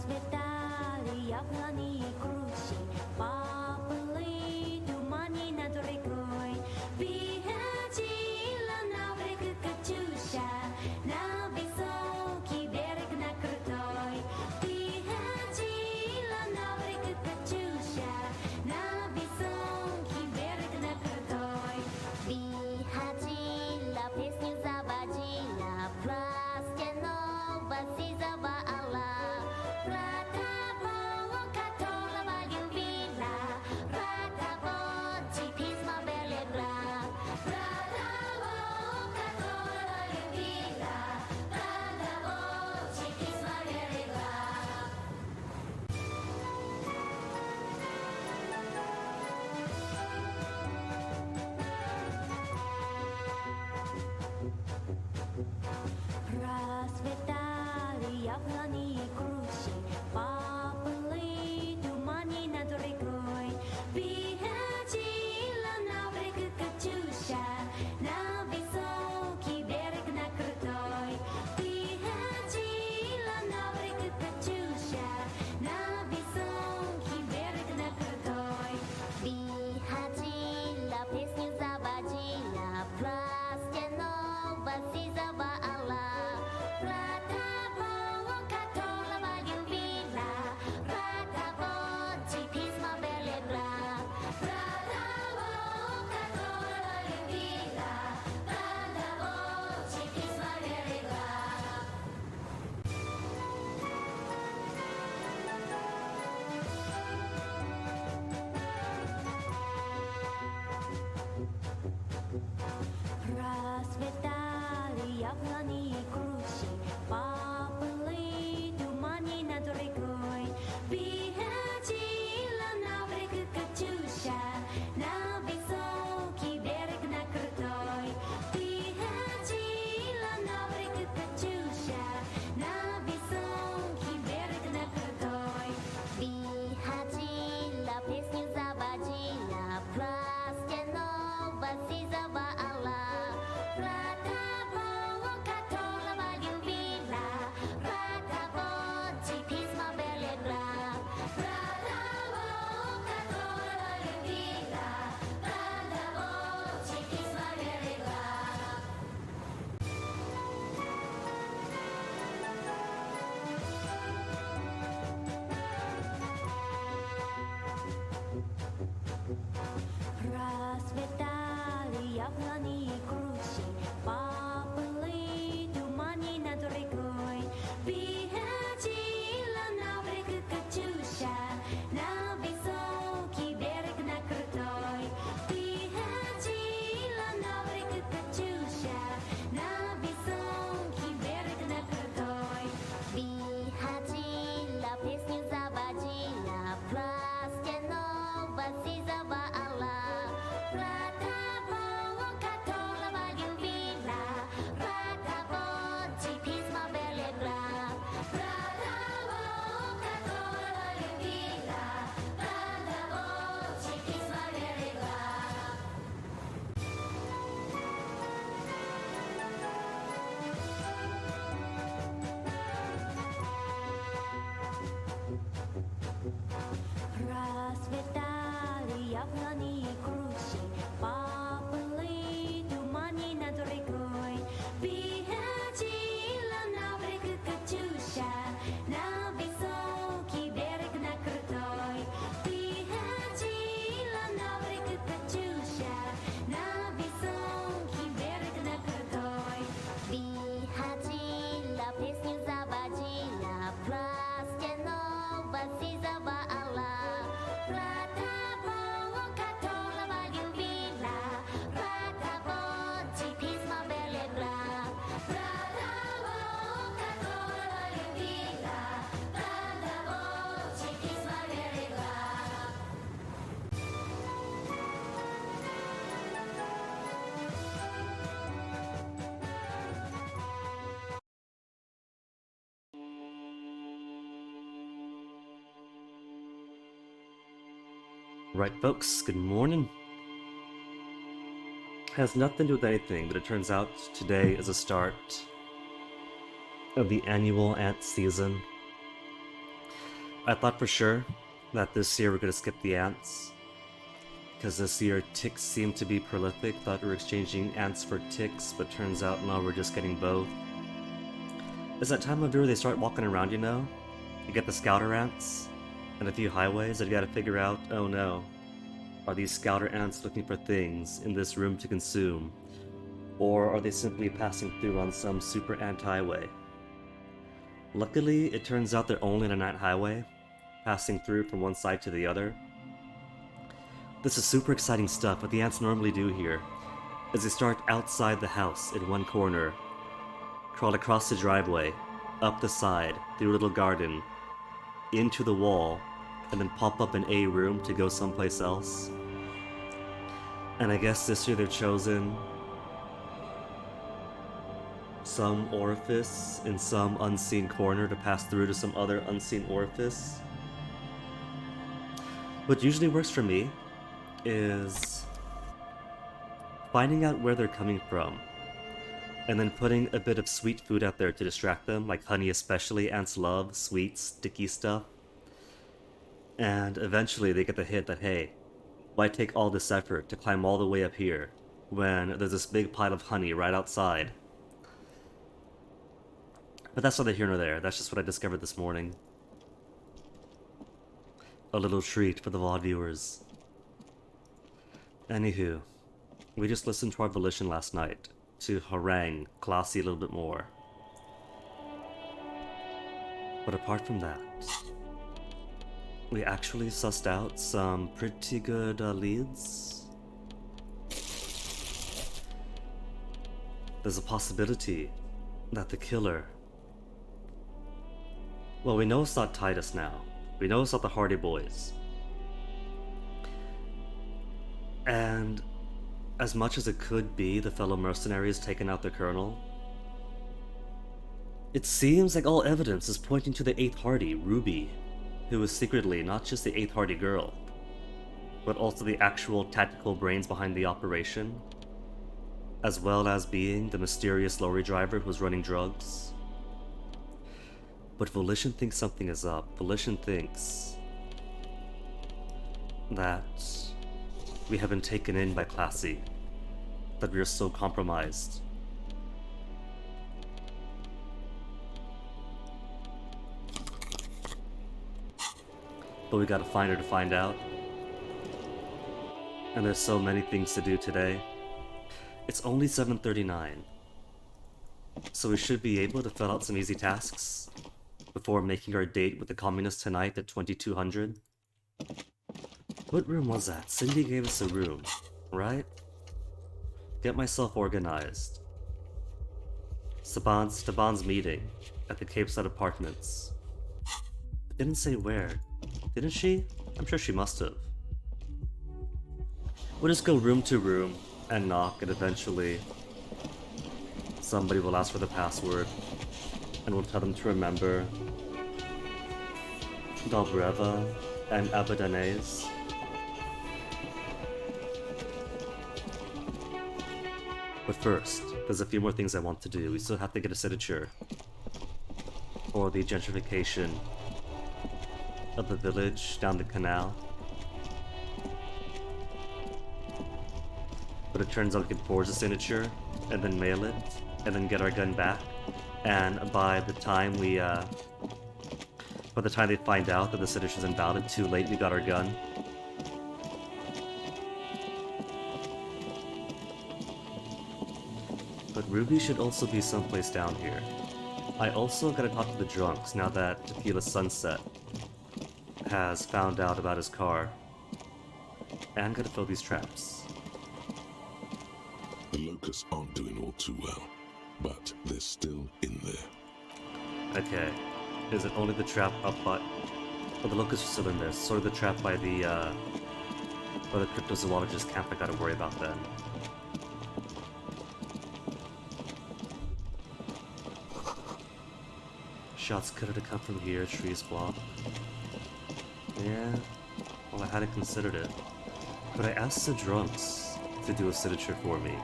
Расцветали яблони и кручи, поплыли тумани над рекой. Приходила на берег Катюша, на высокий берег, на крутой. Приходила на берег Катюша, на высокий берег, на крутой. Приходила, песню заводила, пластье новое сизого. Расцветали яблони и кручи, поплыли тумани над рекой. Приходила на берег Катюша, на высокий берег, на крутой. Приходила на берег Катюша, на высокий берег, на крутой. Приходила, песню заводила, пластье новое сизого. Расцветали яблони и кручи, поплыли тумани над рекой. Приходила на берег Катюша, на высокий берег, на крутой. Приходила на берег Катюша, на высокий берег, на крутой. Приходила, песню заводила, пластье новое сизого. Расцветали яблони и кручи, поплыли тумани над рекой. Приходила на берег Катюша, на высокий берег, на крутой. Приходила на берег Катюша, на высокий берег, на крутой. Приходила, песню заводила, пластье новое сизого. Расцветали яблони и кручи, поплыли тумани над рекой. Приходила на берег Катюша, на высокий берег, на крутой. Приходила на берег Катюша, на высокий берег, на крутой. Приходила, песню заводила, пластье новое сизого. Right, folks, good morning. Has nothing to do with anything, but it turns out today is the start of the annual ant season. I thought for sure that this year we're gonna skip the ants. Because this year ticks seem to be prolific. Thought we were exchanging ants for ticks, but turns out no, we're just getting both. It's that time of year where they start walking around, you know? You get the scouter ants, and a few highways that you gotta figure out, oh no. Are these scouter ants looking for things in this room to consume? Or are they simply passing through on some super ant highway? Luckily, it turns out they're only on an ant highway, passing through from one side to the other. This is super exciting stuff. What the ants normally do here is they start outside the house in one corner, crawl across the driveway, up the side, through a little garden, into the wall, and then pop up in a room to go someplace else. And I guess this year they've chosen some orifice in some unseen corner to pass through to some other unseen orifice. What usually works for me is finding out where they're coming from and then putting a bit of sweet food out there to distract them, like honey especially. Ants love sweet, sticky stuff. And eventually they get the hint that, hey, why take all this effort to climb all the way up here when there's this big pile of honey right outside? But that's neither here nor there. That's just what I discovered this morning. A little treat for the VOD viewers. Anywho, we just listened to our volition last night to harangue Classy a little bit more. But apart from that, we actually sussed out some pretty good leads. There's a possibility that the killer... Well, we know it's not Titus now. We know it's not the Hardy Boys. And as much as it could be the fellow mercenaries taking out the colonel, it seems like all evidence is pointing to the 8th Hardy, Ruby, who is secretly not just the 8th Hardy girl, but also the actual tactical brains behind the operation, as well as being the mysterious lorry driver who was running drugs. But Volition thinks something is up. Volition thinks that we have been taken in by Classy, that we are so compromised. But we gotta find her to find out. And there's so many things to do today. It's only 7:39, so we should be able to fill out some easy tasks before making our date with the communists tonight at 2200. What room was that? Cindy gave us a room, right? Get myself organized. Staban's meeting at the Cape Side Apartments. Didn't say where. Didn't she? I'm sure she must have. We'll just go room to room and knock, and eventually somebody will ask for the password and we'll tell them to remember Dalbreva and Abadanese. But first, there's a few more things I want to do. We still have to get a signature for the gentrification of the village down the canal. But it turns out we can forge a signature and then mail it and then get our gun back. And by the time they find out that the signature is invalid, too late, we got our gun. But Ruby should also be someplace down here. I also gotta talk to the drunks now that Tequila Sunset has found out about his car. And gotta fill these traps. The locusts aren't doing all too well, but they're still in there. Okay. Is it only the trap up by... Oh, the locusts are still in there. Sort of the trap by the cryptozoologist camp I gotta worry about then. Shots could have come from here, trees blocked. Yeah, well I hadn't considered it. But I asked the drunks to do a signature for me.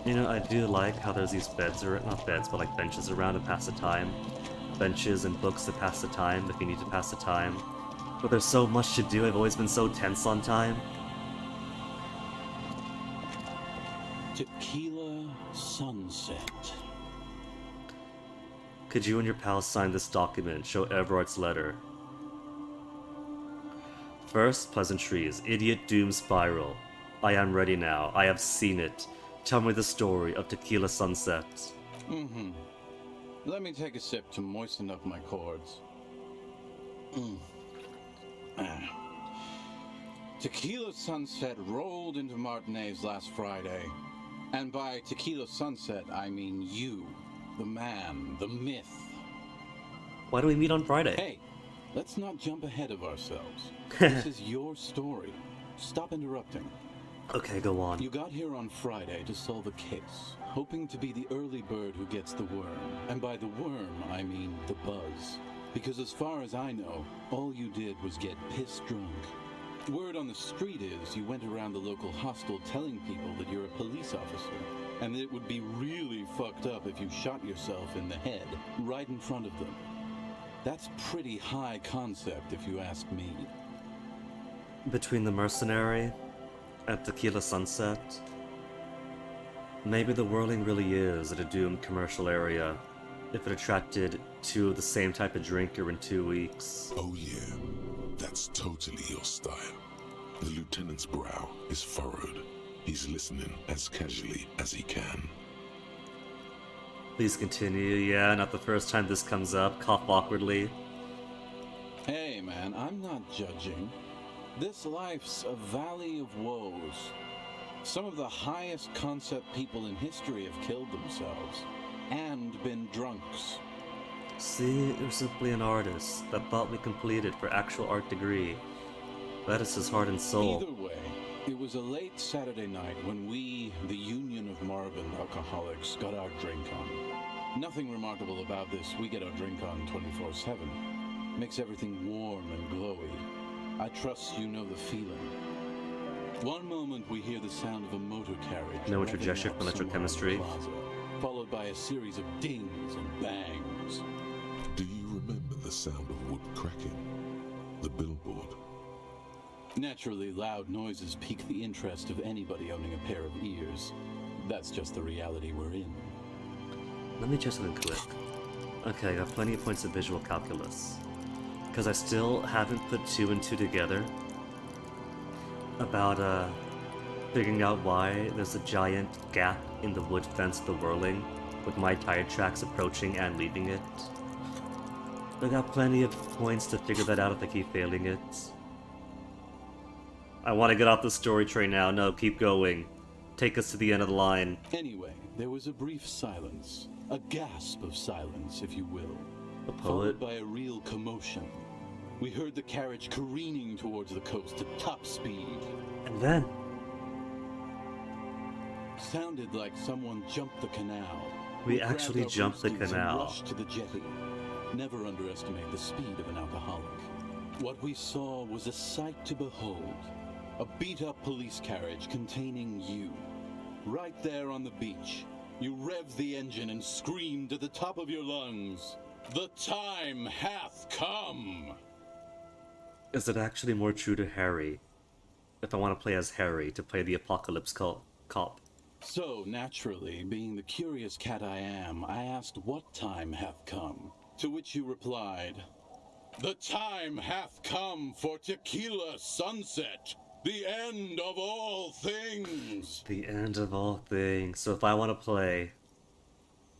You know, I do like how there's these beds, or not beds, but like benches around to pass the time. Benches and books to pass the time if you need to pass the time. But there's so much to do, I've always been so tense on time. Tequila Sunset. Could you and your pals sign this document? Show Everard's letter. First, pleasantries. Idiot doom spiral. I am ready now. I have seen it. Tell me the story of Tequila Sunset. Mm-hmm. Let me take a sip to moisten up my chords. Tequila Sunset rolled into Martinez last Friday. And by Tequila Sunset, I mean you. The man, the myth. Why do we meet on Friday? Hey, let's not jump ahead of ourselves. This is your story. Stop interrupting. Okay, go on. You got here on Friday to solve a case, hoping to be the early bird who gets the worm. And by the worm, I mean the buzz. Because as far as I know, all you did was get piss drunk. Word on the street is you went around the local hostel telling people that you're a police officer, and that it would be really fucked up if you shot yourself in the head right in front of them. That's pretty high concept if you ask me. Between the mercenary and Tequila Sunset, maybe the whirling really is a doomed commercial area if it attracted two of the same type of drinker in 2 weeks. Oh yeah, that's totally your style. The lieutenant's brow is furrowed. He's listening as casually as he can. Please continue. Yeah, not the first time this comes up. Cough awkwardly. Hey man, I'm not judging. This life's a valley of woes. Some of the highest concept people in history have killed themselves. And been drunks. See, you're simply an artist that thought we completed for actual art degree. That is his heart and soul. Either way, it was a late Saturday night when we, the Union of Marvin Alcoholics, got our drink on. Nothing remarkable about this. We get our drink on 24/7. Makes everything warm and glowy. I trust you know the feeling. One moment we hear the sound of a motor carriage. No revving interjection up from electrochemistry. somewhere on the plaza, followed by a series of dings and bangs. Do you remember the sound of wood cracking? The billboard? Naturally, loud noises pique the interest of anybody owning a pair of ears. That's just the reality we're in. Let me check something quick. Okay, I got plenty of points of visual calculus. Because I still haven't put 2 and 2 together about figuring out why there's a giant gap in the wood fence of the whirling with my tire tracks approaching and leaving it. I got plenty of points to figure that out if I keep failing it. I want to get off the story train now. No, keep going. Take us to the end of the line. Anyway, there was a brief silence. A gasp of silence, if you will. A poet. Followed by a real commotion. We heard the carriage careening towards the coast at top speed. And then... Sounded like someone jumped the canal. We grabbed actually our jumped the boomsticks and canal. rushed to the jetty. Never underestimate the speed of an alcoholic. What we saw was a sight to behold. A beat-up police carriage containing you. Right there on the beach. You revved the engine and screamed at the top of your lungs. The time hath come! Is it actually more true to Harry, if I want to play as Harry, to play the apocalypse cop? So, naturally, being the curious cat I am, I asked what time hath come. To which you replied, "The time hath come for Tequila Sunset, the end of all things." The end of all things. So if I want to play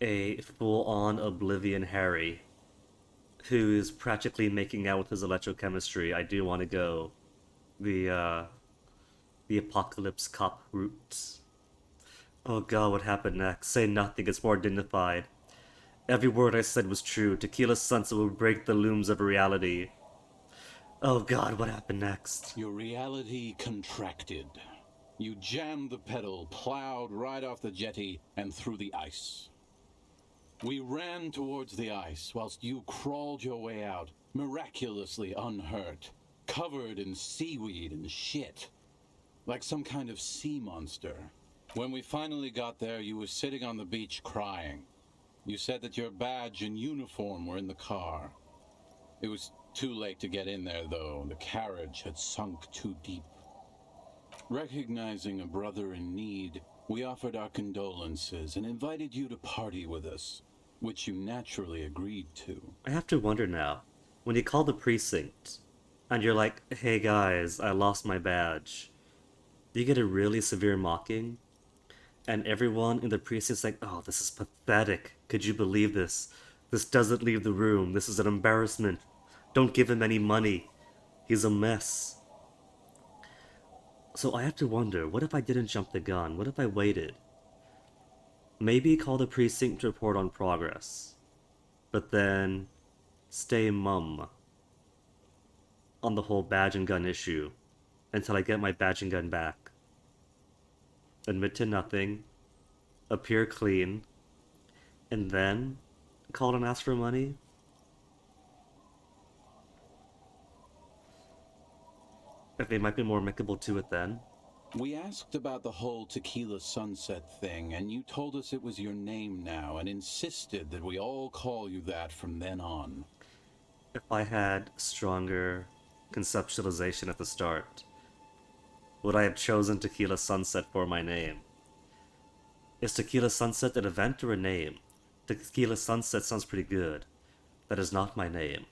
a full-on Oblivion Harry, who is practically making out with his electrochemistry, I do want to go the apocalypse cop route. Oh god, what happened next? Say nothing, it's more dignified. Every word I said was true. Tequila Sunset will break the looms of reality. Oh god, what happened next? Your reality contracted. You jammed the pedal, plowed right off the jetty, and through the ice. We ran towards the ice, whilst you crawled your way out, miraculously unhurt, covered in seaweed and shit, like some kind of sea monster. When we finally got there, you were sitting on the beach crying. You said that your badge and uniform were in the car. It was too late to get in there, though. The carriage had sunk too deep. Recognizing a brother in need, we offered our condolences and invited you to party with us, which you naturally agreed to. I have to wonder now, when you call the precinct, and you're like, hey guys, I lost my badge, do you get a really severe mocking? And everyone in the precinct's like, oh, this is pathetic. Could you believe this? This doesn't leave the room. This is an embarrassment. Don't give him any money. He's a mess. So I have to wonder, what if I didn't jump the gun? What if I waited? Maybe call the precinct to report on progress. But then stay mum on the whole badge and gun issue until I get my badge and gun back. Admit to nothing, appear clean, and then call and ask for money? If they might be more amicable to it then. We asked about the whole Tequila Sunset thing, and you told us it was your name now, and insisted that we all call you that from then on. If I had stronger conceptualization at the start, would I have chosen Tequila Sunset for my name? Is Tequila Sunset an event or a name? Tequila Sunset sounds pretty good. That is not my name.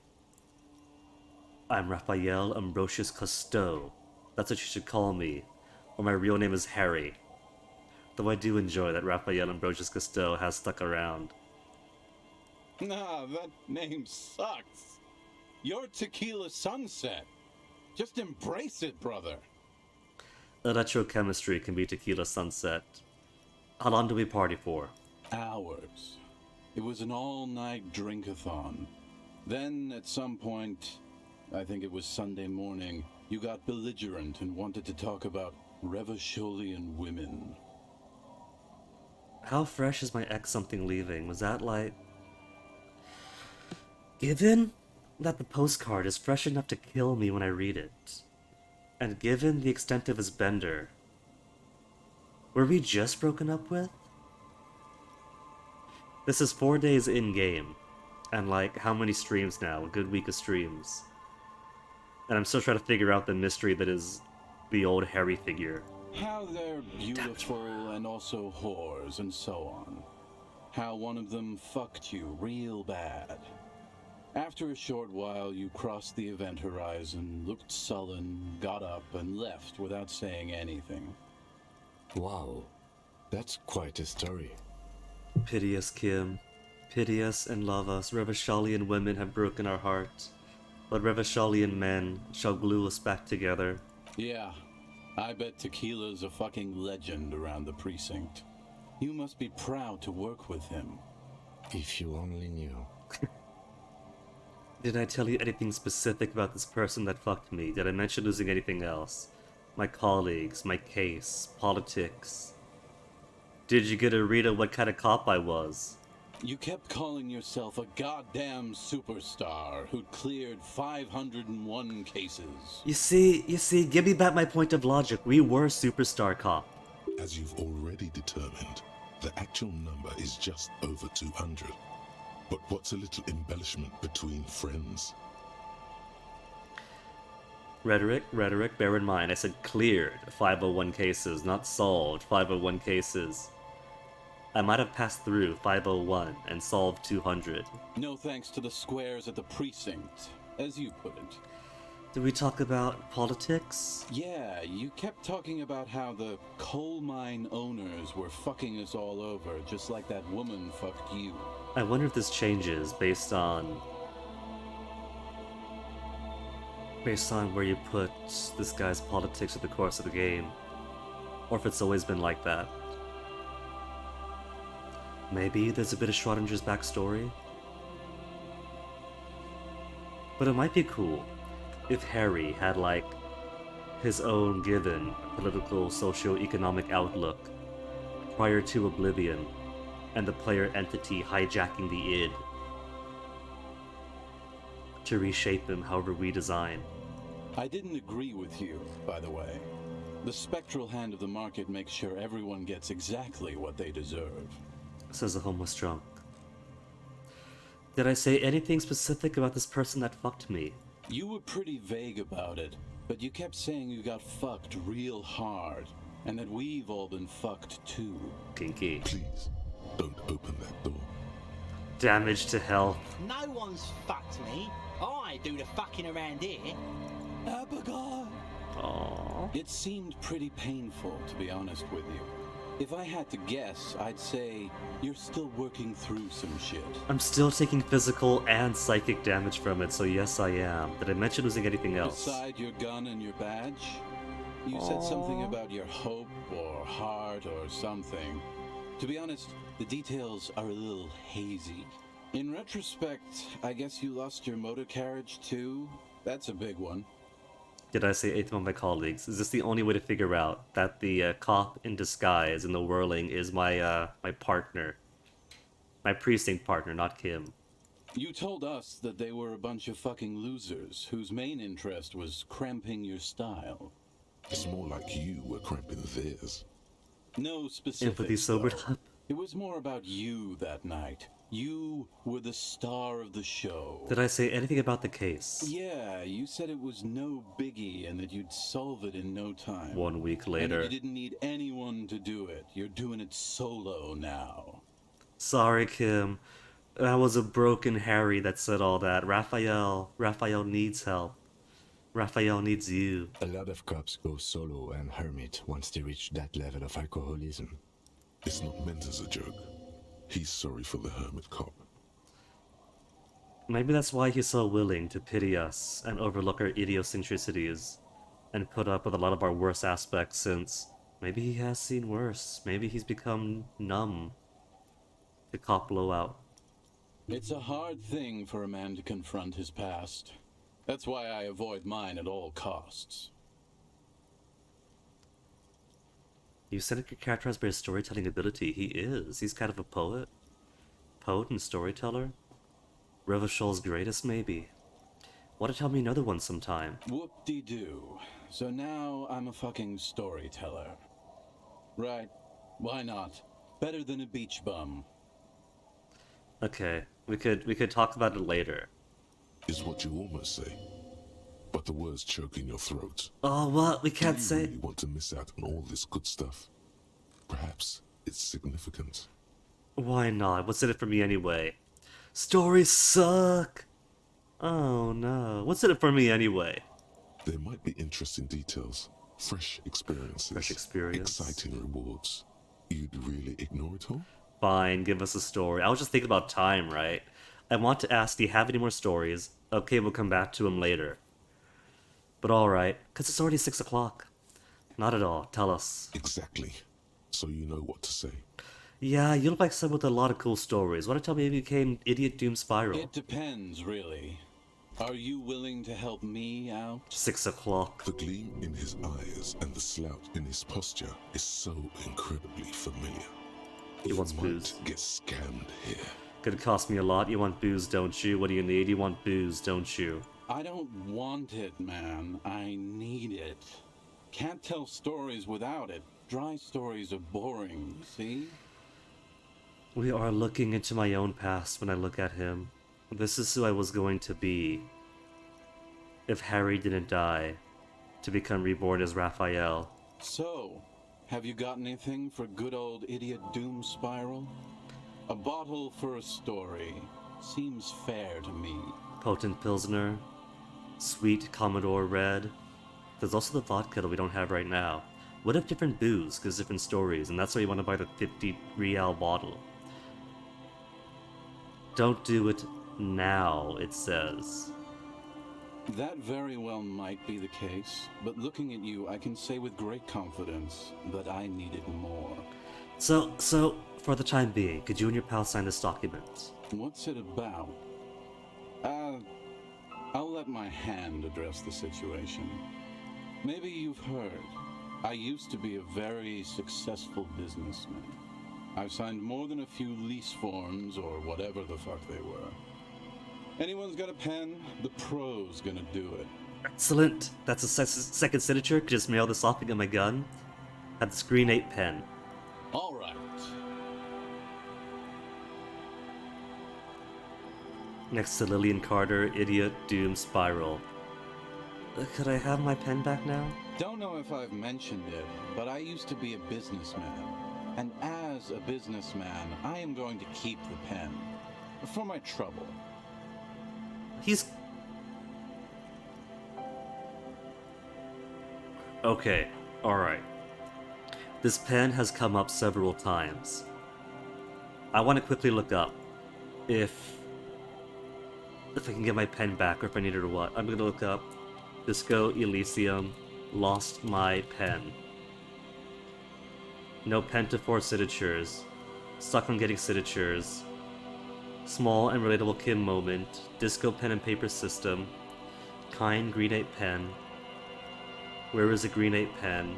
I'm Raphaël Ambrosius Cousteau. That's what you should call me. Or my real name is Harry. Though I do enjoy that Raphaël Ambrosius Cousteau has stuck around. Nah, that name sucks. You're Tequila Sunset. Just embrace it, brother. Electrochemistry can be Tequila Sunset. How long do we party for? Hours. It was an all-night drink-a-thon. Then, at some point, I think it was Sunday morning, you got belligerent and wanted to talk about Revacholian women. How fresh is my ex something leaving? Was that like... Given that the postcard is fresh enough to kill me when I read it, and given the extent of his bender, were we just broken up with? This is 4 days in-game, and like, how many streams now? A good week of streams. And I'm still trying to figure out the mystery that is the old Harry figure. How they're beautiful and also whores and so on. How one of them fucked you real bad. After a short while, you crossed the event horizon, looked sullen, got up, and left without saying anything. Wow, that's quite a story. Pity us, Kim. Pity us and love us. Revacholian women have broken our hearts, but Revacholian men shall glue us back together. Yeah, I bet Tequila's a fucking legend around the precinct. You must be proud to work with him. If you only knew. Did I tell you anything specific about this person that fucked me? Did I mention losing anything else? My colleagues, my case, politics. Did you get a read of what kind of cop I was? You kept calling yourself a goddamn superstar who'd cleared 501 cases. You see, give me back my point of logic. We were superstar cop. As you've already determined, the actual number is just over 200. But what's a little embellishment between friends? Rhetoric, bear in mind, I said cleared 501 cases, not solved 501 cases. I might have passed through 501 and solved 200. No thanks to the squares at the precinct, as you put it. Did we talk about politics? Yeah, you kept talking about how the coal mine owners were fucking us all over, just like that woman fucked you. I wonder if this changes based on where you put this guy's politics over the course of the game, or if it's always been like that. Maybe there's a bit of Schrodinger's backstory. But it might be cool if Harry had, like, his own given political, socio-economic outlook prior to Oblivion and the player entity hijacking the id to reshape him however we design. I didn't agree with you, by the way. The spectral hand of the market makes sure everyone gets exactly what they deserve. Says the homeless drunk. Did I say anything specific about this person that fucked me? You were pretty vague about it, but you kept saying you got fucked real hard, and that we've all been fucked too. Kinky. Please, don't open that door. Damage to health. No one's fucked me. I do the fucking around here. Abigail! Aww. It seemed pretty painful, to be honest with you. If I had to guess, I'd say you're still working through some shit. I'm still taking physical and psychic damage from it, so yes I am. Did I mention losing anything else? Beside your gun and your badge, you said something about your hope or heart or something. To be honest, the details are a little hazy. In retrospect, I guess you lost your motor carriage too? That's a big one. Did I say anything about my colleagues? Is this the only way to figure out that the cop in disguise in the whirling is my my partner? My precinct partner, not Kim. You told us that they were a bunch of fucking losers whose main interest was cramping your style. It's more like you were cramping theirs. No specifics, Empathy sobered though. up. It was more about you that night. You were the star of the show. Did I say anything about the case? Yeah, you said it was no biggie and that you'd solve it in no time. 1 week And later. you didn't need anyone to do it. You're doing it solo now. Sorry, Kim. That was a broken Harry that said all that. Raphael needs help. Raphael needs you. A lot of cops go solo and hermit once they reach that level of alcoholism. It's not meant as a joke. He's sorry for the hermit cop. Maybe that's why he's so willing to pity us and overlook our idiosyncrasies and put up with a lot of our worst aspects, since maybe he has seen worse. Maybe he's become numb to cop blowout. It's a hard thing for a man to confront his past. That's why I avoid mine at all costs. You said it could be characterized by his storytelling ability. He is. He's kind of a poet. Poet and storyteller. Revachel's greatest, maybe. Want to tell me another one sometime? Whoop-de-doo. So now I'm a fucking storyteller. Right. Why not? Better than a beach bum. Okay, we could talk about it later. Is what you almost say. But the words choke in your throat. Oh, what? We can't Do you say... really want to miss out on all this good stuff? Perhaps it's significant. Why not? What's in it for me anyway? Stories suck! Oh no. What's in it for me anyway? There might be interesting details, fresh experiences, Fresh experience. exciting rewards. You'd really ignore it all? Fine, give us a story. I was just thinking about time, right? I want to ask, do you have any more stories? Okay, we'll come back to them later. But alright, because it's already 6 o'clock. Not at all, tell us. Exactly. So you know what to say. Yeah, you look like someone with a lot of cool stories. Want to tell me if you became Idiot Doom Spiral? It depends, really. Are you willing to help me out? 6 o'clock. The gleam in his eyes and the slouch in his posture is so incredibly familiar. He wants might booze. get scammed here. Could cost me a lot. You want booze, don't you? What do you need? You want booze, don't you? I don't want it, man. I need it. Can't tell stories without it. Dry stories are boring, see? We are looking into my own past when I look at him. This is who I was going to be if Harry didn't die to become reborn as Raphael. So, have you got anything for good old Idiot Doom Spiral? A bottle for a story. Seems fair to me. Potent Pilsner, Sweet Commodore Red. There's also the vodka that we don't have right now. What if different booze gives different stories, and that's why you want to buy the 50 real bottle? Don't do it now, it says. That very well might be the case, but looking at you, I can say with great confidence that I needed more. So, for the time being, could you and your pal sign this document? What's it about? I'll let my hand address the situation. Maybe you've heard. I used to be a very successful businessman. I've signed more than a few lease forms or whatever the fuck they were. Anyone's got a pen? The pro's gonna do it. Excellent. That's a second signature. Could just mail this off and get my gun. Had the Screen 8 pen. All right. Next to Lillian Carter, Idiot, Doom, Spiral. Could I have my pen back now? Don't know if I've mentioned it, but I used to be a businessman. And as a businessman, I am going to keep the pen. For my trouble. He's... Okay, alright. This pen has come up several times. I want to quickly look up if I can get my pen back or if I need it or what. I'm gonna look up Disco Elysium, lost my pen. No pen to 4 signatures. Stuck on getting signatures. Small and relatable Kim moment. Disco pen and paper system. Kind Green 8 pen. Where is a Green 8 pen?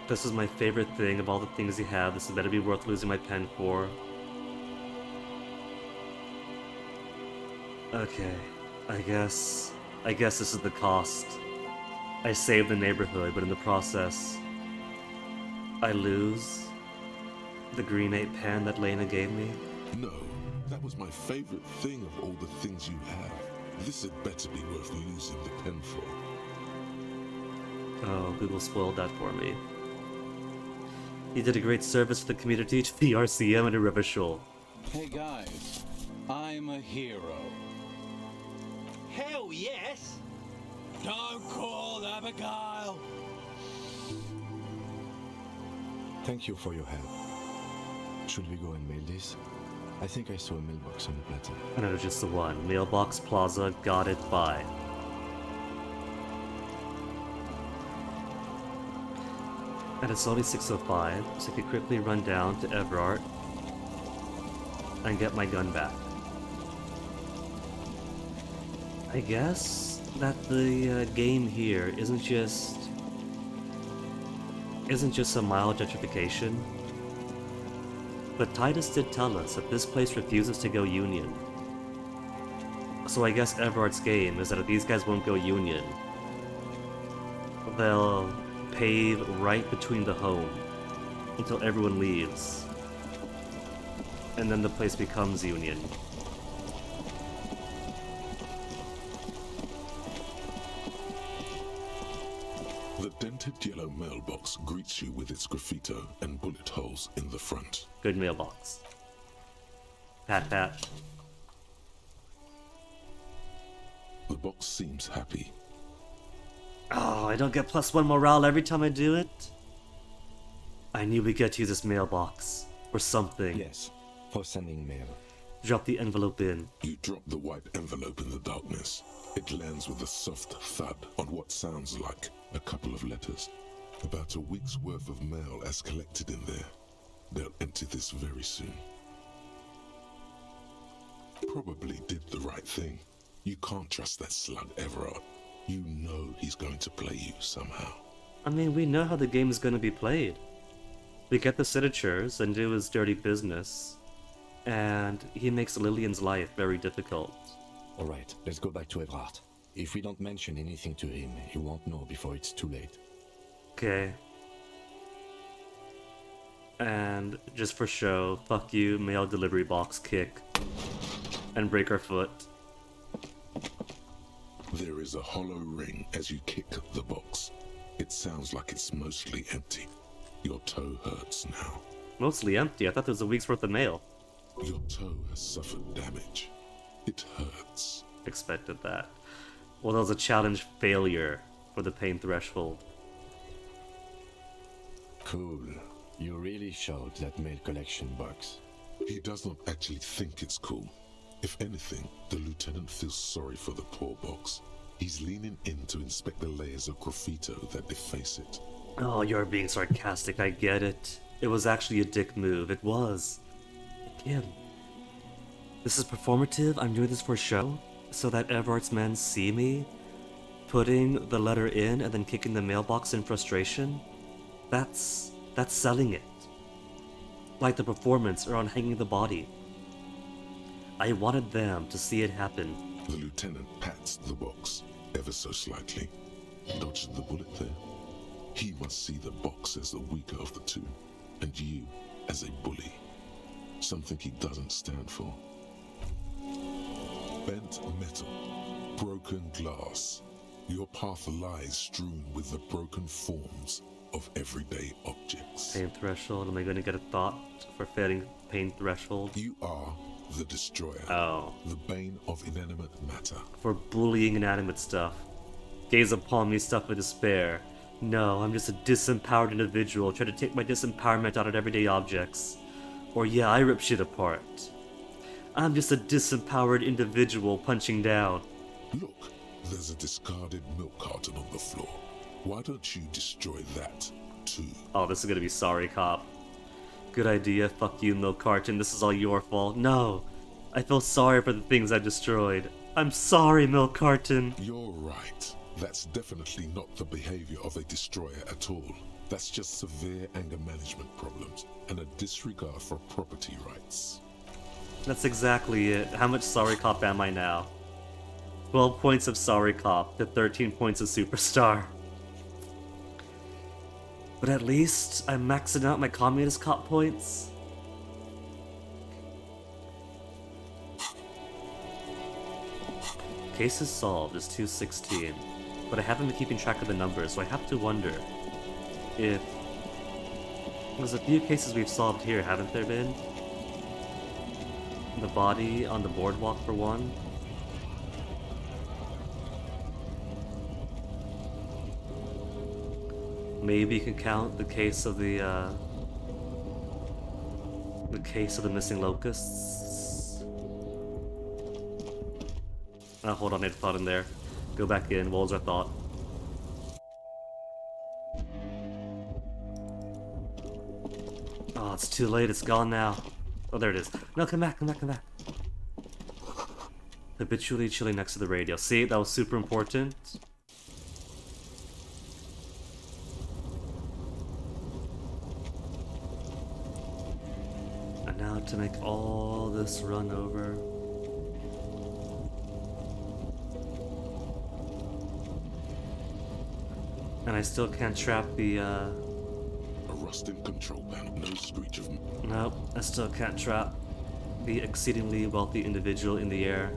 This is my favorite thing of all the things you have. This better be worth losing my pen for. Okay, I guess this is the cost. I saved the neighborhood, but in the process, I lose the Green 8 pen that Lena gave me. No, that was my favorite thing of all the things you have. This had better be worth losing the pen for. Oh, Google spoiled that for me. You did a great service for the community to the RCM and Irreversible. Hey guys, I'm a hero. Hell yes! Don't call Abigail! Thank you for your help. Should we go and mail this? I think I saw a mailbox on the plateau. And it was just the one. Mailbox Plaza, got it, bye. And it's only 6:05, so I could quickly run down to Everard and get my gun back. I guess that the game here isn't just some mild gentrification, but Titus did tell us that this place refuses to go Union. So I guess Everard's game is that if these guys won't go Union, they'll pave right between the home until everyone leaves, and then the place becomes Union. The dented yellow mailbox greets you with its graffito and bullet holes in the front. Good mailbox. Pat pat. The box seems happy. Oh, I don't get +1 morale every time I do it? I knew we'd get to use this mailbox. Or something. Yes, for sending mail. Drop the envelope in. You drop the white envelope in the darkness. It lands with a soft thud on what sounds like a couple of letters. About a week's worth of mail as collected in there. They'll empty this very soon. Probably did the right thing. You can't trust that slug Everard. You know he's going to play you somehow. I mean, we know how the game is going to be played. We get the signatures and do his dirty business, and he makes Lillian's life very difficult. Alright, let's go back to Everard. If we don't mention anything to him, he won't know before it's too late. Okay. And just for show, fuck you, mail delivery box kick, and break our foot. There is a hollow ring as you kick the box. It sounds like it's mostly empty. Your toe hurts now. Mostly empty. I thought there was a week's worth of mail. Your toe has suffered damage. It hurts. Expected that. Well, that was a challenge failure for the pain threshold. Cool. You really showed that mail collection box. He does not actually think it's cool. If anything, the lieutenant feels sorry for the poor box. He's leaning in to inspect the layers of graffito that deface it. Oh, you're being sarcastic, I get it. It was actually a dick move, it was. Kim, this is performative, I'm doing this for show, so that Everard's men see me putting the letter in and then kicking the mailbox in frustration. That's selling it. Like the performance or on hanging the body. I wanted them to see it happen. The lieutenant pats the box ever so slightly. Dodged the bullet there. He must see the box as the weaker of the two, and you as a bully. Something he doesn't stand for. Bent metal, broken glass. Your path lies strewn with the broken forms of everyday objects. Pain threshold. Am I going to get a thought for failing pain threshold? You are the destroyer. Oh. The bane of inanimate matter. For bullying inanimate stuff. Gaze upon me, stuff with despair. No, I'm just a disempowered individual trying to take my disempowerment out of everyday objects. Or yeah, I rip shit apart. I'm just a disempowered individual punching down. Look, there's a discarded milk carton on the floor. Why don't you destroy that, too? Oh, this is gonna be sorry, cop. Good idea, fuck you, milk carton, this is all your fault. No, I feel sorry for the things I destroyed. I'm sorry, milk carton. You're right. That's definitely not the behavior of a destroyer at all. That's just severe anger management problems and a disregard for property rights. That's exactly it. How much sorry cop am I now? 12 points of sorry cop to 13 points of superstar. But at least I'm maxing out my communist cop points. Cases solved is 216, but I haven't been keeping track of the numbers, so I have to wonder if... There's a few cases we've solved here, haven't there been? The body on the boardwalk for one. Maybe you can count the case of the missing locusts. Oh, hold on, I had a thought in there. Go back in. What was our thought? Oh, it's too late. It's gone now. Oh, there it is. No, come back, come back, come back. Habitually chilling next to the radio. See, that was super important. And now to make all this run over. And I still can't trap the, A rusting control panel, no screech of... Nope, I still can't trap the exceedingly wealthy individual in the air.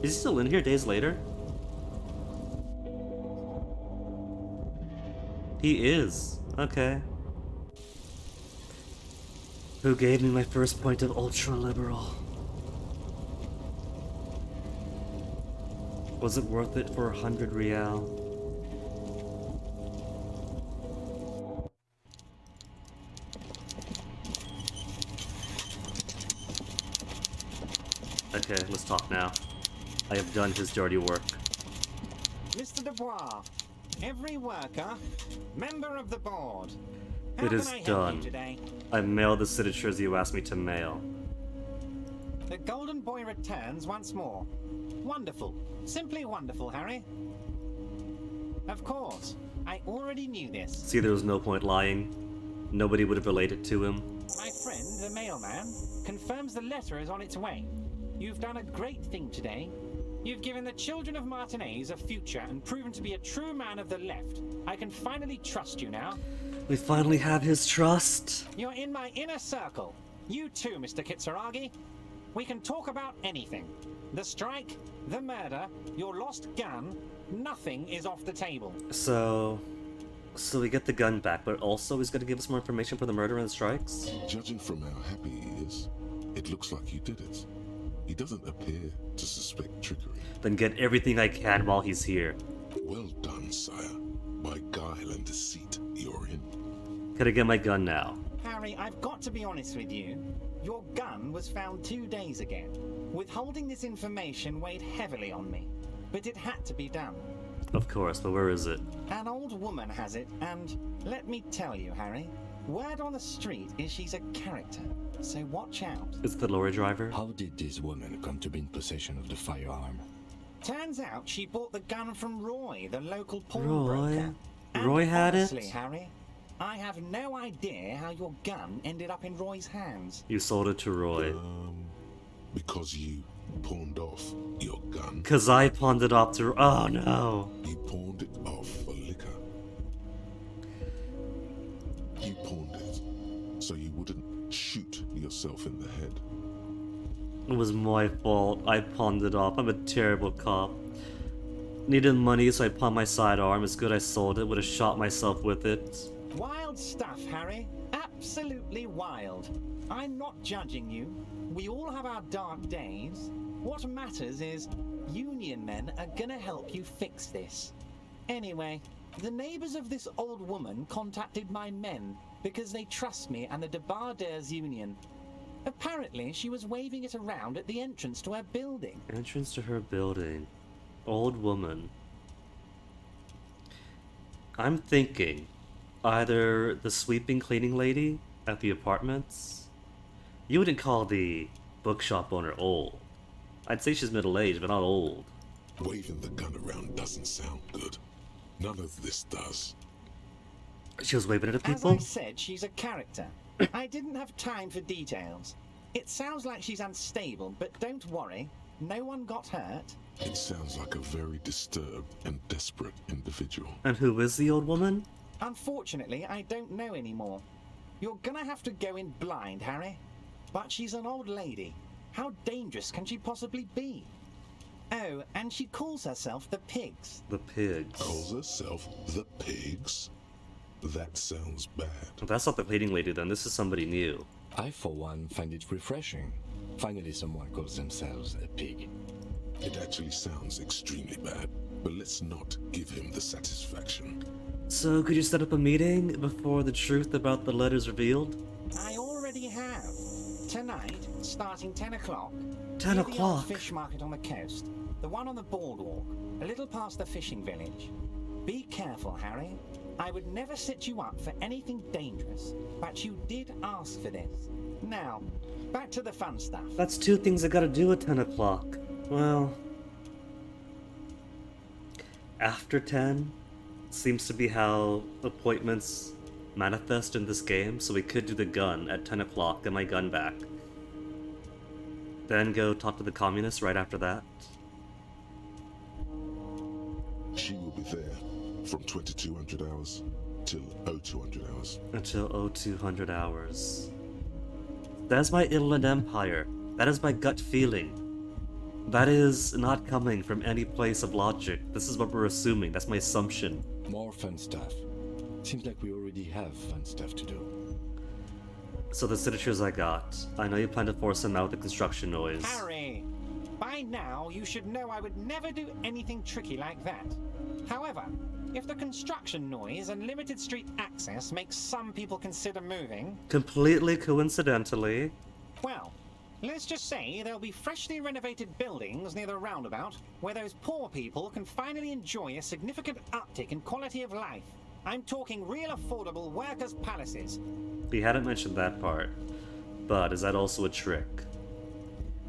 Is he still in here days later? He is. Okay. Who gave me my first point of ultra-liberal? Was it worth it for 100 real? Okay, let's talk now. I have done his dirty work. Mr. Dubois, every worker, member of the board. How It can is I help done. you today? I mailed the signatures you asked me to mail. The Golden Boy returns once more. Wonderful. Simply wonderful, Harry. Of course. I already knew this. See, there was no point lying. Nobody would have related to him. My friend, the mailman, confirms the letter is on its way. You've done a great thing today. You've given the children of Martinez a future and proven to be a true man of the left. I can finally trust you now. We finally have his trust. You're in my inner circle. You too, Mr. Kitsuragi. We can talk about anything. The strike, the murder, your lost gun, nothing is off the table. So we get the gun back, but also he's gonna give us more information for the murder and the strikes? Judging from how happy he is, it looks like you did it. He doesn't appear to suspect trickery. Then get everything I can while he's here. Well done, sire. By guile and deceit, you're in. Can I get my gun now? Harry, I've got to be honest with you. Your gun was found 2 days ago. Withholding this information weighed heavily on me, but it had to be done. Of course, but where is it? An old woman has it, and let me tell you, Harry, word on the street is she's a character, so watch out. Is it the lorry driver? How did this woman come to be in possession of the firearm? Turns out she bought the gun from Roy, the local pawnbroker. And Roy had it? honestly, Harry, I have no idea how your gun ended up in Roy's hands. You sold it to Roy. Because you pawned off your gun. Cause I pawned it off to. Oh no. You pawned it off for liquor. You pawned it so you wouldn't shoot yourself in the head. It was my fault. I pawned it off. I'm a terrible cop. Needed money, so I pawned my sidearm. It's good I sold it. Would have shot myself with it. Wild stuff, Harry. Absolutely wild. I'm not judging you. We all have our dark days. What matters is union men are gonna help you fix this. Anyway, the neighbors of this old woman contacted my men because they trust me and the Debardeurs Union. Apparently, she was waving it around at the entrance to her building. Entrance to her building. Old woman. I'm thinking either the sweeping cleaning lady at the apartments. You wouldn't call the bookshop owner old. I'd say she's middle-aged, but not old. Waving the gun around doesn't sound good. None of this does. She was waving it at As people? I said, she's a character. I didn't have time for details. It sounds like she's unstable, but don't worry. No one got hurt. It sounds like a very disturbed and desperate individual. And who is the old woman? Unfortunately, I don't know anymore. You're gonna have to go in blind, Harry. But she's an old lady. How dangerous can she possibly be? Oh, and she calls herself the Pigs. The pigs. Calls herself the Pigs? That sounds bad. That's not the cleaning lady then, this is somebody new. I, for one, find it refreshing. Finally, someone calls themselves a pig. It actually sounds extremely bad, but let's not give him the satisfaction. So, could you set up a meeting before the truth about the letters revealed? I already have. Tonight, starting 10 o'clock. 10 near the old o'clock? fish market on the coast. The one on the boardwalk, a little past the fishing village. Be careful, Harry. I would never set you up for anything dangerous, but you did ask for this. Now, back to the fun stuff. That's two things I gotta do at 10 o'clock. Well... After 10 seems to be how appointments manifest in this game, so we could do the gun at 10 o'clock, get my gun back. Then go talk to the communists right after that. She will be there from 2200 hours till 0200 hours. Until 0200 hours. That is my inland empire. That is my gut feeling. That is not coming from any place of logic. This is what we're assuming. That's my assumption. More fun stuff. Seems like we already have fun stuff to do. So the signatures I got. I know you plan to force them out with the construction noise. Harry! By now, you should know I would never do anything tricky like that. However, if the construction noise and limited street access makes some people consider moving, Completely coincidentally. well, let's just say there'll be freshly renovated buildings near the roundabout where those poor people can finally enjoy a significant uptick in quality of life. I'm talking real affordable workers' palaces. We hadn't mentioned that part. But is that also a trick?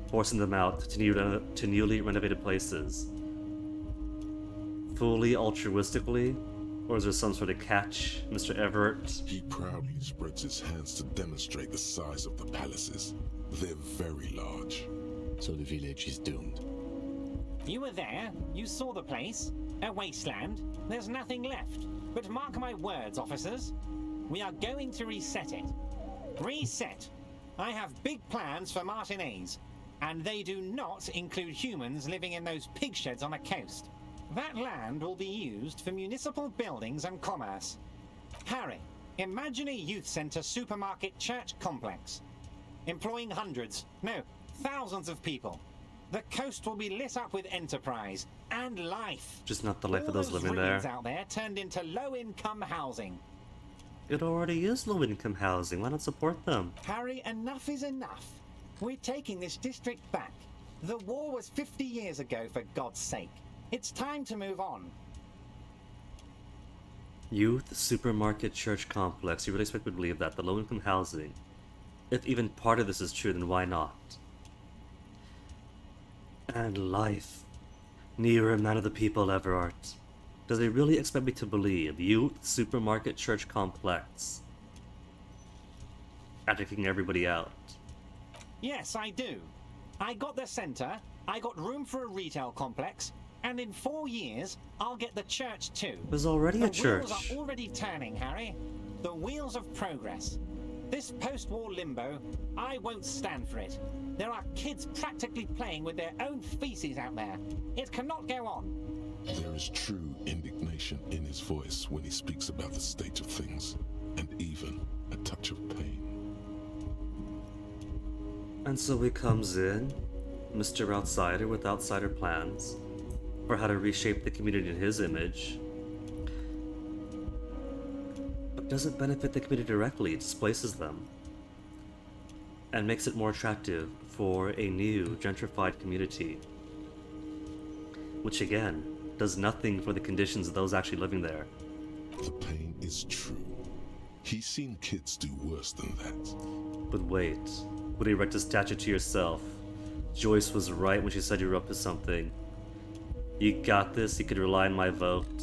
Forcing them out to newly renovated places. Fully altruistically? Or is there some sort of catch, Mr. Everett? He proudly spreads his hands to demonstrate the size of the palaces. They're very large. So the village is doomed. You were there, you saw the place. A wasteland. There's nothing left. But mark my words, officers. We are going to reset it. Reset! I have big plans for Martinez, and they do not include humans living in those pig sheds on the coast. That land will be used for municipal buildings and commerce. Harry, imagine a youth centre supermarket church complex. Employing hundreds, no, thousands of people. The coast will be lit up with enterprise and life. Just not the life All of those living there. ruins out there turned into low-income housing. It already is low-income housing. Why not support them? Harry, enough is enough. We're taking this district back. The war was 50 years ago, for God's sake. It's time to move on. Youth supermarket church complex. You really expect me to believe that? The low-income housing. If even part of this is true, then why not? And life. Nearer a man of the people, Everard. Does he really expect me to believe youth supermarket church complex? After kicking everybody out. Yes, I do. I got the centre, I got room for a retail complex, and in 4 years, I'll get the church too. There's already a The church. wheels are already turning, Harry. The wheels of progress. This post-war limbo, I won't stand for it. There are kids practically playing with their own feces out there. It cannot go on. There is true indignation in his voice when he speaks about the state of things, and even a touch of pain. And so he comes in, Mr. Outsider with outsider plans for how to reshape the community in his image, but doesn't benefit the community directly, it displaces them, and makes it more attractive for a new, gentrified community, which again, does nothing for the conditions of those actually living there. The pain is true. He's seen kids do worse than that. But wait, would you erect a statue to yourself? Joyce was right when she said you were up to something. You got this, you could rely on my vote.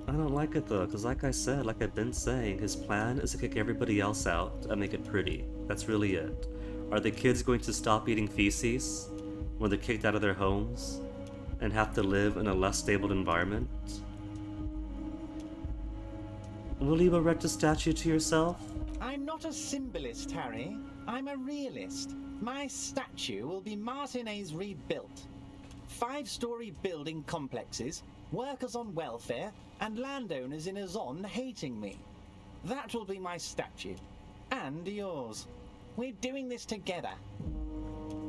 I don't like it though, because like I said, like I've been saying, his plan is to kick everybody else out and make it pretty. That's really it. Are the kids going to stop eating feces when they're kicked out of their homes and have to live in a less stable environment? Will you erect a statue to yourself? I'm not a symbolist, Harry. I'm a realist. My statue will be Martinez rebuilt. 5-story building complexes, workers on welfare, and landowners in Azon hating me. That will be my statue. And yours. We're doing this together.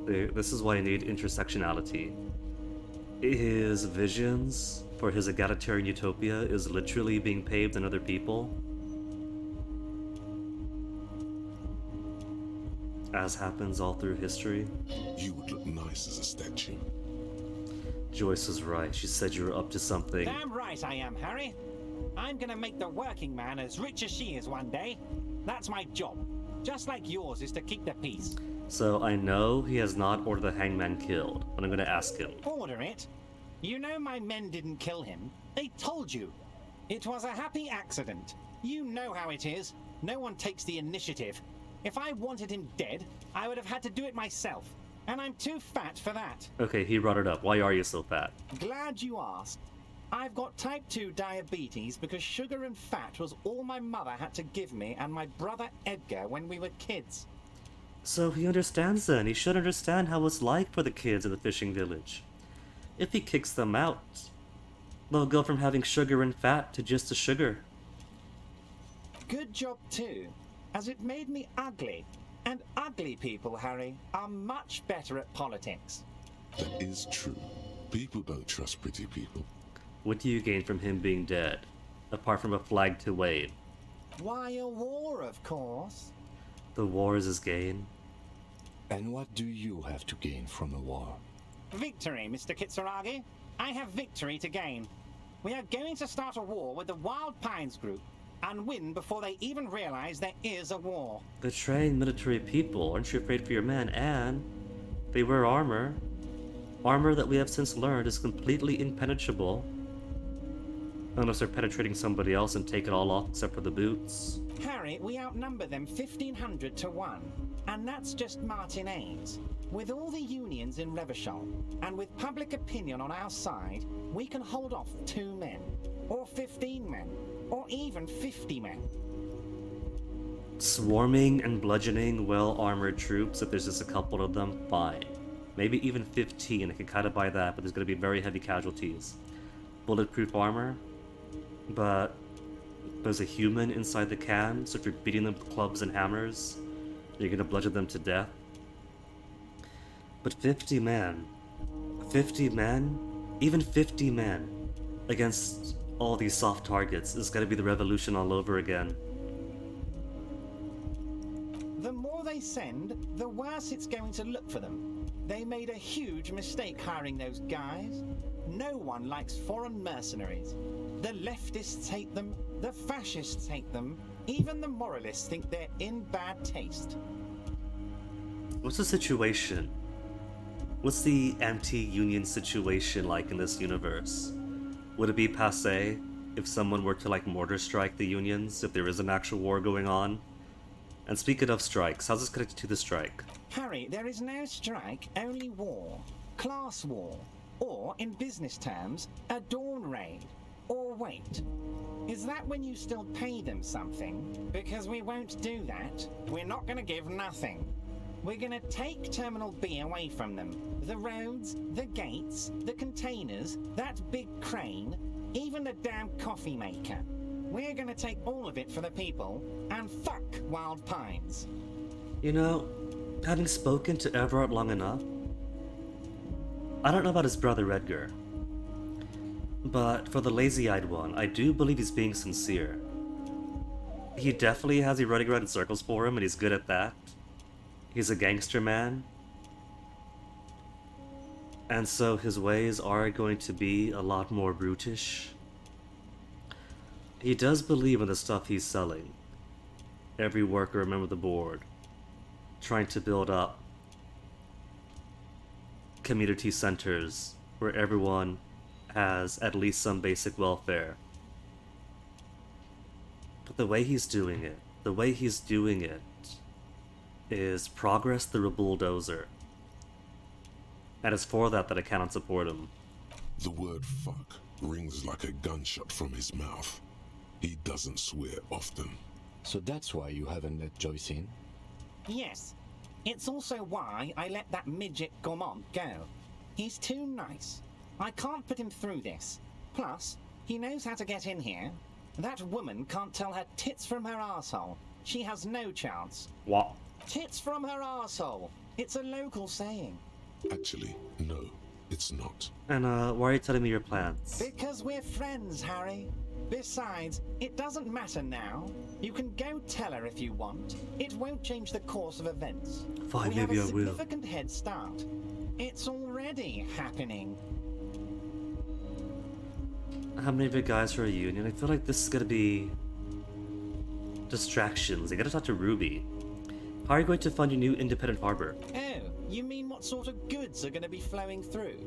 This is why I need intersectionality. His visions for his egalitarian utopia is literally being paved in other people, as happens all through history. You would look nice as a statue. Joyce was right. She said you were up to something. Damn right I am, Harry. I'm gonna make the working man as rich as she is one day. That's my job. Just like yours is to keep the peace. So I know he has not ordered the hangman killed, but I'm gonna ask him. Order it? You know my men didn't kill him. They told you. It was a happy accident. You know how it is. No one takes the initiative. If I wanted him dead, I would have had to do it myself. And I'm too fat for that. Okay, he brought it up. Why are you so fat? Glad you asked. I've got type 2 diabetes because sugar and fat was all my mother had to give me and my brother Edgar when we were kids. So he understands then. He should understand how it's like for the kids in the fishing village. If he kicks them out, they'll go from having sugar and fat to just the sugar. Good job too, as it made me ugly. And ugly people, Harry, are much better at politics. That is true. People don't trust pretty people. What do you gain from him being dead, apart from a flag to wave? Why, a war, of course. The war is his gain. And what do you have to gain from a war? Victory, Mr. Kitsuragi. I have victory to gain. We are going to start a war with the Wild Pines group and win before they even realize there is a war. They're trained military people. Aren't you afraid for your men? And they wear armor. Armor that we have since learned is completely impenetrable. Unless they're penetrating somebody else and take it all off except for the boots. Harry, we outnumber them 1,500 to 1. And that's just Martinez. With all the unions in Revachol, and with public opinion on our side, we can hold off 2 men, or 15 men, or even 50 men. Swarming and bludgeoning well-armored troops, if there's just a couple of them, fine. Maybe even 15, I can kind of buy that, but there's going to be very heavy casualties. Bulletproof armor, but there's a human inside the can, so if you're beating them with clubs and hammers, you're going to bludgeon them to death. But 50 men, even 50 men, against all these soft targets is going to be the revolution all over again. The more they send, the worse it's going to look for them. They made a huge mistake hiring those guys. No one likes foreign mercenaries. The leftists hate them, the fascists hate them, even the moralists think they're in bad taste. What's the situation? What's the anti-union situation like in this universe? Would it be passé if someone were to mortar strike the unions if there is an actual war going on? And speaking of strikes, how's this connected to the strike? Harry, there is no strike, only war. Class war. Or, in business terms, a dawn raid. Or wait, is that when you still pay them something? Because we won't do that. We're not going to give nothing. We're going to take Terminal B away from them. The roads, the gates, the containers, that big crane, even the damn coffee maker. We're going to take all of it for the people, and fuck Wild Pines. You know, having spoken to Everard long enough, I don't know about his brother Edgar, but for the lazy-eyed one, I do believe he's being sincere. He definitely has you running around in circles for him, and he's good at that. He's a gangster man. And so his ways are going to be a lot more brutish. He does believe in the stuff he's selling. Every worker a member of the board. Trying to build up community centers where everyone has at least some basic welfare. But the way he's doing it is progress through a bulldozer. And it's for that I cannot support him. The word fuck rings like a gunshot from his mouth. He doesn't swear often. So that's why you haven't let Joyce in? Yes. It's also why I let that midget Gaumont go. He's too nice. I can't put him through this. Plus, he knows how to get in here. That woman can't tell her tits from her arsehole. She has no chance. What? Tits from her arsehole. It's a local saying. Actually, no, it's not. And why are you telling me your plans? Because we're friends, Harry. Besides, it doesn't matter now. You can go tell her if you want. It won't change the course of events. Fine, we have maybe a I will. significant head start. It's already happening. How many of you guys are a union? I feel like this is gonna be distractions. You gotta talk to Ruby. How are you going to fund your new independent harbor? Oh, you mean what sort of goods are going to be flowing through?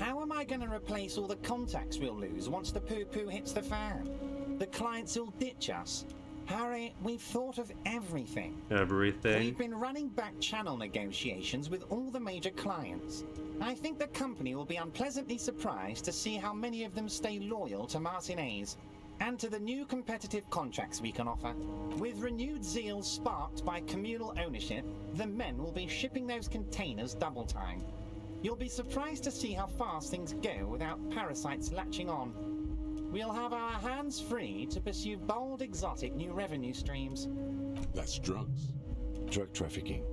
How am I going to replace all the contacts we'll lose once the poo-poo hits the fan? The clients will ditch us. Harry, we've thought of everything. Everything? We've been running back channel negotiations with all the major clients. I think the company will be unpleasantly surprised to see how many of them stay loyal to Martinez and to the new competitive contracts we can offer. With renewed zeal sparked by communal ownership, the men will be shipping those containers double time. You'll be surprised to see how fast things go without parasites latching on. We'll have our hands free to pursue bold, exotic new revenue streams. That's drugs. Drug trafficking.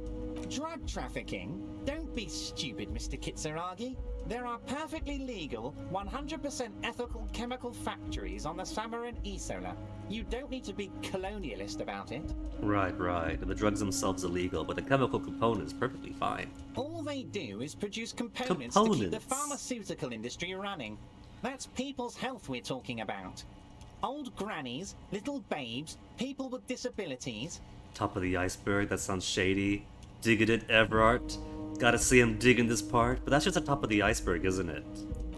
Drug trafficking? Don't be stupid, Mr. Kitsuragi. There are perfectly legal, 100% ethical chemical factories on the Samarin Isola. You don't need to be colonialist about it. Right. The drugs themselves illegal, but the chemical component is perfectly fine. All they do is produce components to keep the Components. pharmaceutical industry running. That's people's health we're talking about. Old grannies, little babes, people with disabilities. Top of the iceberg, that sounds shady. Digging it, Everard. Gotta see him digging this part, but that's just the top of the iceberg, isn't it?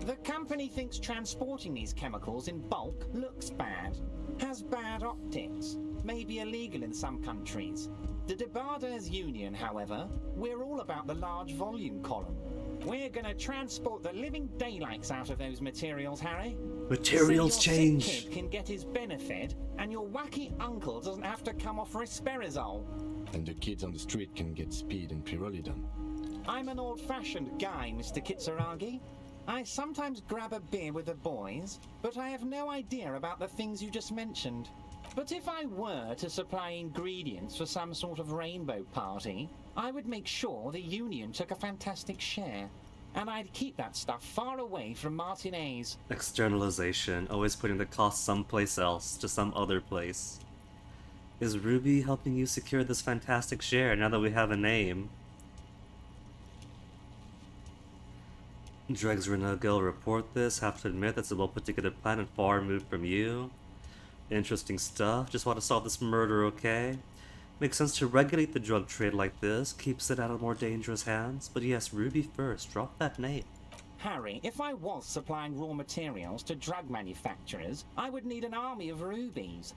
The company thinks transporting these chemicals in bulk looks bad, has bad optics, may be illegal in some countries. The Debarders Union, however, we're all about the large volume column. We're gonna transport the living daylights out of those materials, Harry. Materials so your change. sick kid can get his benefit, and your wacky uncle doesn't have to come off risperidone. And the kids on the street can get speed and pyrrolidon. I'm an old-fashioned guy, Mr. Kitsuragi. I sometimes grab a beer with the boys, but I have no idea about the things you just mentioned. But if I were to supply ingredients for some sort of rainbow party, I would make sure the Union took a fantastic share. And I'd keep that stuff far away from Martinez. Externalization, always putting the cost someplace else, to some other place. Is Ruby helping you secure this fantastic share now that we have a name? Dregs Renogil report this, have to admit that's a well put together plan and far removed from you. Interesting stuff, just want to solve this murder, okay? Makes sense to regulate the drug trade like this, keeps it out of more dangerous hands, but yes, Ruby first, drop that name. Harry, if I was supplying raw materials to drug manufacturers, I would need an army of rubies.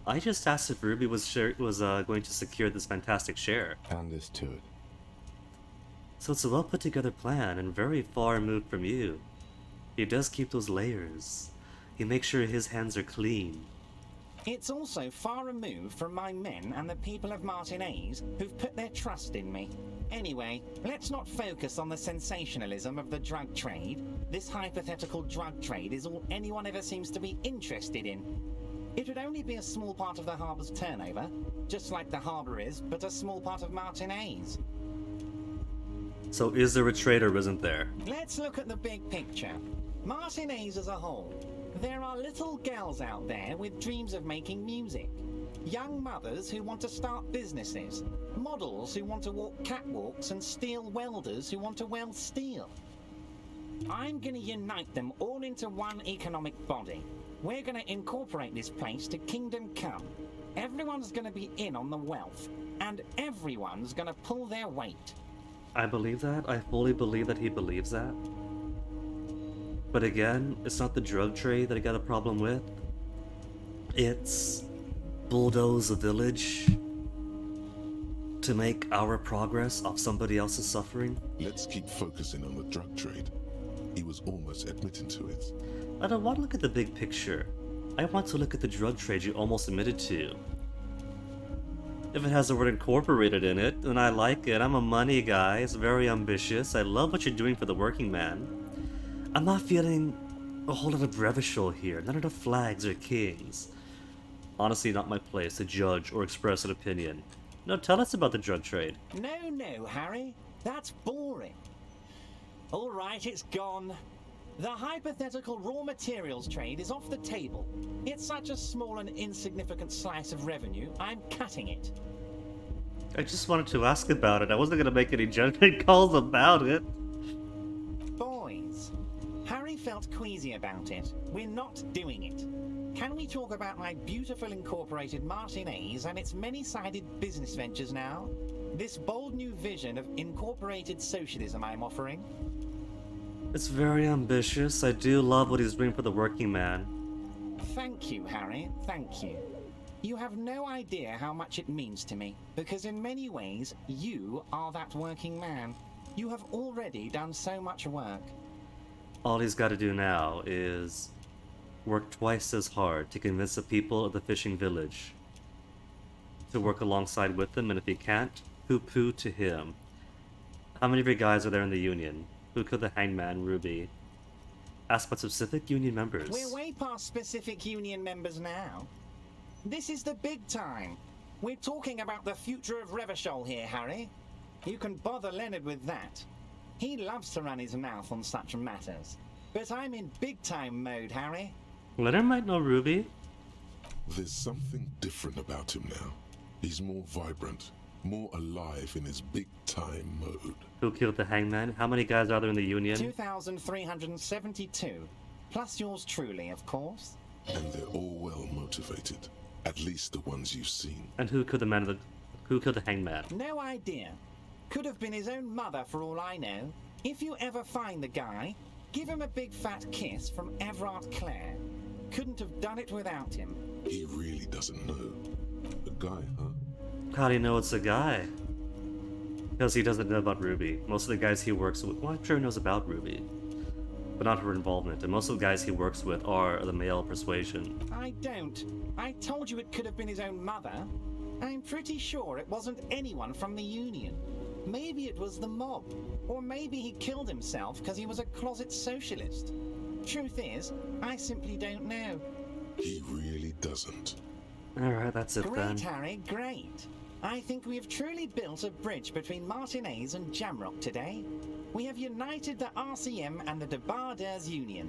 I just asked if Ruby was going to secure this fantastic share. Understood. So it's a well put together plan and very far removed from you. He does keep those layers. He makes sure his hands are clean. It's also far removed from my men and the people of Martinez who've put their trust in me. Anyway, let's not focus on the sensationalism of the drug trade. This hypothetical drug trade is all anyone ever seems to be interested in. It would only be a small part of the harbour's turnover, just like the harbour is, but a small part of Martinez. So is there a trade or isn't there? Let's look at the big picture. Martinez as a whole. There are little girls out there with dreams of making music. Young mothers who want to start businesses. Models who want to walk catwalks and steel welders who want to weld steel. I'm going to unite them all into one economic body. We're going to incorporate this place to Kingdom Come. Everyone's going to be in on the wealth, and everyone's going to pull their weight. I believe that. I fully believe that he believes that. But again, it's not the drug trade that I got a problem with. It's bulldoze a village to make our progress off somebody else's suffering. Let's keep focusing on the drug trade. He was almost admitting to it. I don't want to look at the big picture. I want to look at the drug trade you almost admitted to. If it has the word incorporated in it, then I like it. I'm a money guy. It's very ambitious. I love what you're doing for the working man. I'm not feeling a whole lot of Brevishal here. None of the flags or kings. Honestly, not my place to judge or express an opinion. No, tell us about the drug trade. No, Harry. That's boring. All right, it's gone. The hypothetical raw materials trade is off the table. It's such a small and insignificant slice of revenue, I'm cutting it. I just wanted to ask about it. I wasn't going to make any judgment calls about it. Boys, Harry felt queasy about it. We're not doing it. Can we talk about my beautiful incorporated Martinez and its many-sided business ventures now? This bold new vision of incorporated socialism I'm offering? It's very ambitious. I do love what he's doing for the working man. Thank you, Harry. Thank you. You have no idea how much it means to me, because in many ways, you are that working man. You have already done so much work. All he's got to do now is work twice as hard to convince the people of the fishing village to work alongside with him, and if he can't, poo-poo to him. How many of your guys are there in the union? Who killed the hangman, Ruby? Ask about specific union members. We're way past specific union members now. This is the big time. We're talking about the future of Revachol here, Harry. You can bother Leonard with that. He loves to run his mouth on such matters. But I'm in big-time mode, Harry. Leonard might know Ruby. There's something different about him now. He's more vibrant, more alive in his big-time mode. Who killed the hangman? How many guys are there in the union? 2,372. Plus yours truly, of course. And they're all well motivated. At least the ones you've seen. And who killed the hangman? No idea. Could have been his own mother for all I know. If you ever find the guy, give him a big fat kiss from Everard Clare. Couldn't have done it without him. He really doesn't know. A guy, huh? How do you know it's a guy? Because he doesn't know about Ruby. Most of the guys he works with, well, I'm sure he knows about Ruby, but not her involvement. And most of the guys he works with are the male persuasion. I don't. I told you it could have been his own mother. I'm pretty sure it wasn't anyone from the Union. Maybe it was the mob. Or maybe he killed himself because he was a closet socialist. Truth is, I simply don't know. He really doesn't. Alright, that's it then. Great, Harry, great. I think we have truly built a bridge between Martinez and Jamrock today. We have united the RCM and the Debarders Union.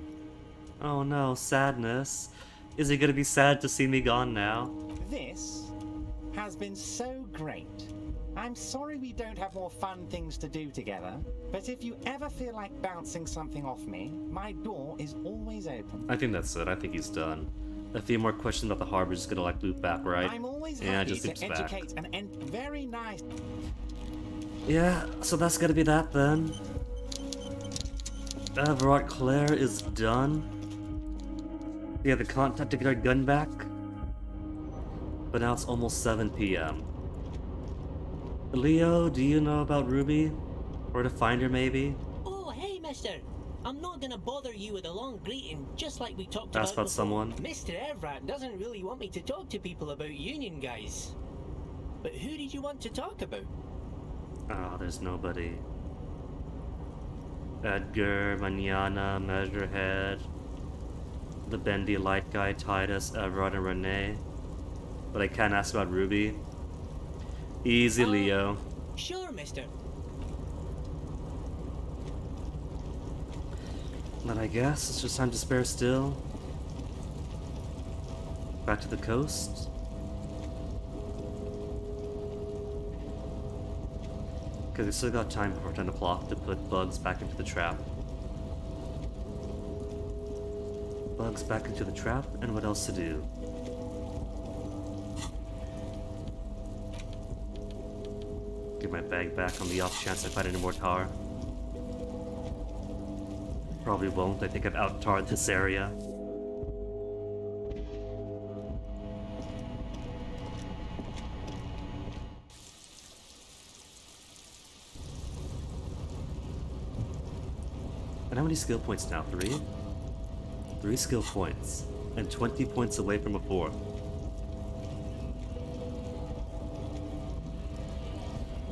Oh no, sadness. Is he gonna be sad to see me gone now? This has been so great. I'm sorry we don't have more fun things to do together, but if you ever feel like bouncing something off me, my door is always open. I think that's it. I think he's done. A few more questions about the harbor, just gonna like loop back, right? I'm always Yeah, happy just to loops back. educate and very nice. Yeah, so that's gonna be that then. Everard Clare is done. We have the contact to get our gun back. But now it's almost 7 p.m. Leo, do you know about Ruby? Where to find her, maybe? Oh, hey, mister. I'm not gonna bother you with a long greeting, just like we talked Ask about before. someone? Mr. Evrat doesn't really want me to talk to people about union guys. But who did you want to talk about? Oh, there's nobody. Edgar, Manana, Measurehead, the bendy light guy, Titus, Everard, and Renee. But I can't ask about Ruby. Easy, Leo. Sure, mister. Then I guess it's just time to spare still. Back to the coast. Because we still got time before 10 o'clock to put Bugs back into the trap. Bugs back into the trap, and what else to do? Get my bag back on the off chance I find any more tar. Probably won't. I think I've out-tarred this area. And how many skill points now? 3? 3 skill points. And 20 points away from a 4.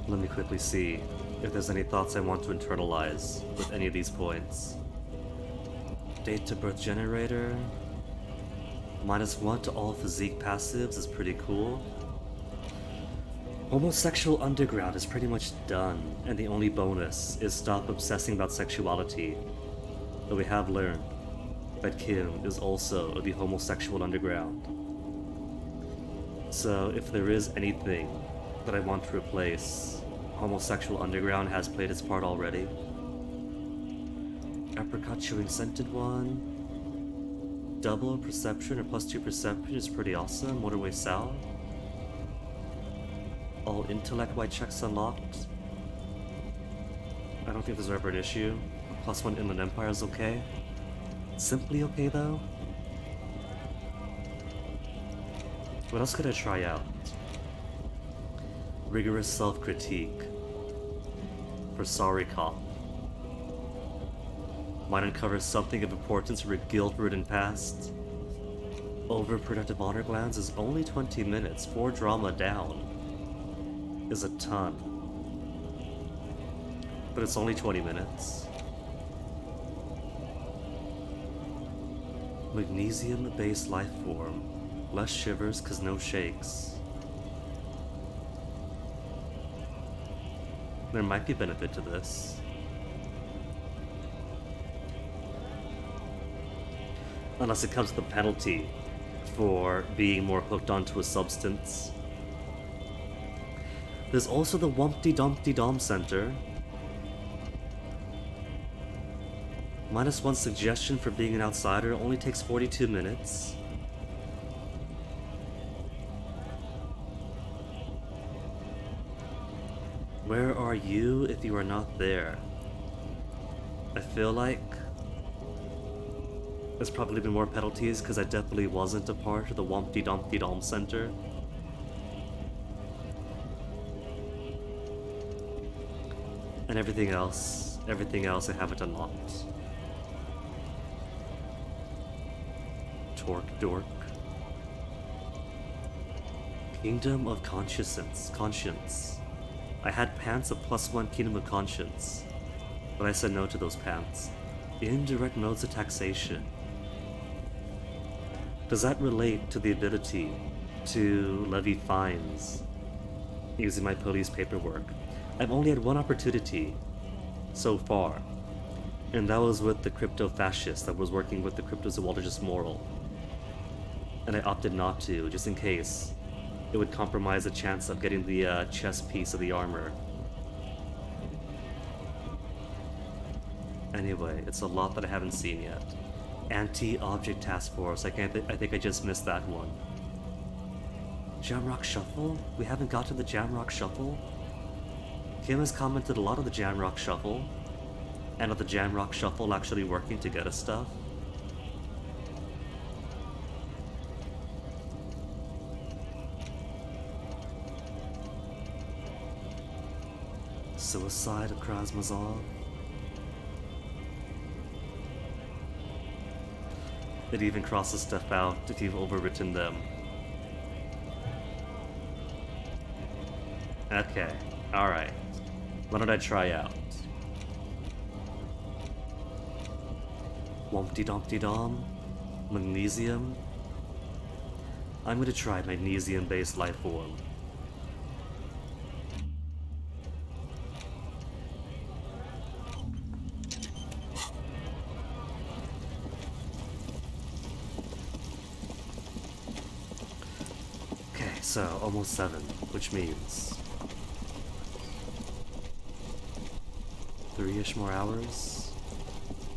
Let me quickly see if there's any thoughts I want to internalize with any of these points. Date to birth generator. -1 to all physique passives is pretty cool. Homosexual Underground is pretty much done, and the only bonus is stop obsessing about sexuality. But we have learned that Kim is also the Homosexual Underground. So if there is anything that I want to replace, Homosexual Underground has played its part already. Apricot chewing scented one. Double perception or +2 perception is pretty awesome. Motorway South. All intellect wide checks unlocked. I don't think there's ever an issue. +1 Inland Empire is okay. Simply okay though. What else could I try out? Rigorous self-critique. For Sorry Cop. Might uncover something of importance for a guilt-ridden past. Overproductive honor glands is only 20 minutes. 4 drama down is a ton. But it's only 20 minutes. Magnesium base life form. Less shivers cause no shakes. There might be benefit to this. Unless it comes with a penalty for being more hooked onto a substance. There's also the Wumpty Dumpty Dom Center. -1 suggestion for being an outsider only takes 42 minutes. Where are you if you are not there? I feel like there's probably been more penalties because I definitely wasn't a part of the Wumpty Dumpty Dom Center. And everything else I haven't unlocked. Torque Dork. Kingdom of Conscience. I had pants of +1 Kingdom of Conscience, but I said no to those pants. Indirect modes of taxation. Does that relate to the ability to levy fines using my police paperwork? I've only had one opportunity so far, and that was with the crypto-fascist that was working with the cryptozoologist Moral. And I opted not to, just in case it would compromise the chance of getting the chest piece of the armor. Anyway, it's a lot that I haven't seen yet. Anti-Object Task Force, I think I just missed that one. Jamrock Shuffle? We haven't got to the Jamrock Shuffle? Kim has commented a lot of the Jamrock Shuffle, and of the Jamrock Shuffle actually working to get us stuff. Suicide of Krasmazov? It even crosses stuff out if you've overwritten them. Okay, alright. What did I try out? Wumpty Dumpty Dom? Magnesium? I'm gonna try magnesium-based life form. Okay, so almost 7, which means 3-ish more hours?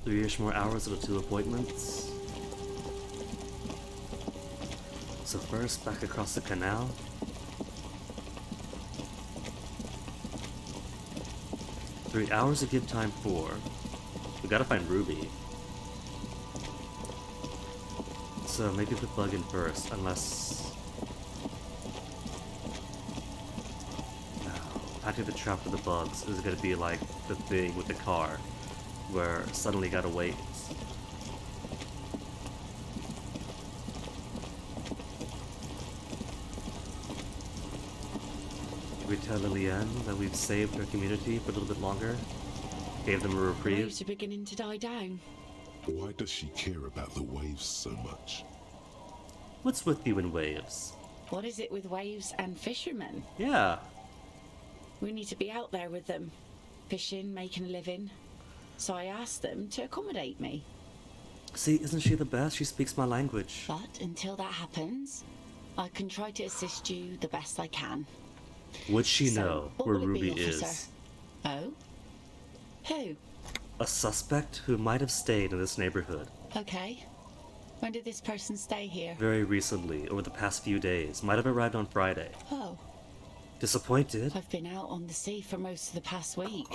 3-ish more hours of the 2 appointments? So first, back across the canal. Three hours to give time for. We gotta find Ruby. So maybe put Bug in first, unless... No, packing the trap for the bugs is gonna be like the thing with the car, where suddenly gotta wait. We tell Lillian that we've saved our community for a little bit longer, gave them a reprieve. Waves are beginning to die down. Why does she care about the waves so much? What's with you and waves? What is it with waves and fishermen? Yeah, We need to be out there with them, fishing, making a living. So I asked them to accommodate me. see, isn't she the best? She speaks my language. But until that happens, I can try to assist you the best I can. Would she So, know what where will it be, Ruby officer? is? Oh? Who? A suspect who might have stayed in this neighborhood Okay. When did this person stay here? very recently, over the past few days. Might have arrived on Friday. Oh, Disappointed? I've been out on the sea for most of the past week.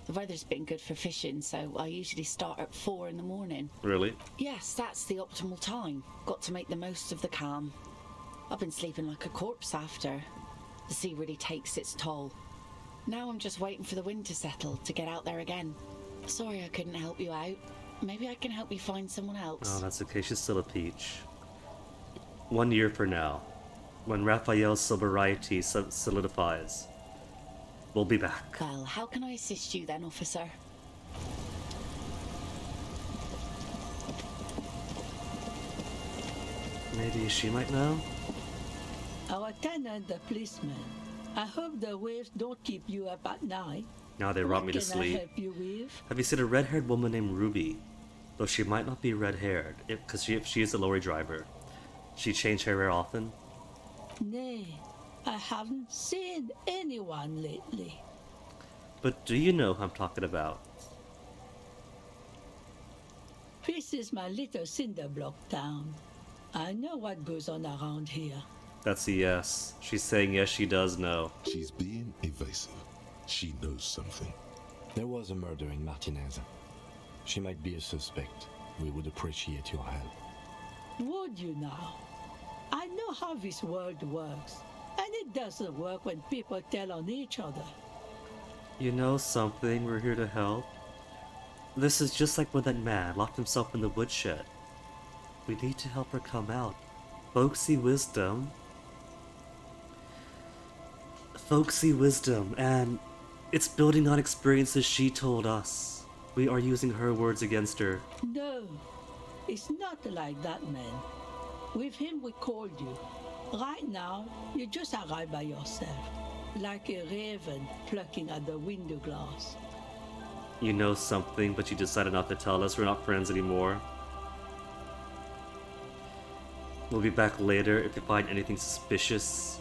The weather's been good for fishing, so I usually start at 4 in the morning. Really? Yes, that's the optimal time. Got to make the most of the calm. I've been sleeping like a corpse after. The sea really takes its toll. Now I'm just waiting for the wind to settle to get out there again. Sorry I couldn't help you out. Maybe I can help you find someone else. Oh, that's okay. She's still a peach. 1 year for now, when Raphael's sobriety solidifies, we'll be back. Well, how can I assist you then, officer? Maybe she might know? Our tenant, the policeman. I hope the waves don't keep you up at night. Now they robbed me to What can I sleep. help you with? Have you seen a red-haired woman named Ruby? Though she might not be red-haired, because she is a lorry driver. She changed her hair often. Nay, I haven't seen anyone lately. But do you know who I'm talking about? This is my little cinder block town. I know what goes on around here. That's a yes. She's saying yes, she does know. She's being evasive. She knows something. There was a murder in Martinez. She might be a suspect. We would appreciate your help. Would you now? I know how this world works, and it doesn't work when people tell on each other. You know something, we're here to help. This is just like when that man locked himself in the woodshed. We need to help her come out. Folksy wisdom. Folksy wisdom, and it's building on experiences she told us. We are using her words against her. No, it's not like that, man. With him, we called you. Right now, you just arrived by yourself, like a raven plucking at the window glass. You know something, but you decided not to tell us. We're not friends anymore. We'll be back later if you find anything suspicious.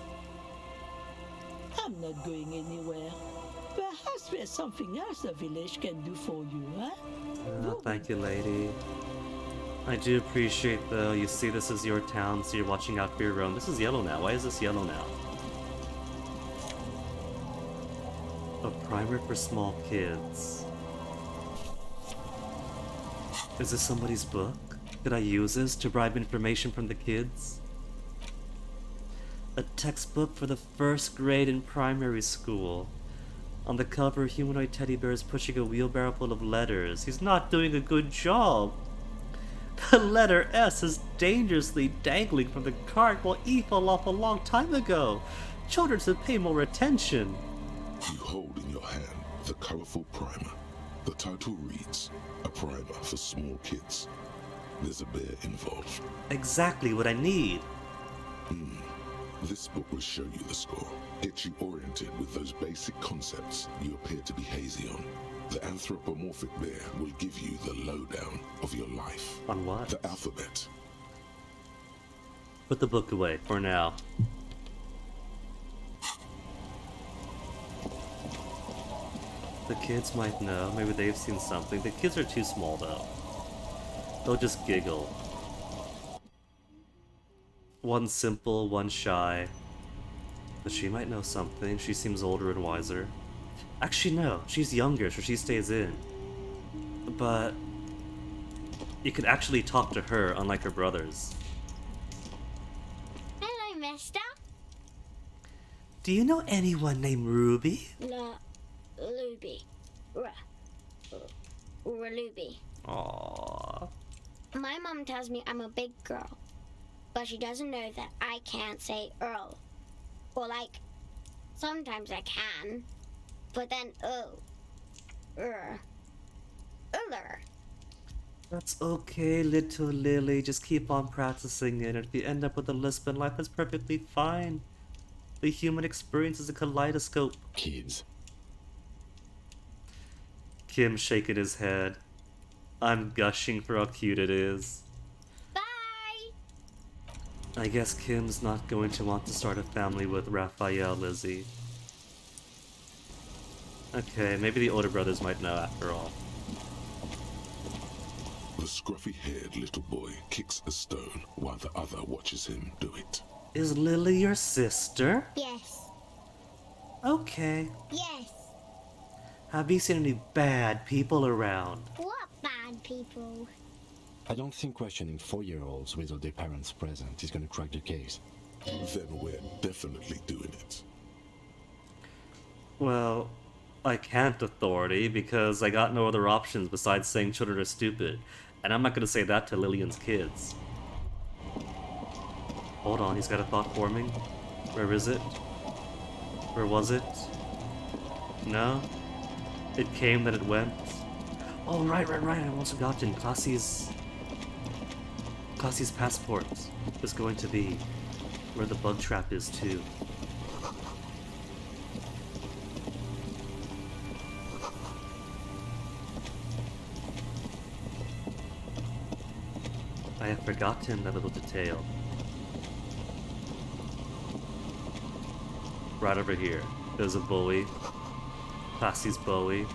I'm not going anywhere. Perhaps there's something else the village can do for you, huh? Thank you, lady. I do appreciate, though. You see, this is your town, so you're watching out for your own. This is yellow now. Why is this yellow now? A primer for small kids. Is this somebody's book? Could I use this to bribe information from the kids? A textbook for the first grade in primary school. On the cover, humanoid teddy bear is pushing a wheelbarrow full of letters. He's not doing a good job. The letter S is dangerously dangling from the cart while E fell off a long time ago. Children should pay more attention. You hold in your hand the colorful primer. The title reads, "A primer for small kids." There's a bear involved. Exactly what I need. This book will show you the score. Get you oriented with those basic concepts you appear to be hazy on. The anthropomorphic bear will give you the lowdown of your life. On what? The alphabet. Put the book away for now. The kids might know. Maybe they've seen something. The kids are too small, though. They'll just giggle. One simple, one shy. But she might know something. She seems older and wiser. Actually, no. She's younger, so she stays in. But you can actually talk to her, unlike her brothers. Hello, mister. Do you know anyone named Ruby? Ruby. Ruby. Aww. My mom tells me I'm a big girl, but she doesn't know that I can't say Earl. Or like, sometimes I can, but then Uller. That's okay, little Lily. Just keep on practicing it. If you end up with a lisp in life, that's perfectly fine. The human experience is a kaleidoscope. Kids. Kim shaking his head. I'm gushing for how cute it is. Bye! I guess Kim's not going to want to start a family with Raphaël, Lizzie. Okay, maybe the older brothers might know after all. The scruffy-haired little boy kicks a stone while the other watches him do it. Is Lily your sister? Yes. Okay. Yes. Have you seen any bad people around? What bad people? I don't think questioning 4-year-olds without their parents present is gonna crack the case. Then we're definitely doing it. Well, I can't, Authority, because I got no other options besides saying children are stupid. And I'm not gonna say that to Lillian's kids. Hold on, he's got a thought forming. Where is it? Where was it? No? It came, then it went. Oh, right. I've also gotten Classie's passport is going to be where the bug trap is, too. I have forgotten that little detail. Right over here, there's a buoy. Classie's buoy.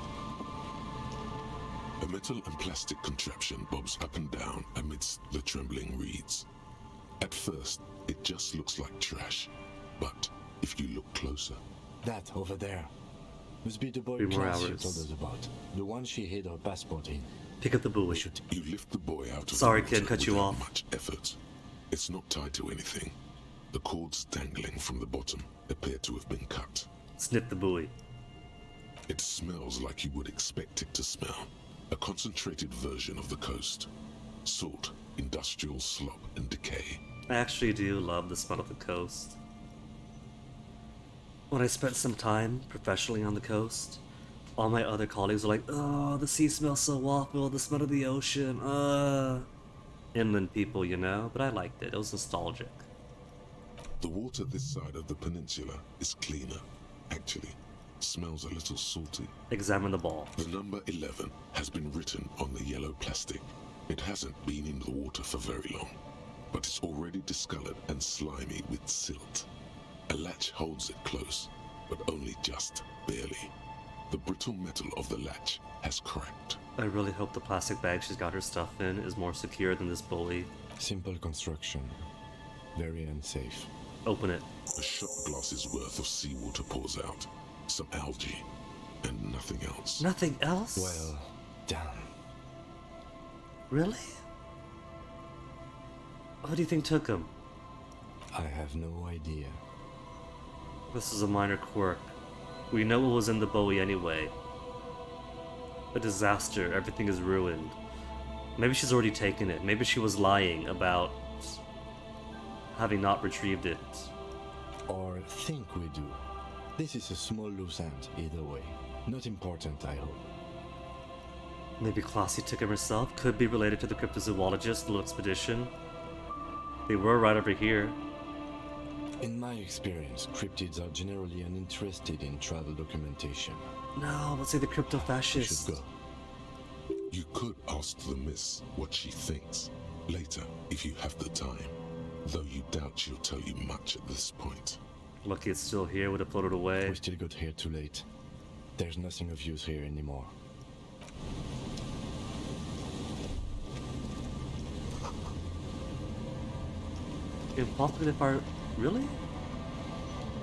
A metal and plastic contraption bobs up and down amidst the trembling reeds. At first, it just looks like trash, but if you look closer... That, over there. Must be the boy 3 more Classie hours. told us about. The one she hid her passport in. Pick up the buoy. You lift the boy out of Sorry, the water kid, cut you without off. much effort. It's not tied to anything. The cords dangling from the bottom appear to have been cut. Snip the buoy. It smells like you would expect it to smell. A concentrated version of the coast. Salt, industrial slop, and decay. I actually do love the smell of the coast. When I spent some time professionally on the coast, all my other colleagues were like, "Oh, the sea smells so awful, the smell of the ocean, Inland people, you know, but I liked it. It was nostalgic. The water this side of the peninsula is cleaner. Actually, smells a little salty. Examine the ball. The number 11 has been written on the yellow plastic. It hasn't been in the water for very long, but it's already discolored and slimy with silt. A latch holds it close, but only just barely. The brittle metal of the latch has cracked. I really hope the plastic bag she's got her stuff in is more secure than this buoy. Simple construction. Very unsafe. Open it. A shot glass's worth of seawater pours out. Some algae, and nothing else. Nothing else? Well, damn. Really? What do you think took him? I have no idea. This is a minor quirk. We know what was in the Bowie anyway. A disaster, everything is ruined. Maybe she's already taken it. Maybe she was lying about having not retrieved it. Or think we do. This is a small loose end, either way. Not important, I hope. Maybe Classy took him herself. Could be related to the cryptozoologist, the little expedition. They were right over here. In my experience, cryptids are generally uninterested in travel documentation. No, let's say the We crypto-fascist. should go. You could ask the miss what she thinks later if you have the time, though you doubt she'll tell you much at this point. Lucky it's still here, would have floated away. We still got here too late. There's nothing of use here anymore. Impossible if our... Really?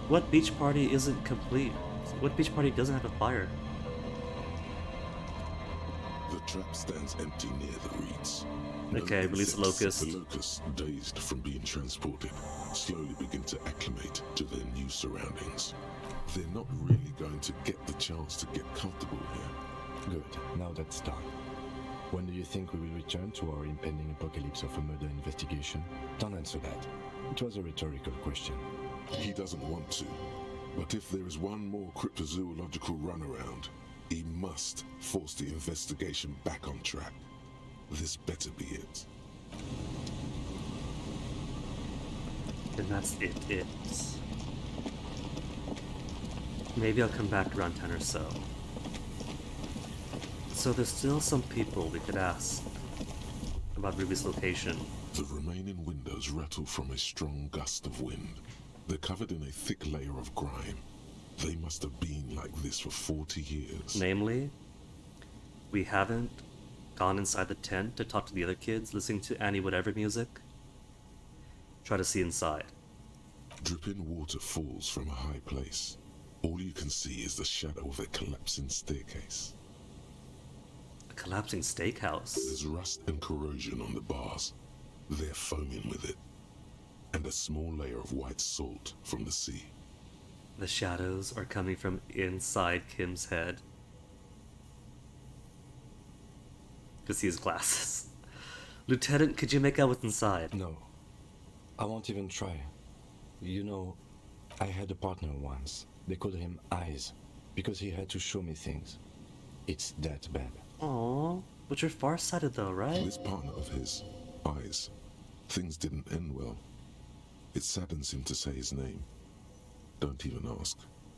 What beach party isn't complete? What beach party doesn't have a fire? The trap stands empty near the reeds. Okay, release the insects. locust. The locusts, dazed from being transported, slowly begin to acclimate to their new surroundings. They're not really going to get the chance to get comfortable here. Good, now that's done. When do you think we will return to our impending apocalypse of a murder investigation? Don't answer that. It was a rhetorical question. He doesn't want to, but if there is one more cryptozoological runaround, he must force the investigation back on track. This better be it. And that's it. Maybe I'll come back around 10 or so. So there's still some people we could ask about Ruby's location. The remaining windows rattle from a strong gust of wind. They're covered in a thick layer of grime. They must have been like this for 40 years. Namely, we haven't gone inside the tent to talk to the other kids listening to Annie Whatever music. Try to see inside. Dripping water falls from a high place. All you can see is the shadow of a collapsing staircase. A collapsing steakhouse. There's rust and corrosion on the bars. They're foaming with it. And a small layer of white salt from the sea. The shadows are coming from inside Kim's head. Could see his glasses. Lieutenant, could you make out what's inside? No. I won't even try. You know, I had a partner once. They called him Eyes, because he had to show me things. It's that bad. Aww, but you're farsighted though, right? This partner of his, Eyes, things didn't end well. It saddens him to say his name. Don't even ask.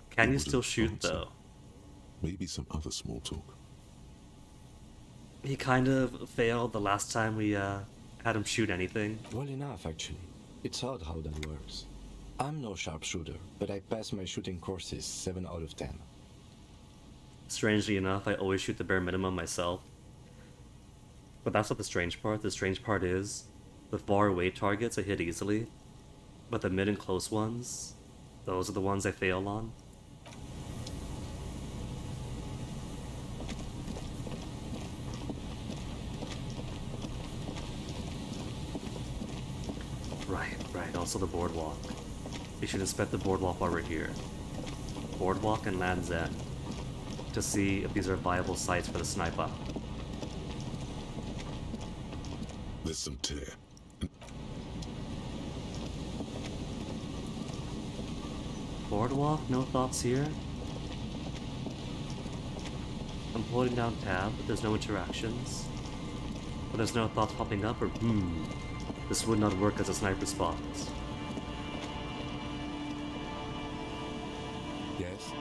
Can He you still wouldn't shoot answer. though? Maybe some other small talk. He kind of failed the last time we had him shoot anything. Well enough, actually. It's odd how that works. I'm no sharpshooter, but I pass my shooting courses 7 out of 10. Strangely enough, I always shoot the bare minimum myself. But that's not the strange part. The strange part is, the far away targets I hit easily, but the mid and close ones, those are the ones I fail on. Right, also the boardwalk. We should inspect the boardwalk while we're here. Boardwalk and Land's End, to see if these are viable sites for the sniper. There's some tear. Boardwalk, no thoughts here. I'm holding down tab, but there's no interactions. But there's no thoughts popping up or this would not work as a sniper spot. Yes?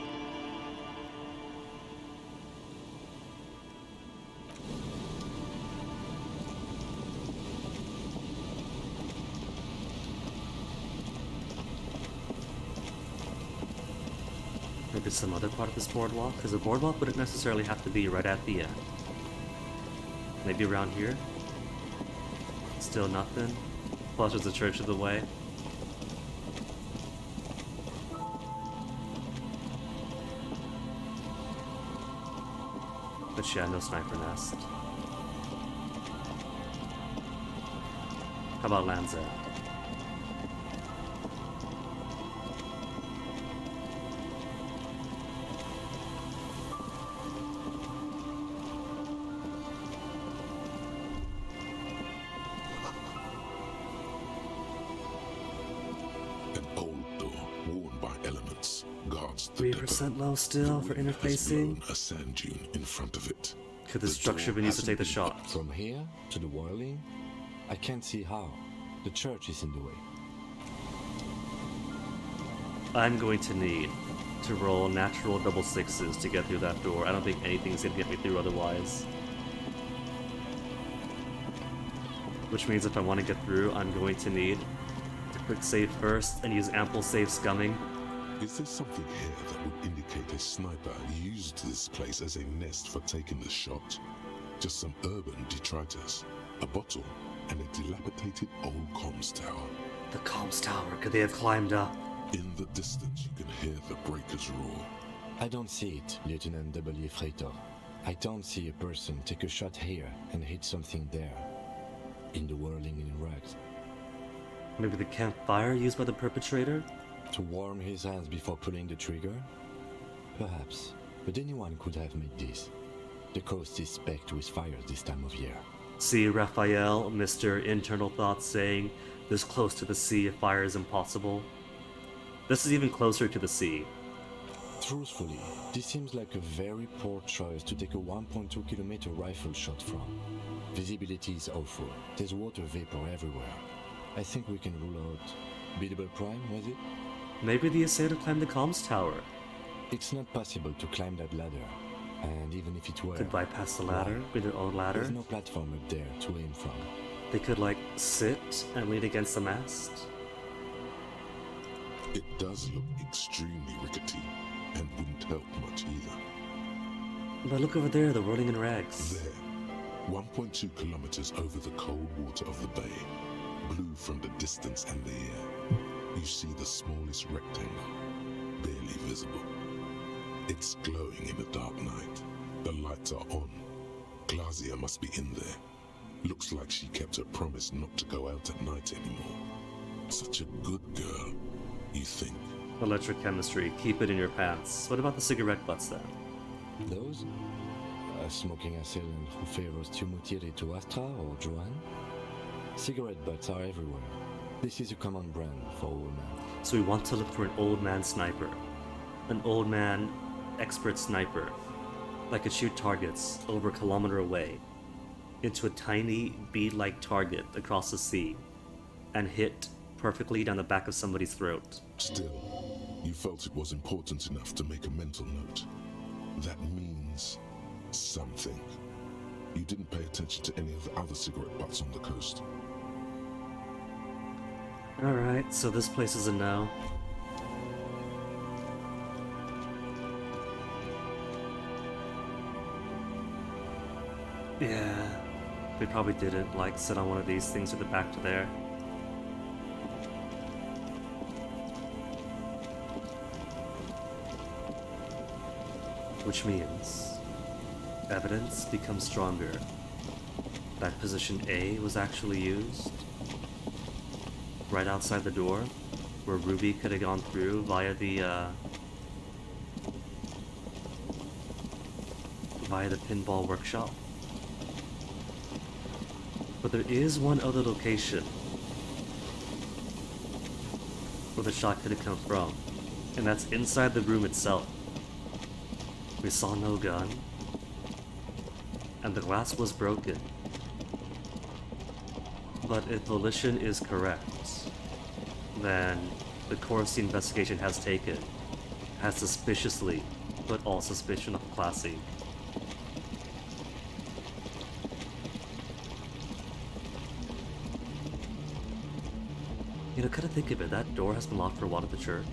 Maybe some other part of this boardwalk, because the boardwalk wouldn't necessarily have to be right at the end. Maybe around here? Still nothing? Plus there's the church of the way. But yeah, no sniper nest. How about Land's End? starts the 3% low still for wind has interfacing. blown a sand dune in front of it. Could the The structure door be used to take hasn't the been shot? From here to the whirling, I can't see how. The church is in the way. I'm going to need to roll natural double sixes to get through that door. I don't think anything's gonna get me through otherwise. Which means if I want to get through, I'm going to need to quick save first and use ample save scumming. Is there something here that would indicate a sniper used this place as a nest for taking the shot? Just some urban detritus, a bottle, and a dilapidated old comms tower. The comms tower, could they have climbed up? In the distance, you can hear the breakers roar. I don't see it, Lieutenant W. Freighter. I don't see a person take a shot here and hit something there. In the whirling in rags. Maybe the campfire used by the perpetrator? To warm his hands before pulling the trigger? Perhaps. But anyone could have made this. The coast is specked with fires this time of year. See, Raphael, Mr. Internal Thoughts saying, this close to the sea, a fire is impossible. This is even closer to the sea. Truthfully, this seems like a very poor choice to take a 1.2 kilometer rifle shot from. Visibility is awful. There's water vapor everywhere. I think we can rule out Biddable Prime, was it? Maybe the assay to climb the comms tower. It's not possible to climb that ladder. And even if it were... Could bypass the ladder with their own ladder. There's no platform up there to aim from. They could, like, sit and lean against the mast. It does look extremely rickety, and wouldn't help much either. But look over there, the whirling in rags. There, 1.2 kilometers over the cold water of the bay, blue from the distance and the air, you see the smallest rectangle, barely visible. It's glowing in the dark night. The lights are on. Glazia must be in there. Looks like she kept her promise not to go out at night anymore. Such a good girl, you think. Electrochemistry, keep it in your pants. What about the cigarette butts then? Those? A smoking assailant who favors Tumutiri to Astra or Johan? Cigarette butts are everywhere. This is a common brand for old men. So we want to look for an old man sniper. An old man expert sniper that could shoot targets over a kilometer away into a tiny bead-like target across the sea and hit perfectly down the back of somebody's throat. Still, you felt it was important enough to make a mental note. That means something. You didn't pay attention to any of the other cigarette butts on the coast. Alright, so this place is a no. Yeah, we probably didn't, like, sit on one of these things with the back to there. Which means evidence becomes stronger. That position A was actually used right outside the door, where Ruby could have gone through via the pinball workshop. But there is one other location where the shot could have come from, and that's inside the room itself. We saw no gun, and the glass was broken. But if Volition is correct, then the course the investigation has taken has suspiciously put all suspicion of Classy. You know, kind of think of it, that door has been locked for a while at the church.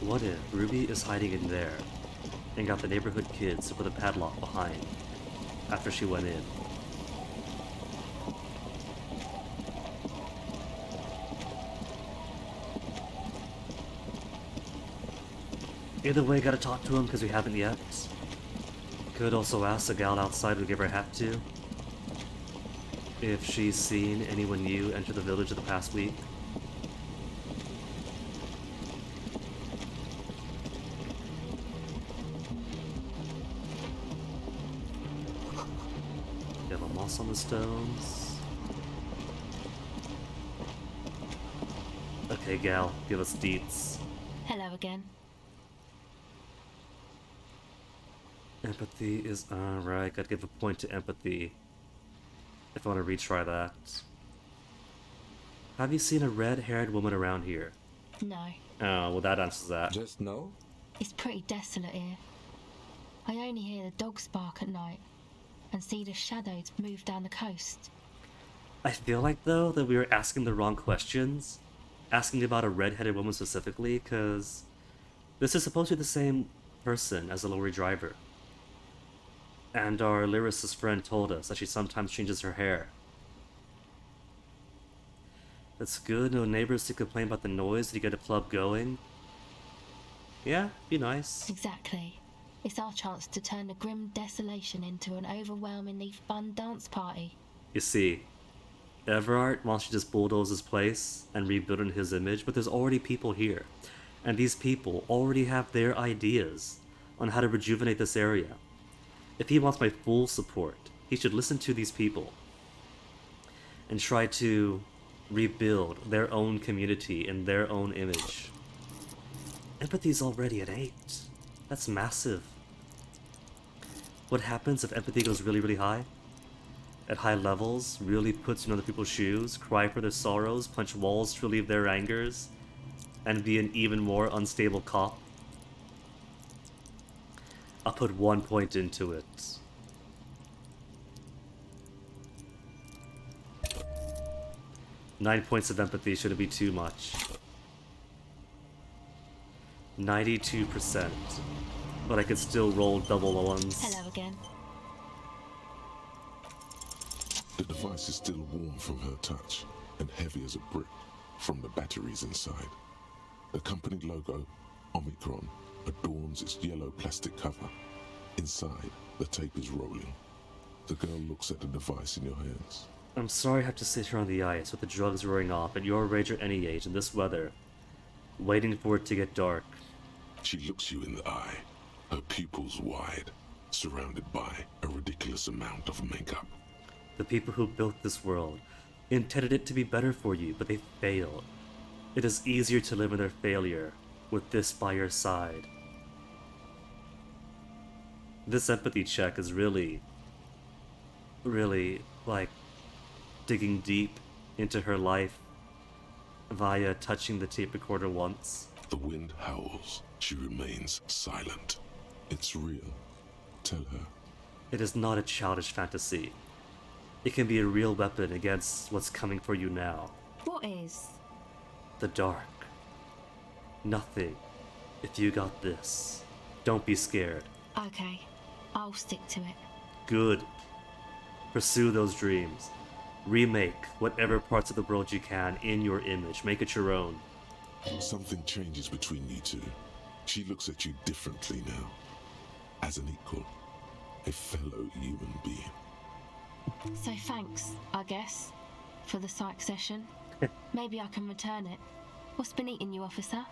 What if Ruby is hiding in there and got the neighborhood kids to put a padlock behind after she went in? Either way, gotta talk to him because we haven't yet. Could also ask the gal outside we give her hat to if she's seen anyone new enter the village in the past week. You have a moss on the stones. Okay, gal, give us deets. Hello again. Empathy is alright. Gotta give a point to empathy if I want to retry that. Have you seen a red-haired woman around here? No. Oh, well, that answers that. Just no? It's pretty desolate here. I only hear the dogs bark at night and see the shadows move down the coast. I feel like, though, that we were asking the wrong questions. Asking about a red-headed woman specifically, because this is supposed to be the same person as the lorry driver. And our lyricist friend told us that she sometimes changes her hair. That's good, no neighbors to complain about the noise to get a club going. Yeah, be nice. Exactly. It's our chance to turn the grim desolation into an overwhelmingly fun dance party. You see, Everard wants to just bulldoze his place and rebuild in his image, but there's already people here. And these people already have their ideas on how to rejuvenate this area. If he wants my full support, he should listen to these people and try to rebuild their own community in their own image. Empathy's already at 8. That's massive. What happens if empathy goes really, really high? At high levels, really puts in other people's shoes, cry for their sorrows, punch walls to relieve their angers, and be an even more unstable cop? I'll put 1 point into it. Nine points of empathy shouldn't be too much. 92%. But I could still roll double ones. Hello again. The device is still warm from her touch and heavy as a brick from the batteries inside. The company logo, Omicron, adorns its yellow plastic cover. Inside, the tape is rolling. The girl looks at the device in your hands. I'm sorry I have to sit here on the ice with the drugs wearing off at your age or any age in this weather, waiting for it to get dark. She looks you in the eye, her pupils wide, surrounded by a ridiculous amount of makeup. The people who built this world intended it to be better for you, but they failed. It is easier to live in their failure with this by your side. This empathy check is really, like, digging deep into her life via touching the tape recorder once. The wind howls. She remains silent. It's real. Tell her. It is not a childish fantasy. It can be a real weapon against what's coming for you now. What is? The dark. Nothing. If you got this. Don't be scared. Okay, I'll stick to it. Good. Pursue those dreams. Remake whatever parts of the world you can in your image. Make it your own. Something changes between you two. She looks at you differently now. As an equal. A fellow human being. So thanks, I guess, for the psych session. Maybe I can return it. What's been eating you, officer?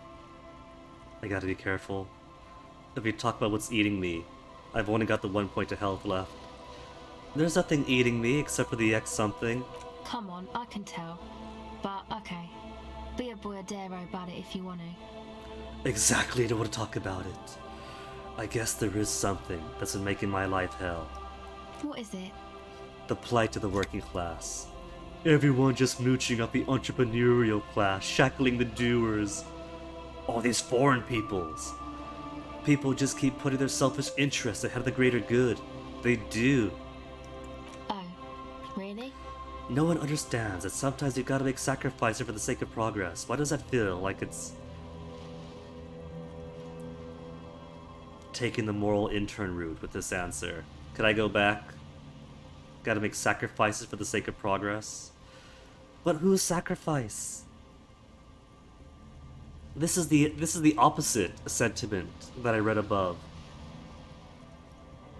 I gotta be careful. If you talk about what's eating me, I've only got the 1 point of health left. There's nothing eating me except for the X something. Come on, I can tell. But, okay. Be a boyadero about it if you want to. Exactly, I don't want to talk about it. I guess there is something that's been making my life hell. What is it? The plight of the working class. Everyone just mooching up the entrepreneurial class, shackling the doers. All these foreign peoples. People just keep putting their selfish interests ahead of the greater good. They do. Oh, really? No one understands that sometimes you gotta make sacrifices for the sake of progress. Why does that feel like it's taking the moral intern route with this answer? Could I go back? Gotta make sacrifices for the sake of progress? But whose sacrifice? This is the opposite sentiment that I read above.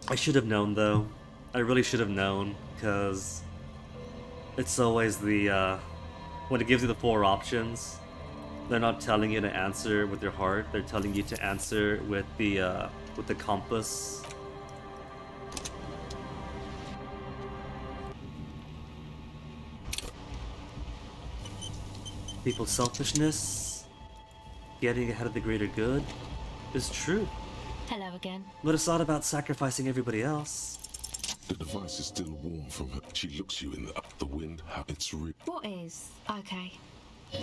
I should have known though. I really should have known, because it's always the when it gives you the 4 options, they're not telling you to answer with your heart, they're telling you to answer with the compass. people's selfishness, getting ahead of the greater good, is true. Hello again. But it's not about sacrificing everybody else. The device is still warm from her. She looks you in the wind. It's real. What is? Okay.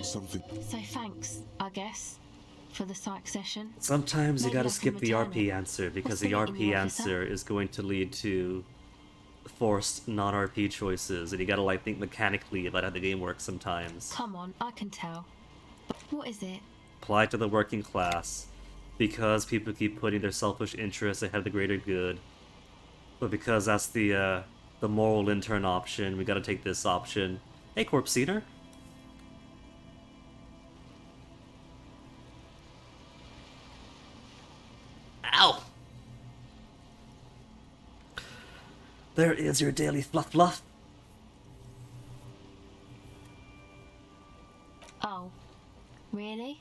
Something. So thanks, I guess, for the psych session. Sometimes you Maybe gotta I can skip the return RP it. answer because What's the the RP meeting, officer? answer is going to lead to forced non-RP choices, and you gotta like think mechanically about how the game works sometimes. Come on, I can tell. What is it? Apply to the working class, because people keep putting their selfish interests ahead of the greater good. But because that's the moral intern option, we gotta take this option. Hey, Corpse Eater. Ow! There is your daily fluff fluff. Oh, really?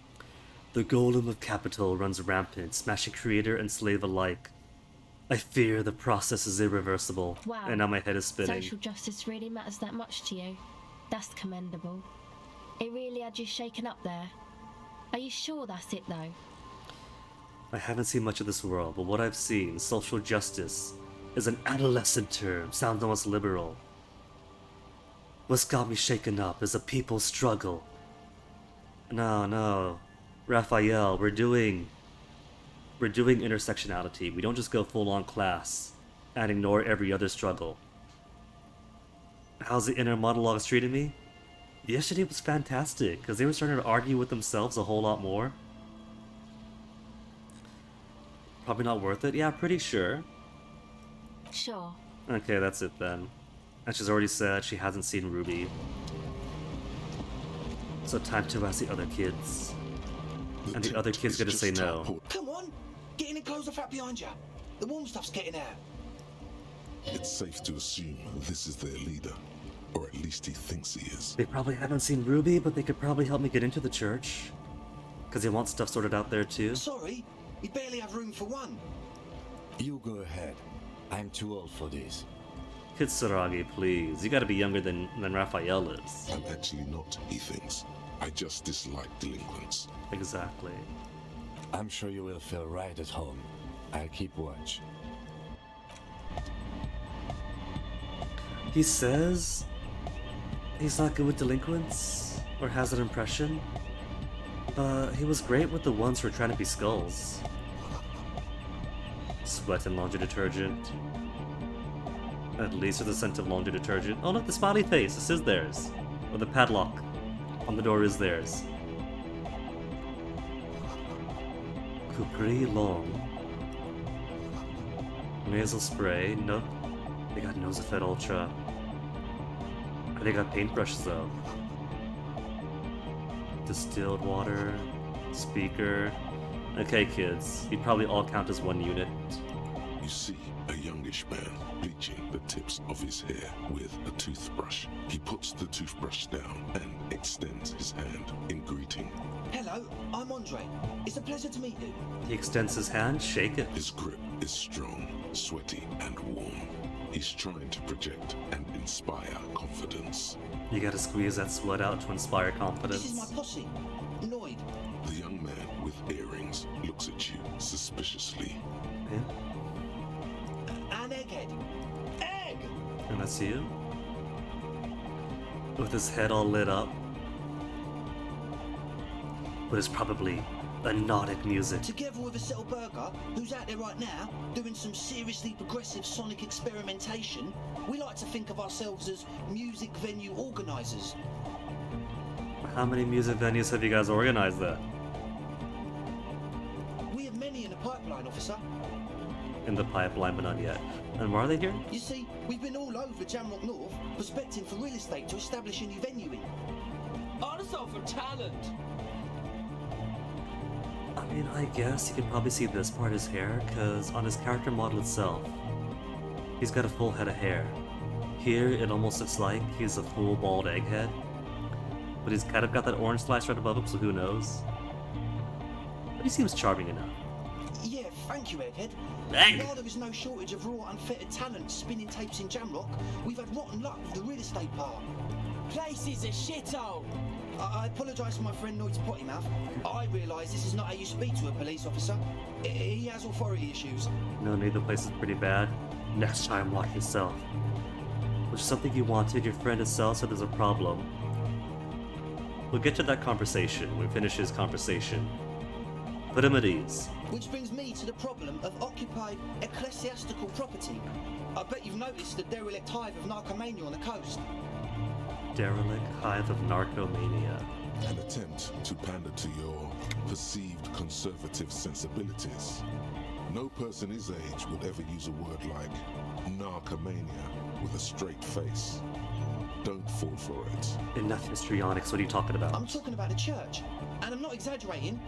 The golem of capital runs rampant, smashing creator and slave alike. I fear the process is irreversible, Wow. and now my head is spinning. Social justice really matters that much to you? That's commendable. It really had you shaken up there. Are you sure that's it, though? I haven't seen much of this world, but what I've seen, social justice, is an adolescent term, sounds almost liberal. What's got me shaken up is a people's struggle. No, Raphael, we're doing intersectionality. We don't just go full-on class and ignore every other struggle. How's the inner monologues treating me? Yesterday was fantastic, because they were starting to argue with themselves a whole lot more. Probably not worth it? Yeah, pretty sure. Sure. Okay, that's it then. And she's already said she hasn't seen Ruby. So time to ask the other kids. And the other kid's gonna say no. Come on! Get in and close the flap behind you. The warm stuff's getting out. It's safe to assume this is their leader. Or at least he thinks he is. They probably haven't seen Ruby, but they could probably help me get into the church. Because they want stuff sorted out there too. Sorry, we barely have room for one. You go ahead. I'm too old for this. Kitsuragi, please. You gotta be younger than Raphael is. I'm actually not, he thinks. I just dislike delinquents. Exactly. I'm sure you will feel right at home. I'll keep watch. He says he's not good with delinquents, or has that impression, but he was great with the ones who were trying to be skulls. Sweat and laundry detergent. At least with the scent of laundry detergent. Oh look, the smiley face, this is theirs. Or the padlock on the door is theirs. Capri Long. Nasal spray, nope. They got Nosafed Ultra. They got paintbrushes though. Distilled water, speaker. Okay kids, you'd probably all count as one unit. You see a youngish man bleaching the tips of his hair with a toothbrush. He puts the toothbrush down and extends his hand in greeting. Hello, I'm Andre. It's a pleasure to meet you. He extends his hand, shake it. His grip is strong, sweaty, and warm. He's trying to project and inspire confidence. You gotta squeeze that sweat out to inspire confidence. This is my posse, Noid. The young man with earrings looks at you suspiciously. Yeah. And Egghead. Egg! And that's you? With his head all lit up. But it's probably hypnotic music. Together with a Settle Burger, who's out there right now, doing some seriously progressive sonic experimentation, we like to think of ourselves as music venue organisers. How many music venues have you guys organized there? We have many in the pipeline, officer. In the pipeline, but not yet. And why are they here? You see, we've been all over Jamrock North, prospecting for real estate to establish a new venue in. Also for talent. I mean, I guess you can probably see this part of his hair, because on his character model itself, he's got a full head of hair. Here, it almost looks like he's a full bald egghead. But he's kind of got that orange slice right above him, so who knows? But he seems charming enough. Yeah, thank you, Egghead. Egg! While there is no shortage of raw, unfettered talent spinning tapes in Jamrock, we've had rotten luck with the real estate part. Place is a shithole. I apologise for my friend Noid's potty mouth. I realise this is not how you speak to a police officer. He has authority issues. No need, the place is pretty bad. Next time, lock yourself. Which is something you wanted, your friend Estelle said there's a problem. We'll get to that conversation when we finish his conversation. Put him at ease. Which brings me to the problem of occupied ecclesiastical property. I bet you've noticed the derelict hive of narcomania on the coast. Derelict hive of narcomania. An attempt to pander to your perceived conservative sensibilities. No person his age would ever use a word like narcomania with a straight face. Don't fall for it. Enough histrionics, what are you talking about? I'm talking about the church, and I'm not exaggerating.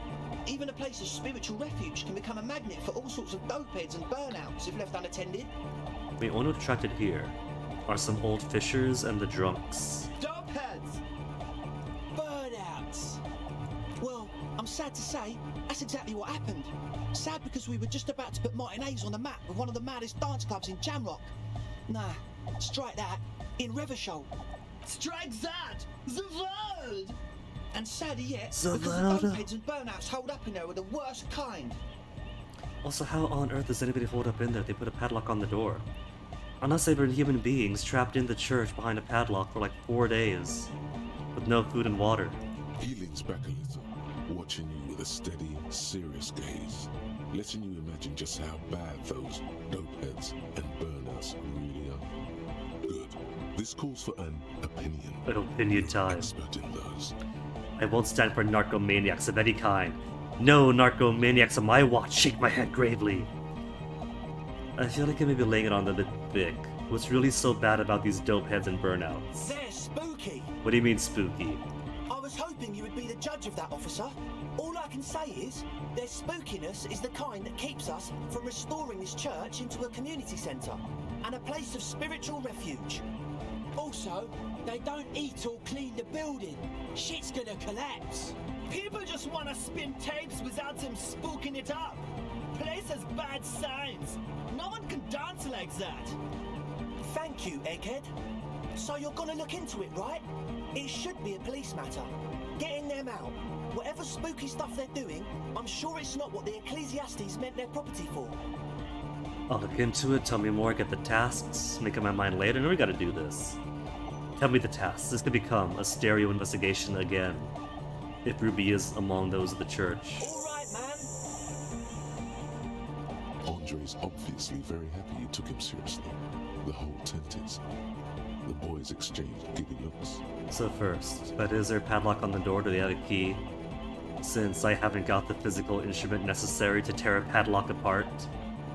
Even a place of spiritual refuge can become a magnet for all sorts of dopeheads and burnouts if left unattended. The only attracted here are some old fishers and the drunks. Dopeheads! Burnouts! Well, I'm sad to say, that's exactly what happened. Sad because we were just about to put Martinez on the map with one of the maddest dance clubs in Jamrock. Nah, strike that. In Revershoal. Strike that! The world! And sadder yet, The because world. the dopeheads and burnouts hold up in there are the worst kind. Also, how on earth does anybody hold up in there? They put a padlock on the door. Unless they were human beings trapped in the church behind a padlock for like 4 days, with no food and water. He leans back a little, watching you with a steady, serious gaze, letting you imagine just how bad those dopeheads and burnouts really are. Good. This calls for an opinion. An opinion time. Expert in those. I won't stand for narcomaniacs of any kind. No narcomaniacs on my watch. Shake my head gravely. I feel like I may be laying it on them a bit thick. What's really so bad about these dope heads and burnouts? They're spooky. What do you mean spooky? I was hoping you would be the judge of that, officer. All I can say is, their spookiness is the kind that keeps us from restoring this church into a community centre and a place of spiritual refuge. Also, they don't eat or clean the building. Shit's gonna collapse. People just want to spin tapes without them spooking it up. Place has bad signs. No one can dance like that. Thank you, Egghead. So you're gonna look into it, right? It should be a police matter. Getting them out. Whatever spooky stuff they're doing, I'm sure it's not what the Ecclesiastes meant their property for. I'll look into it, tell me more, get the tasks, make up my mind later. No, we gotta do this. Tell me the tasks. This could become a stereo investigation again, if Ruby is among those of the church. Alright, man. Andre's obviously very happy you took him seriously. The whole tent is. The boys exchanged giddy looks. So first, but is there a padlock on the door? Do they have a key? Since I haven't got the physical instrument necessary to tear a padlock apart.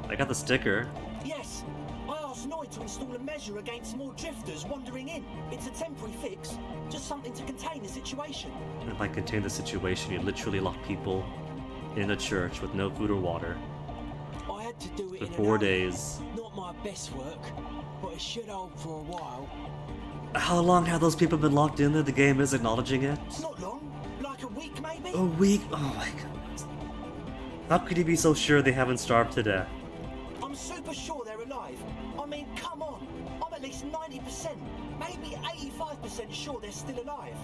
I got the sticker. Yes. I asked Noid to install a measure against more drifters wandering in. It's a temporary fix. Just something to contain the situation. And if I contain the situation, you literally lock people in a church with no food or water I had to do it for in 4 an days. hour. Not my best work, but it should hold for a while. How long have those people been locked in there? The game is acknowledging it. Not long. Like a week, maybe? A week? Oh my goodness. How could you be so sure they haven't starved to death? I'm super sure they're alive. I mean, come on. I'm at least 90%, maybe 85% sure they're still alive.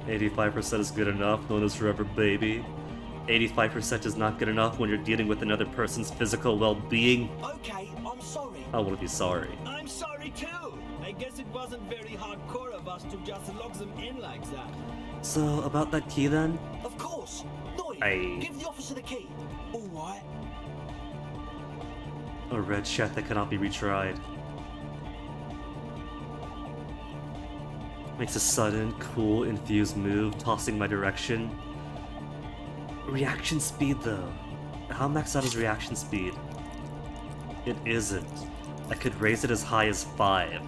85% is good enough, known as forever baby. 85% is not good enough when you're dealing with another person's physical well-being. Okay, I'm sorry. I want to be sorry. I'm sorry too. I guess it wasn't very hardcore of us to just lock them in like that. So, about that key then? Of course. Noid, Aye. give the officer the key. All right. A red chat that cannot be retried. Makes a sudden, cool, infused move, tossing my direction. Reaction speed though. How maxed out is reaction speed? It isn't. I could raise it as high as 5.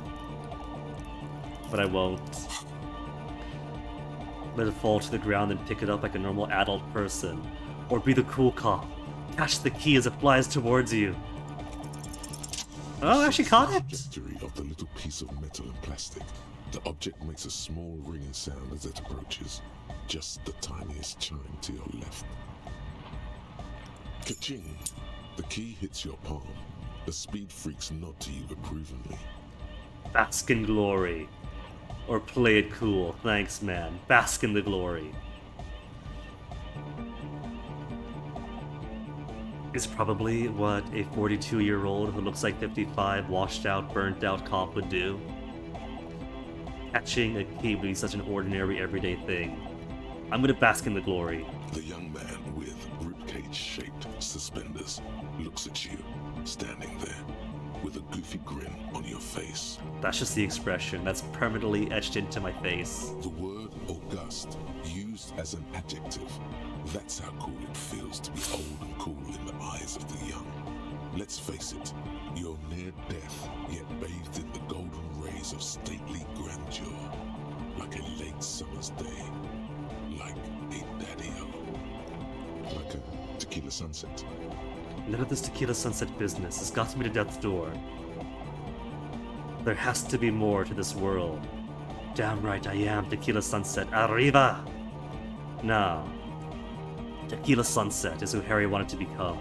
But I won't. Let it fall to the ground and pick it up like a normal adult person. Or be the cool cop. Catch the key as it flies towards you. Oh, I actually caught it! Trajectory of the little piece of metal and plastic. The object makes a small ringing sound as it approaches. Just the tiniest chime to your left. Ka-ching! The key hits your palm. The speed freaks nod to you approvingly. Bask in glory. Or play it cool. Thanks, man. Bask in the glory. Is probably what a 42-year-old who looks like 55, washed out, burnt out cop would do. Catching a key would be such an ordinary, everyday thing. I'm gonna bask in the glory. The young man with ribcage-shaped suspenders looks at you, standing there, with a goofy grin on your face. That's just the expression. That's permanently etched into my face. The word august, used as an adjective. That's how cool it feels to be old and cool in the eyes of the young. Let's face it, you're near death, yet bathed in the golden rays of stately grandeur. Like a late summer's day. Like a daddy-o. Like a tequila sunset. None of this tequila sunset business has got me to death's door. There has to be more to this world. Damn right I am tequila sunset. Arriba! Now, tequila sunset is who Harry wanted to become.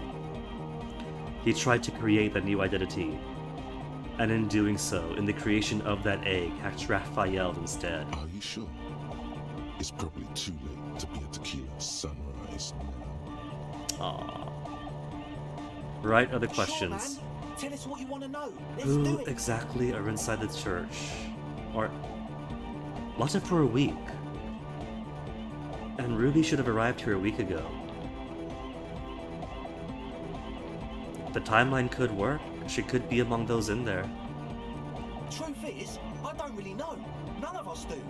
He tried to create a new identity, and in doing so, in the creation of that egg, hacked Raphaël instead. Are you sure? It's probably too late to be a tequila sunrise. Aww. Right, other questions? Sure, man. Tell us what you want to know. Let's Who do it. exactly are inside the church? Or locked up for a week? And Ruby should have arrived here a week ago. The timeline could work. She could be among those in there. Truth is, I don't really know. None of us do.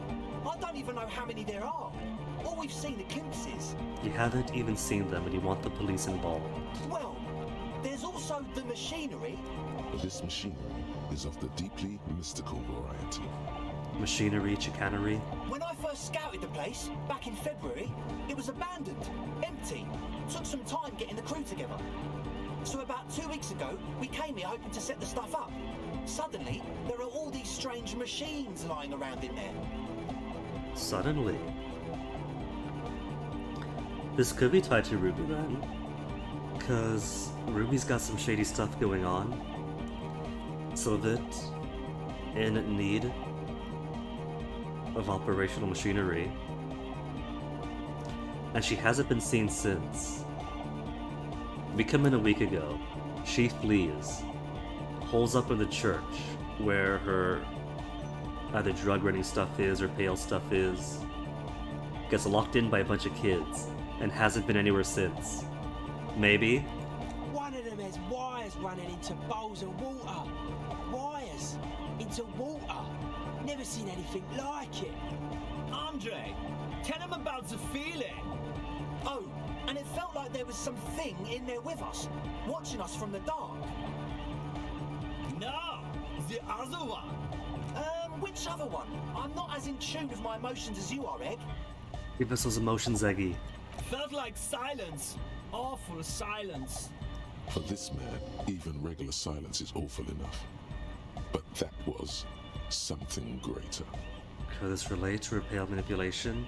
I don't even know how many there are. All we've seen are glimpses. You haven't even seen them and you want the police involved. Well, there's also the machinery. This machinery is of the deeply mystical variety. Machinery, chicanery. When I first scouted the place, back in February, it was abandoned, empty. Took some time getting the crew together. So about 2 weeks ago, we came here hoping to set the stuff up. Suddenly, there are all these strange machines lying around in there. Suddenly. This could be tied to Ruby then. Because Ruby's got some shady stuff going on. So that, in need of operational machinery, and she hasn't been seen since. We come in a week ago. She flees, holes up in the church where her either drug running stuff is or pale stuff is, gets locked in by a bunch of kids, and hasn't been anywhere since. Maybe? One of them has wires running into bowls of water. Wires into water. Never seen anything like it. Andre, tell him about the feeling. Oh, and it felt like there was something in there with us, watching us from the dark. No, the other one. Which other one? I'm not as in tune with my emotions as you are, Egg. Give us those emotions, Eggy. Felt like silence. Awful silence. For this man, even regular silence is awful enough. But that was something greater. Could this relate to her pale manipulation?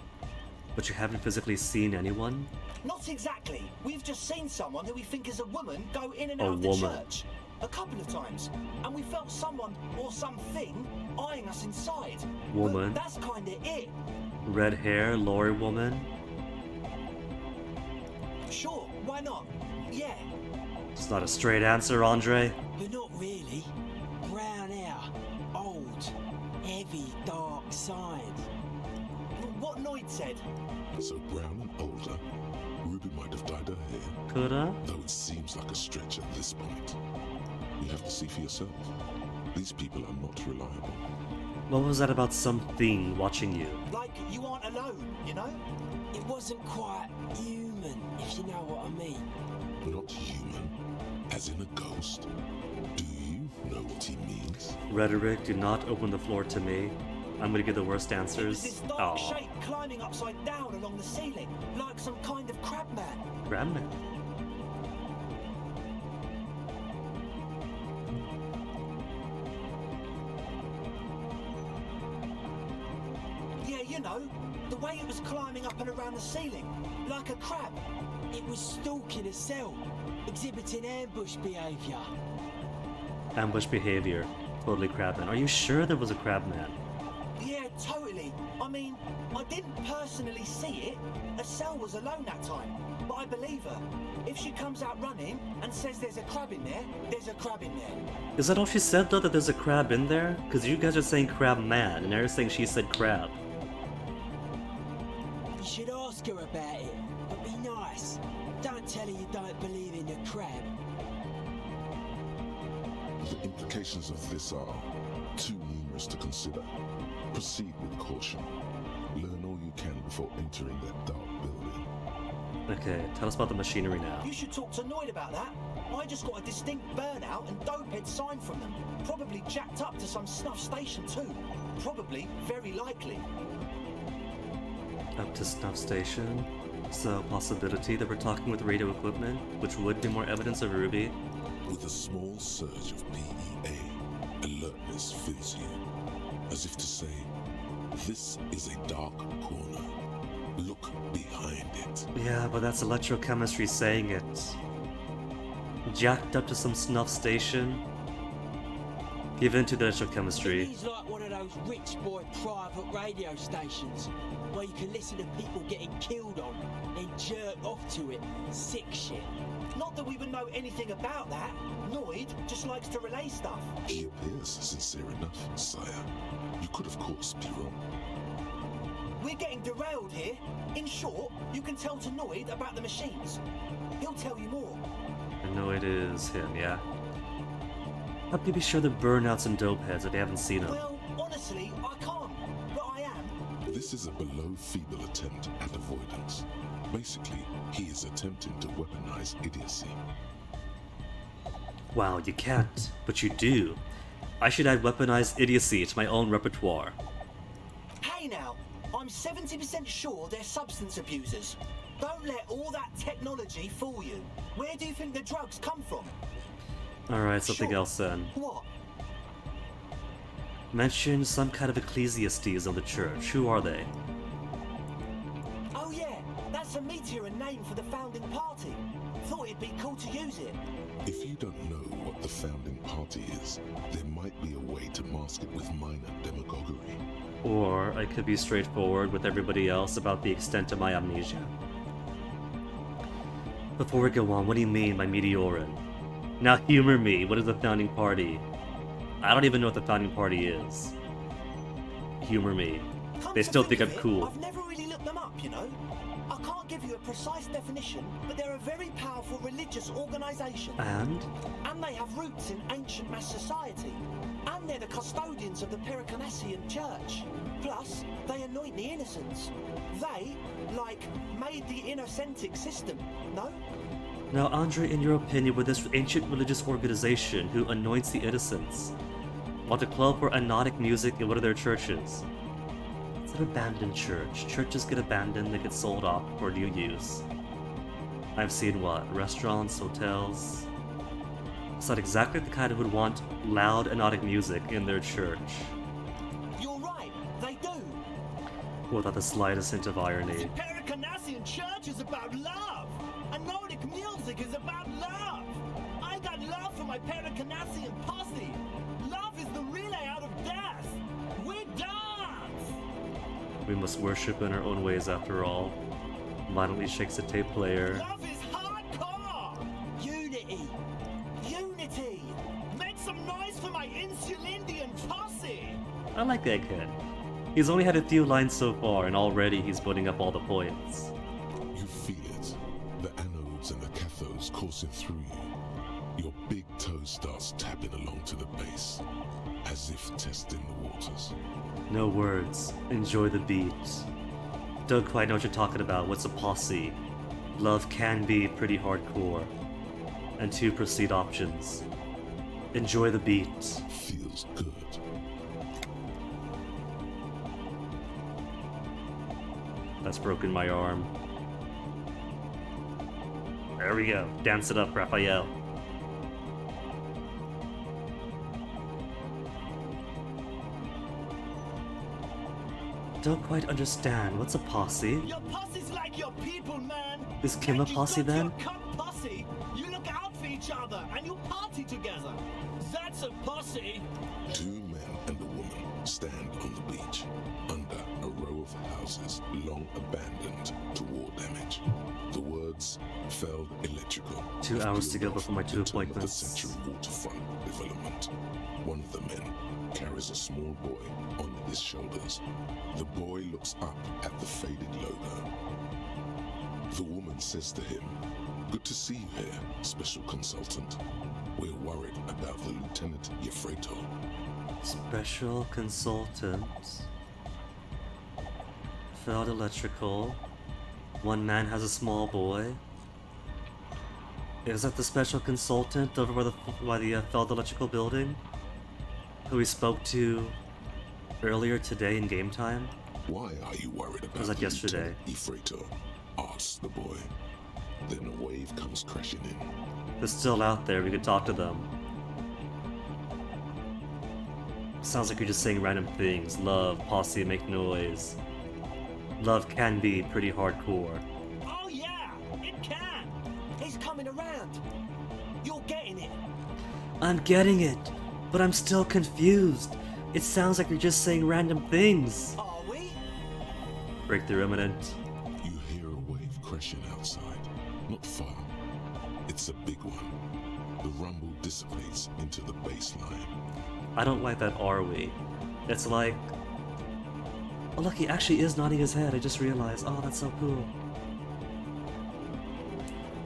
But you haven't physically seen anyone? Not exactly. We've just seen someone who we think is a woman go in and out of the church. A couple of times. And we felt someone or something eyeing us inside. Woman. But that's kinda it. Red hair, lorry woman? Sure, why not? Yeah. It's not a straight answer, Andre. But not really. Brown hair. Old. Heavy, dark side. What Noid said. So brown and older, Ruby might have dyed her hair. Coulda? Though it seems like a stretch at this point. You have to see for yourself. These people are not reliable. What was that about something watching you? Like you aren't alone, you know? It wasn't quite human, if you know what I mean. Not human, as in a ghost. Do you know what he means? Rhetoric, do not open the floor to me. I'm gonna give the worst It was answers. this dark shape climbing upside down along the ceiling, like some kind of crabman. Grandma. Yeah, you know, the way it was climbing up and around the ceiling, like a crab. It was stalking a cell, exhibiting ambush behaviour. Ambush behavior. Totally crabman. Are you sure there was a crabman? Yeah, totally. I mean, I didn't personally see it. Estelle was alone that time, but I believe her. If she comes out running and says there's a crab in there, there's a crab in there. Is that all she said, though, that there's a crab in there? Because you guys are saying crab man, and they're saying she said crab. You should ask her about it, but be nice. Don't tell her you don't believe in the crab. The implications of this are too numerous to consider. Proceed with caution. Learn all you can before entering that dark building. Okay, tell us about the machinery now. You should talk to Noid about that. I just got a distinct burnout and dopehead sign from them. Probably jacked up to some snuff station too. Probably, very likely. Up to snuff station? So, possibility that we're talking with radio equipment, which would be more evidence of Ruby. With a small surge of PEA, alertness fills you, as if to say, this is a dark corner. Look behind it. Yeah, but that's electrochemistry saying it. Jacked up to some snuff station. Give in to the electrochemistry. He's like one of those rich boy private radio stations where you can listen to people getting killed on and jerk off to it. Sick shit. Not that we would know anything about that. Noid just likes to relay stuff. He appears sincere enough, sire. You could of course be wrong. We're getting derailed here. In short, you can tell to Noid about the machines. He'll tell you more. I know it is him, yeah. How can you be sure they're burnouts and dopeheads if they haven't seen them? Well, honestly, I can't. But I am. This is a below feeble attempt at avoidance. Basically, he is attempting to weaponize idiocy. Wow, you can't, but you do. I should add weaponized idiocy to my own repertoire. Hey now, I'm 70% sure they're substance abusers. Don't let all that technology fool you. Where do you think the drugs come from? Alright, something else then. What? Mention some kind of ecclesiastes of the church. Who are they? Oh yeah, that's a meteor and name for the founding party. Thought it'd be cool to use it. If you don't know what the founding party is, there might be a way to mask it with minor demagoguery. Or I could be straightforward with everybody else about the extent of my amnesia. Before we go on, what do you mean by Meteorin? Now humor me, what is the founding party? I don't even know what the founding party is. Humor me. They still think I'm cool. I've never really looked them up, you know. I can't give you a precise definition, but they're a very powerful religious organization. And? And they have roots in ancient mass society. And they're the custodians of the Pericanassian church. Plus, they anoint the innocents. They, like, made the innocentic system, no? Now, Andre, in your opinion, with this ancient religious organization who anoints the innocents, want a club for anotic music in one of their churches? It's an abandoned church. Churches get abandoned, they get sold off for new use. I've seen what? Restaurants, hotels? It's not exactly the kind who would want loud anotic music in their church. You're right, they do. Without the slightest hint of irony. The Pericanassian church is about love. Anotic music is about love. I got love for my Pericanassian posse. Love is the relay out of death. We dance. We must worship in our own ways after all. Violently shakes the tape player. Love is hardcore. Unity. Unity. Make some noise for my Insulindian posse. I like that kid. He's only had a few lines so far, and already he's putting up all the points. You feel it. The anodes and the cathodes coursing through you. Your big toe starts tapping along to the base, as if testing the waters. No words. Enjoy the beat. Don't quite know what you're talking about. What's a posse? Love can be pretty hardcore. And 2 proceed options. Enjoy the beat. Feels good. That's broken my arm. There we go. Dance it up, Raphael. Don't quite understand. What's a posse? Your posse's like your people, man. Is Kim a posse then? Your cup posse. You look out for each other and you party together. That's a posse. 2 men and a woman stand on the beach under a row houses long abandoned to war damage. The words Feld Electrical. 2 hours to go before my 2 The appointments. century waterfront development. One of the men carries a small boy on his shoulders. The boy looks up at the faded logo. The woman says to him, "Good to see you here, special consultant. We're worried about the Lieutenant Yefreto." Special consultant. Feld Electrical. One man has a small boy. Is that the special consultant over by the Feld Electrical building? Who we spoke to earlier today in game time? Why are you worried about Was that yesterday? Lieutenant Yefreto? Asks the boy. Then a wave comes crashing in. They're still out there, we could talk to them. Sounds like you're just saying random things. Love, posse, make noise. Love can be pretty hardcore. Oh yeah, it can. He's coming around. You're getting it. I'm getting it, but I'm still confused. It sounds like you're just saying random things. Are we? Breakthrough imminent. You hear a wave crashing outside, not far. It's a big one. The rumble dissipates into the baseline. I don't like that "are we." It's like... Oh look, he actually is nodding his head, I just realized. Oh, that's so cool.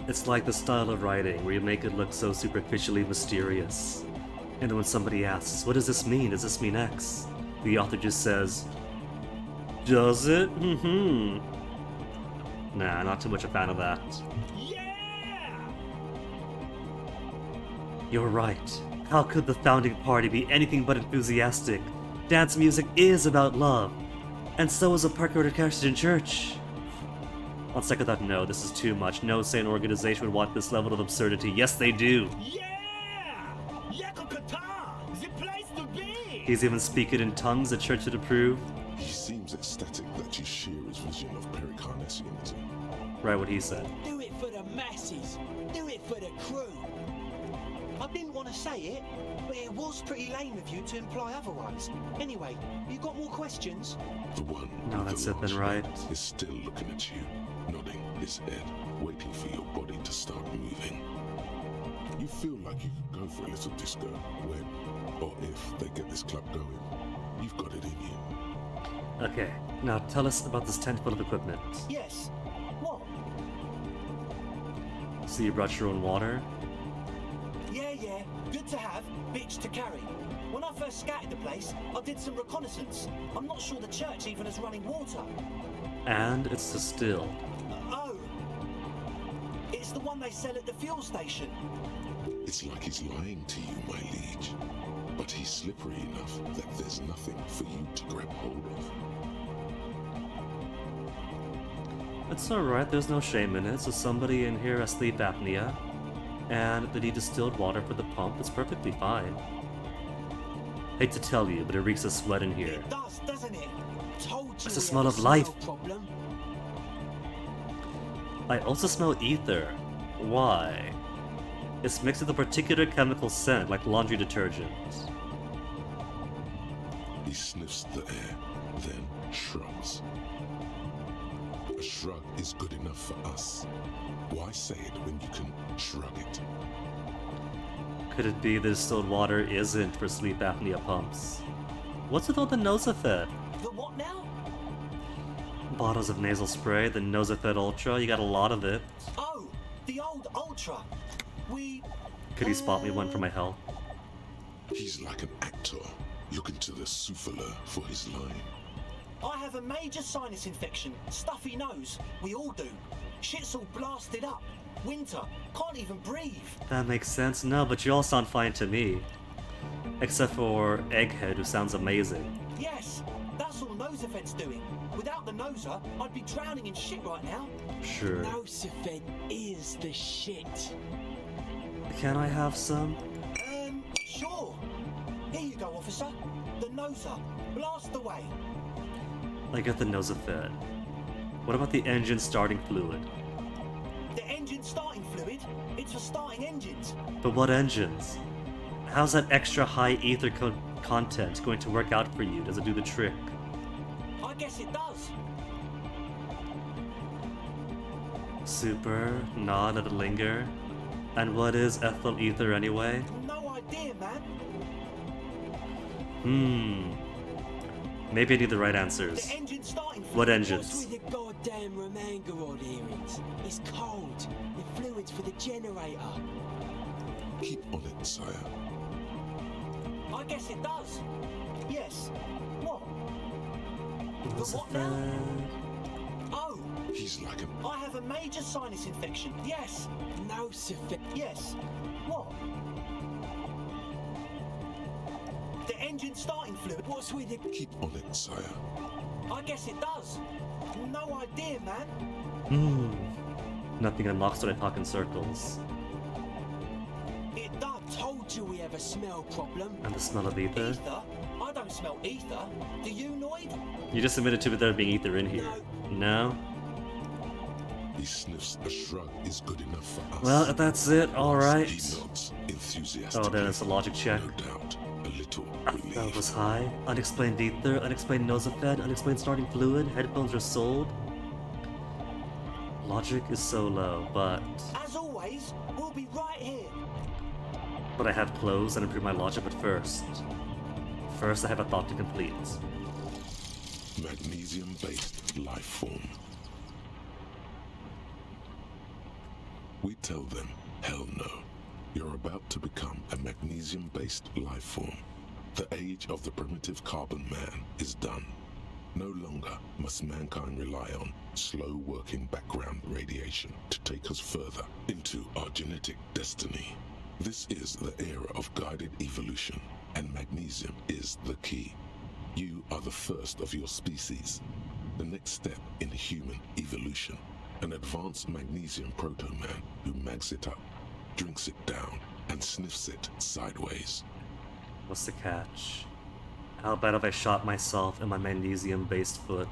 It's like the style of writing where you make it look so superficially mysterious. And then when somebody asks, what does this mean? Does this mean X? The author just says, does it? Mm-hmm. Nah, not too much a fan of that. Yeah! You're right. How could the founding party be anything but enthusiastic? Dance music is about love. And so is a Park-ordered Carson church. On second thought, no, this is too much. No sane organization would want this level of absurdity. Yes, they do. Yeah! Yakokata! The place to be! He's even speaking in tongues the church would approve. He seems ecstatic that you share his vision of Pericarnassianism. Right, what he said. Do it for the masses. Do it for the crew. I didn't want to say it, but it was pretty lame of you to imply otherwise. Anyway, you got more questions? The one No, with that's the it then, large right? head is still looking at you, nodding his head, waiting for your body to start moving. You feel like you could go for a little disco when, or if they get this club going. You've got it in you. Okay, now tell us about this tent full of equipment. Yes. What? So you brought your own water? Yeah. Good to have, bitch to carry. When I first scouted the place, I did some reconnaissance. I'm not sure the church even has running water. And it's distilled. Oh. It's the one they sell at the fuel station. It's like he's lying to you, my liege. But he's slippery enough that there's nothing for you to grab hold of. It's alright, there's no shame in it. So somebody in here has sleep apnea, and they need distilled water for the pump. It's perfectly fine. Hate to tell you, but it reeks of sweat in here. It does, doesn't it? Told you. It's the we smell had of a life. smell problem. I also smell ether. Why? It's mixed with a particular chemical scent, like laundry detergent. He sniffs the air, then shrugs. A shrug is good enough for us. Why say it when you can shrug it? Could it be the distilled water isn't for sleep apnea pumps? What's with all the Nosafed? The what now? Bottles of nasal spray, the Nosafed Ultra, you got a lot of it. Oh, the old Ultra. Could he spot me one for my health? He's like an actor, looking to the souffleur for his line. I have a major sinus infection. Stuffy nose. We all do. Shit's all blasted up. Winter. Can't even breathe. That makes sense. No, but you all sound fine to me. Except for Egghead, who sounds amazing. Yes, that's all Nosafed's doing. Without the Noser, I'd be drowning in shit right now. Sure. Nosafed is the shit. Can I have some? Sure. Here you go, officer. The Noser. Blast away. I get the Nosafed. What about the engine starting fluid? The engine starting fluid? It's for starting engines. But what engines? How's that extra high ether content going to work out for you? Does it do the trick? I guess it does. Super, nod, let it linger. And what is ethyl ether anyway? No idea, man. Maybe I need the right answers. The engine starting. What What's engines? with the goddamn Romangarod earrings? It's cold. The fluids for the generator. Keep on it, sire. I guess it does. Yes. What? The What's what that? now? Oh, He's like an I have a major sinus infection. Yes. No suffix. Yes. What? The engine starting fluid. What's with the... keep on it, sire. I guess it does. No idea, man. Nothing unlocks when I talk in circles. It does. Told you we have a smell problem. And the smell of ether? Ether? I don't smell ether. Do you, Noid? You just admitted to there being ether in here. No? He sniffs. A shrug is good enough for us. Well, if that's it, alright. He nods enthusiastically. Oh, then it's a logic check. No doubt. A little That relief. was high. Unexplained ether, unexplained nosophed, unexplained starting fluid, headphones are sold. Logic is so low, but As always, we'll be right here. I have clothes and improve my logic. But first I have a thought to complete. Magnesium-based life form. We tell them, hell no. You're about to become a magnesium-based life form. The age of the primitive carbon man is done. No longer must mankind rely on slow-working background radiation to take us further into our genetic destiny. This is the era of guided evolution, and magnesium is the key. You are the first of your species. The next step in human evolution. An advanced magnesium proto-man who mags it up, drinks it down, and sniffs it sideways. What's the catch? How bad have I shot myself in my magnesium-based foot?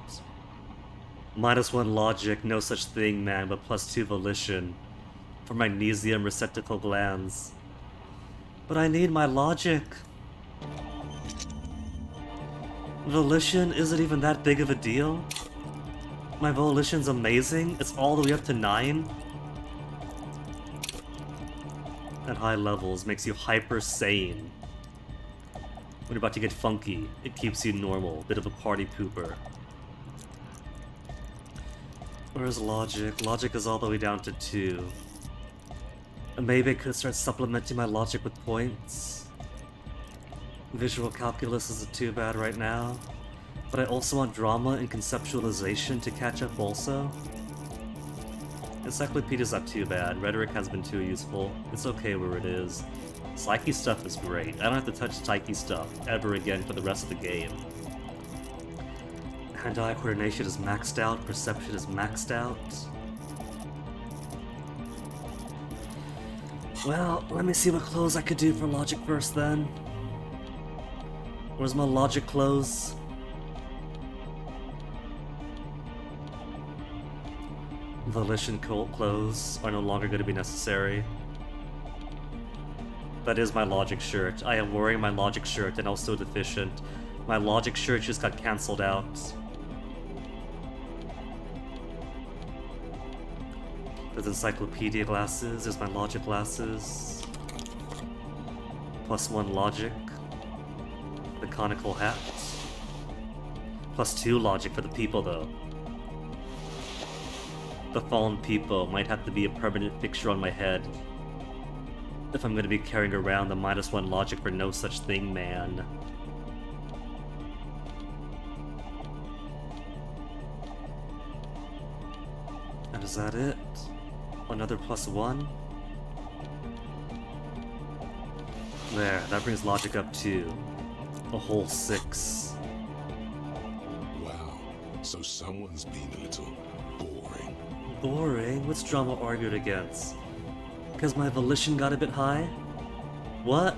-1 logic, no such thing, man, but +2 volition. For magnesium receptacle glands. But I need my logic. Volition isn't even that big of a deal. My volition's amazing. It's all the way up to 9. At high levels, makes you hyper sane. When you're about to get funky, it keeps you normal. Bit of a party pooper. Where's logic? Logic is all the way down to 2. And maybe I could start supplementing my logic with points. Visual calculus isn't too bad right now. But I also want drama and conceptualization to catch up also. Encyclopedia's not too bad. Rhetoric has been too useful. It's okay where it is. Psyche stuff is great. I don't have to touch Psyche stuff ever again for the rest of the game. Hand-eye coordination is maxed out. Perception is maxed out. Well, let me see what clothes I could do for logic first then. Where's my logic clothes? Volition cult clothes are no longer going to be necessary. That is my logic shirt. I am wearing my logic shirt and also deficient. My logic shirt just got cancelled out. There's encyclopedia glasses, there's my logic glasses. +1 logic. The conical hat. +2 logic for the people though. The fallen people might have to be a permanent fixture on my head if I'm gonna be carrying around the -1 logic for no such thing, man. And is that it? Another +1? There, that brings logic up to a whole 6. Wow, so someone's been a little boring. Boring? What's drama argued against? Because my volition got a bit high? What?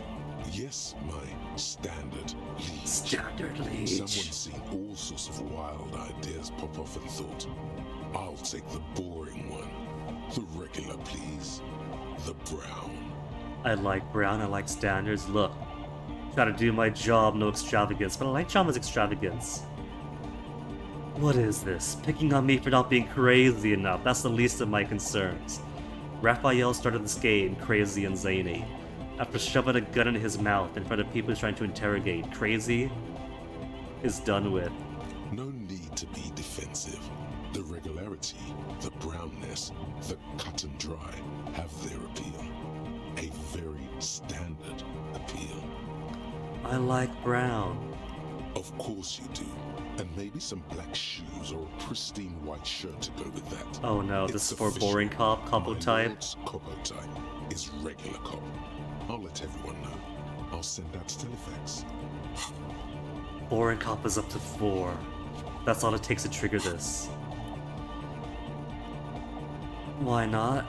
Yes, my standard liege. Standard liege. Someone's seen all sorts of wild ideas pop off and thought, I'll take the boring one. The regular, please. The brown. I like brown, I like standards. Look, try to do my job, no extravagance. But I like Jama's extravagance. What is this? Picking on me for not being crazy enough. That's the least of my concerns. Raphael started this game crazy and zany. After shoving a gun in his mouth in front of people he's trying to interrogate, crazy is done with. No need to be defensive. The regularity, the brownness, the cut and dry have their appeal. A very standard appeal. I like brown. Of course you do. And maybe some black shoes or a pristine white shirt to go with that. Oh no, this It's is for official. boring cop, combo My type. lord's Copo type is regular cop. I'll let everyone know. I'll send out telefax. Boring cop is up to 4. That's all it takes to trigger this. Why not?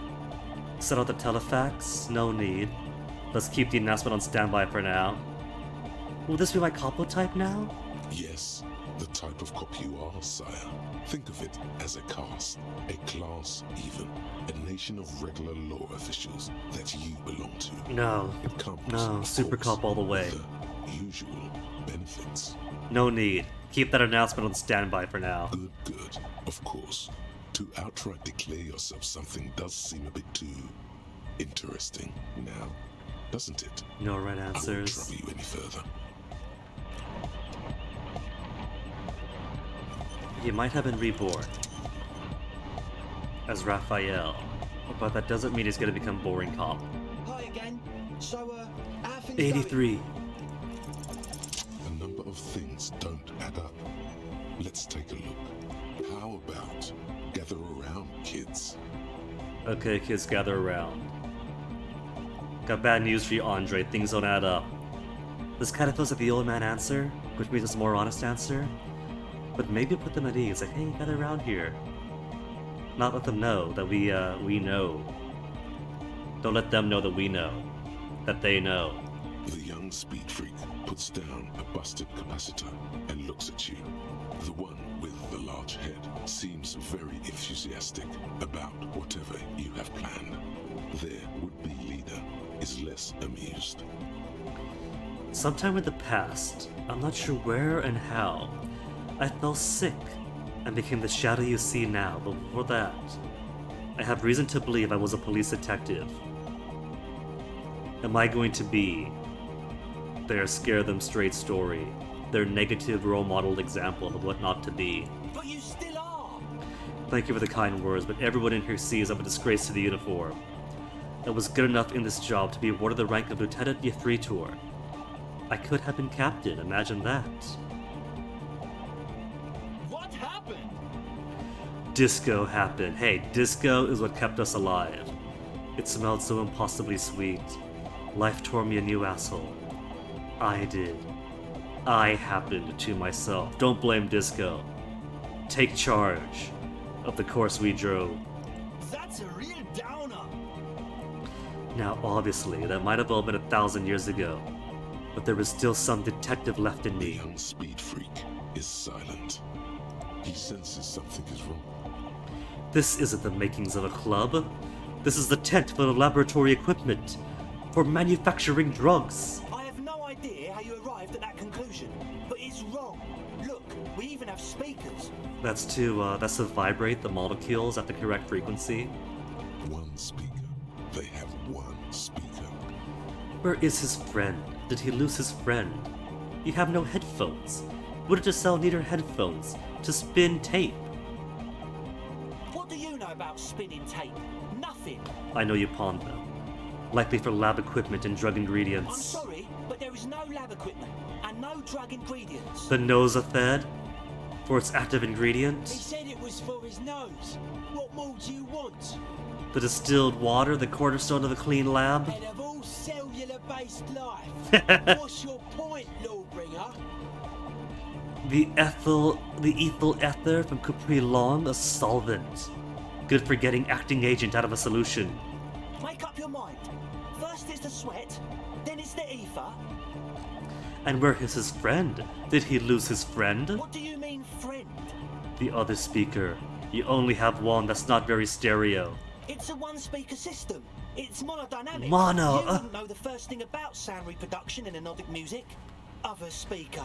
Set out the telefax? No need. Let's keep the announcement on standby for now. Will this be my capo type now? Yes, the type of cop you are, sire. Think of it as a caste, a class even, a nation of regular law officials that you belong to. No. It comes, No, of super course, cop all the way. with the usual benefits. No need. Keep that announcement on standby for now. Good, of course. To outright declare yourself something does seem a bit too interesting now, doesn't it? No right I won't answers. trouble you any further. He might have been reborn as Raphael, but that doesn't mean he's gonna become boring cop. Hi again. So, how things 83. A number of things don't add up. Let's take a look. How about gather around, kids? Okay, kids, gather around. Got bad news for you, Andre. Things don't add up. This kind of feels like the old man answer, which means it's a more honest answer. But maybe put them at ease, like, hey, gather around here. Not let them know that we know. Don't let them know that we know. That they know. The young speed freak puts down a busted capacitor and looks at you. The one with the large head seems very enthusiastic about whatever you have planned. Their would-be leader is less amused. Sometime in the past, I'm not sure where and how, I fell sick and became the shadow you see now, but before that, I have reason to believe I was a police detective. Am I going to be their scare them straight story, their negative role modeled example of what not to be? But you still are! Thank you for the kind words, but everyone in here sees I'm a disgrace to the uniform. I was good enough in this job to be awarded the rank of Lieutenant Yefritor. I could have been captain, imagine that. What happened? Disco happened. Hey, disco is what kept us alive. It smelled so impossibly sweet. Life tore me a new asshole. I did. I happened to myself. Don't blame disco. Take charge of the course we drove. That's a real downer. Now, obviously, that might have all been 1,000 years ago, but there was still some detective left in The me. young speed freak is silent. He senses something is wrong. This isn't the makings of a club. This is the tent full of laboratory equipment for manufacturing drugs. I have no idea how you arrived at that conclusion, but it's wrong. Look, we even have speakers. That's to vibrate the molecules at the correct frequency. One speaker. They have one speaker. Where is his friend? Did he lose his friend? You have no headphones. Would it sell neither headphones to spin tape? What do you know about spinning tape? Nothing. I know you pawned them. Likely for lab equipment and drug I'm ingredients. sorry, but there is no lab equipment and no drug ingredients. The Nosathed? For its active He ingredient? said it was for his nose. What more do you want? The distilled water, the cornerstone of a clean lab? And of all cellular-based life, what's your point, Lawbringer? The ethyl ether from Capri Long, a solvent. Good for getting acting agent out of a solution. Make up your mind. First it's the sweat, then it's the ether. And where is his friend? Did he lose his friend? What do you mean, friend? The other speaker. You only have one, that's not very stereo. It's a one-speaker system. It's monodynamic. Mono, You wouldn't know the first thing about sound reproduction in anodic music. Other speaker.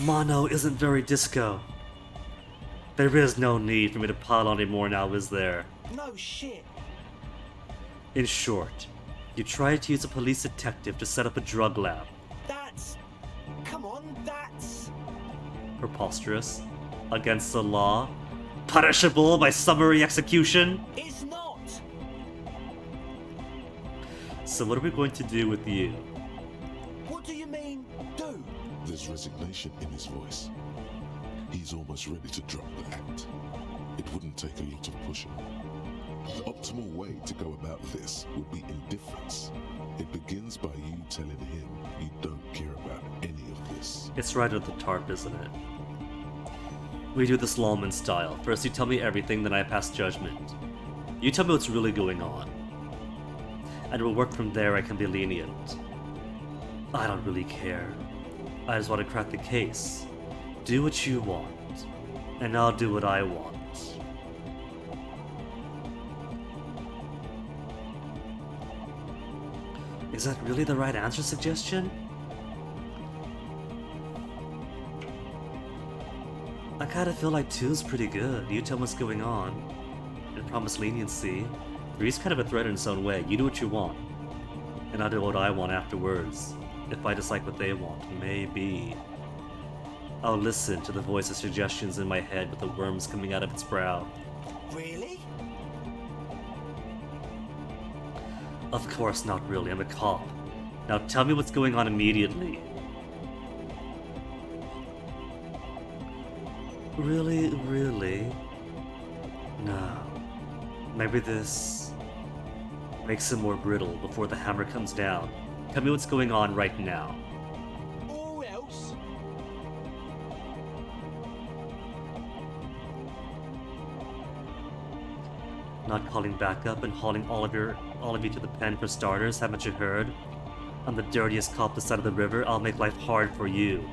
Mono isn't very disco. There is no need for me to pile on anymore now, is there? No shit. In short, you tried to use a police detective to set up a drug lab. That's... Come on, that's... Preposterous. Against the law. Punishable by summary execution. It's not! So what are we going to do with you? What do you mean, do? There's resignation in his voice. He's almost ready to drop the act. It wouldn't take a lot of pushing. The optimal way to go about this would be indifference. It begins by you telling him you don't care about any of this. It's right at the tarp, isn't it? We do this lawman style. First you tell me everything, then I pass judgment. You tell me what's really going on. And we'll work from there. I can be lenient. I don't really care. I just want to crack the case. Do what you want. And I'll do what I want. Is that really the right answer suggestion? I kinda feel like 2's pretty good. You tell me what's going on. And promise leniency. 3's kind of a threat in its own way. You do what you want. And I'll do what I want afterwards. If I dislike what they want. Maybe. I'll listen to the voice of suggestions in my head with the worms coming out of its brow. Really? Of course not really, I'm a cop. Now tell me what's going on immediately. Really? No. Maybe this makes him more brittle before the hammer comes down. Tell me what's going on right now. Who else? Not calling backup and hauling all of you to the pen for starters, haven't you heard? I'm the dirtiest cop this side of the river. I'll make life hard for you,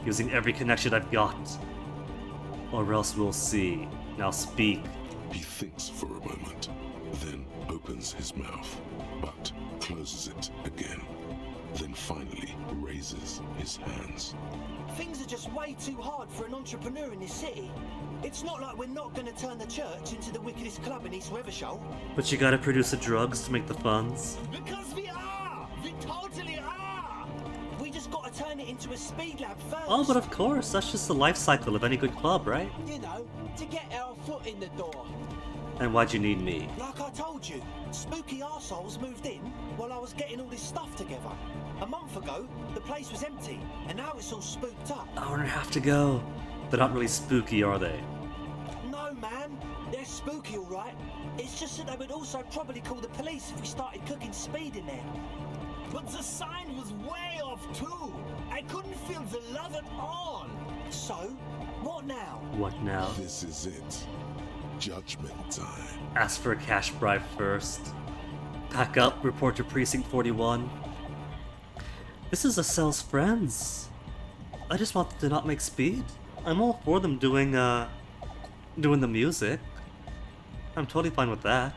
using every connection I've got. Or else we'll see. Now speak. He thinks for a moment, then opens his mouth, but closes it again. Then finally raises his hands. Things are just way too hard for an entrepreneur in this city. It's not like we're not going to turn the church into the wickedest club in East Revershoal. But you gotta produce the drugs to make the funds. Because we are! We totally are! We just got to turn it into a speed lab first. Oh, but of course, that's just the life cycle of any good club, right? You know, to get our foot in the door. And why'd you need me? Like I told you, spooky arseholes moved in while I was getting all this stuff together. A month ago, the place was empty, and now it's all spooked up. Hour and a half to go. They're not really spooky, are they? No, man. They're spooky, all right. It's just that they would also probably call the police if we started cooking speed in there. But the sign was way off, too. I couldn't feel the love at all. So, what now? What now? This is it. Judgment time. Ask for a cash bribe first. Pack up, report to Precinct 41. This is Estelle's friends. I just want them to not make speed. I'm all for them doing the music. I'm totally fine with that.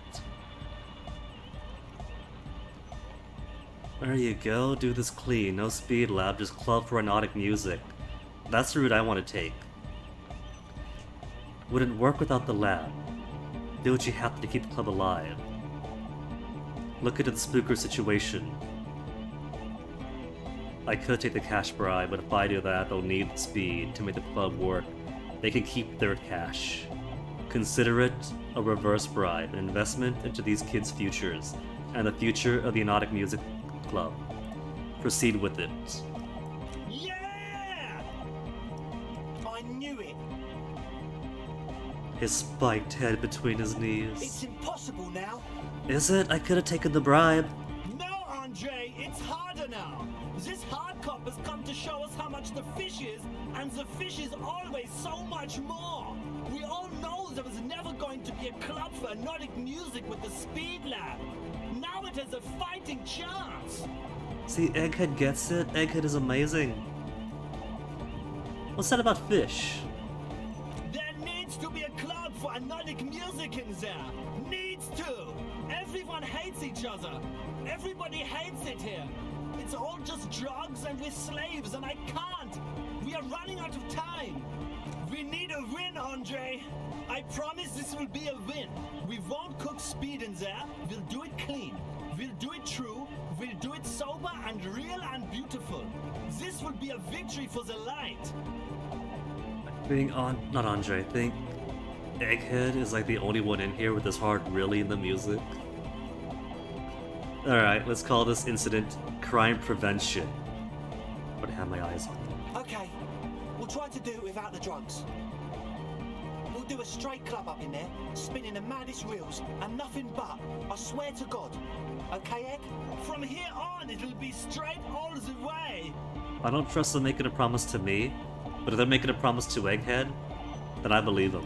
There you go, do this clean. No speed lab, just club for hypnotic music. That's the route I want to take. Wouldn't work without the lab. Do what you have to keep the club alive. Look into the spooker situation. I could take the cash bribe, but if I do that, they'll need the speed to make the club work. They can keep their cash. Consider it a reverse bribe, an investment into these kids' futures, and the future of the Hypnotic Music Club. Proceed with it. Yeah! I knew it. His spiked head between his knees. It's impossible now. Is it? I could have taken the bribe. No, Andre, it's harder now. This hard cop has come to show us how much the fish is, and the fish is always so much more. We all know there was never going to be a club for hypnotic music with the Speed Lab. Now it has a fighting chance. See, Egghead gets it. Egghead is amazing. What's that about fish? There needs to be a club for hypnotic music in there. Needs to. Everyone hates each other. Everybody hates it here. It's all just drugs and we're slaves and I can't. We are running out of time. We need a win, Andre. I promise this will be a win. We won't cook speed in there. We'll do it clean. We'll do it true. We'll do it sober and real and beautiful. This will be a victory for the light. Not Andre, I think Egghead is like the only one in here with this hard really in the music. Alright, let's call this incident crime prevention. But I have my eyes on. Okay, we'll try to do it without the drugs. We'll do a straight club up in there, spinning the maddest reels, and nothing but, I swear to God. Okay, Egg? From here on, it'll be straight all the way. I don't trust them making a promise to me, but if they're making a promise to Egghead, then I believe them.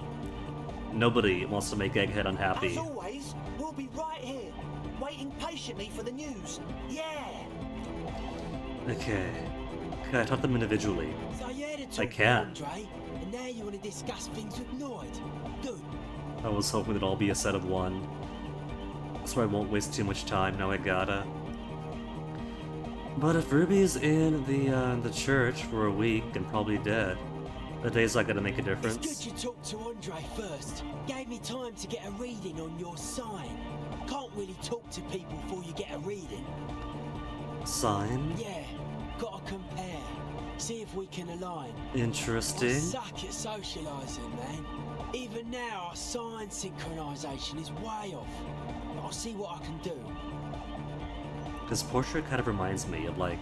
Nobody wants to make Egghead unhappy. As always, we'll be right here, waiting patiently for the news. Yeah! Okay. Can I talk to them individually? So you had a talk I can. with Andre, and now you want to discuss things with Noid. Good. I was hoping it'd all be a set of one. So I won't waste too much time, now I gotta. But if Ruby's in the church for a week and probably dead, the days I gotta make a difference. It's good you talked to Andre first. Gave me time to get a reading on your sign. Can't really talk to people before you get a reading. Sign? Yeah, gotta compare. See if we can align. Interesting. I suck at socialising, man. Even now, our sign synchronisation is way off. But I'll see what I can do. This portrait kind of reminds me of like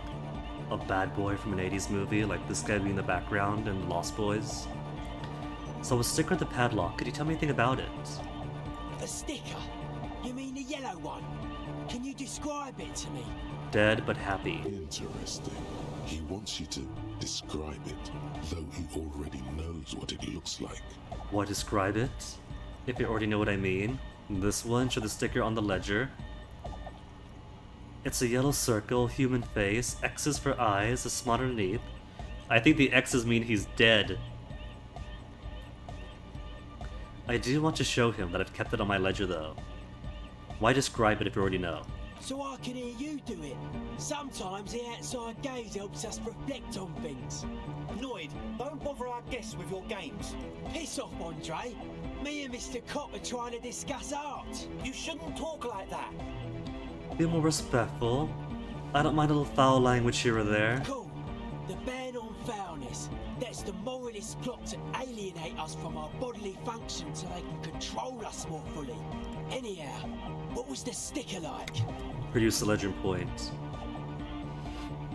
a bad boy from an 80s movie, like this guy being in the background in Lost Boys. So a sticker at the padlock, could you tell me anything about it? A sticker? You mean the yellow one? Can you describe it to me? Dead but happy. Interesting. He wants you to describe it, though he already knows what it looks like. Why describe it? If you already know what I mean. This one, show the sticker on the ledger. It's a yellow circle, human face, X's for eyes, a smile underneath. I think the X's mean he's dead. I do want to show him that I've kept it on my ledger though. Why describe it if you already know? So I can hear you do it. Sometimes the outside gaze helps us reflect on things. Noid, don't bother our guests with your games. Piss off, Andre. Me and Mr. Cop are trying to discuss art. You shouldn't talk like that. Be more respectful. I don't mind a little foul language here or there. Cool. The ban on foulness. That's the moralist's plot to alienate us from our bodily function so they can control us more fully. Anyhow, what was the sticker like? Produce the legend point.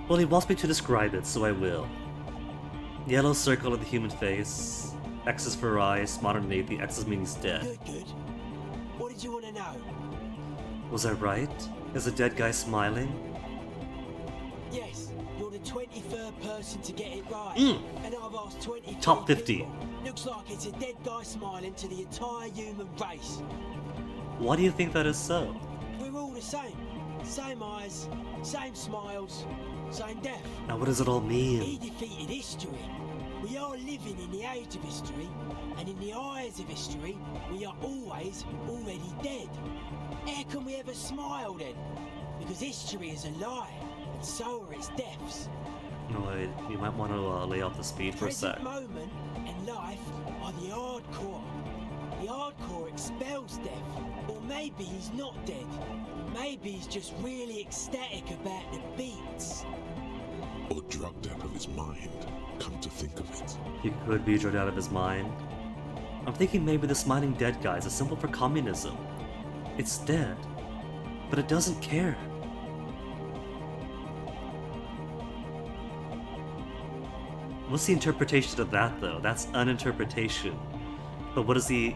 Well, he wants me to describe it, so I will. Yellow circle of the human face. X's for eyes, smile underneath. The X's mean he's dead. Good, good. What did you want to know? Was I right? Is the dead guy smiling? Yes, you're the 23rd person to get it right. And I've asked 23 Top 50. people. Looks like it's a dead guy smiling to the entire human race. Why do you think that is so? We're all the same. Same eyes, same smiles, same death. Now what does it all mean? He defeated history. We are living in the age of history, and in the eyes of history, we are always already dead. How can we ever smile then? Because history is a lie, and so are its deaths. No, you might want to lay off the speed for a sec. Present moment and life are the hardcore. The hardcore expels death. Or maybe he's not dead. Maybe he's just really ecstatic about the beats. Or drugged out of his mind, come to think of it. He could be drugged out of his mind. I'm thinking maybe the smiling dead guy is a symbol for communism. It's dead, but it doesn't care. What's the interpretation of that, though? That's an interpretation. But what's the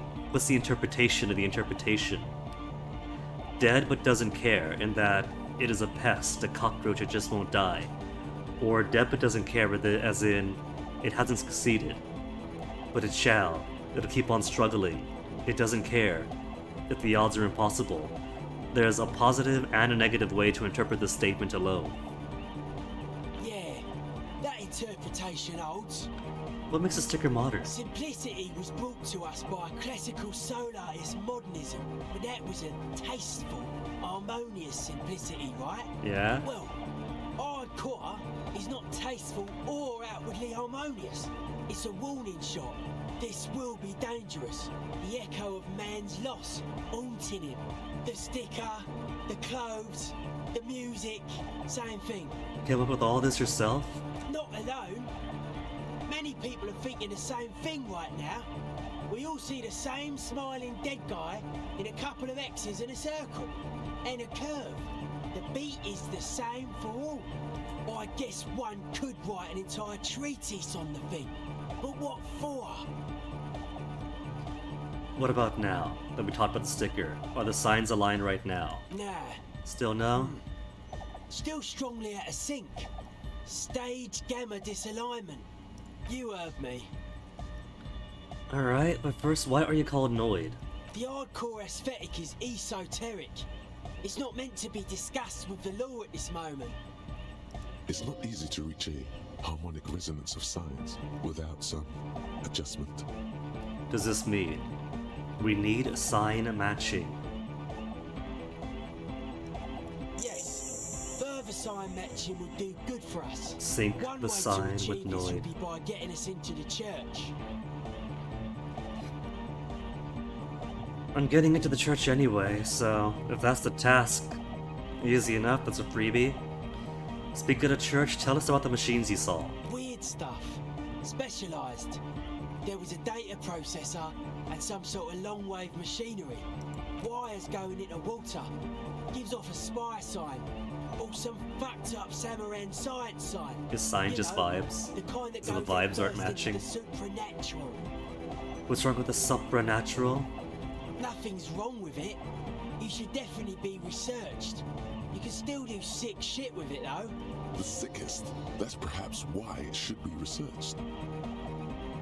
interpretation of the interpretation? Dead but doesn't care, in that it is a pest, a cockroach that just won't die. Or dead but doesn't care, as in, it hasn't succeeded. But it shall. It'll keep on struggling. It doesn't care. If the odds are impossible, there's a positive and a negative way to interpret this statement alone. Yeah, that interpretation holds. What makes a sticker modern? Simplicity was brought to us by classical solarist modernism, but that was a tasteful, harmonious simplicity, right? Yeah? Well, hardcore is not tasteful or outwardly harmonious. It's a warning shot, This will be dangerous. The echo of man's loss haunting him. The sticker, the clothes, the music, same thing. Came up with all this yourself? Not alone. Many people are thinking the same thing right now. We all see the same smiling dead guy in a couple of X's and a circle and a curve. The beat is the same for all. I guess one could write an entire treatise on the thing. But what for? What about now that we talked about the sticker? Are the signs aligned right now? Nah. Still no? Still strongly out of sync. Stage gamma disalignment. You heard me. Alright, but first, why are you called Noid? The hardcore aesthetic is esoteric. It's not meant to be discussed with the law at this moment. It's not easy to reach a harmonic resonance of signs without some adjustment. Does this mean we need sign matching? Yes. Further sign matching would do good for us. Sync One the way to sign achieve with this would Noid. be by getting us into the church. I'm getting into the church anyway, so if that's the task, easy enough, that's a freebie. Speaking of church, tell us about the machines you saw. Weird stuff. Specialised. There was a data processor and some sort of long-wave machinery. Wires going into water. Gives off a spy sign. Or some fucked up Samaran science sign. Is sign You just know, vibes? The kind that So the goes vibes aren't first into matching? the supernatural. What's wrong with the supernatural? Nothing's wrong with it. You should definitely be researched. You can still do sick shit with it though. The sickest. That's perhaps why it should be researched.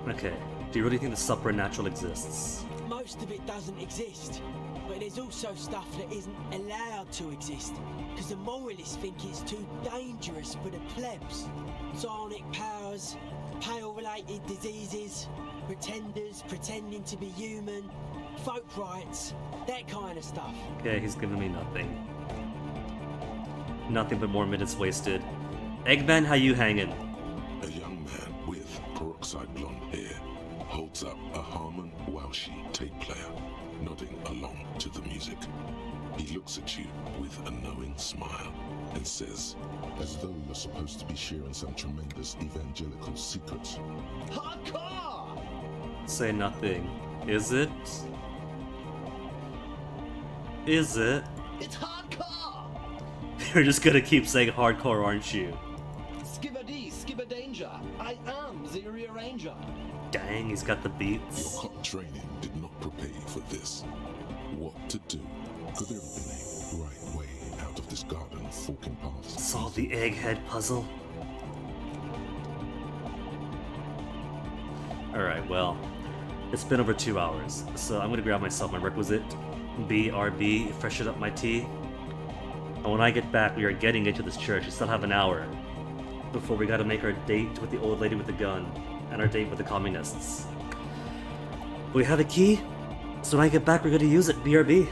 Okay, do you really think the supernatural exists? Most of it doesn't exist. But there's also stuff that isn't allowed to exist. Because the moralists think it's too dangerous for the plebs. Psionic powers, pale-related diseases, pretenders pretending to be human, folk rights, that kind of stuff. Okay, he's giving me nothing. Nothing but more minutes wasted. Eggman, how you hanging? A young man with peroxide blonde hair holds up a Harman Welshi tape player, nodding along to the music. He looks at you with a knowing smile and says, as though you're supposed to be sharing some tremendous evangelical secrets, Hardcore! Say nothing. Is it? Is it? It's hardcore! You're just gonna keep saying hardcore, aren't you? Skibadee, skibadanger. I am the rearranger. Dang, he's got the beats. your hot training did not prepare you for this. What to do? Could there have been a right way out of this garden of forking paths? Solve the egghead puzzle. Alright, well, it's been over 2 hours, so I'm gonna grab myself my requisite BRB, freshen up my tea. And when I get back, we are getting into this church. We still have an hour before we gotta make our date with the old lady with the gun and our date with the communists. We have a key, so when I get back, we're gonna use it. BRB.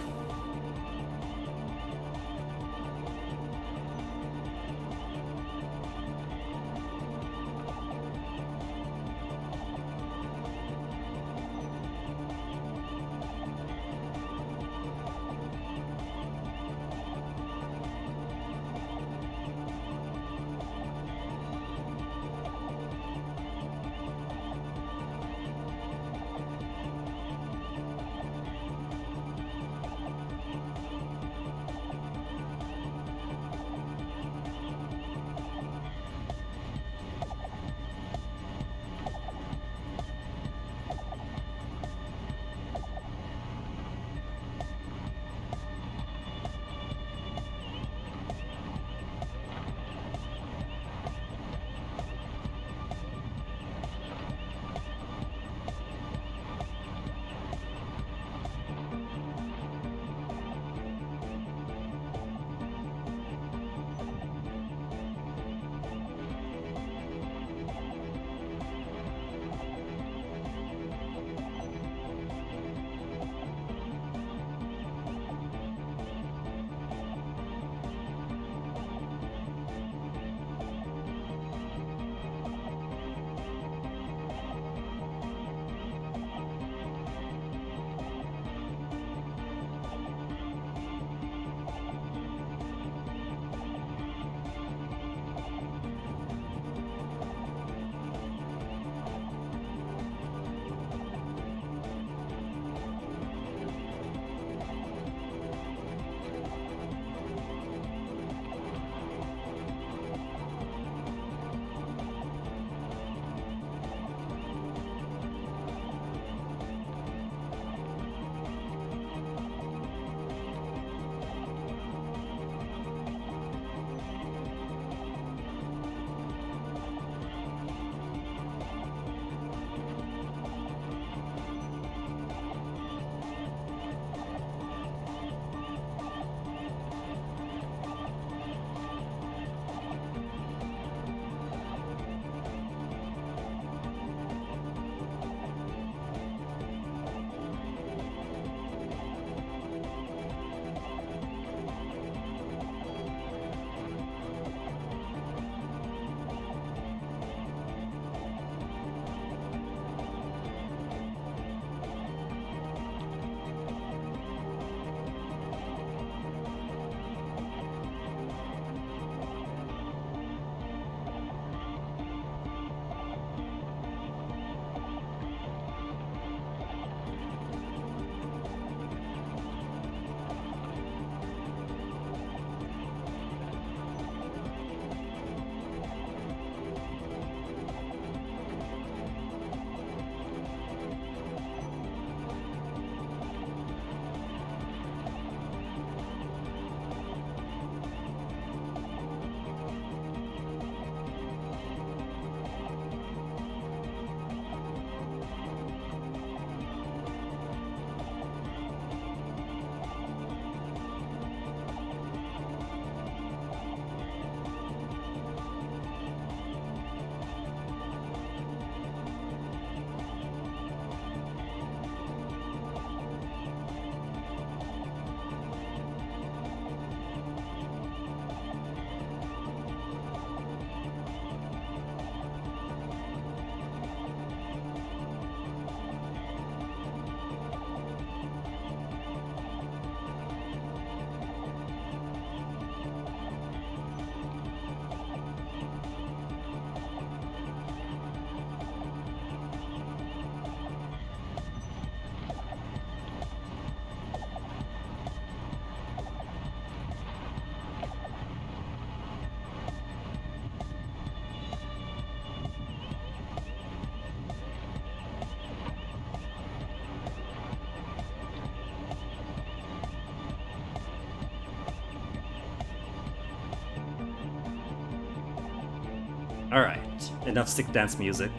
Alright, enough stick dance music.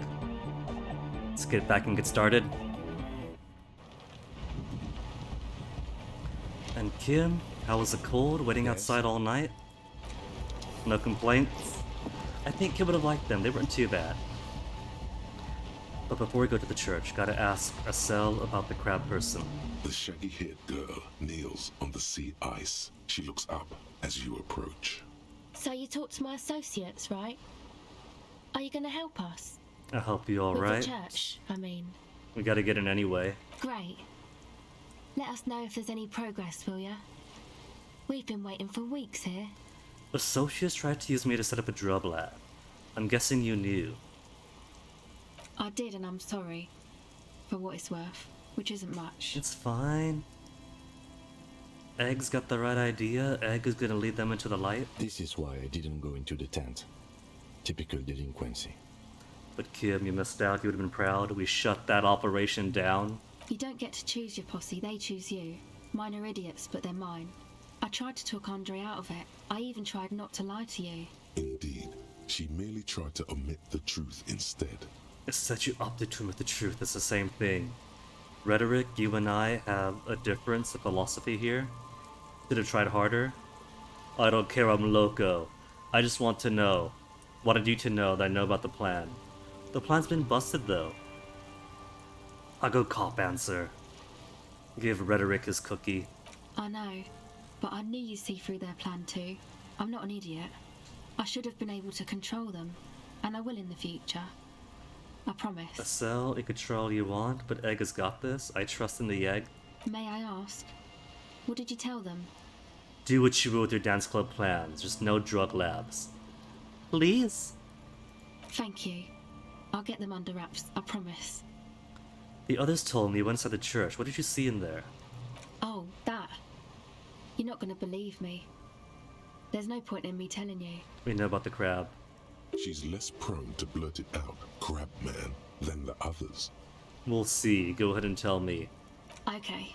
Let's get back and get started. And Kim, how was the cold, waiting outside all night? No complaints? I think Kim would have liked them, they weren't too bad. But before we go to the church, gotta ask Raphaël about the crab person. The shaggy-haired girl kneels on the sea ice. She looks up as you approach. So you talked to my associates, right? Are you going to help us? I'll help you, all With right? the church, I mean. We gotta get in anyway. Great. Let us know if there's any progress, will ya? We've been waiting for weeks here. Associates tried to use me to set up a drug lab. I'm guessing you knew. I did, and I'm sorry. For what it's worth, which isn't much. It's fine. Egg's got the right idea. Egg is gonna lead them into the light. This is why I didn't go into the tent. Typical delinquency. But Kim, you missed out. You would have been proud. We shut that operation down. You don't get to choose your posse, they choose you. Mine are idiots, but they're mine. I tried to talk Andre out of it. I even tried not to lie to you. Indeed, she merely tried to omit the truth instead. It's that you opted to admit the truth. It's the same thing. Rhetoric, you and I have a difference of philosophy here. Should have tried harder. I don't care, I'm loco. I just want to know. Wanted you to know that I know about the plan. The plan's been busted though. I'll go cop answer. Give Rhetoric his cookie. I know, but I knew you'd see through their plan too. I'm not an idiot. I should have been able to control them, and I will in the future. I promise. A cell, a control you want, but Egg has got this. I trust in the Egg. May I ask? What did you tell them? Do what you will with your dance club plans, just no drug labs. Please? Thank you. I'll get them under wraps, I promise. The others told me you went inside the church. What did you see in there? Oh, that. You're not going to believe me. There's no point in me telling you. We know about the crab. She's less prone to blurt it out, crab man, than the others. We'll see. Go ahead and tell me. Okay.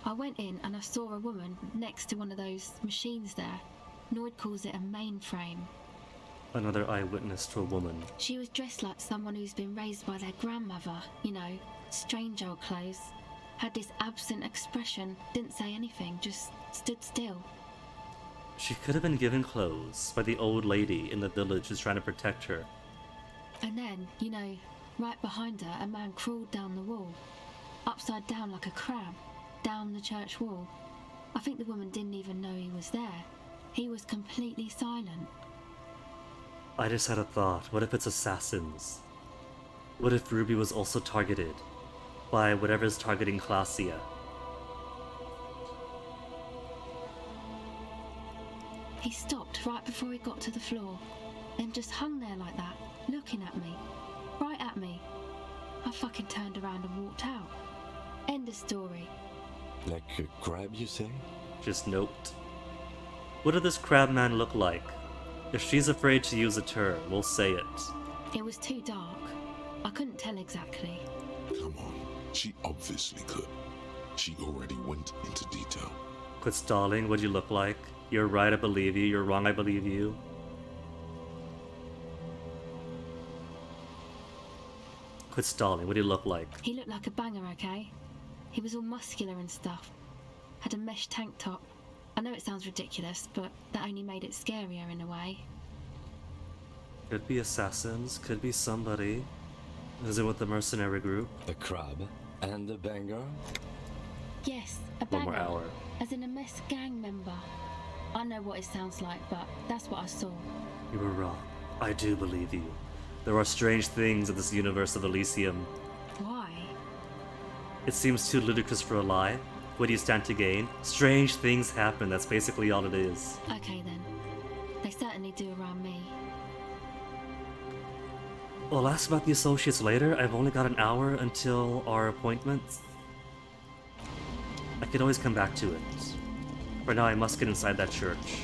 I went in and I saw a woman next to one of those machines there. Noid calls it a mainframe. Another eyewitness to a woman. She was dressed like someone who's been raised by their grandmother, you know, strange old clothes. Had this absent expression, didn't say anything, just stood still. She could have been given clothes by the old lady in the village who's trying to protect her. And then, you know, right behind her, a man crawled down the wall. Upside down like a crab, down the church wall. I think the woman didn't even know he was there. He was completely silent. I just had a thought. What if it's assassins? What if Ruby was also targeted by whatever's targeting Claudia? He stopped right before he got to the floor, then just hung there like that, looking at me. Right at me. I fucking turned around and walked out. End of story. Like a crab, you say? Just note. What did this crab man look like? If she's afraid to use a term, we'll say it. It was too dark. I couldn't tell exactly. Come on, she obviously could. She already went into detail. Quit stalling, what'd you look like? You're right, I believe you. You're wrong, I believe you. Quit stalling, what do you look like? He looked like a banger, okay? He was all muscular and stuff. Had a mesh tank top. I know it sounds ridiculous, but that only made it scarier in a way. Could be assassins, could be somebody. Is it with the mercenary group? A crab and a banger? Yes, a One banger. more hour. As in a mess gang member. I know what it sounds like, but that's what I saw. You were wrong. I do believe you. There are strange things in this universe of Elysium. Why? It seems too ludicrous for a lie. What do you stand to gain? Strange things happen, that's basically all it is. Okay then. They certainly do around me. Well, I'll ask about the associates later. I've only got an hour until our appointments. I could always come back to it. For now, I must get inside that church.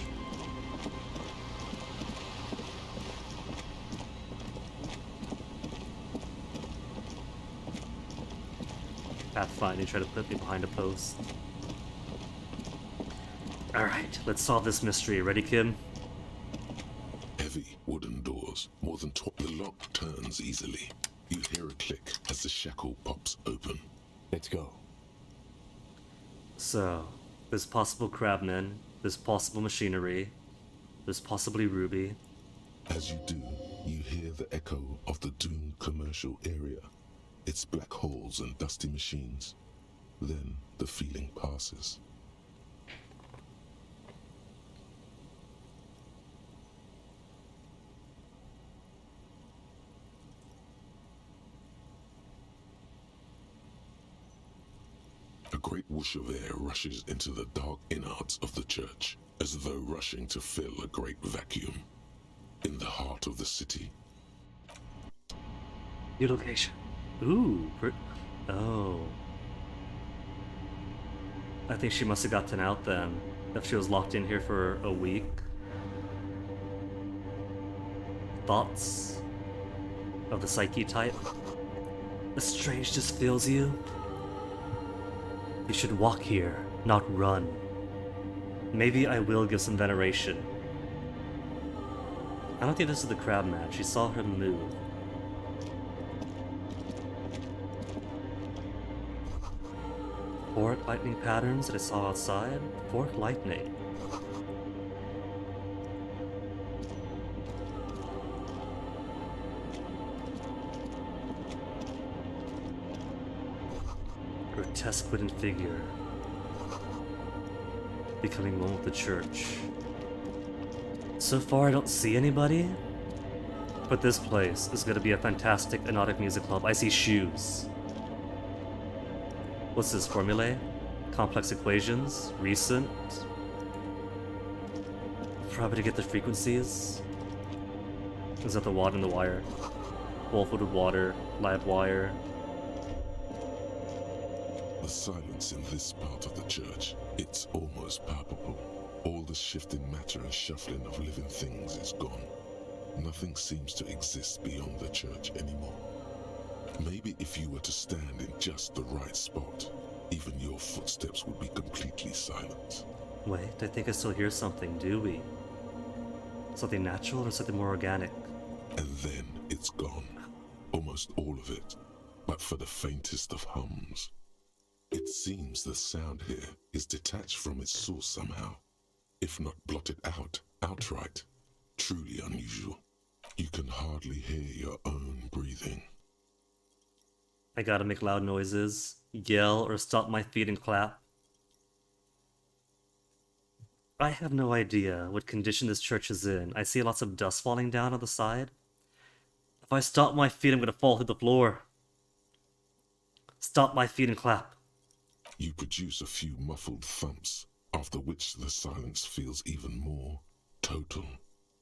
Pathfinding, try to put me behind a post. Alright, let's solve this mystery. Ready, Kim? heavy wooden doors, more than the lock turns easily. You hear a click as the shackle pops open. Let's go. So, there's possible crabmen, there's possible machinery, there's possibly Ruby. As you do, you hear the echo of the doomed commercial area. Its black holes and dusty machines. Then the feeling passes. A great whoosh of air rushes into the dark innards of the church, as though rushing to fill a great vacuum. In the heart of the city. New location. Ooh. Oh. I think she must have gotten out then, if she was locked in here for a week. Thoughts of the psyche type? A strange just fills you. You should walk here, not run. Maybe I will give some veneration. I don't think this is the crab man. She saw him move. Fork lightning patterns that I saw outside? Fork lightning. Grotesque wooden figure. Becoming one with the church. So far I don't see anybody, but this place is going to be a fantastic Anodic Music Club. I see shoes. What's this, formulae? Complex equations? Recent? Probably to get the frequencies? Is that the water and the wire? Wolfwood water, live wire. The silence in this part of the church, it's almost palpable. All the shifting matter and shuffling of living things is gone. Nothing seems to exist beyond the church anymore. Maybe if you were to stand in just the right spot, even your footsteps would be completely silent. Wait, I think I still hear something, do we? Something natural or something more organic? And then it's gone. Almost all of it. But for the faintest of hums. It seems the sound here is detached from its source somehow. If not blotted out, outright. Truly unusual. You can hardly hear your own breathing. I gotta make loud noises, yell, or stomp my feet and clap. I have no idea what condition this church is in. I see lots of dust falling down on the side. If I stomp my feet, I'm gonna fall through the floor. Stomp my feet and clap. You produce a few muffled thumps, after which the silence feels even more total,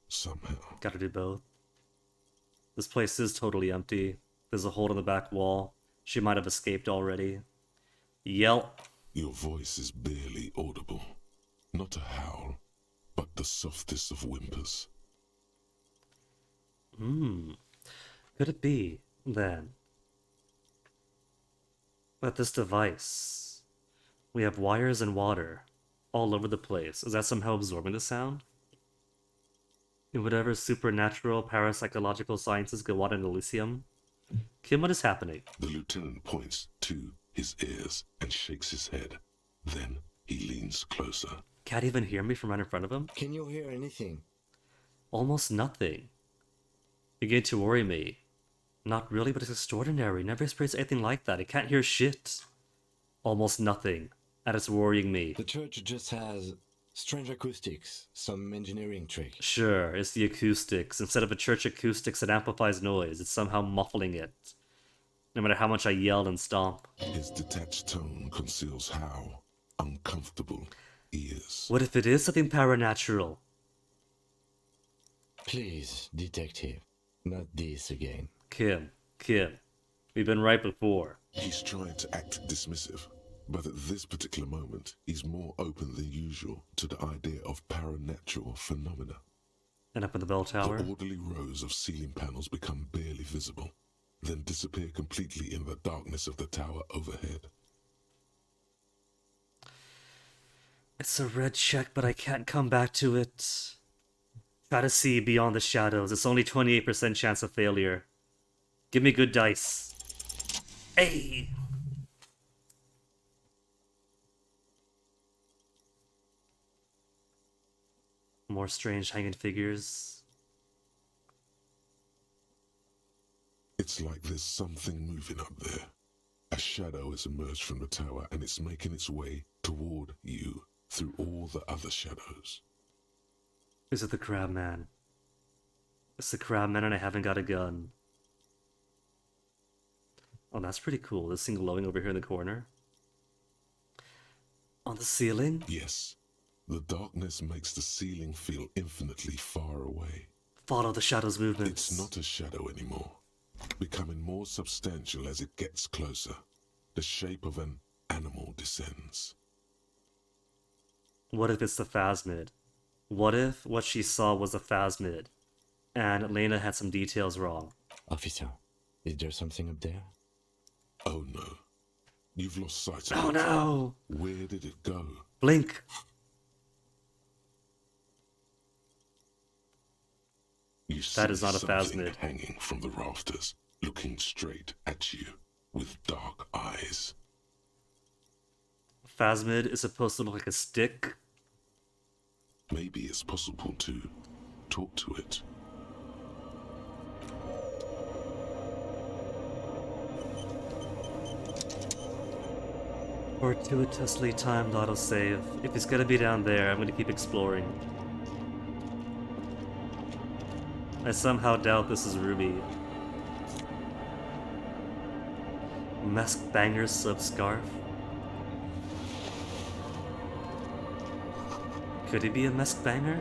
somehow. Gotta do both. This place is totally empty. There's a hole in the back wall. She might have escaped already. Yell. Your voice is barely audible. Not a howl, but the softest of whimpers. Could it be, then, that this device, we have wires and water all over the place. Is that somehow absorbing the sound? In whatever supernatural parapsychological sciences go on in Elysium? Kim, what is happening? The lieutenant points to his ears and shakes his head. Then he leans closer. Can't even hear me from right in front of him? Can you hear anything? Almost nothing. Begin to worry me. Not really, but it's extraordinary. Never experienced anything like that. I can't hear shit. Almost nothing. And it's worrying me. The church just has strange acoustics, some engineering trick. Sure, it's the acoustics. Instead of a church acoustics that amplifies noise, it's somehow muffling it. No matter how much I yell and stomp. His detached tone conceals how uncomfortable he is. What if it is something paranatural? Please, detective, not this again. Kim, we've been right before. He's trying to act dismissive, but at this particular moment, he's more open than usual to the idea of paranatural phenomena. And up in the bell tower? The orderly rows of ceiling panels become barely visible, then disappear completely in the darkness of the tower overhead. It's a red check, but I can't come back to it. Try to see beyond the shadows. It's only 28% chance of failure. Give me good dice. Hey! More strange hanging figures. It's like there's something moving up there. A shadow has emerged from the tower and it's making its way toward you through all the other shadows. Is it the crab man? It's the crab man and I haven't got a gun. Oh, that's pretty cool. This thing glowing over here in the corner. On the ceiling? Yes. The darkness makes the ceiling feel infinitely far away. Follow the shadow's movements. It's not a shadow anymore, becoming more substantial as it gets closer. The shape of an animal descends. What if it's the phasmid? What if what she saw was a phasmid, and Lena had some details wrong? Officer, is there something up there? Oh no. You've lost sight of Oh it. no! Where did it go? Blink! You That is not a something phasmid. hanging from the rafters, looking straight at you with dark eyes. Phasmid is supposed to look like a stick. Maybe it's possible to talk to it. Fortuitously timed autosave. If it's gonna be down there, I'm gonna keep exploring. I somehow doubt this is Ruby. Mask banger's sub-scarf? Could he be a mask banger?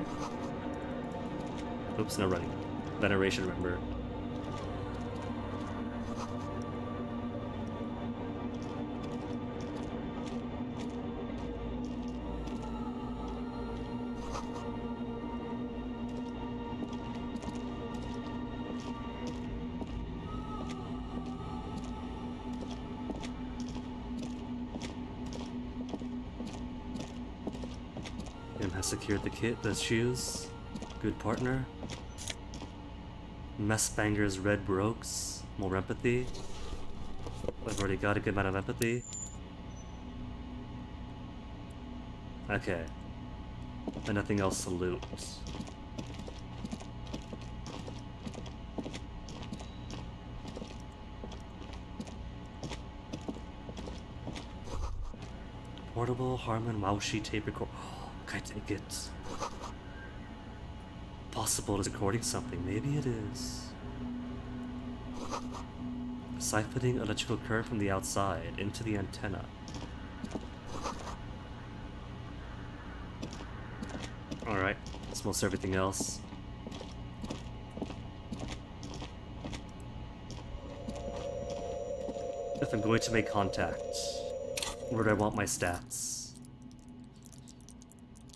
Oops, no running. Veneration, remember. Him has secured the kit, the shoes. Good partner. Mess bangers, red brokes. More empathy. I've already got a good amount of empathy. Okay. And nothing else to loot. Portable Harman Waushi tape recorder. Can I take it? Possible it's recording something. Maybe it is. Siphoning electrical current from the outside into the antenna. Alright, smells everything else. If I'm going to make contact, where do I want my stats?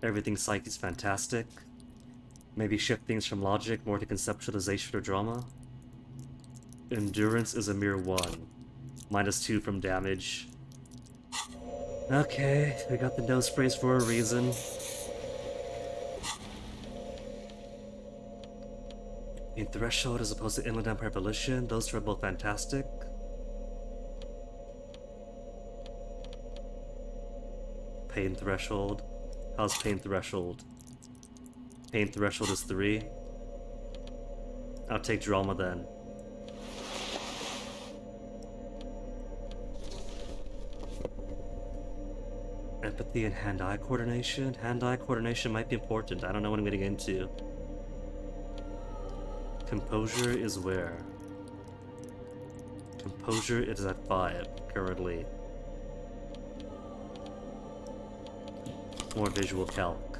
Everything psyche is fantastic. Maybe shift things from logic more to conceptualization or drama. Endurance is a mere 1. -2 from damage. Okay, we got the nose sprays for a reason. In Threshold as opposed to Inland Empire Abolition, those two are both fantastic. Pain Threshold. How's Pain Threshold? Pain Threshold is 3. I'll take Drama then. Empathy and hand-eye coordination. Hand-eye coordination might be important. I don't know what I'm getting into. Composure is where? Composure is at 5 currently. More visual calc.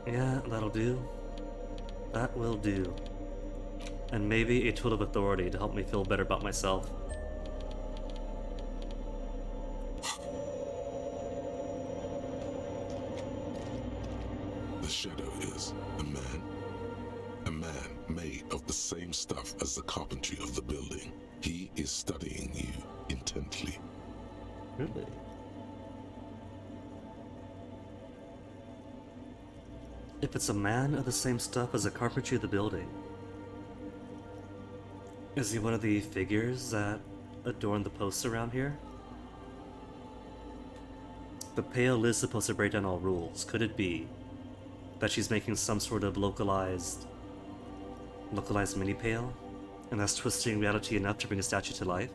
Yeah, that'll do. That will do. And maybe a tool of authority to help me feel better about myself. The shadow is a man. A man made of the same stuff as the carpentry of the building. He is studying you intently. Really? If it's a man of the same stuff as the carpentry of the building, is he one of the figures that adorn the posts around here? The pale is supposed to break down all rules. Could it be that she's making some sort of localized mini pale, and that's twisting reality enough to bring a statue to life?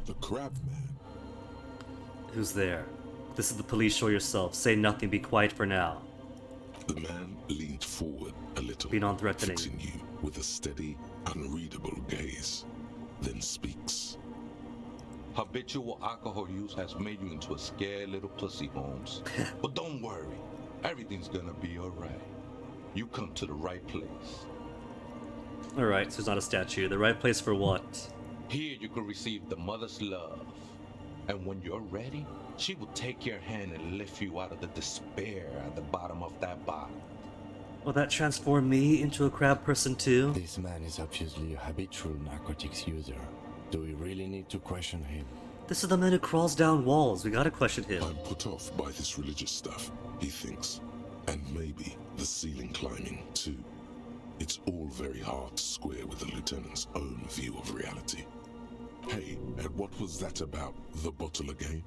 The crab man. Who's there? This is the police. Show yourself. Say nothing. Be quiet for now. The man leaned forward a little, Be non-threatening. fixing you with a steady, unreadable gaze, then speaks. Habitual alcohol use has made you into a scared little pussy, Holmes. But don't worry, everything's gonna be alright. You come to the right place. Alright, so it's not a statue. The right place for what? Here you can receive the mother's love. And when you're ready, she will take your hand and lift you out of the despair at the bottom of that bottle. Will that transform me into a crab person too? This man is obviously a habitual narcotics user. Do we really need to question him? This is the man who crawls down walls. We gotta question him. I'm put off by this religious stuff, he thinks. And maybe the ceiling climbing, too. It's all very hard to square with the lieutenant's own view of reality. Hey, and what was that about, the bottle again?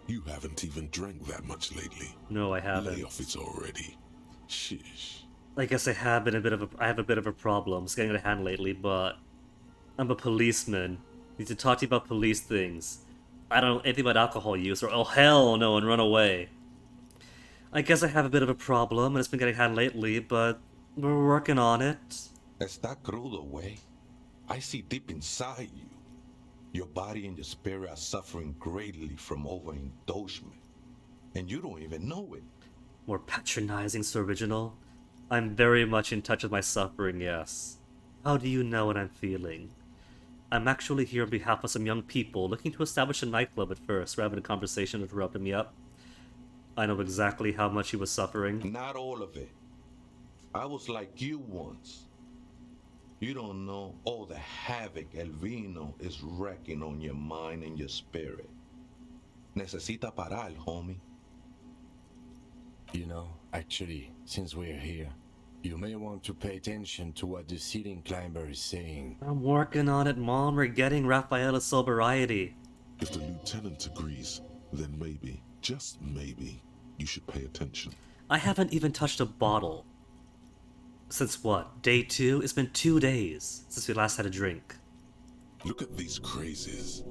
You haven't even drank that much lately. No, I haven't. Lay off it already. Shish. I guess I have a bit of a problem. It's getting out of hand lately, but I'm a policeman. Need to talk to you about police things. I don't know anything about alcohol use, or oh hell no, and run away. I guess I have a bit of a problem, and it's been getting hand lately, but we're working on it. Está crudo, way. I see deep inside you. Your body and your spirit are suffering greatly from overindulgence, and you don't even know it. More patronizing, so original. I'm very much in touch with my suffering, yes. How do you know what I'm feeling? I'm actually here on behalf of some young people looking to establish a nightclub at first. We're having a conversation interrupting me up. I know exactly how much he was suffering. Not all of it. I was like you once. You don't know all the havoc El Vino is wrecking on your mind and your spirit. Necesita parar, homie. You know, actually, since we're here, you may want to pay attention to what the ceiling climber is saying. I'm working on it, Mom. We're getting Raphaël a sobriety. If the lieutenant agrees, then maybe, just maybe, you should pay attention. I haven't even touched a bottle. Since what? Day 2? It's been 2 days since we last had a drink. Look at these crazies.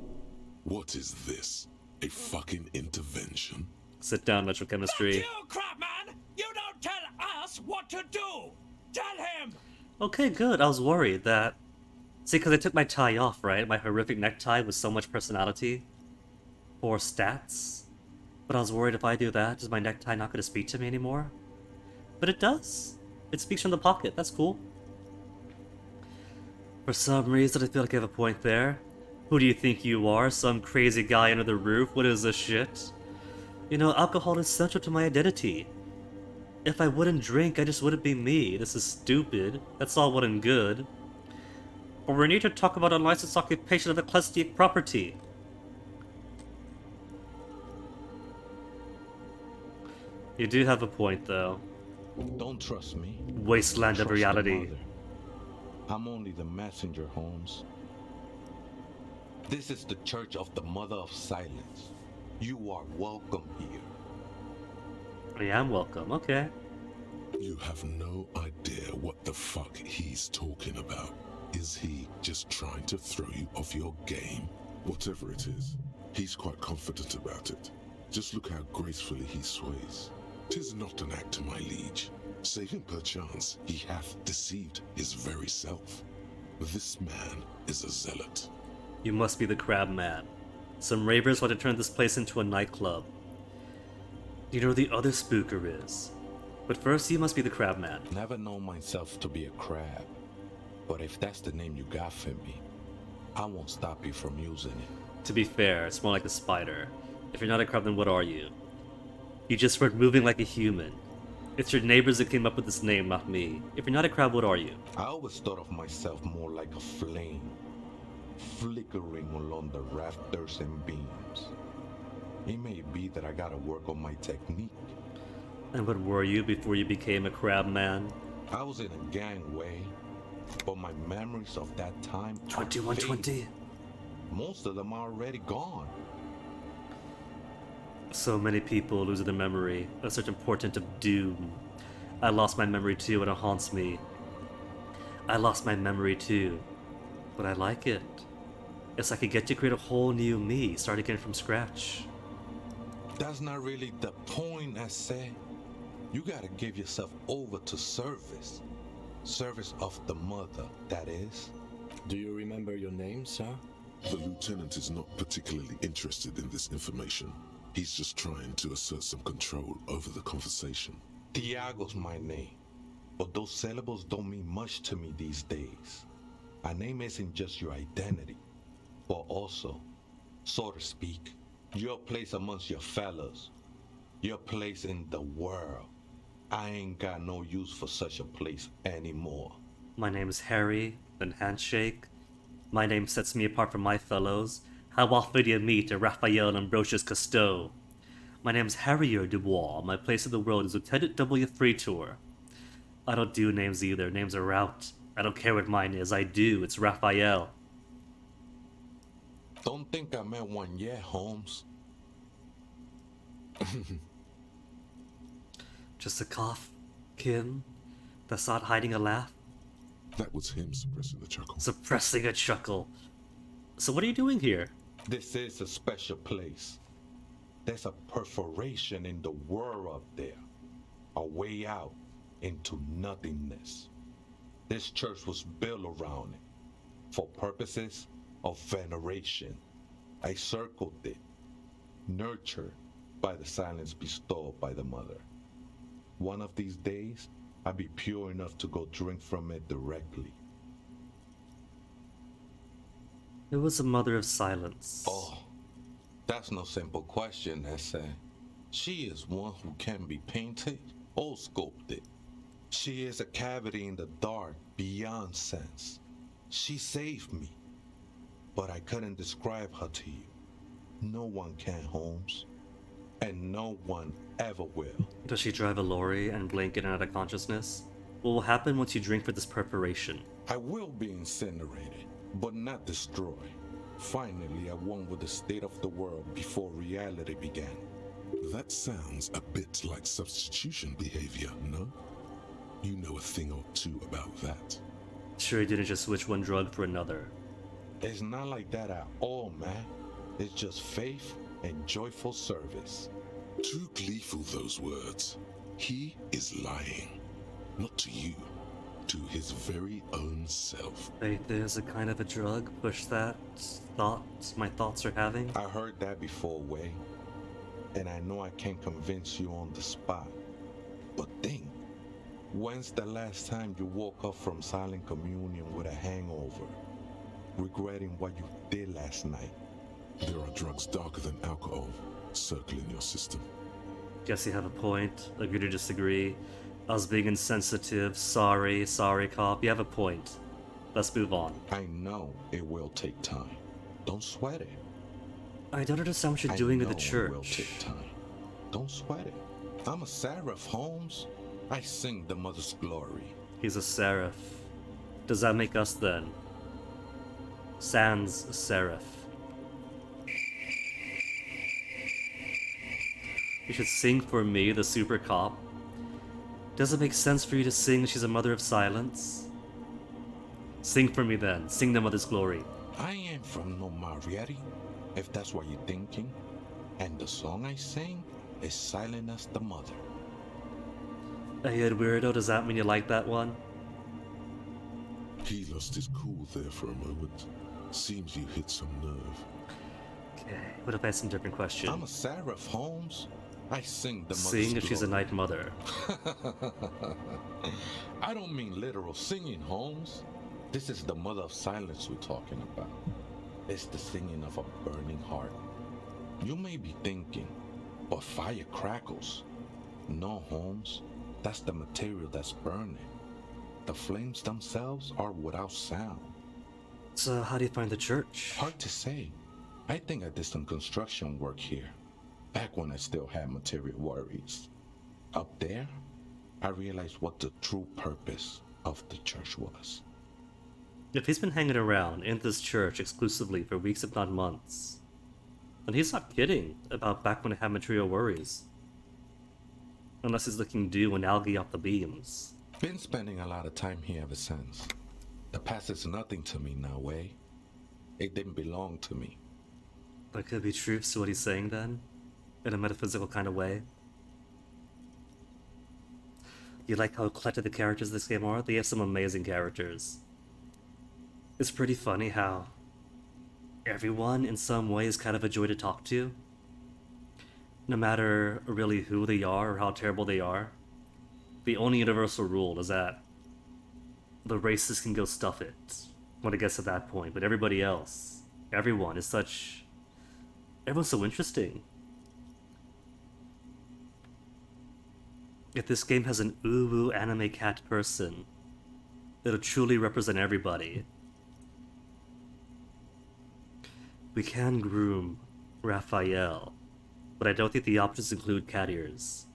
What is this? A fucking intervention? Sit down, Metrochemistry. You, Crabman! You don't tell us what to do! Tell him! Okay, good. I was worried that... See, because I took my tie off, right? My horrific necktie with so much personality. For stats. But I was worried if I do that, is my necktie not going to speak to me anymore? But it does. It speaks from the pocket. That's cool. For some reason, I feel like I have a point there. Who do you think you are? Some crazy guy under the roof? What is this shit? You know, alcohol is central to my identity. If I wouldn't drink, I just wouldn't be me. This is stupid. That's all well and good. But we need to talk about unlicensed occupation of ecclesiastic property. You do have a point, though. Don't trust me. Wasteland Trust of reality. the mother. I'm only the messenger, Holmes. This is the Church of the Mother of Silence. You are welcome here. I am welcome, okay. You have no idea what the fuck he's talking about. Is he just trying to throw you off your game? Whatever it is, he's quite confident about it. Just look how gracefully he sways. 'Tis not an act, my liege. Saving perchance he hath deceived his very self. This man is a zealot. You must be the Crab Man. Some ravers want to turn this place into a nightclub. You know who the other spooker is. But first, you must be the Crab Man. Never known myself to be a crab. But if that's the name you got for me, I won't stop you from using it. To be fair, it's more like a spider. If you're not a crab, then what are you? You just weren't moving like a human. It's your neighbors that came up with this name, not me. If you're not a crab, what are you? I always thought of myself more like a flame, flickering along the rafters and beams. It may be that I gotta work on my technique. And what were you before you became a crab man? I was in a gangway, but my memories of that time 2120. Most of them are already gone. So many people lose their memory. A certain portent of doom. I lost my memory too, and it haunts me. I lost my memory too, but I like it. It's like I get to create a whole new me, start again from scratch. That's not really the point, I say. You gotta give yourself over to service. Service of the mother, that is. Do you remember your name, sir? The lieutenant is not particularly interested in this information. He's just trying to assert some control over the conversation. Tiago's my name, but those syllables don't mean much to me these days. A name isn't just your identity, but also, so to speak, your place amongst your fellows, your place in the world. I ain't got no use for such a place anymore. My name's Harry, then Handshake. My name sets me apart from my fellows. How often do you meet a Raphaël and Ambrosius Cousteau? My name's Harrier Dubois. My place in the world is Lieutenant W. Freetour. I don't do names either. Names are out. I don't care what mine is. I do. It's Raphael. Don't think I met one yet, Holmes. Just a cough, Kim. That's not hiding a laugh. That was him suppressing the chuckle. Suppressing a chuckle. So what are you doing here? This is a special place. There's a perforation in the world up there. A way out into nothingness. This church was built around it. For purposes of veneration. I circled it. Nurtured by the silence bestowed by the mother. One of these days, I'll be pure enough to go drink from it directly. It was a mother of silence. Oh, that's no simple question, Essay. She is one who can be painted or sculpted. She is a cavity in the dark beyond sense. She saved me, but I couldn't describe her to you. No one can, Holmes. And no one ever will. Does she drive a lorry and blink in and out of consciousness? What will happen once you drink for this preparation? I will be incinerated, but not destroyed. Finally, I won with the state of the world before reality began. That sounds a bit like substitution behavior, no? You know a thing or two about that. Sure, you didn't just switch one drug for another. It's not like that at all, man. It's just faith and joyful service. Too gleeful, those words. He is lying. Not to you. To his very own self. Faith is a kind of a drug. Push that. My thoughts are having. I heard that before, Way. And I know I can't convince you on the spot. But think. When's the last time you woke up from silent communion with a hangover? Regretting what you did last night? There are drugs darker than alcohol circling your system. Guess you have a point. Agree to disagree. I was being insensitive. Sorry, cop. You have a point. Let's move on. I know it will take time. Don't sweat it. I don't understand what you're doing in the church. It will take time. Don't sweat it. I'm a seraph, Holmes. I sing the mother's glory. He's a seraph. Does that make us then? Sans seraph. You should sing for me, the super cop. Does it make sense for you to sing She's a Mother of Silence? Sing for me then. Sing the Mother's Glory. I ain't from no Marietti, if that's what you're thinking. And the song I sing is Silent as the Mother. Hey, Ed Weirdo, does that mean you like that one? He lost his cool there for a moment. Seems you hit some nerve. Okay, what if I had some different question? I'm a seraph, Holmes. I sing the mother's Sing if glory. she's a night mother. I don't mean literal singing, Holmes. This is the mother of silence we're talking about. It's the singing of a burning heart. You may be thinking, but fire crackles. No, Holmes. That's the material that's burning. The flames themselves are without sound. So how do you find the church? Hard to say. I think I did some construction work here. Back when I still had material worries. Up there, I realized what the true purpose of the church was. If he's been hanging around in this church exclusively for weeks if not months, then he's not kidding about back when I had material worries. Unless he's licking dew and algae off the beams. Been spending a lot of time here ever since. The past is nothing to me now, eh? It didn't belong to me. There could be truths to what he's saying then? In a metaphysical kind of way? You like how eclectic the characters of this game are? They have some amazing characters. It's pretty funny how everyone in some way is kind of a joy to talk to. No matter really who they are or how terrible they are. The only universal rule is that the racists can go stuff it when it gets to that point, but everybody else, everyone is such... Everyone's so interesting. If this game has an uwu anime cat person, it'll truly represent everybody. We can groom Raphaël, but I don't think the options include cat ears.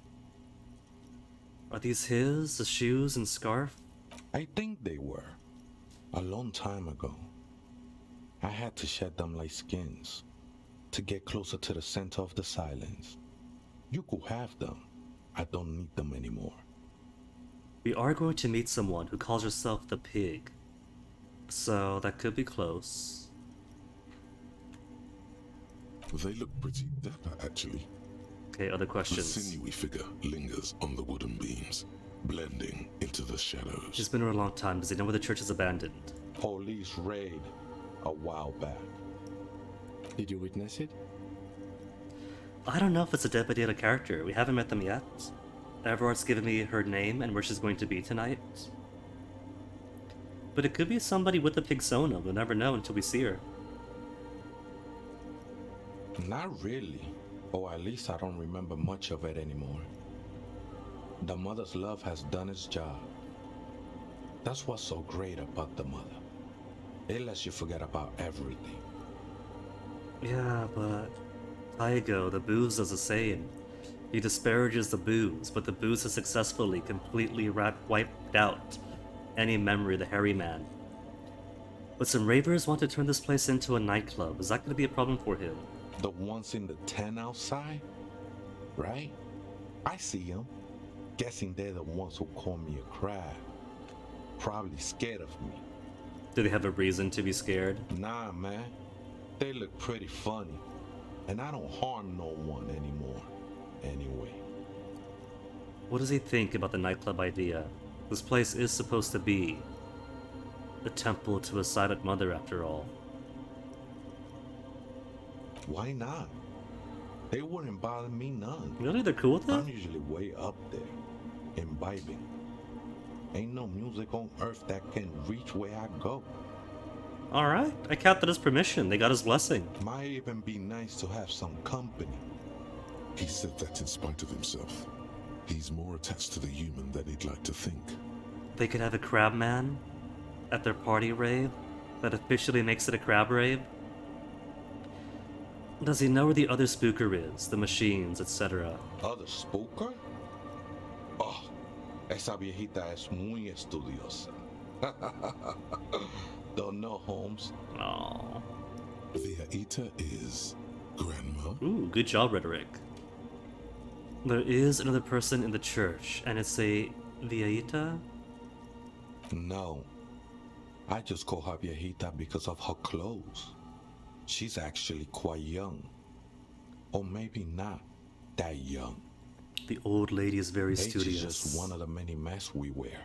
Are these his, the shoes and scarf? I think they were. A long time ago. I had to shed them like skins to get closer to the center of the silence. You could have them. I don't need them anymore. We are going to meet someone who calls herself the Pig. So that could be close. They look pretty dapper, actually. Okay, other questions. The sinewy figure lingers on the wooden beams, blending into the shadows. She's been here a long time. Does he know where the church is abandoned? Police raid a while back. Did you witness it? I don't know if it's a Dead by Daylight character. We haven't met them yet. Everard's given me her name and where she's going to be tonight. But it could be somebody with the Pigsona. We'll never know until we see her. Not really. Or at least I don't remember much of it anymore. The mother's love has done its job. That's what's so great about the mother. It lets you forget about everything. Yeah, but Taigo, the booze does the same. He disparages the booze, but the booze has successfully completely wiped out any memory of the hairy man. But some ravers want to turn this place into a nightclub. Is that going to be a problem for him? The ones in the tent outside? Right? I see them. Guessing they're the ones who call me a crab. Probably scared of me. Do they have a reason to be scared? Nah, man. They look pretty funny. And I don't harm no one anymore. Anyway. What does he think about the nightclub idea? This place is supposed to be a temple to a silent mother, after all. Why not? They wouldn't bother me none. Really? They're cool with it? I'm usually way up there, imbibing. Ain't no music on earth that can reach where I go. Alright, I count that as permission. They got his blessing. Might even be nice to have some company. He said that in spite of himself. He's more attached to the human than he'd like to think. They could have a crab man at their party rave that officially makes it a crab rave. Does he know where the other spooker is, the machines, etc.? Other spooker? Oh, esa viejita es muy estudiosa. Don't know, Holmes. Aww. Viejita is grandma? Ooh, good job, Rhetoric. There is another person in the church, and it's a viejita? No. I just call her viejita because of her clothes. She's actually quite young. Or maybe not that young. The old lady is very Age studious. is just one of the many masks we wear.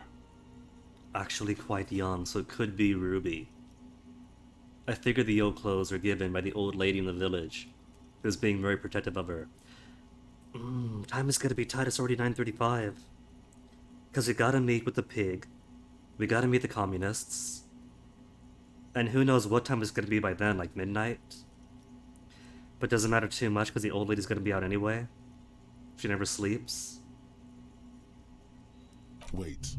Actually quite young, so it could be Ruby. I figured the old clothes were given by the old lady in the village, who's being very protective of her. Time is gonna be tight, it's already 9:35. Because we gotta meet with the pig, we gotta meet the communists, and who knows what time it's gonna be by then, like midnight? But doesn't matter too much because the old lady's gonna be out anyway. She never sleeps. Wait,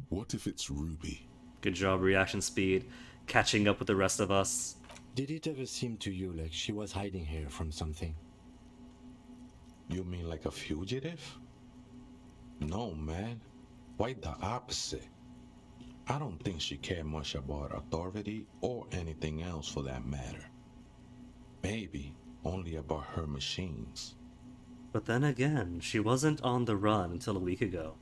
what if it's Ruby? Good job, reaction speed, catching up with the rest of us. Did it ever seem to you like she was hiding here from something? You mean like a fugitive? No, man. Quite the opposite. I don't think she cared much about authority or anything else for that matter. Maybe only about her machines. But then again, she wasn't on the run until a week ago.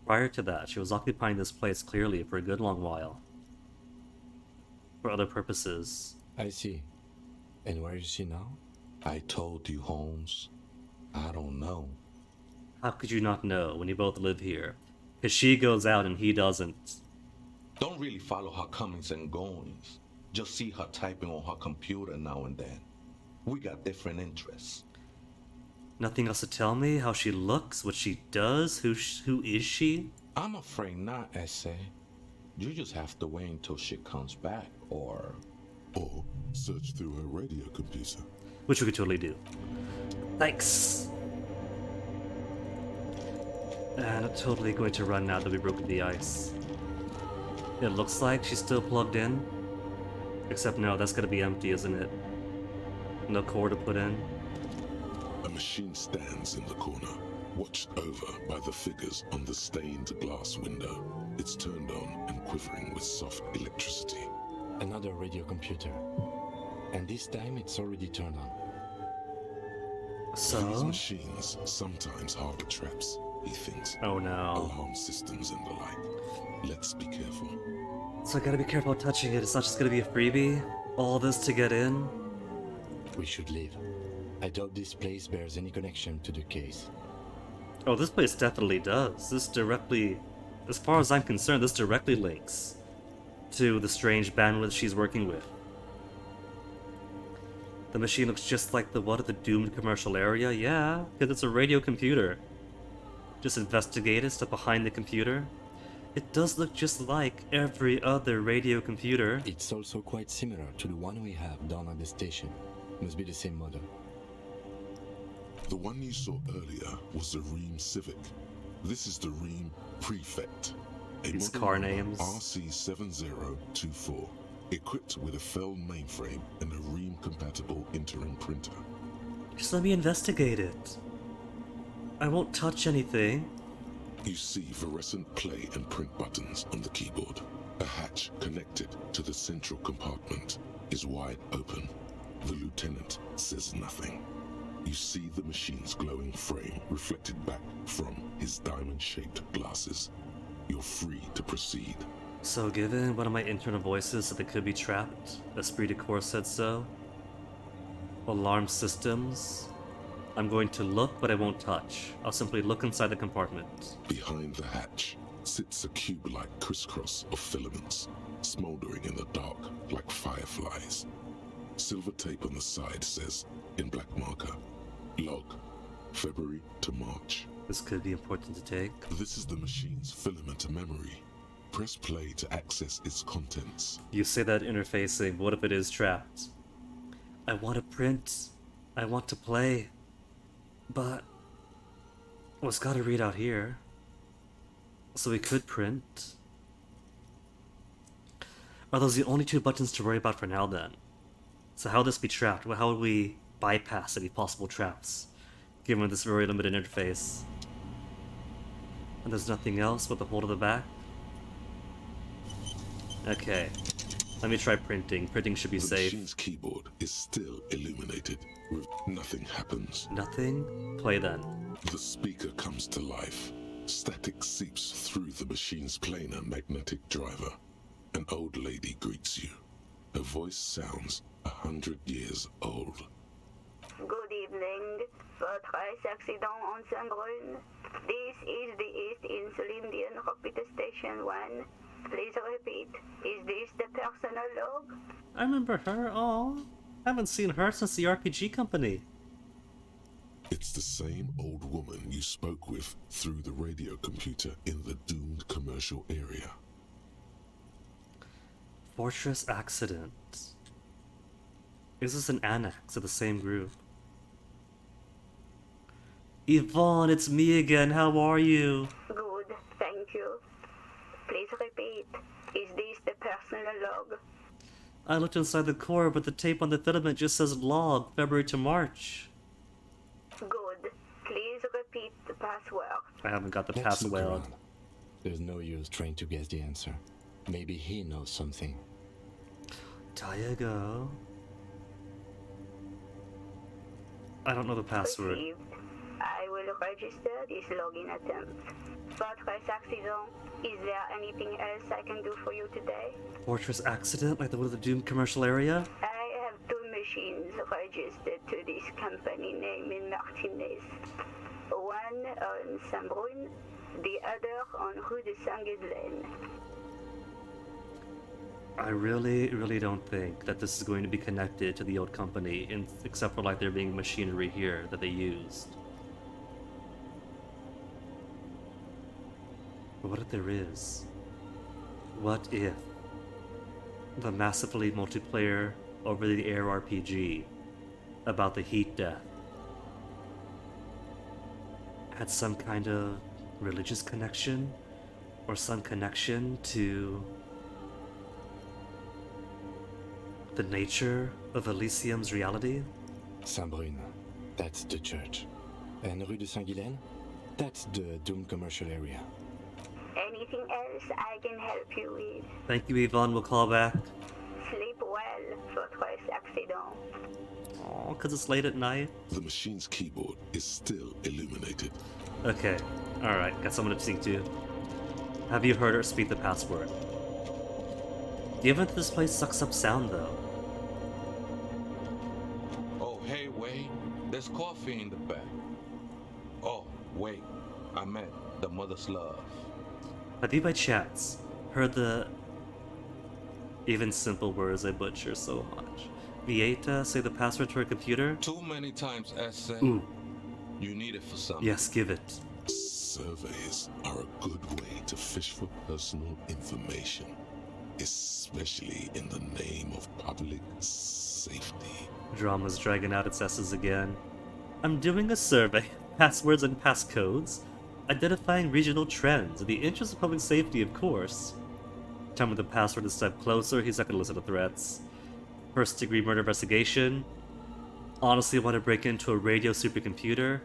Prior to that, she was occupying this place clearly for a good long while. For other purposes. I see. And where is she now? I told you, Holmes. I don't know. How could you not know when you both live here? Because she goes out and he doesn't. Don't really follow her comings and goings. Just see her typing on her computer now and then. We got different interests. Nothing else to tell me? How she looks? What she does? Who is she? I'm afraid not, Essay. You just have to wait until she comes back, or search through her radio computer. Which we could totally do. Thanks! And I'm totally going to run now that we broke the ice. It looks like she's still plugged in. Except no, that's gonna be empty, isn't it? No core to put in. A machine stands in the corner, watched over by the figures on the stained glass window. It's turned on and quivering with soft electricity. Another radio computer. And this time it's already turned on. So? These machines sometimes harbor traps, he thinks. Oh no. Alarm systems and the like. Let's be careful. So I gotta be careful touching it. It's not just gonna be a freebie. All this to get in. We should leave. I doubt this place bears any connection to the case. Oh, this place definitely does. This directly, as far as I'm concerned, this directly links to the strange bandwidth she's working with. The machine looks just like the one at the doomed commercial area. Yeah, because it's a radio computer. Just investigate it, step behind the computer. It does look just like every other radio computer. It's also quite similar to the one we have down at the station. Must be the same model. The one you saw earlier was the Ream Civic. This is the Ream Prefect. These car names. RC7024. Equipped with a Fell mainframe and a Ream-compatible interim printer. Just let me investigate it. I won't touch anything. You see fluorescent play and print buttons on the keyboard. A hatch connected to the central compartment is wide open. The lieutenant says nothing. You see the machine's glowing frame reflected back from his diamond-shaped glasses. You're free to proceed. So given one of my internal voices that they could be trapped, Esprit de Corps said so, alarm systems, I'm going to look but I won't touch. I'll simply look inside the compartment. Behind the hatch sits a cube-like crisscross of filaments, smoldering in the dark like fireflies. Silver tape on the side says, in black marker, log, February to March. This could be important to take. This is the machine's filament memory. Press play to access its contents. You say that interfacing, what if it is trapped? I want to print. I want to play. But well, it's gotta read out here. So we could print. Are those the only two buttons to worry about for now then? So how would this be trapped? How would we bypass any possible traps, given this very limited interface? And there's nothing else but the hold of the back? Okay, let me try printing. Printing should be safe. The machine's keyboard is still illuminated. Nothing happens. Nothing? Play then. The speaker comes to life. Static seeps through the machine's planar magnetic driver. An old lady greets you. Her voice sounds 100 years old. Good evening. Votre accident on Saint-Brun. This is the East Insulindian Repeat Station 1. Please repeat. Is this the personal log? I remember her. Oh, I haven't seen her since the RPG company. It's the same old woman you spoke with through the radio computer in the doomed commercial area. Fortress accident. Is this an annex of the same group? Yvonne, it's me again. How are you? Good, thank you. Please repeat. Is this the personal log? I looked inside the core, but the tape on the filament just says log, February to March. Good. Please repeat the password. I haven't got the Let's look password. around. There's no use trying to guess the answer. Maybe he knows something. Diego. I don't know the password. Received. I will register this login attempt. Fortress accident. Is there anything else I can do for you today? Fortress accident, like the one of the Doom commercial area? I have 2 machines registered to this company name in Martinez. One on Saint-Brun, the other on Rue de Saint-Ghislaine. I really don't think that this is going to be connected to the old company, except for like there being machinery here that they used. But what if there is? What if the massively multiplayer over-the-air RPG about the heat death had some kind of religious connection or some connection to the nature of Elysium's reality? Saint-Brun, that's the church. And Rue de Saint-Ghislaine, that's the Doom commercial area. Anything else I can help you with? Thank you, Yvonne. We'll call back. Sleep well, Fortress accident. Oh, because it's late at night. The machine's keyboard is still illuminated. Okay. Alright, got someone to speak to. Have you heard her speak the password? Given that this place sucks up sound, though. Oh, hey, wait. There's coffee in the back. Oh, wait. I meant the mother's love. Have you by chance heard the even simple words I butcher so much? Vieta say the password to her computer? Too many times, essay. Ooh. You need it for something. Yes, give it. Surveys are a good way to fish for personal information, especially in the name of public safety. Drama's dragging out its S's again. I'm doing a survey, passwords and passcodes, identifying regional trends in the interest of public safety, of course. Tell me the password is a step closer, he's not gonna listen to threats. First degree murder investigation. Honestly want to break into a radio supercomputer.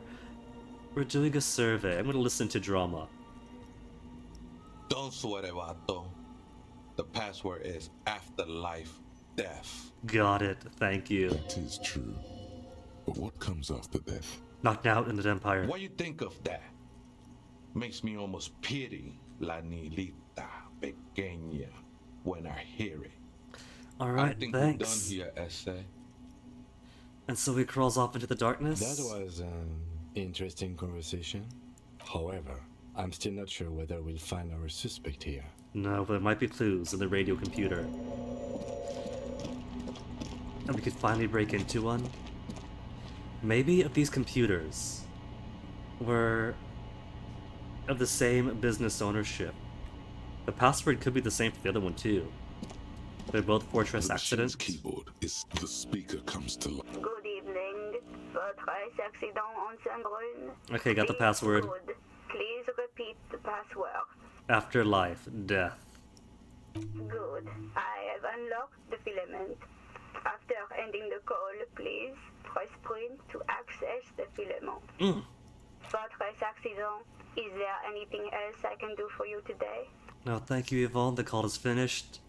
We're doing a survey. I'm gonna listen to Drama. Don't sweat it, vato. The password is afterlife death. Got it, thank you. That is true. But what comes after death? Knocked out in the Empire. What you think of that? Makes me almost pity La Nilita Pequeña when I hear it. Alright, I think thanks. we're done here, essay. And so he crawls off into the darkness? That was an interesting conversation. However, I'm still not sure whether we'll find our suspect here. No, but there might be clues in the radio computer. And we could finally break into one. Maybe if these computers were of the same business ownership, the password could be the same for the other one too. They're both Fortress The machine's accidents. keyboard is the speaker comes to life. Good evening. Fortress accident on Saint-Brun. Okay, got the password. Good. Please repeat the password. Afterlife, death. Good. I have unlocked the filament. After ending the call, please press print to access the filament. Fortress accident. Is there anything else I can do for you today? No, thank you, Yvonne. The call is finished.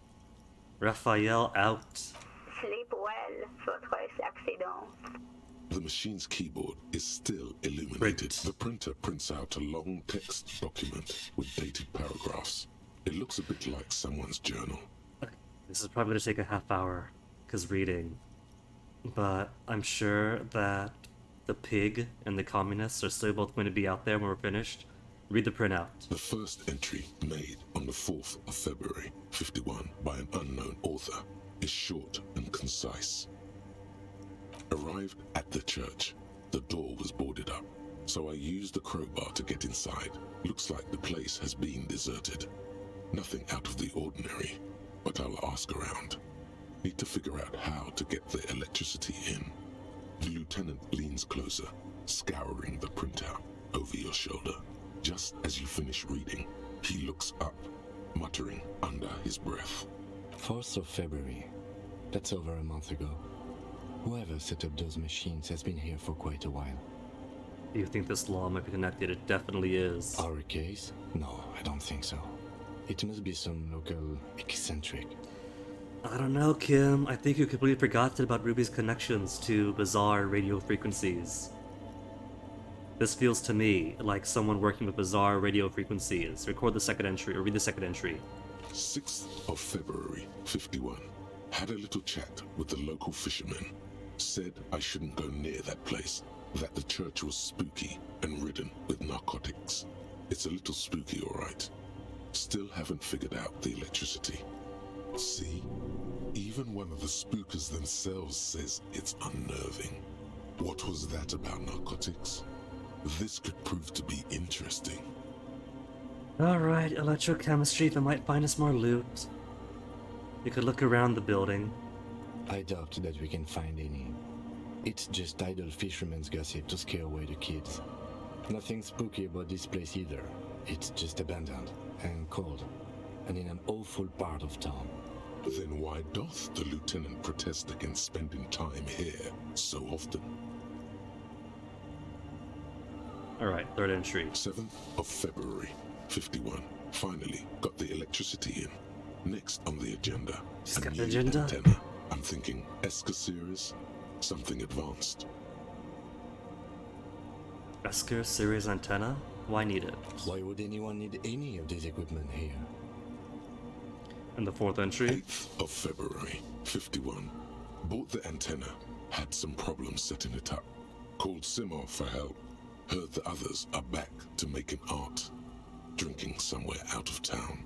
Raphaël out. Sleep well, Fortress accident. The machine's keyboard is still illuminated. Great. The printer prints out a long text document with dated paragraphs. It looks a bit like someone's journal. This is probably going to take a half hour, because reading. But I'm sure that the pig and the communists are still both going to be out there when we're finished. Read the printout. The first entry, made on the 4th of February, 51, by an unknown author, is short and concise. Arrived at the church. The door was boarded up, so I used the crowbar to get inside. Looks like the place has been deserted. Nothing out of the ordinary, but I'll ask around. Need to figure out how to get the electricity in. The lieutenant leans closer, scouring the printout over your shoulder. Just as you finish reading, he looks up, muttering under his breath. 4th of February. That's over a month ago. Whoever set up those machines has been here for quite a while. Do you think this law might be connected? It definitely is. Our case? No, I don't think so. It must be some local eccentric. I don't know, Kim. I think you completely forgot about Ruby's connections to bizarre radio frequencies. This feels to me like someone working with bizarre radio frequencies. Record the second entry, or read the second entry. 6th of February, 51. Had a little chat with the local fishermen. Said I shouldn't go near that place. That the church was spooky and ridden with narcotics. It's a little spooky, alright. Still haven't figured out the electricity. See? Even one of the spookers themselves says it's unnerving. What was that about narcotics? This could prove to be interesting. Alright, electrochemistry, that might find us more loot. You could look around the building. I doubt that we can find any. It's just idle fishermen's gossip to scare away the kids. Nothing spooky about this place either. It's just abandoned and cold, and in an awful part of town. Then why doth the lieutenant protest against spending time here so often? Alright, third entry. 7th of February, 51. Finally got the electricity in. Next on the agenda, She's a got new an agenda? antenna. I'm thinking Esker series, something advanced. Esker series antenna? Why need it? Why would anyone need any of this equipment here? And the fourth entry? 8th of February, 51. Bought the antenna, had some problems setting it up. Called Simo for help. Heard the others are back to making art. Drinking somewhere out of town.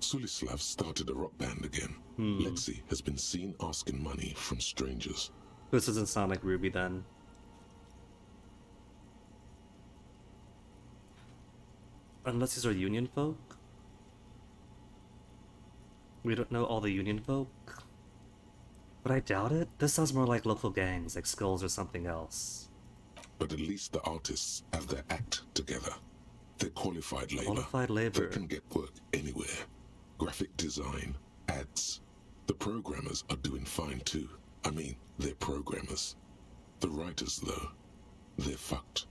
Sulislav started a rock band again. Lexi has been seen asking money from strangers. This doesn't sound like Ruby then. Unless these are Union folk? We don't know all the Union folk? But I doubt it. This sounds more like local gangs, like Skulls or something else. But at least the artists have their act together. They're qualified labor. Qualified labor. They can get work anywhere. Graphic design, ads. The programmers are doing fine too. I mean, they're programmers. The writers, though, they're fucked.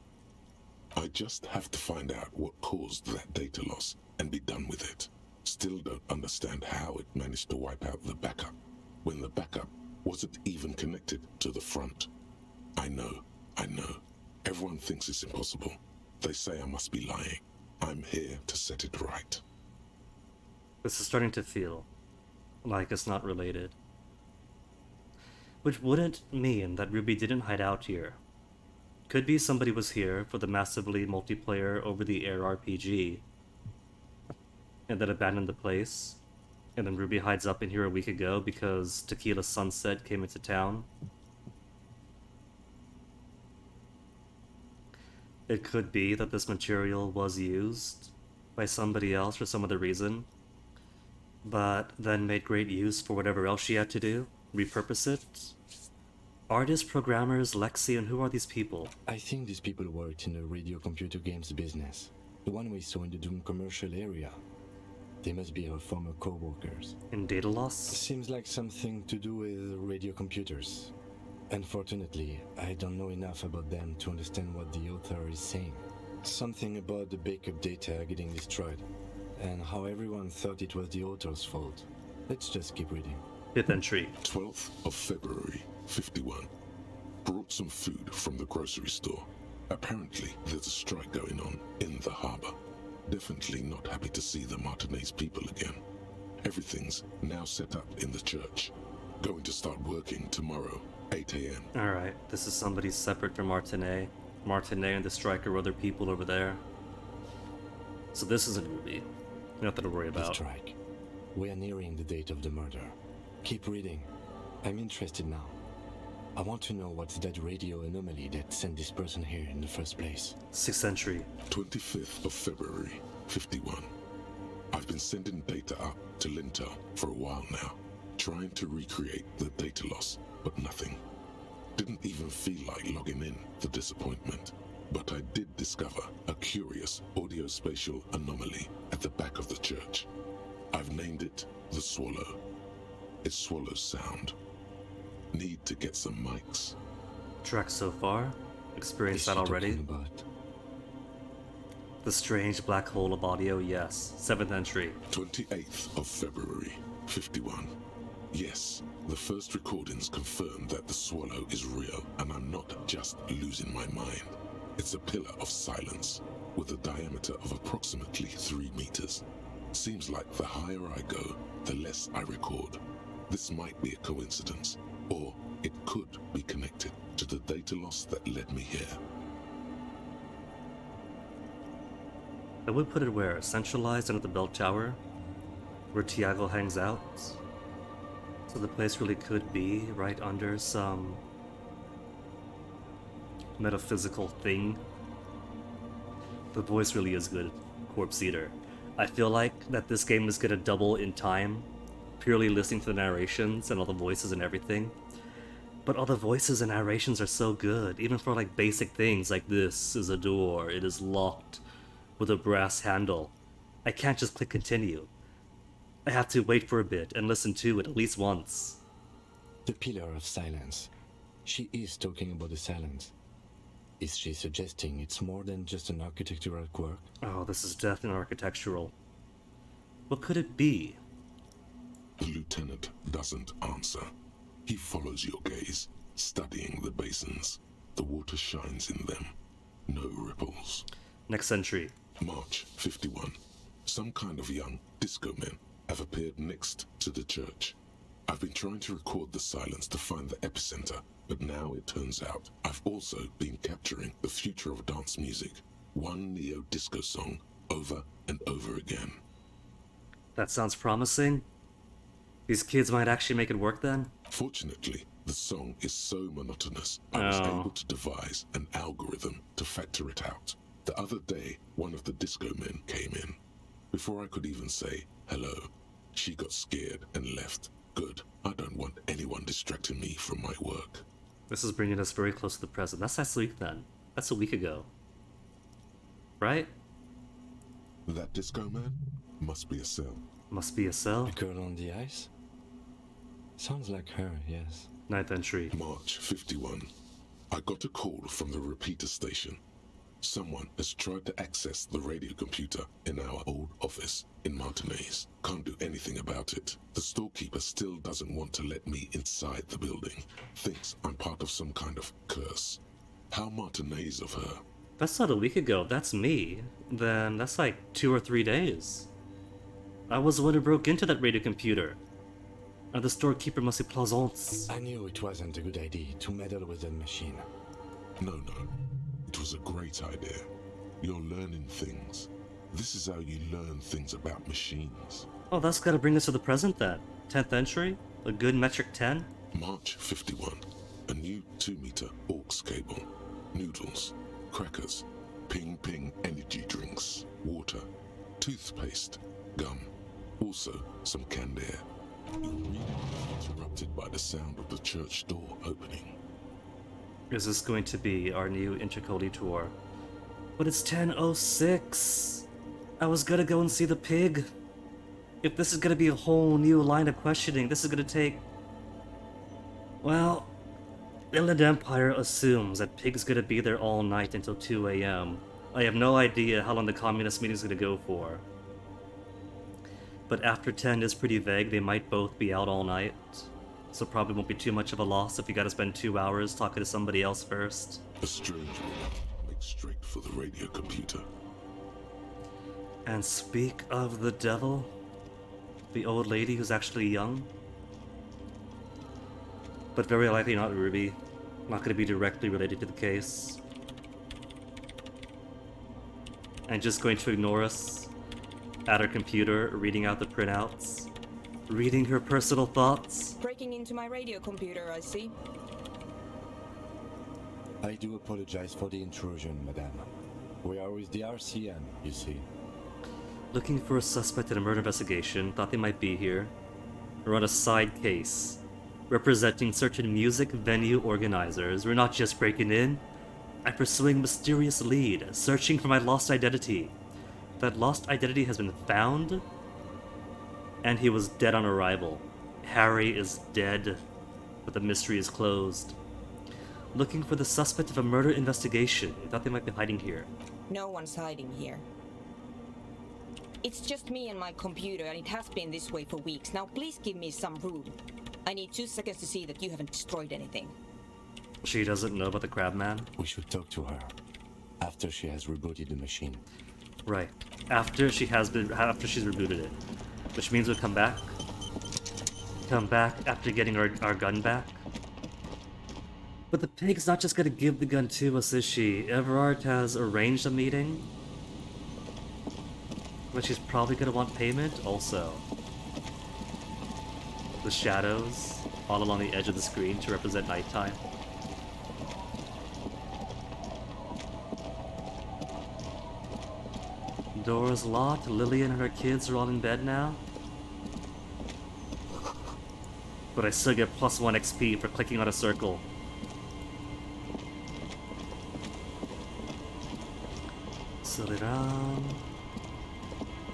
I just have to find out what caused that data loss and be done with it. Still don't understand how it managed to wipe out the backup, when the backup wasn't even connected to the front. I know. Everyone thinks it's impossible. They say I must be lying. I'm here to set it right. This is starting to feel like it's not related. Which wouldn't mean that Ruby didn't hide out here. Could be somebody was here for the massively multiplayer over-the-air RPG, and then abandoned the place, and then Ruby hides up in here a week ago because Tequila Sunset came into town. It could be that this material was used by somebody else for some other reason, but then made great use for whatever else she had to do, repurpose it. Artists, programmers, Lexi, and who are these people? I think these people worked in the radio computer games business. The one we saw in the Doom commercial area. They must be our former co-workers. In data loss? Seems like something to do with radio computers. Unfortunately, I don't know enough about them to understand what the author is saying. Something about the backup data getting destroyed, and how everyone thought it was the author's fault. Let's just keep reading. Fifth entry. 12th of February, 51. Brought some food from the grocery store. Apparently, there's a strike going on in the harbor. Definitely not happy to see the Martinez people again. Everything's now set up in the church. Going to start working tomorrow, 8 a.m. Alright, this is somebody separate from Martinet. Martinet and the striker are other people over there. So this isn't Ruby. Nothing to worry about. The strike. We are nearing the date of the murder. Keep reading. I'm interested now. I want to know what's that radio anomaly that sent this person here in the first place. 6th entry. 25th of February, 51. I've been sending data up to Lintel for a while now, trying to recreate the data loss, but nothing. Didn't even feel like logging in, the disappointment. But I did discover a curious audio-spatial anomaly at the back of the church. I've named it the Swallow. It swallows sound. Need to get some mics. Track so far? Experienced that already? About The strange black hole of audio, yes. 7th entry. 28th of February, 51. Yes, the first recordings confirm that the swallow is real, and I'm not just losing my mind. It's a pillar of silence, with a diameter of approximately 3 meters. Seems like the higher I go, the less I record. This might be a coincidence, or it could be connected to the data loss that led me here. I would put it where? Centralized under the bell tower? Where Tiago hangs out? So the place really could be right under some metaphysical thing. The voice really is good, Corpse Eater. I feel like that this game is gonna double in time, purely listening to the narrations and all the voices and everything. But all the voices and narrations are so good, even for like basic things like this is a door, it is locked with a brass handle. I can't just click continue. I have to wait for a bit and listen to it at least once. The pillar of silence. She is talking about the silence. Is she suggesting it's more than just an architectural quirk? Oh, this is definitely architectural. What could it be? The lieutenant doesn't answer. He follows your gaze, studying the basins. The water shines in them. No ripples. Next entry. March 51. Some kind of young disco men have appeared next to the church. I've been trying to record the silence to find the epicenter, but now it turns out I've also been capturing the future of dance music, one neo-disco song over and over again. That sounds promising. These kids might actually make it work then? Fortunately, the song is so monotonous, I was able to devise an algorithm to factor it out. The other day, one of the disco men came in. Before I could even say hello, she got scared and left. Good. I don't want anyone distracting me from my work. This is bringing us very close to the present. That's last week then. That's a week ago. Right? That disco man must be a cell. Must be a cell? The girl on the ice? Sounds like her, yes. 9th entry. March 51. I got a call from the repeater station. Someone has tried to access the radio computer in our old office in Martinez. Can't do anything about it. The storekeeper still doesn't want to let me inside the building. Thinks I'm part of some kind of curse. How Martinez of her. That's not a week ago. That's me. Then that's like 2 or 3 days. I was the one who broke into that radio computer. And the storekeeper must be Plaisance. I knew it wasn't a good idea to meddle with the machine. No. It was a great idea. You're learning things. This is how you learn things about machines. Oh, that's gotta bring us to the present then. 10th entry? A good metric 10? March 51. A new 2-meter aux cable. Noodles. Crackers. Ping energy drinks. Water. Toothpaste. Gum. Also, some canned air. Your reading is interrupted by the sound of the church door opening. Is this going to be our new intercody tour? But it's 10:06. I was gonna go and see the pig. If this is gonna be a whole new line of questioning, this is gonna take... Well, Inland Empire assumes that pig's gonna be there all night until 2 a.m. I have no idea how long the communist meeting's gonna go for. But after 10 is pretty vague, they might both be out all night. So probably won't be too much of a loss if you gotta spend 2 hours talking to somebody else first. A strange woman makes straight for the radio computer. And speak of the devil, the old lady who's actually young, but very likely not Ruby, not gonna be directly related to the case, and just going to ignore us at her computer, reading out the printouts. Reading her personal thoughts. Breaking into my radio computer, I see. I do apologize for the intrusion, madame. We are with the RCM, you see. Looking for a suspect in a murder investigation, thought they might be here. We're on a side case, representing certain music venue organizers. We're not just breaking in. I'm pursuing a mysterious lead, searching for my lost identity. That lost identity has been found? And he was dead on arrival. Harry is dead, but the mystery is closed. Looking for the suspect of a murder investigation. We thought they might be hiding here. No one's hiding here. It's just me and my computer, and it has been this way for weeks. Now please give me some room. I need 2 seconds to see that you haven't destroyed anything. She doesn't know about the crab man? We should talk to her after she has rebooted the machine. Right. After she's rebooted it. Which means we'll come back. Come back after getting our gun back. But the pig's not just gonna give the gun to us, is she? Everard has arranged a meeting. But she's probably gonna want payment also. The shadows all along the edge of the screen to represent nighttime. Door's locked. Lillian and her kids are all in bed now. But I still get +1 XP for clicking on a circle. Soliran.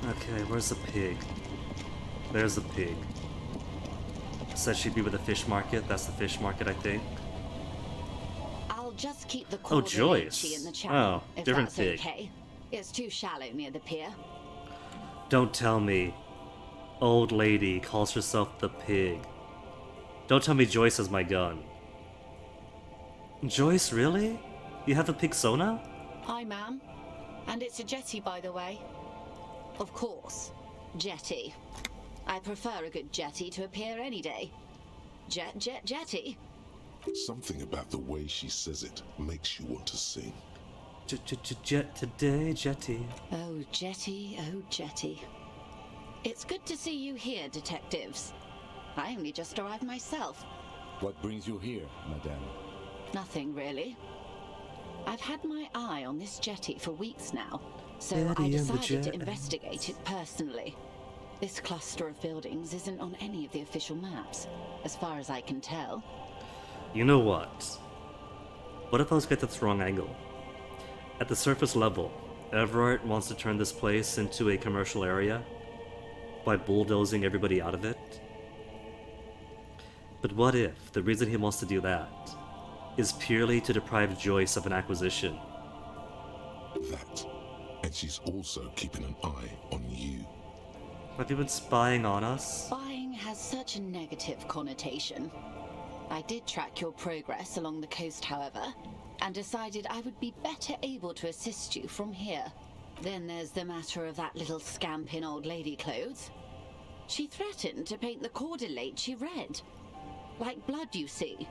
Okay, where's the pig? There's the pig. Said she'd be with the fish market. That's the fish market, I think. I'll just keep the Oh, Joyce. in the channel, Oh, if different that's pig. okay. It's too shallow near the pier. Don't tell me old lady calls herself the pig. Don't tell me Joyce has my gun. Joyce, really? You have a pig Sona? Hi, ma'am. And it's a jetty, by the way. Of course. Jetty. I prefer a good jetty to a pier any day. Jetty. Something about the way she says it makes you want to sing. Jet today, jetty. Oh, jetty, oh, jetty. It's good to see you here, detectives. I only just arrived myself. What brings you here, madame? Nothing, really. I've had my eye on this jetty for weeks now, so Betty I and the decided to jet. investigate it personally. This cluster of buildings isn't on any of the official maps, as far as I can tell. You know what? What if I was get this wrong angle? At the surface level, Everett wants to turn this place into a commercial area by bulldozing everybody out of it. But what if the reason he wants to do that is purely to deprive Joyce of an acquisition? That. And she's also keeping an eye on you. Have you been spying on us? Spying has such a negative connotation. I did track your progress along the coast, however, and decided I would be better able to assist you from here. Then there's the matter of that little scamp in old lady clothes. She threatened to paint the cordelate she read. Like blood, you see.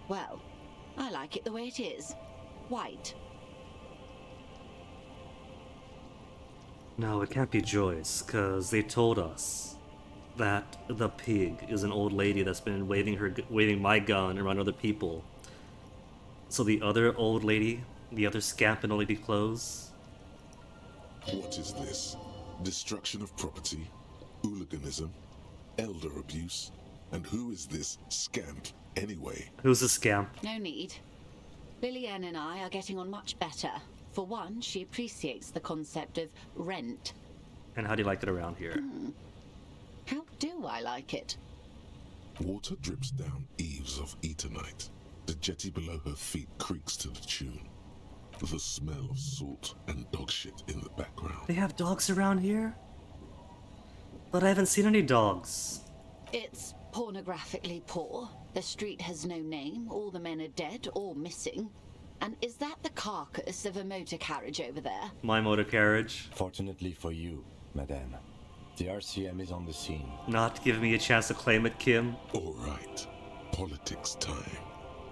Well, I like it the way it is. White. No, it can't be Joyce, because they told us that the pig is an old lady that's been waving my gun around other people. So the other old lady, the other scamp in old lady clothes. What is this? Destruction of property, hooliganism, elder abuse, and who is this scamp anyway? Who's the scamp? No need. Lillian and I are getting on much better. For one, she appreciates the concept of rent. And how do you like it around here? How do I like it? Water drips down eaves of Eternite. The jetty below her feet creaks to the tune. The smell of salt and dog shit in the background. They have dogs around here? But I haven't seen any dogs. It's pornographically poor. The street has no name. All the men are dead or missing. And is that the carcass of a motor carriage over there? My motor carriage. Fortunately for you, madame, the RCM is on the scene. Not giving me a chance to claim it, Kim. All right. Politics time.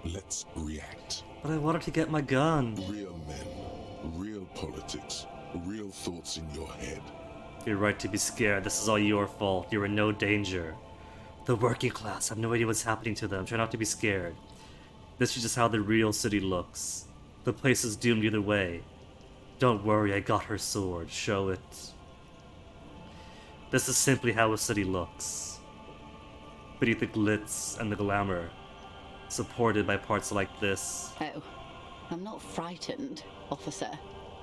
Let's react. But I wanted to get my gun. Real men, real politics, real thoughts in your head. You're right to be scared. This is all your fault. You're in no danger. The working class have no idea what's happening to them. Try not to be scared. This is just how the real city looks. The place is doomed either way. Don't worry, I got her sword. Show it. This is simply how a city looks. Beneath the glitz and the glamour. Supported by parts like this. Oh, I'm not frightened, officer.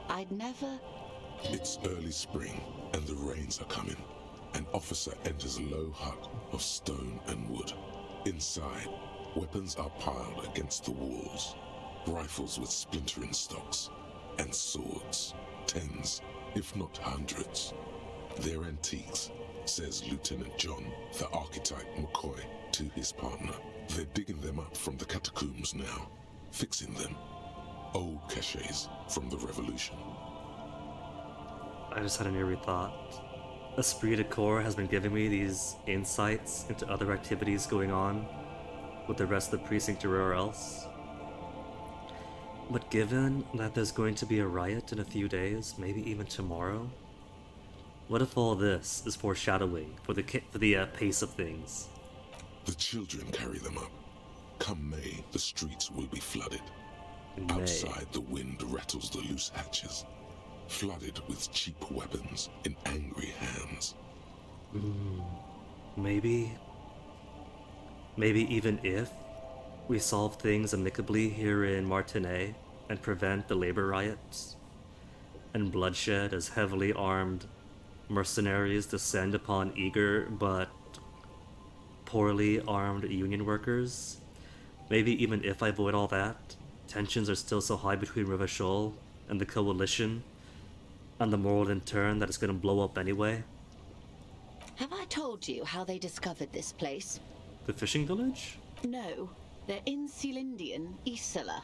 I'd never... It's early spring, and the rains are coming. An officer enters a low hut of stone and wood. Inside, weapons are piled against the walls. rifles with splintering stocks, and swords, tens, if not hundreds. They're antiques, says Lieutenant John, the archetype McCoy, to his partner. They're digging them up from the catacombs now, fixing them. Old caches from the revolution. I just had an eerie thought. Esprit de Corps has been giving me these insights into other activities going on with the rest of the precinct or wherever else. But given that there's going to be a riot in a few days, maybe even tomorrow, what if all this is foreshadowing for the pace of things? The children carry them up. Come May, the streets will be flooded. May. Outside, the wind rattles the loose hatches, flooded with cheap weapons in angry hands. Maybe even if we solve things amicably here in Martinez and prevent the labor riots and bloodshed as heavily armed mercenaries descend upon eager but poorly armed union workers, maybe even if I avoid all that, tensions are still so high between Rivachol and the coalition and the Morrowind turn that it's gonna blow up anyway. Have I told you how they discovered this place? The fishing village? No, they're in Sealindian, Isla.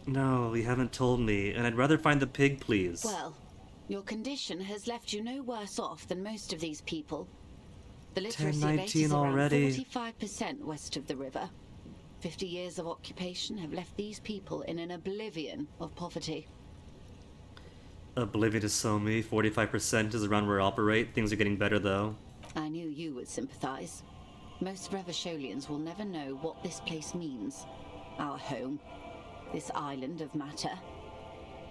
No, you haven't told me, and I'd rather find the pig, please. Well, your condition has left you no worse off than most of these people. The literacy rate is around already. 45% west of the river. 50 years of occupation have left these people in an oblivion of poverty. Oblivion to Somi, 45% is around where I operate. Things are getting better though. I knew you would sympathize. Most Revacholians will never know what this place means. Our home. This island of matter.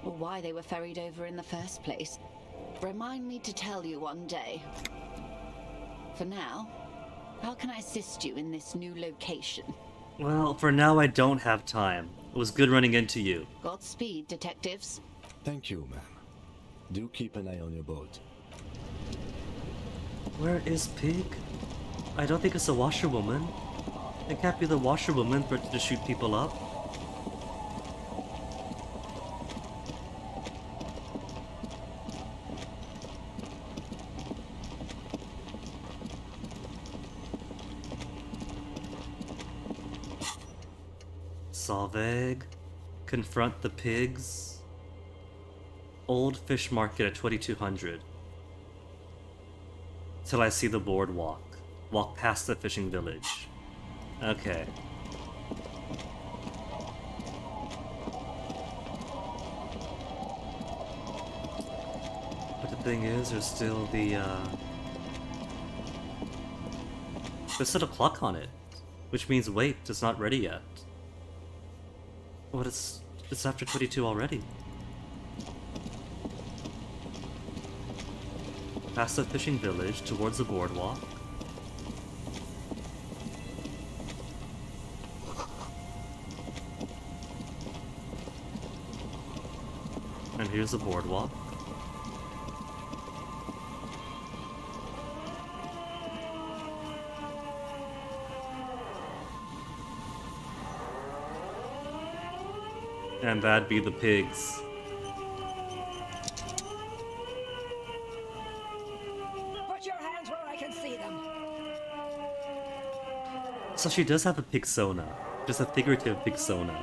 Or why they were ferried over in the first place. Remind me to tell you one day. For now, how can I assist you in this new location? Well, for now I don't have time. It was good running into you. Godspeed, detectives. Thank you, ma'am. Do keep an eye on your boat. Where is Pig? I don't think it's a washerwoman. It can't be the washerwoman for it to shoot people up. Salveg. Confront the pigs. Old Fish Market at 2200. Till I see the boardwalk. Walk past the fishing village. Okay. But the thing is, there's still the, there's still a clock on it. Which means, wait, it's not ready yet. What, it's after 22 already. Past the fishing village, towards the boardwalk. And here's the boardwalk. And that'd be the pigs. Put your hands where I can see them. So she does have a pigsona. Just a figurative pigsona.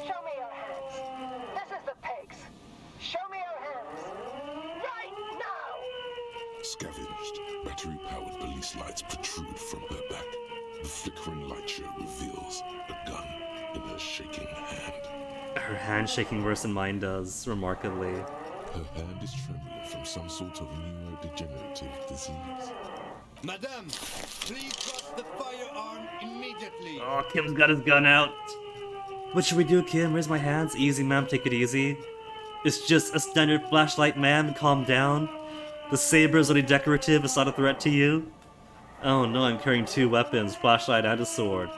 Show me your hands. This is the pigs. Show me your hands. Right now! Scavenged, battery-powered police lights protrude from her back. The flickering light show reveals a gun in her shaking hand. Her hand shaking worse than mine does, remarkably. Her hand is trembling from some sort of neurodegenerative disease. Madame, please drop the firearm immediately. Oh, Kim's got his gun out. What should we do, Kim? Where's my hands? Easy, ma'am, take it easy. It's just a standard flashlight, ma'am. Calm down. The saber is only decorative, it's not a threat to you. Oh no, I'm carrying two weapons, flashlight and a sword.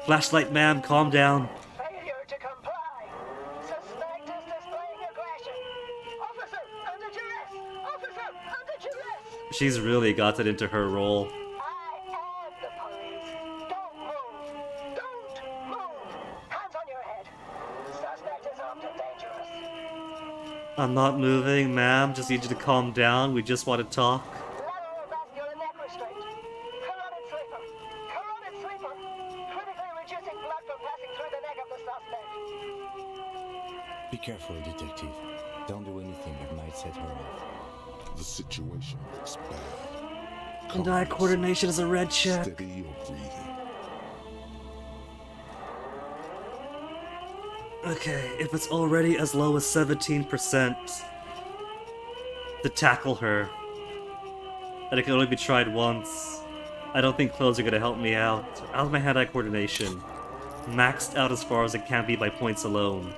Flashlight, ma'am, calm down. Failure to comply. Suspect is displaying aggression. Officer, under duress. Officer, under duress. She's really got it into her role. I am the police. Don't move. Don't move. Hands I'm not moving, ma'am. Just need you to calm down. We just want to talk. Lateral vascular neck restraint. Carotid sleeper. Carotid sleeper. Critically reducing blood from passing through the neck of the suspect. Be careful, detective. Don't do anything that might set her off. The situation looks bad. And eye coordination is a red check. Steady your breathing. Okay, if it's already as low as 17% to tackle her, and it can only be tried once, I don't think clothes are gonna help me out. How's my hand-eye coordination? Maxed out as far as it can be by points alone.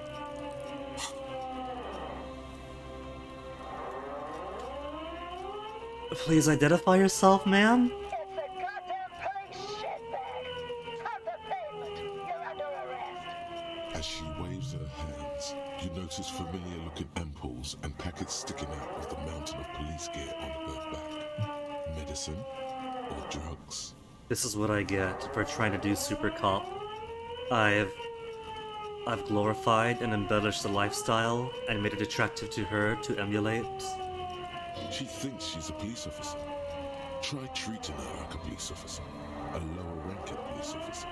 Please identify yourself, ma'am? It's the goddamn police shitbag. Top the pavement. You're under arrest. As she waves her hands, you notice familiar-looking ampoules and packets sticking out of the mountain of police gear on her back. Medicine or drugs? This is what I get for trying to do super cop. I've glorified and embellished the lifestyle and made it attractive to her to emulate. She thinks she's a police officer. Try treating her like a police officer. A lower-ranking police officer.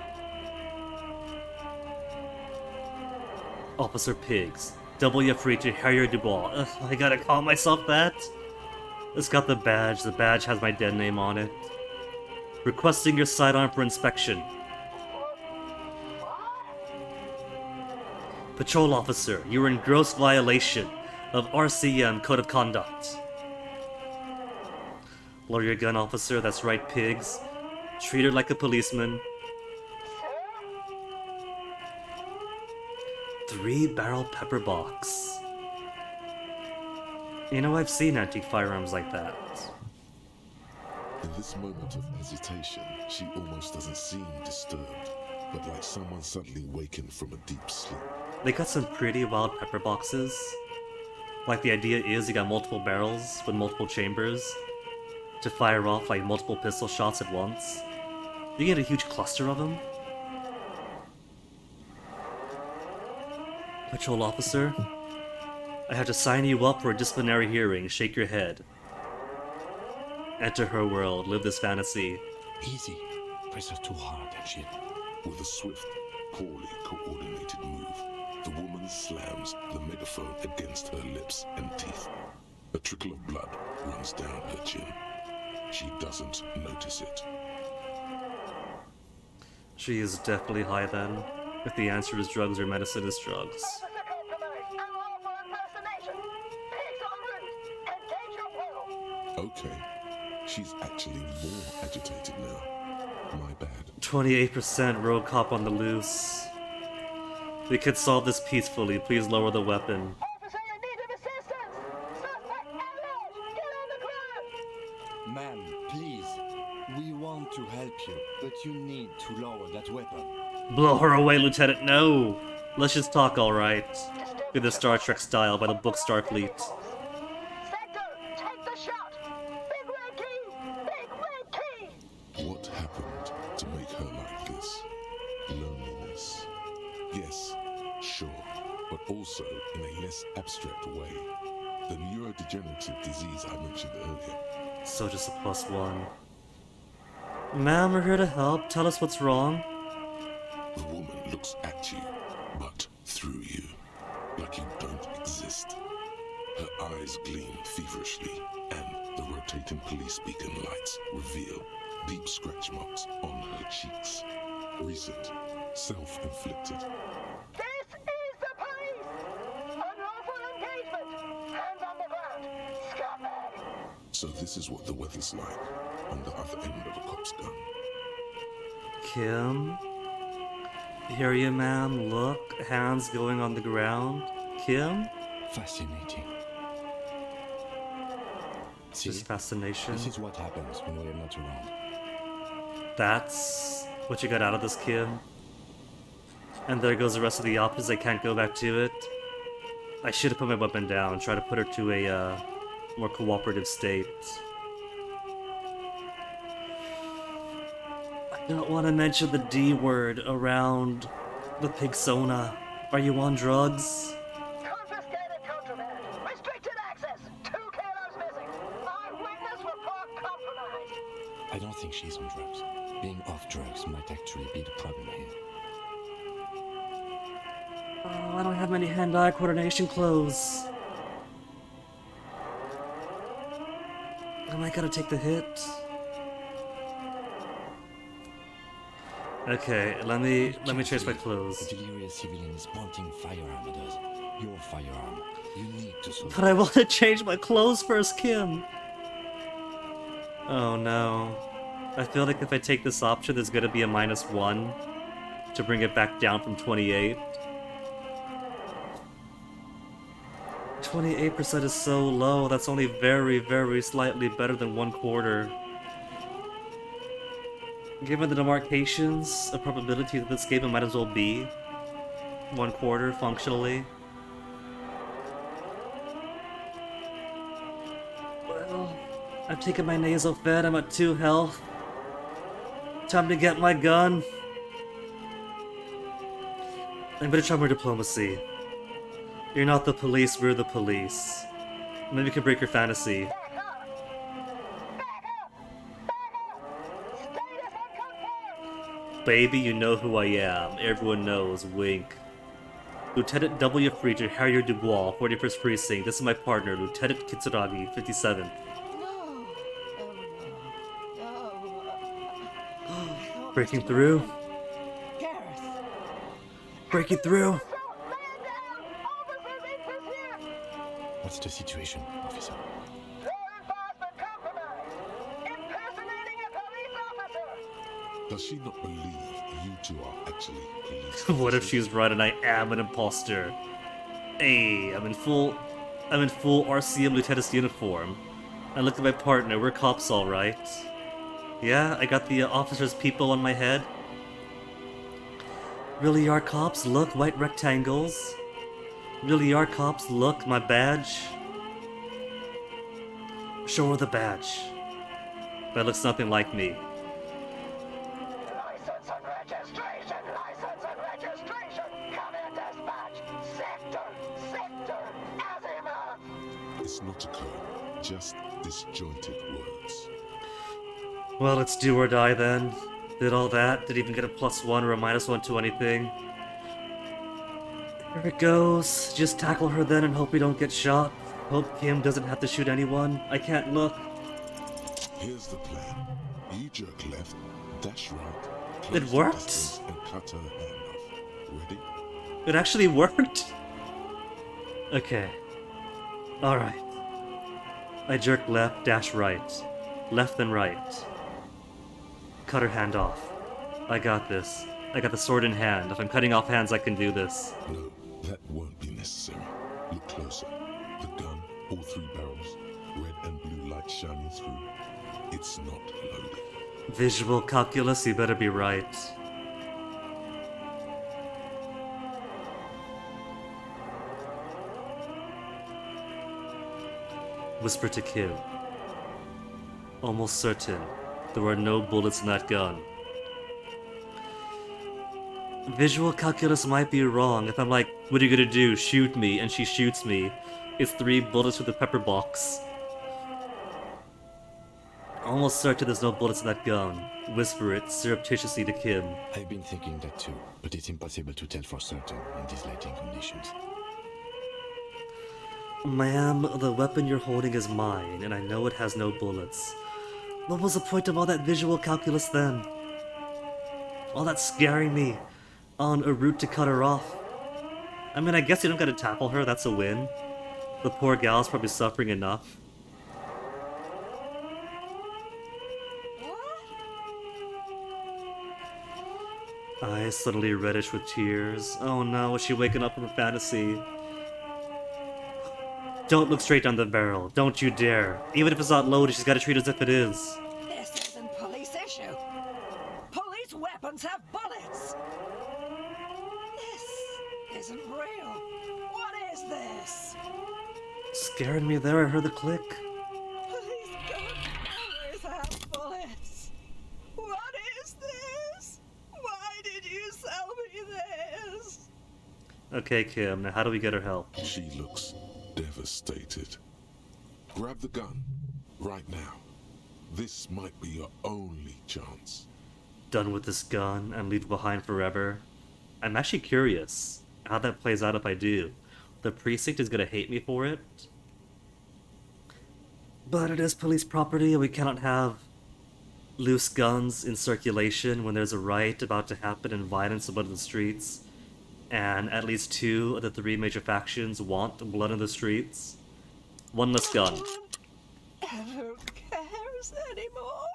Officer Pigs. W free to Harrier Dubois. Ugh, I gotta call myself that? It's got the badge. The badge has my dead name on it. Requesting your sidearm for inspection. Patrol officer, you are in gross violation of RCM Code of Conduct. Lower your gun, officer. That's right, Pigs. Treat her like a policeman. 3-barrel pepper box. You know, I've seen antique firearms like that. In this moment of hesitation, she almost doesn't seem disturbed, but like someone suddenly wakened from a deep sleep. They got some pretty wild pepper boxes. Like, the idea is you got multiple barrels with multiple chambers to fire off like multiple pistol shots at once. You get a huge cluster of them. Patrol officer, I have to sign you up for a disciplinary hearing. Shake your head. Enter her world. Live this fantasy. Easy. Press her too hard and shit. With a swift, poorly coordinated move, the woman slams the megaphone against her lips and teeth. A trickle of blood runs down her chin. She doesn't notice it. She is definitely high then. If the answer is drugs or medicine is drugs. Okay. She's actually more agitated now. My bad. 28% road cop on the loose. We could solve this peacefully. Please lower the weapon. Ma'am, please. We want to help you, but you need to lower that weapon. Blow her away, Lieutenant. No! Let's just talk, alright. Do the Star Trek style by the book Starfleet. What happened to make her like this? Loneliness. Yes, sure, but also in a less abstract way. The neurodegenerative disease I mentioned earlier. So just a +1. Ma'am, we're here to help. Tell us what's wrong. The woman looks at you, but through you, like you don't exist. Her eyes gleam feverishly, and the rotating police beacon lights reveal deep scratch marks on her cheeks. Recent, self-inflicted. This is the police! Unlawful engagement! Hands on the ground! Scumbag! So this is what the weather's like on the other end of a cop's gun. Kim? Hear you, ma'am. Look, hands going on the ground. Kim? Fascinating. See, just fascination. This is what happens when we're not around. That's what you got out of this, Kim. And there goes the rest of the options. I can't go back to it. I should have put my weapon down, try to put her to a more cooperative state. I don't want to mention the D word around the Pigsona. Are you on drugs? Confiscated contraband! think she's on drugs. Being off drugs might actually be the problem here. Oh, I don't have many hand-eye coordination clothes. Am I gonna take the hit? Okay, let me change my clothes. A delirious civilian is pointing firearm at us. Your firearm. You need to solve. But I want to change my clothes first, Kim. Oh no. I feel like if I take this option, there's gonna be a -1 to bring it back down from 28. 28% is so low. That's only very, very slightly better than 1/4. Given the demarcations, a probability that this game might as well be 1/4 functionally. Well, I've taken my nasal fed, I'm at 2 health. Time to get my gun. I'm gonna try more diplomacy. You're not the police, we're the police. Maybe we can break your fantasy. Baby, you know who I am. Everyone knows. Wink. Lieutenant W. Friedrich Harrier Dubois, 41st Precinct. This is my partner, Lieutenant Kitsuragi, 57th. Breaking through. Breaking through. What's the situation, officer? Does she not believe you two are actually police? What if she's right and I am an imposter? Hey, I'm in full RCM lieutenant's uniform. I look at my partner, we're cops alright. Yeah, I got the officer's people on my head. Really are cops? Look, white rectangles. Really are cops? Look, my badge. Show her the badge. That looks nothing like me. License and registration! License and registration! Come in, dispatch! Sector! Azimuth! It's not a code, just disjointed words. Well, let's do or die then. Did all that? Did even get a +1 or a -1 to anything? Here it goes. Just tackle her then and hope we don't get shot. Hope Kim doesn't have to shoot anyone. I can't look. Here's the plan. You jerk left, dash right. It worked? And cut her hand off. Ready? It actually worked? Okay. Alright. I jerk left, dash right. Left then right. Cut her hand off. I got this. I got the sword in hand. If I'm cutting off hands, I can do this. No, that won't be necessary. Look closer. The gun, all 3 barrels, red and blue light shining through. It's not loaded. Visual calculus, you better be right. Whisper to Kim. Almost certain there are no bullets in that gun. Visual calculus might be wrong. If I'm like, what are you gonna do? Shoot me, and she shoots me. It's 3 bullets with a pepper box. Almost certain there's no bullets in that gun. Whisper it surreptitiously to Kim. I've been thinking that too, but it's impossible to tell for certain in these lighting conditions. Ma'am, the weapon you're holding is mine, and I know it has no bullets. What was the point of all that visual calculus then? All that scaring me on a route to cut her off. I mean, I guess you don't gotta tackle her, that's a win. The poor gal's probably suffering enough. Eyes suddenly reddish with tears. Oh no, is she waking up from a fantasy? Don't look straight down the barrel. Don't you dare. Even if it's not loaded, she's gotta treat it as if it is. This isn't police issue. Police weapons have bullets. This isn't real. What is this? Scaring me there, I heard the click. Police guns always have bullets. What is this? Why did you sell me this? Okay, Kim, now how do we get her help? She looks devastated. Grab the gun. Right now. This might be your only chance. Done with this gun and leave it behind forever? I'm actually curious how that plays out if I do. The precinct is gonna hate me for it. But it is police property and we cannot have loose guns in circulation when there's a riot about to happen and violence about the streets. And at least 2 of the 3 major factions want blood in the streets. One less gun. Ever cares anymore?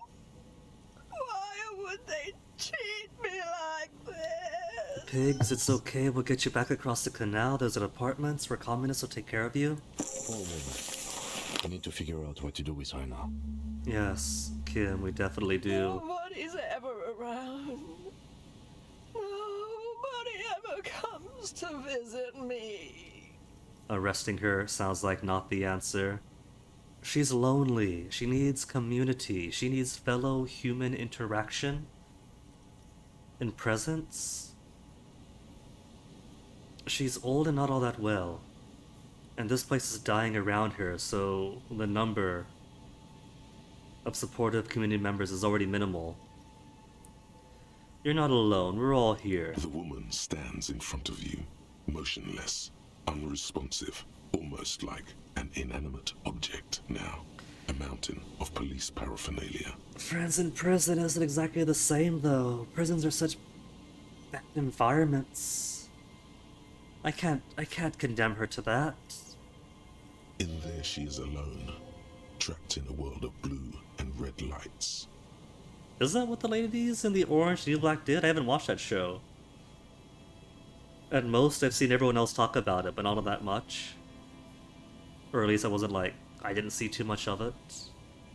Why would they treat me like this? Pigs, it's okay. We'll get you back across the canal. There's an apartments where communists will take care of you. Poor woman. We need to figure out what to do with her now. Yes, Kim, we definitely do. Nobody's ever around. Nobody ever comes to visit me. Arresting her sounds like not the answer. She's lonely. She needs community. She needs fellow human interaction and presence. She's old and not all that well. And this place is dying around her, so the number of supportive community members is already minimal. You're not alone. We're all here. The woman stands in front of you, motionless, unresponsive, almost like an inanimate object now. A mountain of police paraphernalia. Friends in prison isn't exactly the same, though. Prisons are such bad environments. I can't condemn her to that. In there she is alone, trapped in a world of blue and red lights. Is that what the ladies in the Orange New Black did? I haven't watched that show. At most, I've seen everyone else talk about it, but not that much. Or at least I wasn't like, I didn't see too much of it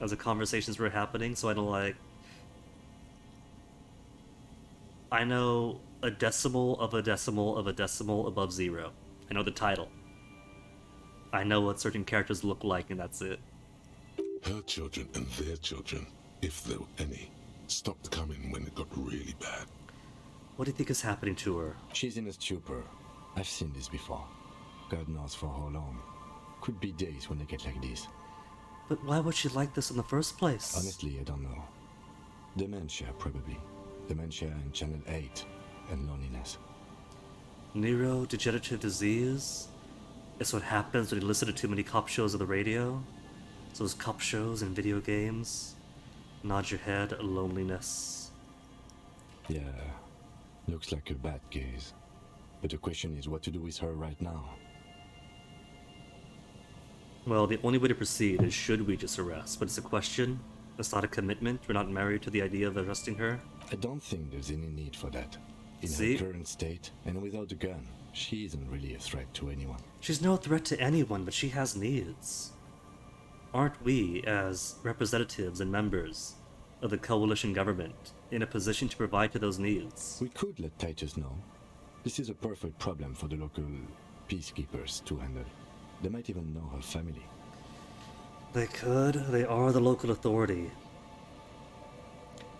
as the conversations were happening, so I don't like... I know a decimal of a decimal of a decimal above 0. I know the title. I know what certain characters look like, and that's it. Her children and their children, if there were any, stopped coming when it got really bad. What do you think is happening to her? She's in a stupor. I've seen this before. God knows for how long. Could be days when they get like this. But why would she like this in the first place? Honestly, I don't know. Dementia, probably. Dementia and Channel 8. And loneliness. Neurodegenerative disease? It's what happens when you listen to too many cop shows on the radio. Those cop shows and video games. Nod your head, loneliness. Yeah, looks like a bad case. But the question is what to do with her right now. Well, the only way to proceed is should we just arrest? But it's a question. It's not a commitment. We're not married to the idea of arresting her. I don't think there's any need for that. In See? her current state, and without a gun, she isn't really a threat to anyone. She's no threat to anyone, but she has needs. Aren't we, as representatives and members of the coalition government, in a position to provide to those needs? We could let Titus know. This is a perfect problem for the local peacekeepers to handle. They might even know her family. They could. They are the local authority.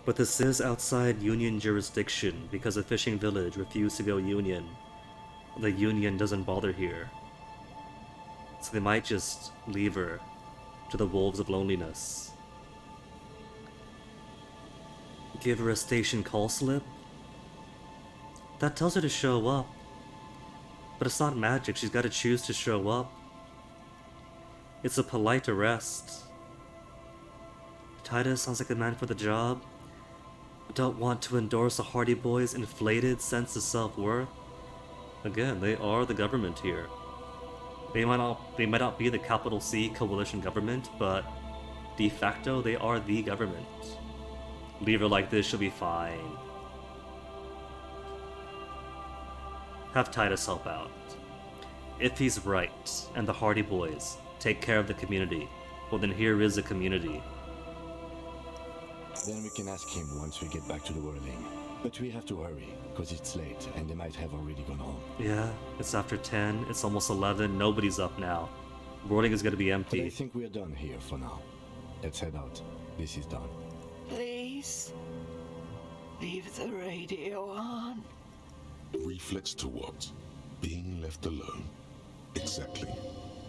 But this is outside Union jurisdiction because a fishing village refused to go Union. The Union doesn't bother here. So they might just leave her to the wolves of loneliness. Give her a station call slip? That tells her to show up. But it's not magic, she's gotta choose to show up. It's a polite arrest. Titus sounds like a man for the job. Don't want to endorse the Hardy Boys' inflated sense of self-worth. Again, they are the government here. They might not be the capital C coalition government, but de facto they are the government. Leave her like this, she'll be fine. Have Titus help out. If he's right, and the Hardy Boys take care of the community, well then here is a community. Then we can ask him once we get back to the whirling. But we have to hurry, because it's late, and they might have already gone home. Yeah, it's after 10, it's almost 11, nobody's up now. Whirling is gonna be empty. But I think we're done here for now. Let's head out. This is done. Please, leave the radio on. Reflex to what? Being left alone. Exactly.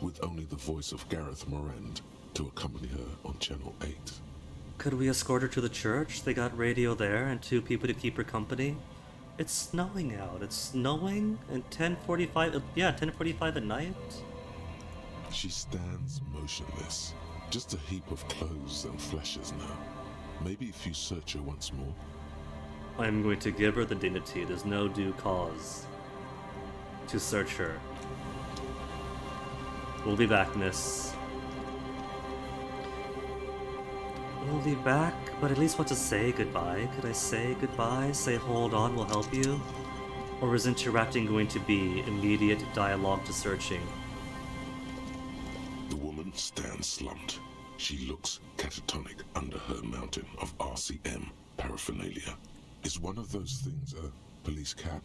With only the voice of Gareth Morand to accompany her on Channel 8. Could we escort her to the church? They got radio there and 2 people to keep her company. It's snowing out. It's snowing and 10:45. Yeah, 10:45 at night. She stands motionless, just a heap of clothes and fleshes now. Maybe if you search her once more. I'm going to give her the dignity. There's no due cause to search her. We'll be back, miss. We'll be back, but at least want to say goodbye. Could I say goodbye? Say hold on, we'll help you? Or is interacting going to be immediate dialogue to searching? The woman stands slumped. She looks catatonic under her mountain of RCM paraphernalia. Is one of those things a police cap?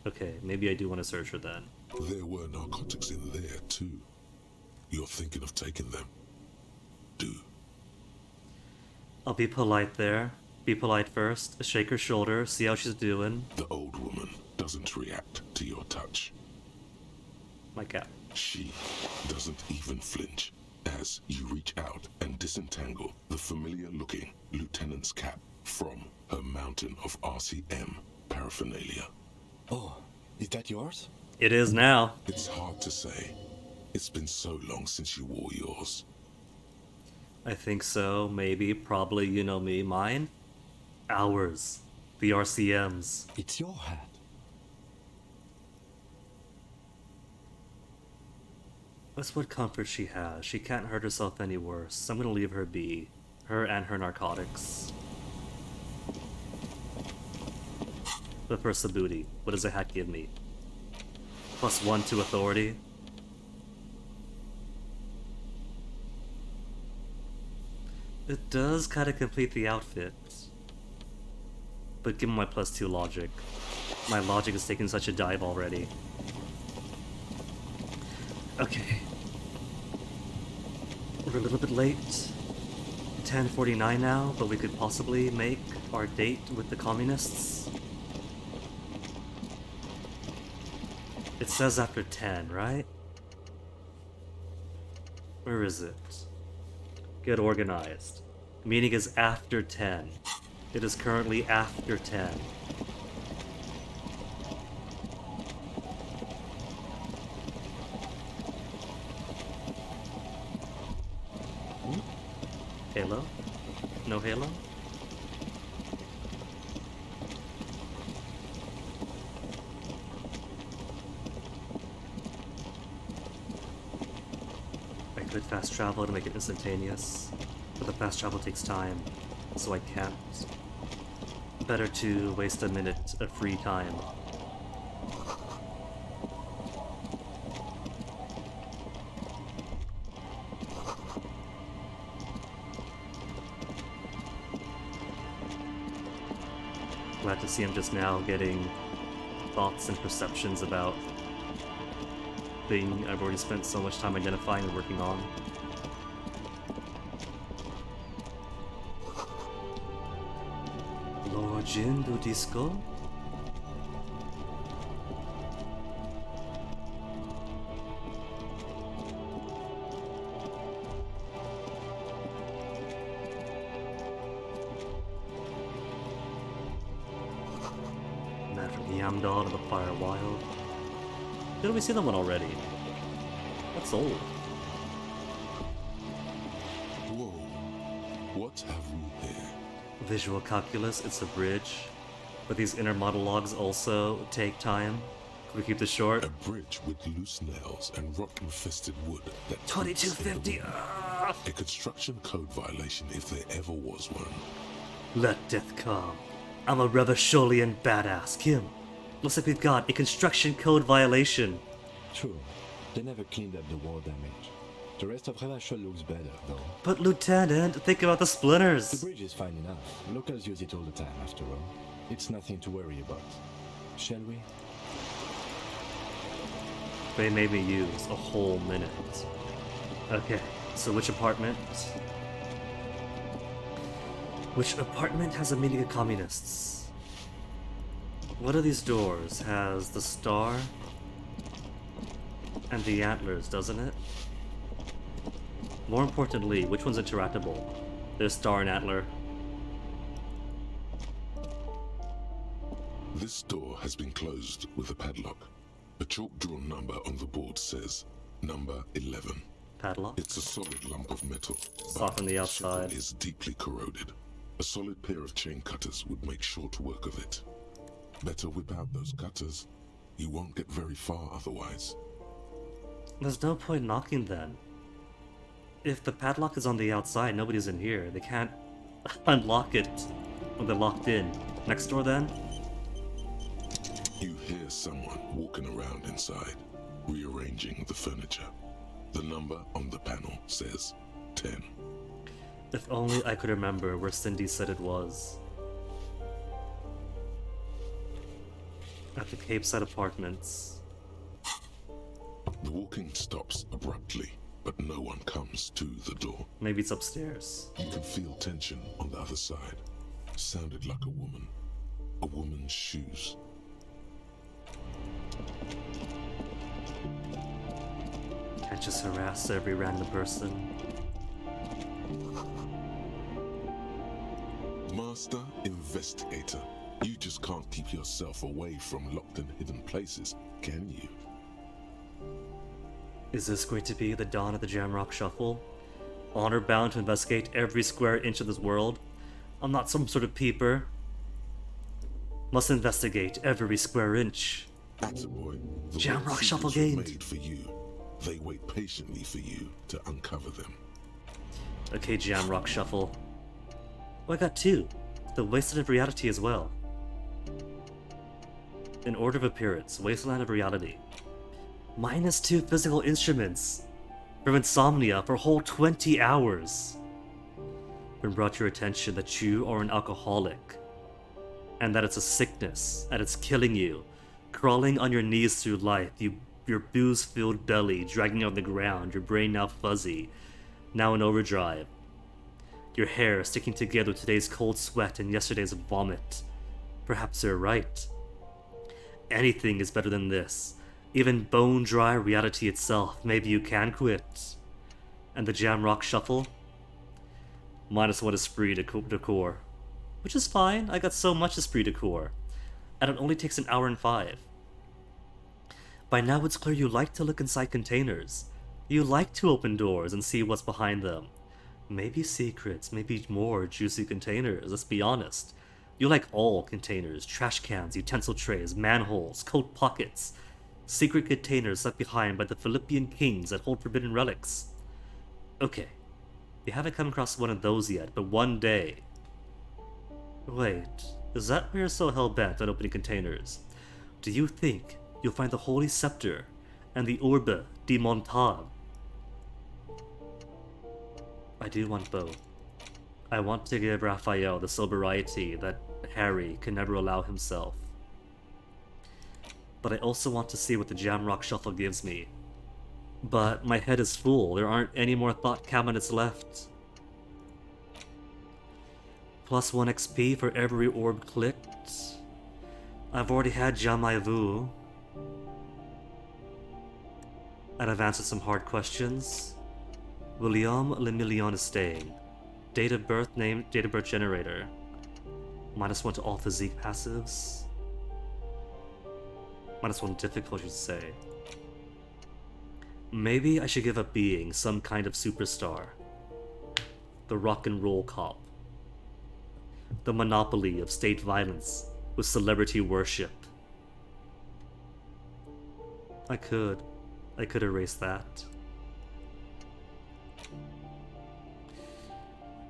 Okay, maybe I do want to search her then. There were narcotics in there too. You're thinking of taking them? Do. I'll be polite there. Be polite first. Shake her shoulder, see how she's doing. The old woman doesn't react to your touch. My cat. She doesn't even flinch as you reach out and disentangle the familiar-looking lieutenant's cap from her mountain of RCM paraphernalia. Oh, is that yours? It is now. It's hard to say. It's been so long since you wore yours. I think so, maybe, probably, you know me. Mine? Ours. The RCMs. It's your hat. That's what comfort she has. She can't hurt herself any worse. I'm gonna leave her be. Her and her narcotics. But first the booty. What does a hat give me? +1 to authority. It does kind of complete the outfit. But give me my +2 logic. My logic is taking such a dive already. Okay. We're a little bit late. 10:49 now, but we could possibly make our date with the communists. It says after 10, right? Where is it? Get organized. Meeting is after 10. It is currently after 10. Halo? No Halo? I could fast travel to make it instantaneous, but the fast travel takes time, so I can't. Better to waste a minute of free time. Glad to see I'm just now getting thoughts and perceptions about thing I've already spent so much time identifying and working on. Lorigine du disco? Man from the Yamdal to the Fire Wild. Did we see that one already? That's old. Whoa. What have we here? Visual calculus, it's a bridge. But these inner monologues also take time. Can we keep this short? A bridge with loose nails and rot-infested wood that 2250. A construction code violation if there ever was one. Let death come. I'm a Revacholian badass. Kim, looks like we've got a construction code violation. True. They never cleaned up the war damage. The rest of Revachol looks better, though. But Lieutenant, think about the splinters. The bridge is fine enough. Locals use it all the time, after all. It's nothing to worry about. Shall we? They made me use a whole minute. Okay, so which apartment? Which apartment has a meeting of communists? One of these doors has the star and the antlers, doesn't it? More importantly, which one's interactable? There's Star and Antler. This door has been closed with a padlock. A chalk-drawn number on the board says number 11. Padlock? It's a solid lump of metal. Soft on the outside. It is deeply corroded. A solid pair of chain cutters would make short work of it. Better whip out those cutters. You won't get very far otherwise. There's no point knocking then. If the padlock is on the outside, nobody's in here. They can't unlock it when they're locked in. Next door then? You hear someone walking around inside, rearranging the furniture. The number on the panel says 10. If only I could remember where Cindy said it was. At the Cape Side Apartments. The walking stops abruptly, but no one comes to the door. Maybe it's upstairs. You can feel tension on the other side. Sounded like a woman. A woman's shoes. Can't just harass every random person. Master Investigator, you just can't keep yourself away from locked and hidden places, can you? Is this going to be the dawn of the Jamrock Shuffle? Honor bound to investigate every square inch of this world? I'm not some sort of peeper. Must investigate every square inch. Attaboy, the Jamrock Shuffle secrets were gained. made for you. They wait patiently for you to uncover them. Okay, Jamrock Shuffle. Oh, I got 2. The Wasteland of Reality as well. In order of appearance, Wasteland of Reality. -2 physical instruments. From insomnia for a whole 20 hours. When brought to your attention that you are an alcoholic. And that it's a sickness, and it's killing you. Crawling on your knees through life, your booze-filled belly dragging on the ground, your brain now fuzzy, now in overdrive. Your hair sticking together with today's cold sweat and yesterday's vomit. Perhaps you're right. Anything is better than this. Even bone-dry reality itself. Maybe you can quit. And the Jamrock Shuffle? -1 esprit de corps. Which is fine, I got so much esprit de corps. And it only takes an hour and 5. By now it's clear you like to look inside containers. You like to open doors and see what's behind them. Maybe secrets, maybe more juicy containers, let's be honest. You like all containers, trash cans, utensil trays, manholes, coat pockets, secret containers left behind by the Philippian kings that hold forbidden relics. Okay, you haven't come across one of those yet, but one day... Wait, is that why you're so hell-bent on opening containers? Do you think you'll find the Holy Scepter and the Orbe di Montab? I do want both. I want to give Raphael the sobriety that Harry can never allow himself. But I also want to see what the Jamrock Shuffle gives me. But my head is full, there aren't any more thought cabinets left. +1 XP for every orb clicked. I've already had Jamais Vu. And I've answered some hard questions. William Le Million is staying. Date of birth, name, date of birth generator. -1 to all physique passives. -1 difficulty, I should say. Maybe I should give up being some kind of superstar. The rock and roll cop. The monopoly of state violence with celebrity worship. I could erase that.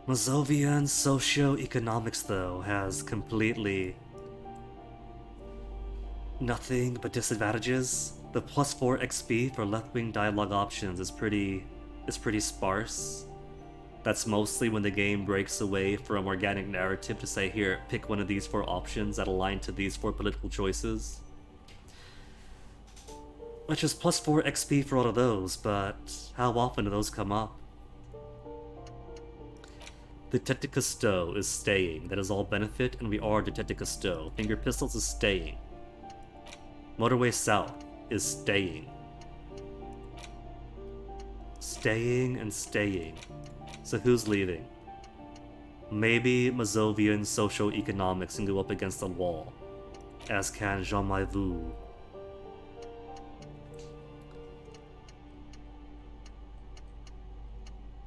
Mazovian socio-economics, though, has completely nothing but disadvantages. The +4 XP for left-wing dialogue options is pretty sparse. That's mostly when the game breaks away from organic narrative to say, here, pick one of these 4 options that align to these 4 political choices. Which is +4 XP for all of those, but how often do those come up? Detective Cousteau is staying. That is all benefit, and we are Detective Cousteau. Finger Pistols is staying. Motorway South is staying. Staying and staying. So who's leaving? Maybe Mazovian socio-economics can go up against the wall, as can Jamais Vu.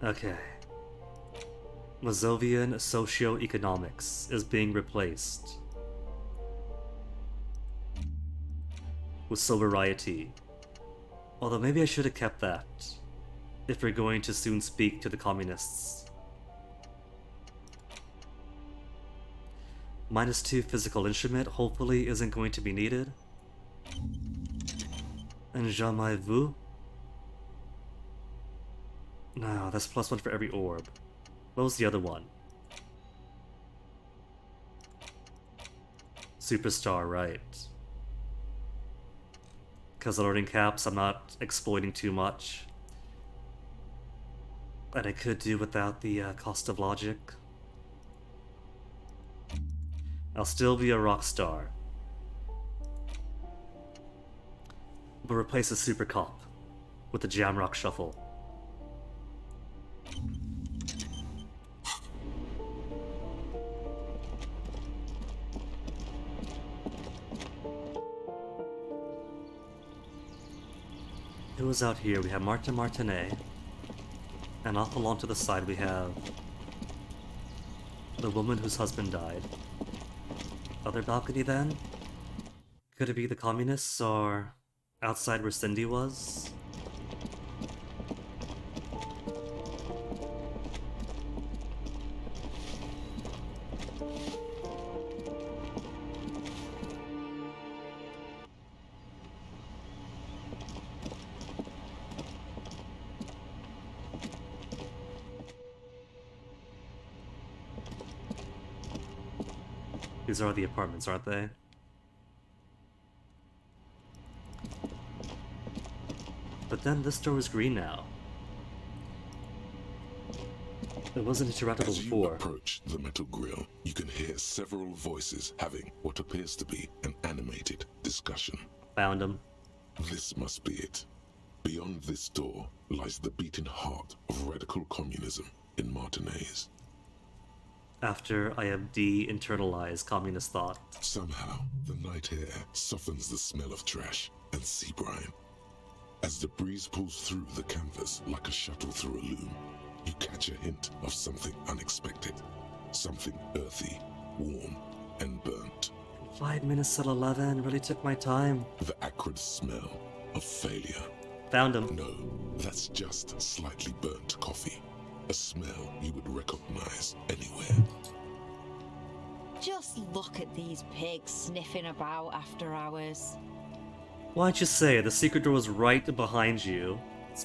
Okay. Mazovian socio-economics is being replaced with sobriety. Although maybe I should have kept that, if we're going to soon speak to the communists. -2 physical instrument hopefully isn't going to be needed. And Jamais Vu? No, that's +1 for every orb. What was the other one? Superstar, right. Because the loading caps, I'm not exploiting too much. And I could do without the cost of logic. I'll still be a rock star. But replace the super cop with the Jamrock Shuffle. Who is out here? We have Martin Martinet. And off along to the side we have the woman whose husband died. Other balcony then? Could it be the communists or outside where Cindy was? These are the apartments, aren't they? But then this door is green now. It wasn't interruptible As before. you approach the metal grill, you can hear several voices having what appears to be an animated discussion. Found him. This must be it. Beyond this door lies the beating heart of radical communism in Martinez. After I have de-internalized communist thought. Somehow, the night air softens the smell of trash and sea brine. As the breeze pulls through the canvas like a shuttle through a loom, you catch a hint of something unexpected. Something earthy, warm, and burnt. 5 minutes till 11, really took my time. The acrid smell of failure. Found him. No, that's just slightly burnt coffee. A smell you would recognize anywhere. Just look at these pigs sniffing about after hours. Why'd you say the secret door was right behind you?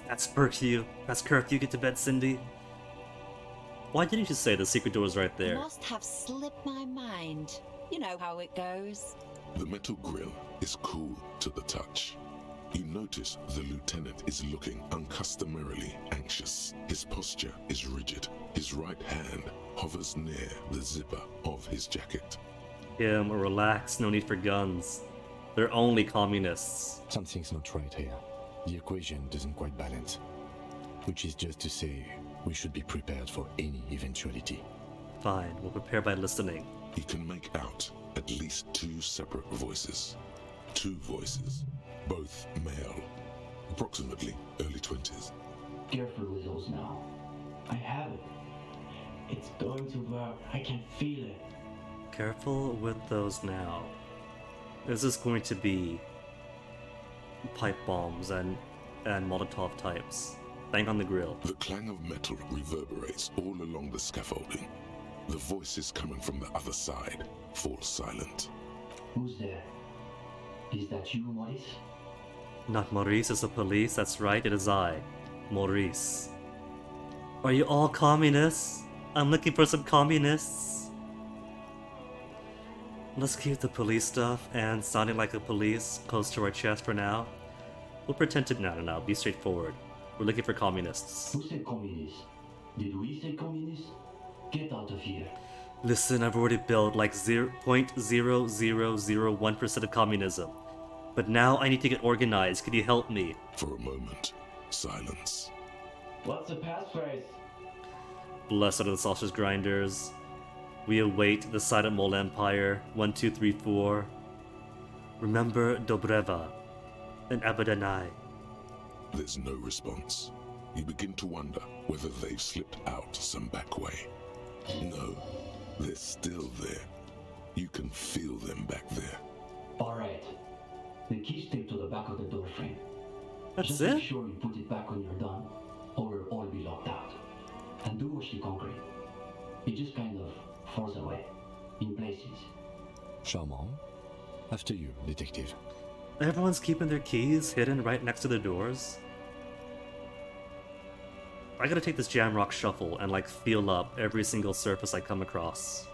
That's curfew. That's curfew. Get to bed, Cindy. Why didn't you say the secret door was right there? Must have slipped my mind. You know how it goes. The metal grill is cool to the touch. You notice the lieutenant is looking uncustomarily anxious. His posture is rigid. His right hand hovers near the zipper of his jacket. Relax, no need for guns. They're only communists. Something's not right here. The equation doesn't quite balance. Which is just to say, we should be prepared for any eventuality. Fine, we'll prepare by listening. You can make out at least 2 separate voices. 2 voices. Both male, approximately early 20s. Careful with those now. I have it. It's going to work. I can feel it. Careful with those now. Is this going to be pipe bombs and Molotov types? Bang on the grill. The clang of metal reverberates all along the scaffolding. The voices coming from the other side fall silent. Who's there? Is that you, Maurice? Not Maurice, it's the police. That's right, it is I, Maurice. Are you all communists? I'm looking for some communists. Let's keep the police stuff and sounding like a police close to our chest for now. We'll pretend to no, be straightforward. We're looking for communists. Who said communist? Did we say communist? Get out of here. Listen, I've already built like 0.0001% of communism. But now I need to get organized. Can you help me? For a moment, silence. What's the passphrase? Blessed are the sausage grinders. We await the Silent Mole Empire. 1, 2, 3, 4. Remember Dobreva and Abadanai. There's no response. You begin to wonder whether they've slipped out some back way. No, they're still there. You can feel them back there. Alright. The key's taped to the back of the door frame. That's Just it? make sure you put it back when you're done, or we'll all be locked out. And do watch the concrete. It just kind of falls away, in places. Charmant. After you, detective. Everyone's keeping their keys hidden right next to the doors. I gotta take this Jamrock shuffle and like feel up every single surface I come across.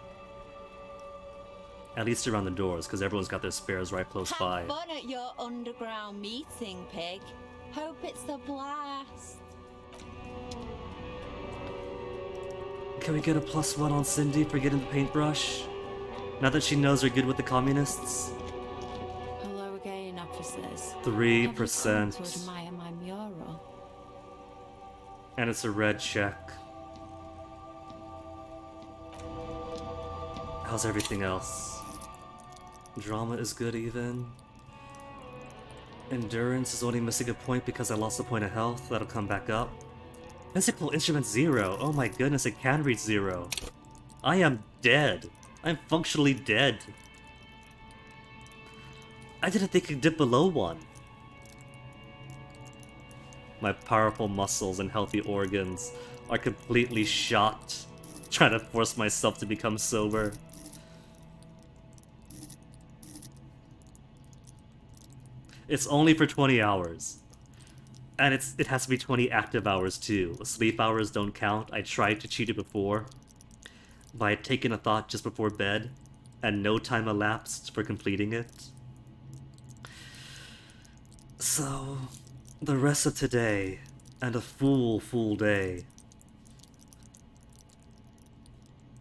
At least around the doors, because everyone's got their spares right close by. Have fun at your underground meeting, pig. Hope it's a blast. Can we get a +1 on Cindy for getting the paintbrush? Now that she knows we're good with the communists? Hello again, officers. 3%. Have you come to admire my mural? And it's a red check. How's everything else? Drama is good even. Endurance is only missing a point because I lost a point of health. That'll come back up. Physical instrument 0. Oh my goodness, it can reach 0. I am dead. I'm functionally dead. I didn't think it could dip below 1. My powerful muscles and healthy organs are completely shot, trying to force myself to become sober. It's only for 20 hours. And it has to be 20 active hours too. Sleep hours don't count. I tried to cheat it before by taking a thought just before bed, and no time elapsed for completing it. So, the rest of today, and a full day.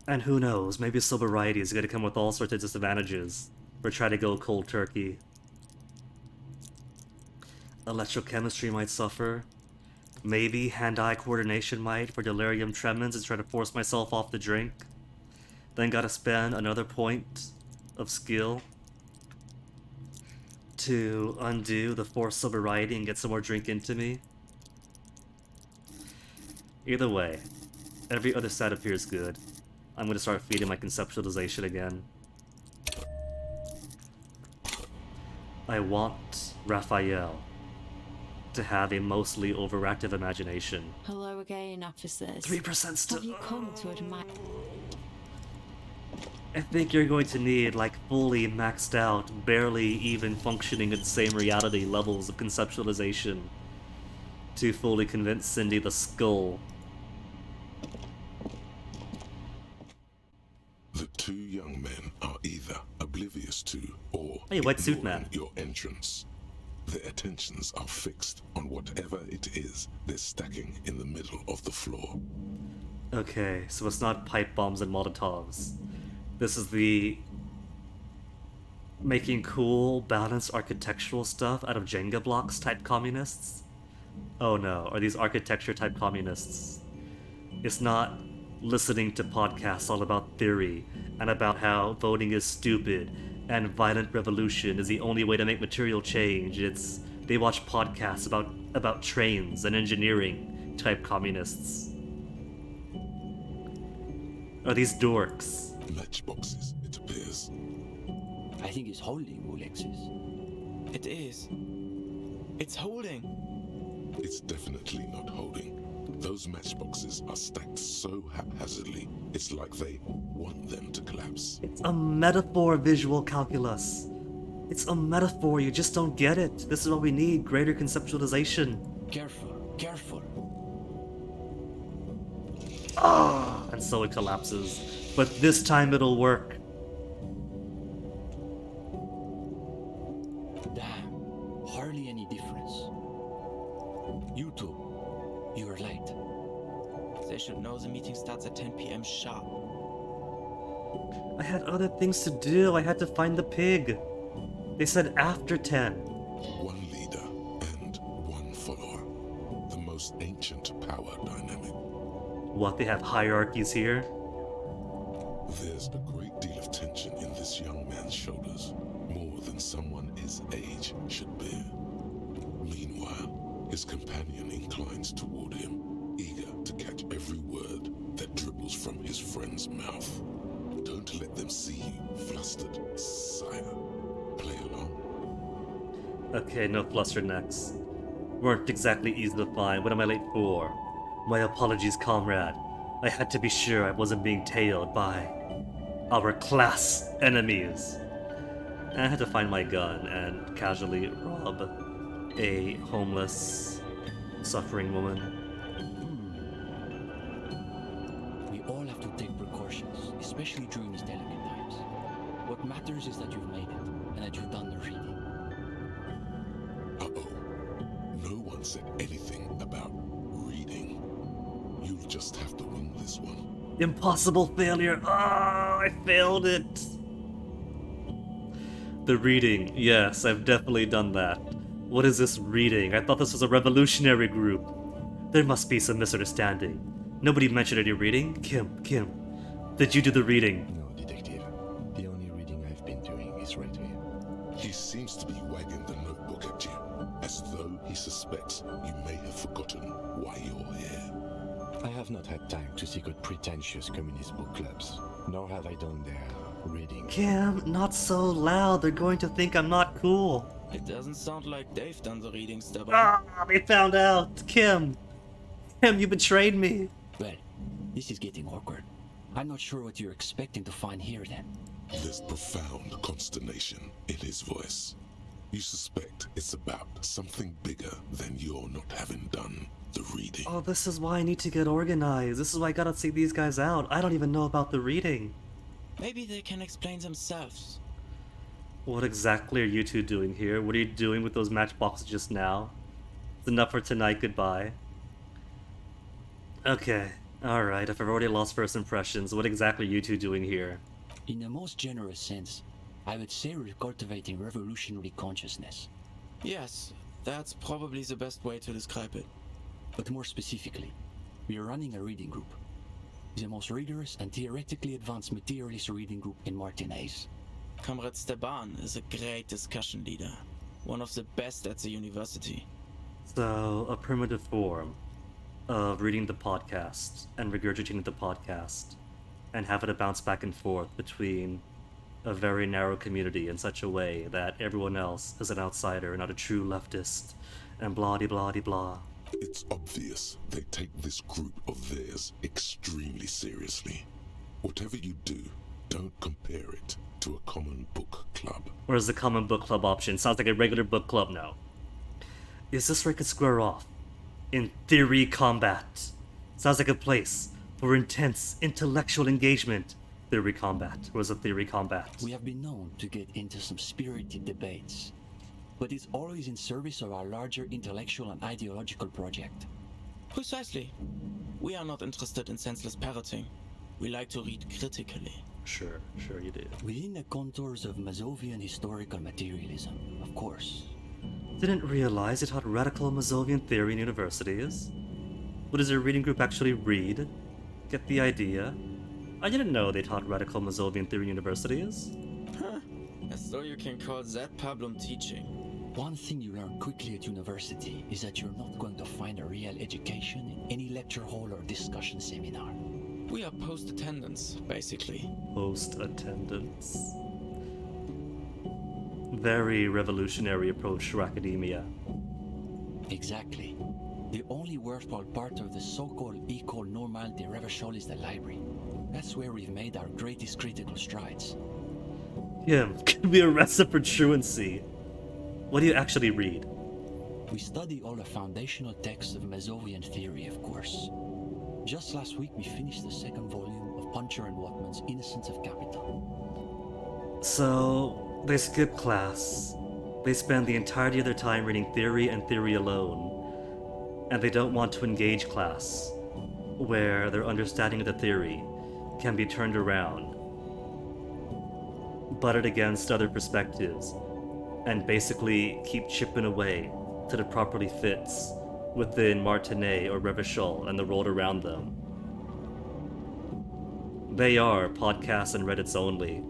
And who knows, maybe sobriety is going to come with all sorts of disadvantages for trying to go cold turkey. Electrochemistry might suffer. Maybe hand-eye coordination might for delirium tremens and try to force myself off the drink. Then gotta spend another point of skill to undo the forced sobriety and get some more drink into me. Either way, every other side appears good. I'm gonna start feeding my conceptualization again. I want Raphaël to have a mostly overactive imagination. Hello again, officers. 3% still. Have you come to admire? I think you're going to need, like, fully maxed out, barely even functioning in the same reality levels of conceptualization to fully convince Cindy the skull. The two young men are either oblivious to or Hey, white suit man. your entrance. Their attentions are fixed on whatever it is they're stacking in the middle of the floor. Okay, so it's not pipe bombs and Molotovs. This is the making cool, balanced architectural stuff out of Jenga blocks type communists? Oh no, are these architecture type communists? It's not listening to podcasts all about theory and about how voting is stupid and violent revolution is the only way to make material change. It's they watch podcasts about trains and engineering type communists. Are these dorks? Matchboxes, it appears. I think it's holding, Alexis. It is. It's holding. It's definitely not holding. Those matchboxes are stacked so haphazardly, it's like they want them to collapse. It's a metaphor, visual calculus. It's a metaphor, you just don't get it. This is what we need, greater conceptualization. Careful, careful. Ah! And so it collapses. But this time it'll work. Damn, hardly any difference. You two, you are late. They should know the meeting starts at 10 p.m. sharp. I had other things to do. I had to find the pig. They said after 10. One leader and one follower. The most ancient power dynamic. What, they have hierarchies here? There's a great deal of tension in this young man's shoulders, more than someone his age should bear. Meanwhile, his companion inclines toward him, eager to catch every word that dribbles from his friend's mouth. Don't let them see you flustered, sire. Play along. Okay, no flustered necks. Weren't exactly easy to find. What am I late for? My apologies, comrade. I had to be sure I wasn't being tailed by our class enemies. And I had to find my gun and casually rob a homeless, suffering woman. We all have to take precautions, especially during these delicate times. What matters is that you've made it, and that you've done the reading. Uh-oh. No one said anything about reading. You'll just have to win this one. Impossible failure! Ah, I failed it! The reading. Yes, I've definitely done that. What is this reading? I thought this was a revolutionary group. There must be some misunderstanding. Nobody mentioned any reading? Kim, did you do the reading? No, detective. The only reading I've been doing is right here. He seems to be wagging the notebook at you, as though he suspects you may have forgotten why you're here. I have not had time to secret pretentious communist book clubs, nor have I done their reading. Kim, not so loud. They're going to think I'm not cool. It doesn't sound like they've done the readings, dabei. Ah, they found out. Kim, you betrayed me. Well, this is getting awkward. I'm not sure what you're expecting to find here then. There's profound consternation in his voice. You suspect it's about something bigger than your not having done the reading. Oh, this is why I need to get organized. This is why I gotta seek these guys out. I don't even know about the reading. Maybe they can explain themselves. What exactly are you two doing here? What are you doing with those matchboxes just now? It's enough for tonight, goodbye. Okay, alright, if I've already lost first impressions, what exactly are you two doing here? In the most generous sense, I would say we're cultivating revolutionary consciousness. Yes, that's probably the best way to describe it. But more specifically, we are running a reading group. The most rigorous and theoretically advanced materialist reading group in Martinaise. Comrade Steban is a great discussion leader. One of the best at the university. So, a primitive form of reading the podcast and regurgitating the podcast and having to bounce back and forth between a very narrow community in such a way that everyone else is an outsider, not a true leftist, and blah-de-blah-de-blah. It's obvious they take this group of theirs extremely seriously. Whatever you do, don't compare it to a common book club. Where's the common book club option? Sounds like a regular book club now. Is this where I could square off? In theory combat. Sounds like a place for intense intellectual engagement. Theory combat. Where's the theory combat? We have been known to get into some spirited debates, but it's always in service of our larger intellectual and ideological project. Precisely. We are not interested in senseless parroting. We like to read critically. Sure you do. Within the contours of Mazovian historical materialism, of course. Didn't realize they taught radical Mazovian theory in universities. What does your reading group actually read? Get the idea? I didn't know they taught radical Mazovian theory in universities. Huh. As though you can call that problem teaching. One thing you learn quickly at university is that you're not going to find a real education in any lecture hall or discussion seminar. We are post-attendance, basically. Post-attendance. Very revolutionary approach to academia. Exactly. The only worthwhile part of the so-called École Normale de Revachol is the library. That's where we've made our greatest critical strides. Kim, can we arrest for truancy? What do you actually read? We study all the foundational texts of Mazovian theory, of course. Just last week we finished the second volume of Puncher and Watman's Innocence of Capital. So, they skip class. They spend the entirety of their time reading theory and theory alone. And they don't want to engage class, where their understanding of the theory can be turned around, butted against other perspectives, and basically keep chipping away till it properly fits within Martinet or Revachol and the world around them. They are podcasts and Reddits only.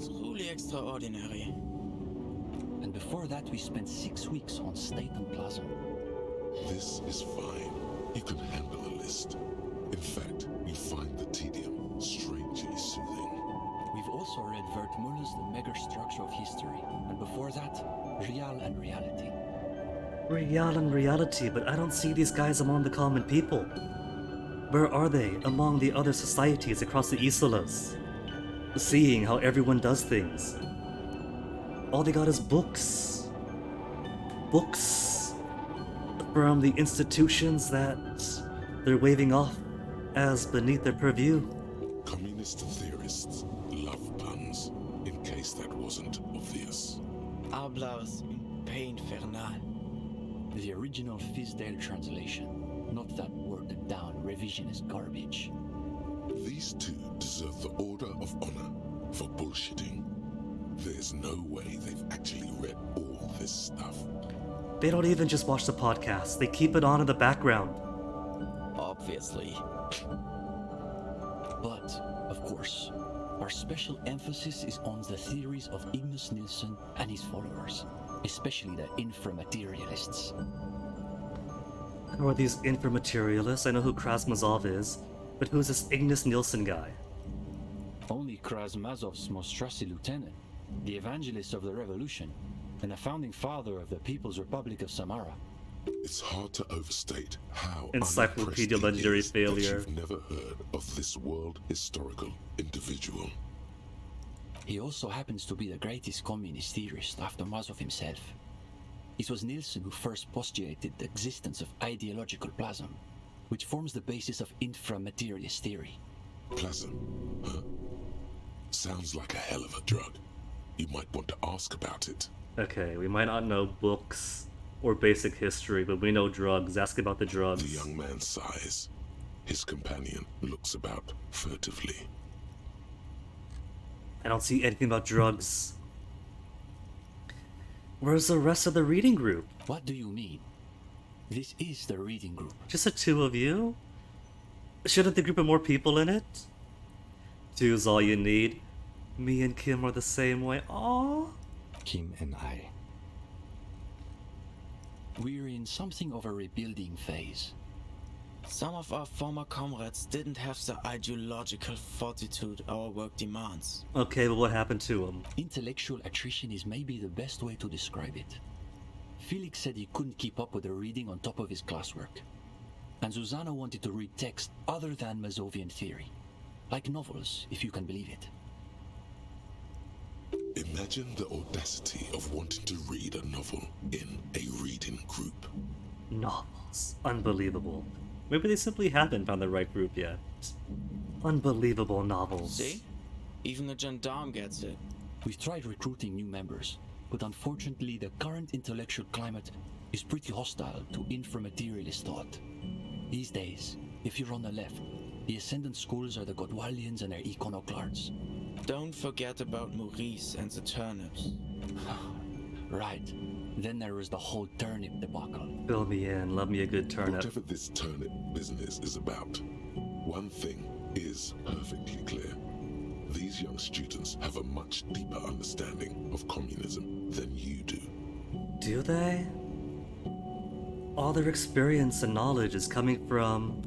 Truly extraordinary. And before that, we spent 6 weeks on Staten Plaza. This is fine. You can handle a list. In fact, you find the tedium strangely soothing. We've also read Vert Muller's The Megastructure of History, and before that, Real and Reality. Real and Reality, but I don't see these guys among the common people. Where are they among the other societies across the Isolas? Seeing how everyone does things. All they got is books. Books from the institutions that they're waving off as beneath their purview. Communist theorists love puns, in case that wasn't obvious. Hablas un pain infernal. The original Fizdale translation, not that worded down revisionist garbage. These two deserve the Order of Honor for bullshitting. There's no way they've actually read all this stuff. They don't even just watch the podcast, they keep it on in the background. Obviously. But, of course, our special emphasis is on the theories of Ignis Nilsson and his followers, especially the inframaterialists. Who are these inframaterialists? I know who Krasmazov is, but who's this Ignis Nilsson guy? Only Krasmazov's most trusted lieutenant, the evangelist of the revolution, and the founding father of the People's Republic of Samara. It's hard to overstate how Encyclopedia Legendary Failure. That you've never heard of this world historical individual. He also happens to be the greatest communist theorist after Mazov himself. It was Nilsson who first postulated the existence of ideological plasm, which forms the basis of inframaterialist theory. Plasm? Huh? Sounds like a hell of a drug. You might want to ask about it. Okay, we might not know books or basic history, but we know drugs. Ask about the drugs. The young man sighs. His companion looks about furtively. I don't see anything about drugs. Where's the rest of the reading group? What do you mean? This is the reading group. Just the two of you? Shouldn't the group have more people in it? Two's all you need. Me and Kim are the same way. Aww. Kim and I. We're in something of a rebuilding phase. Some of our former comrades didn't have the ideological fortitude our work demands. Okay, but what happened to them? Intellectual attrition is maybe the best way to describe it. Felix said he couldn't keep up with the reading on top of his classwork. And Susanna wanted to read text other than Mazovian theory. Like novels, if you can believe it. Imagine the audacity of wanting to read a novel in a reading group. Novels. Unbelievable. Maybe they simply haven't found the right group yet. Unbelievable novels. See? Even the gendarme gets it. We've tried recruiting new members, but unfortunately the current intellectual climate is pretty hostile to inframaterialist thought. These days, if you're on the left, the Ascendant schools are the Godwallians and their iconoclasts. Don't forget about Maurice and the turnips. Right. Then there was the whole turnip debacle. Fill me in, love me a good turnip. Whatever this turnip business is about, one thing is perfectly clear. These young students have a much deeper understanding of communism than you do. Do they? All their experience and knowledge is coming from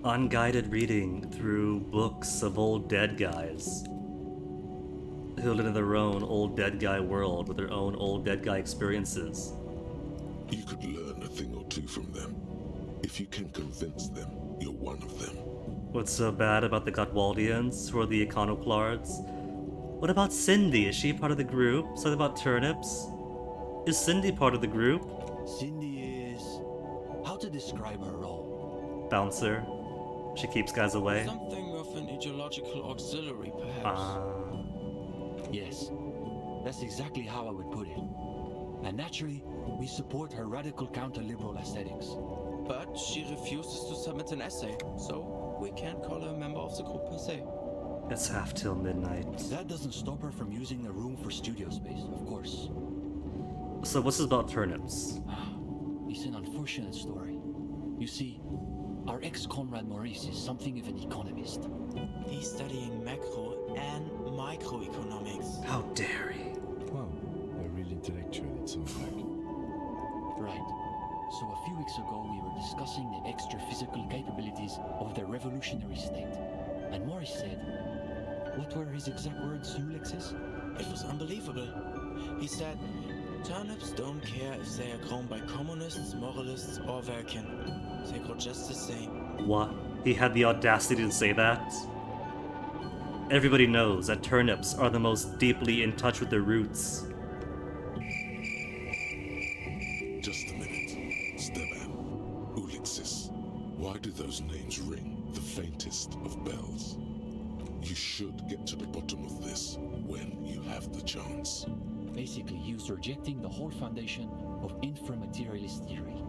unguided reading through books of old dead guys who live in their own old dead guy world with their own old dead guy experiences. You could learn a thing or two from them. If you can convince them you're one of them. What's so bad about the Gotwaldians, who are the iconoclasts? What about Cindy? Is she part of the group? Something about turnips? Is Cindy part of the group? Cindy is... how to describe her role? Bouncer. She keeps guys away. Something of an ideological auxiliary, perhaps. Yes, that's exactly how I would put it. And naturally, we support her radical counter-liberal aesthetics. But she refuses to submit an essay, so we can't call her a member of the group per se. It's half till midnight. That doesn't stop her from using the room for studio space, of course. So what's this about turnips? It's an unfortunate story. You see, Our ex-comrade Maurice is something of an economist. He's studying macro and microeconomics. How dare he? Wow, a real intellectual, it sounds like. Right. So a few weeks ago we were discussing the extra physical capabilities of the revolutionary state. And Maurice said, what were his exact words, Ulexis? It was unbelievable. He said, turnips don't care if they are grown by communists, moralists, or Vulcan. They grow just the same. What? He had the audacity to say that? Everybody knows that turnips are the most deeply in touch with their roots. Just a minute. Steban, Ulixis, why do those names ring the faintest of bells? You should get to the bottom of this when you have the chance. Basically, he was rejecting the whole foundation of inframaterialist theory.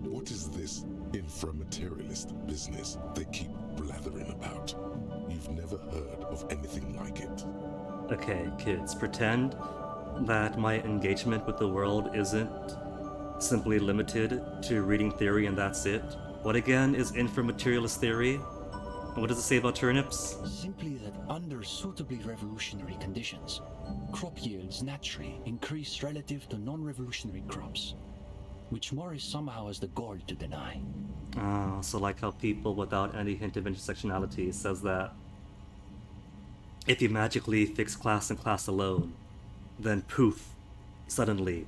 What is this inframaterialist business they keep blathering about? You've never heard of anything like it. Okay, kids, pretend that my engagement with the world isn't simply limited to reading theory and that's it. What again is inframaterialist theory? And what does it say about turnips? Simply that under suitably revolutionary conditions, crop yields naturally increase relative to non-revolutionary crops, which Morris somehow has the gall to deny. Oh, so like how people without any hint of intersectionality says that if you magically fix class and class alone, then poof, suddenly,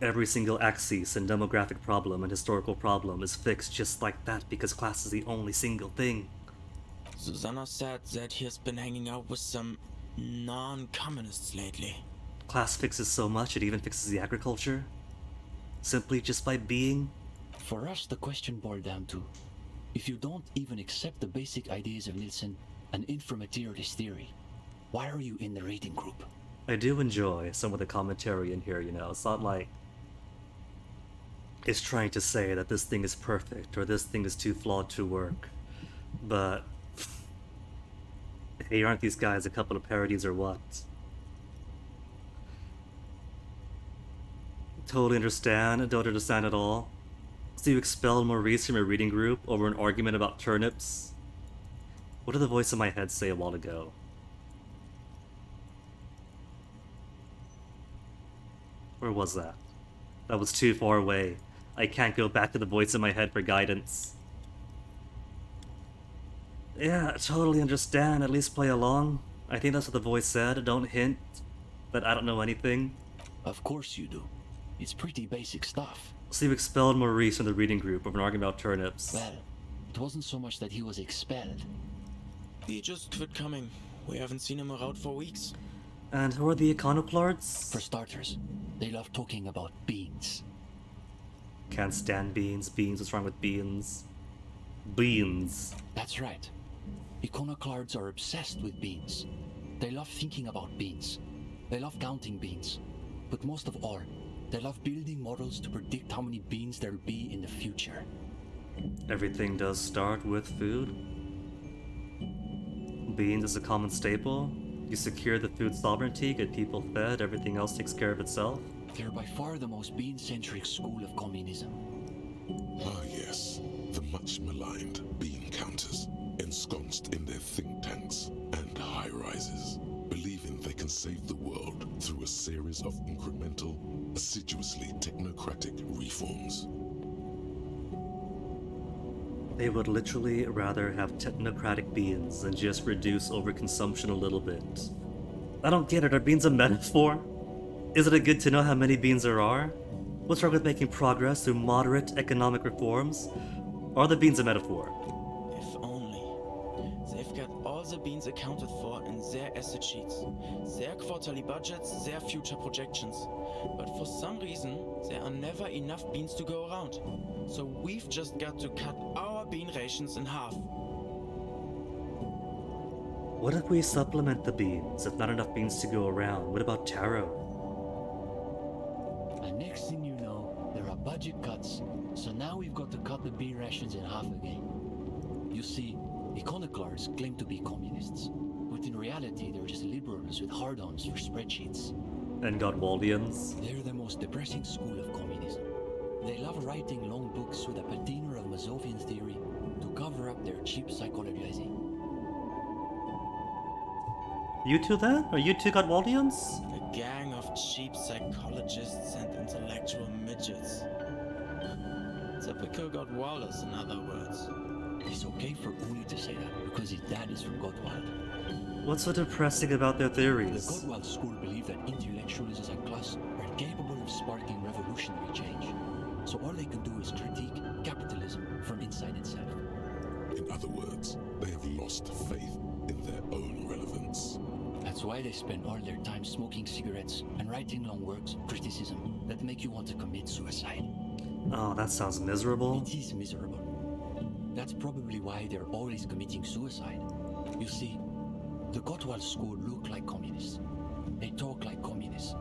every single axis and demographic problem and historical problem is fixed just like that because class is the only single thing. Susanna said that he has been hanging out with some non-communists lately. Class fixes so much it even fixes the agriculture? Simply just by being? For us, the question boiled down to, if you don't even accept the basic ideas of Nielsen and inframaterialist theory, why are you in the reading group? I do enjoy some of the commentary in here, you know. It's not like it's trying to say that this thing is perfect or this thing is too flawed to work. But hey, aren't these guys a couple of parodies or what? Totally understand, don't understand at all. So you expelled Maurice from your reading group over an argument about turnips? What did the voice in my head say a while ago? Where was that? That was too far away. I can't go back to the voice in my head for guidance. Yeah, totally understand. At least play along. I think that's what the voice said. Don't hint that I don't know anything. Of course you do. It's pretty basic stuff. So you expelled Maurice from the reading group over an argument about turnips. Well, it wasn't so much that he was expelled. He just quit coming. We haven't seen him around for weeks. And who are the iconoclasts? For starters, they love talking about beans. Can't stand beans. Beans, what's wrong with beans? Beans. That's right. Iconoclasts are obsessed with beans. They love thinking about beans. They love counting beans. But most of all, they love building models to predict how many beans there'll be in the future. Everything does start with food. Beans is a common staple. You secure the food sovereignty, get people fed, everything else takes care of itself. They're by far the most bean-centric school of communism. Ah yes, the much maligned bean counters, ensconced in their think tanks and high-rises, believing they can save the world through a series of incremental, assiduously technocratic reforms. They would literally rather have technocratic beans than just reduce overconsumption a little bit. I don't get it, are beans a metaphor? Isn't it good to know how many beans there are? What's wrong with making progress through moderate economic reforms? Are the beans a metaphor? If only. They've got all the beans accounted for in their asset sheets, their quarterly budgets, their future projections. But for some reason, there are never enough beans to go around. So we've just got to cut our bean rations in half. What if we supplement the beans if not enough beans to go around? What about taro? And next thing you know, there are budget cuts. So now we've got to cut the bean rations in half again. You see, iconoclasts claim to be communists, but in reality they're just liberals with hard-ons for spreadsheets. And Godwaldians? They're the most depressing school of communism. They love writing long books with a patina of Mazovian theory to cover up their cheap psychologizing. You two then? Are you two Godwaldians? A gang of cheap psychologists and intellectual midgets. Typical Godwalders, in other words. It's okay for Uli to say that because his dad is from Godwald. What's so depressing about their theories? The Godwald school believe that intellectuals as a class are capable of sparking revolutionary change. So all they can do is critique capitalism from inside itself. In other words, they have lost faith in their own relevance. That's why they spend all their time smoking cigarettes and writing long works of criticism that make you want to commit suicide. Oh, that sounds miserable. It is miserable. That's probably why they're always committing suicide. You see, the Gottwald school look like communists. They talk like communists.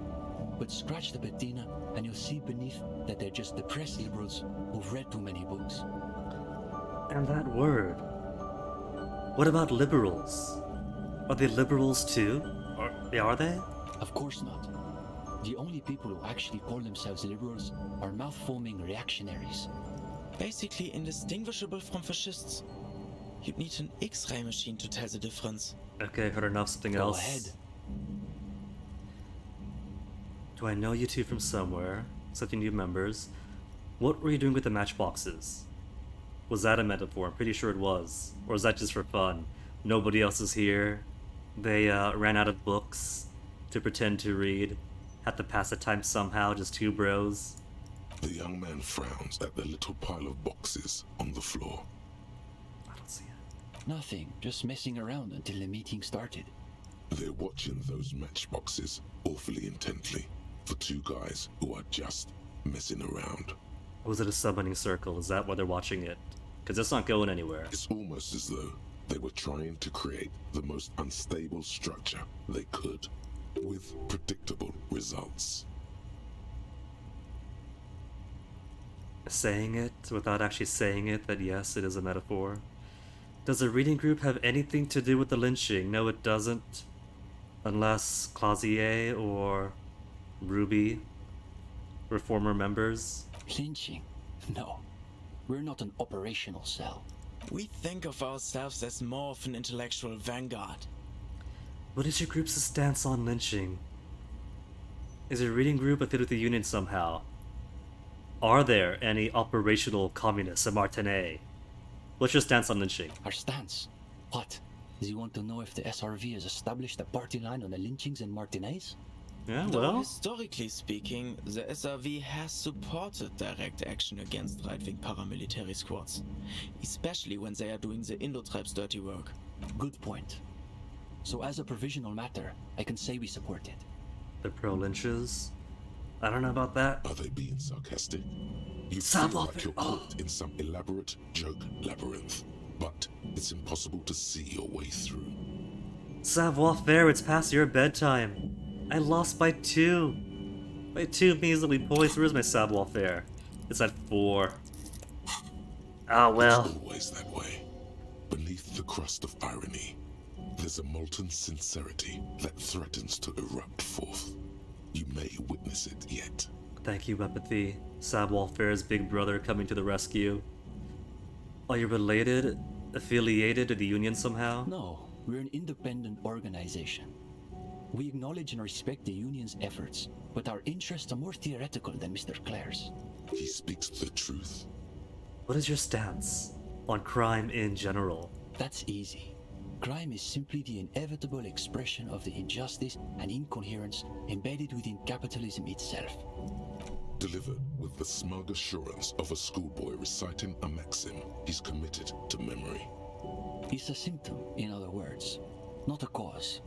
But scratch the patina and you'll see beneath that they're just depressed liberals who've read too many books. And that word. What about liberals? Are they liberals too? Are they? Of course not. The only people who actually call themselves liberals are mouth-foaming reactionaries. Basically indistinguishable from fascists. You'd need an X-ray machine to tell the difference. Okay, heard enough. Something Go else. ahead. Do I know you two from somewhere? Something new members. What were you doing with the matchboxes? Was that a metaphor? I'm pretty sure it was. Or is that just for fun? Nobody else is here. They ran out of books to pretend to read. Had to pass the time somehow, just two bros. The young man frowns at the little pile of boxes on the floor. I don't see it. Nothing, just messing around until the meeting started. They're watching those matchboxes awfully intently for two guys who are just messing around. Was it a summoning circle? Is that why they're watching it? Because it's not going anywhere. It's almost as though they were trying to create the most unstable structure they could, with predictable results. Saying it without actually saying it, that yes, it is a metaphor. Does the reading group have anything to do with the lynching? No, it doesn't. Unless Clausier or Ruby were former members. Lynching? No. We're not an operational cell. We think of ourselves as more of an intellectual vanguard. What is your group's stance on lynching? Is your reading group affiliated with the Union somehow? Are there any operational communists in Martinet? What's your stance on lynching? Our stance? What? Do you want to know if the SRV has established a party line on the lynchings in Martinez? Yeah, Though well. historically speaking, the SRV has supported direct action against right-wing paramilitary squads, especially when they are doing the Indo-tribes' dirty work. Good point. So as a provisional matter, I can say we support it. The pro-lynches? I don't know about that. Are they being sarcastic? You feel like you're caught in some elaborate joke labyrinth, but it's impossible to see your way through. Savoir-faire, it's past your bedtime. I lost by 2. By 2 measly points. Where's my savoir-faire? It's at 4. Ah, well. It's always that way. Beneath the crust of irony, there's a molten sincerity that threatens to erupt forth. You may witness it yet. Thank you, empathy. Savoir-faire's big brother coming to the rescue. Are you related? Affiliated to the Union somehow? No, we're an independent organization. We acknowledge and respect the Union's efforts, but our interests are more theoretical than Mr. Clare's. He speaks the truth. What is your stance on crime in general? That's easy. Crime is simply the inevitable expression of the injustice and incoherence embedded within capitalism itself. Delivered with the smug assurance of a schoolboy reciting a maxim he's committed to memory. It's a symptom, in other words, not a cause.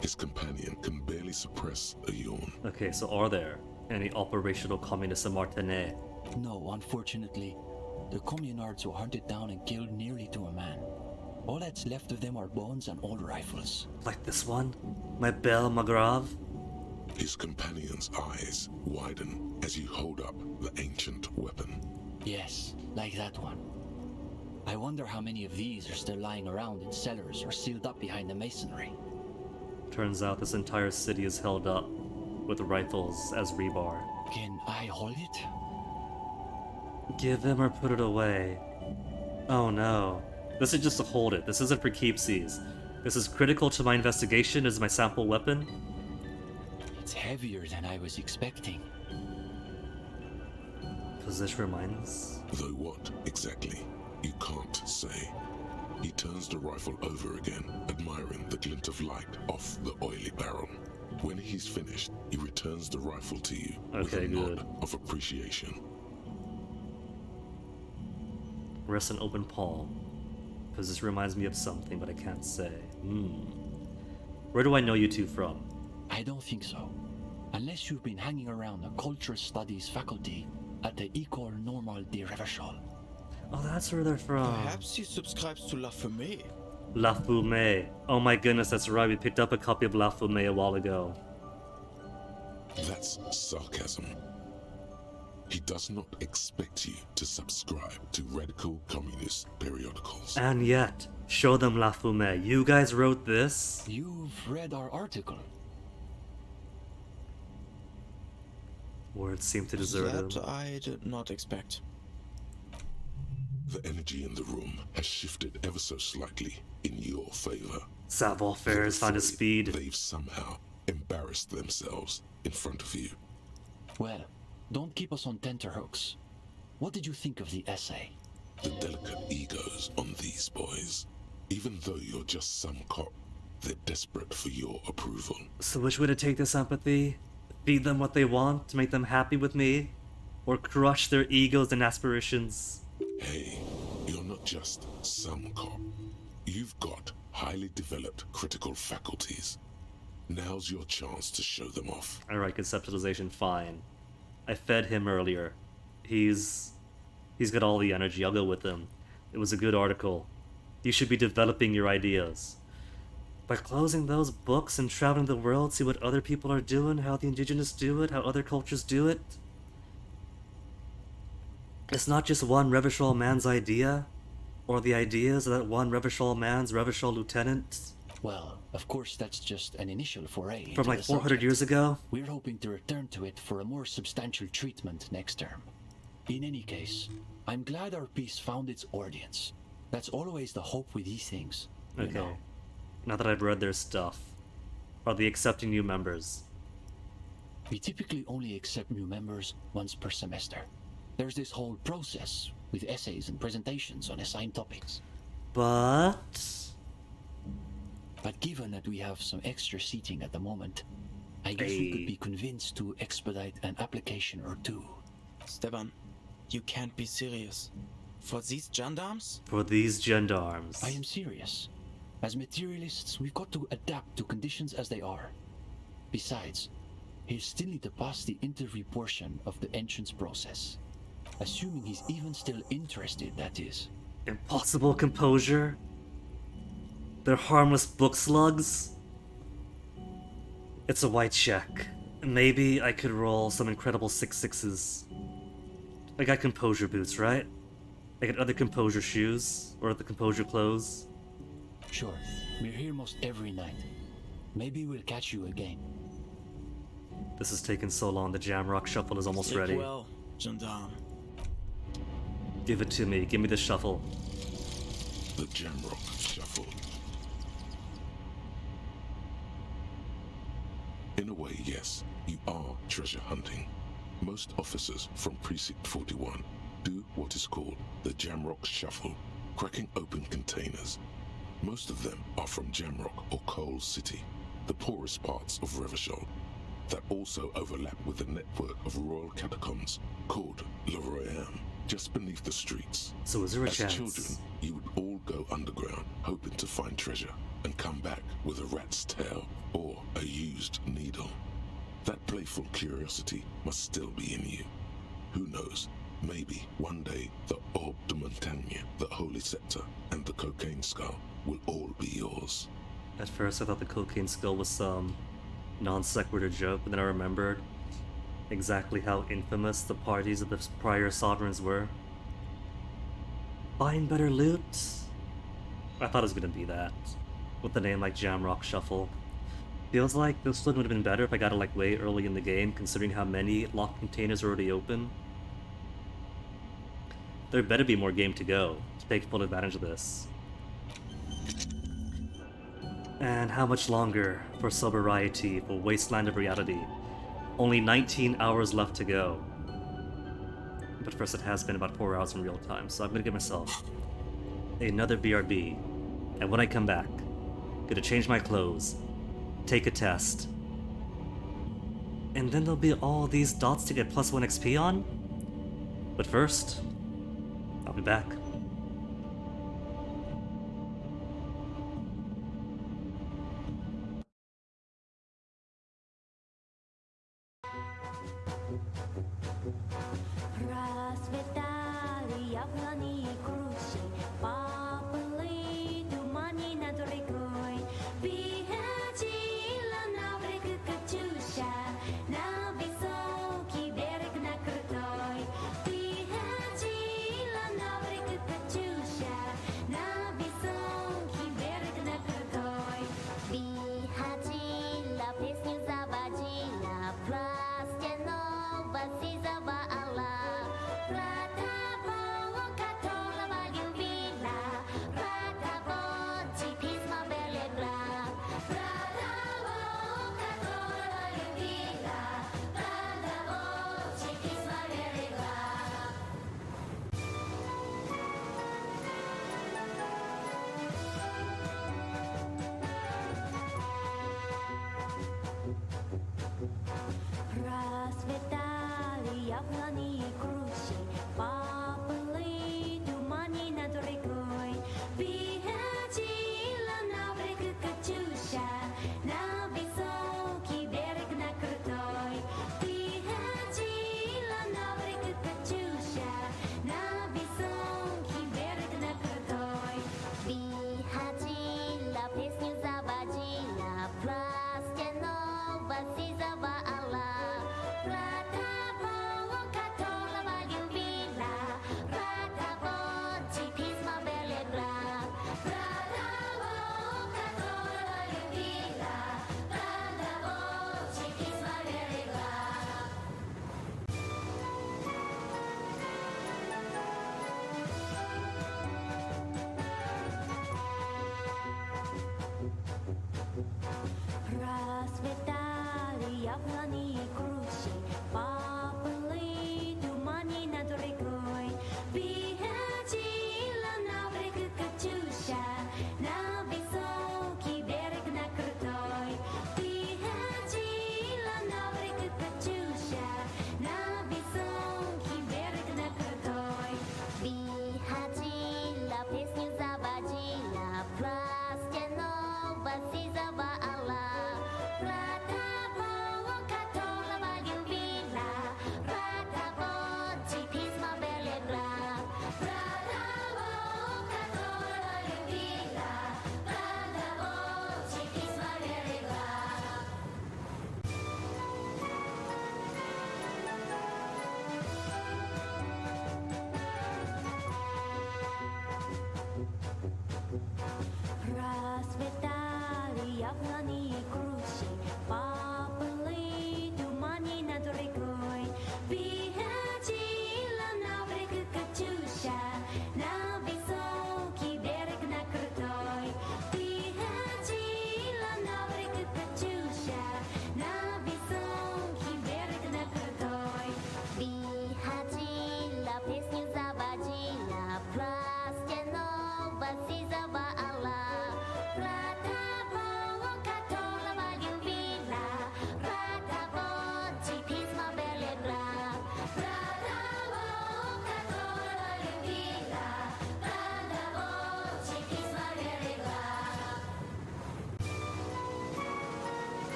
His companion can barely suppress a yawn. Okay, so are there any operational communists in Martinet? No, unfortunately. The communards were hunted down and killed nearly to a man. All that's left of them are bones and old rifles. Like this one? My Belle Magrave? His companion's eyes widen as you hold up the ancient weapon. Yes, like that one. I wonder how many of these are still lying around in cellars or sealed up behind the masonry. Turns out this entire city is held up with rifles as rebar. Can I hold it? Give him or put it away. Oh no. This is just to hold it. This isn't for keepsies. This is critical to my investigation as my sample weapon. It's heavier than I was expecting. Position reminds. Though what, exactly? You can't say. He turns the rifle over again, admiring the glint of light off the oily barrel. When he's finished, he returns the rifle to you with a nod of appreciation. Rest an open palm. Because this reminds me of something, but I can't say. Where do I know you two from? I don't think so. Unless you've been hanging around the Culture Studies faculty at the École Normale de Revachol. Oh, that's where they're from. Perhaps he subscribes to La Fumée. La Fumée. Oh my goodness, that's right. We picked up a copy of La Fumée a while ago. That's sarcasm. He does not expect you to subscribe to radical communist periodicals. And yet, show them La Fumée. You guys wrote this? You've read our article. Words seem to desert him. That I did not expect. The energy in the room has shifted ever so slightly in your favor. Savoir-faire has found a speed. They've somehow embarrassed themselves in front of you. Well, don't keep us on tenterhooks. What did you think of the essay? The delicate egos on these boys. Even though you're just some cop, they're desperate for your approval. So which way to take this empathy? Feed them what they want to make them happy with me? Or crush their egos and aspirations? Hey, you're not just some cop. You've got highly developed critical faculties. Now's your chance to show them off. Alright, conceptualization, fine. I fed him earlier. He's got all the energy. I'll go with him. It was a good article. You should be developing your ideas. By closing those books and traveling the world, see what other people are doing, how the indigenous do it, how other cultures do it. It's not just one Revachol man's idea, or the ideas of that one Revachol man's Revachol lieutenant. Well, of course that's just an initial foray. From like 400 years ago? We're hoping to return to it for a more substantial treatment next term. In any case, I'm glad our piece found its audience. That's always the hope with these things. Okay. Know. Now that I've read their stuff, are they accepting new members? We typically only accept new members once per semester. There's this whole process with essays and presentations on assigned topics. But given that we have some extra seating at the moment, I guess we could be convinced to expedite an application or two. Stefan, you can't be serious. For these gendarmes? For these gendarmes. I am serious. As materialists, we've got to adapt to conditions as they are. Besides, he'll still need to pass the interview portion of the entrance process. Assuming he's even still interested, that is. Impossible composure? They're harmless book slugs? It's a white check. Maybe I could roll some incredible 6/6s. I got composure boots, right? I got other composure shoes, or the composure clothes. Sure, we're here most every night. Maybe we'll catch you again. This has taken so long, the Jamrock shuffle is almost ready. Well, gendarme. Give it to me, give me the shuffle. The Jamrock shuffle. In a way, yes, you are treasure hunting. Most officers from Precinct 41 do what is called the Jamrock Shuffle, cracking open containers. Most of them are from Jamrock or Coal City, the poorest parts of Revachol, that also overlap with the network of royal catacombs called Le Royaume, just beneath the streets. So is there a As chance? children, you would all go underground, hoping to find treasure, and come back with a rat's tail or a used needle. That playful curiosity must still be in you. Who knows? Maybe one day the Orbe de Montagne, the Holy Scepter, and the Cocaine Skull will all be yours. At first I thought the cocaine skull was some non sequitur joke, but then I remembered exactly how infamous the parties of the prior sovereigns were. Find better loot? I thought it was gonna be that, with the name like Jamrock Shuffle. Feels like this one would have been better if I got it like way early in the game, considering how many locked containers are already open. There better be more game to go to take full advantage of this. And how much longer for sobriety, for Wasteland of Reality? Only 19 hours left to go. But first, it has been about 4 hours in real time, so I'm gonna give myself another BRB. And when I come back, gonna change my clothes, take a test, and then there'll be all these dots to get +1 XP on? But first, I'll be back.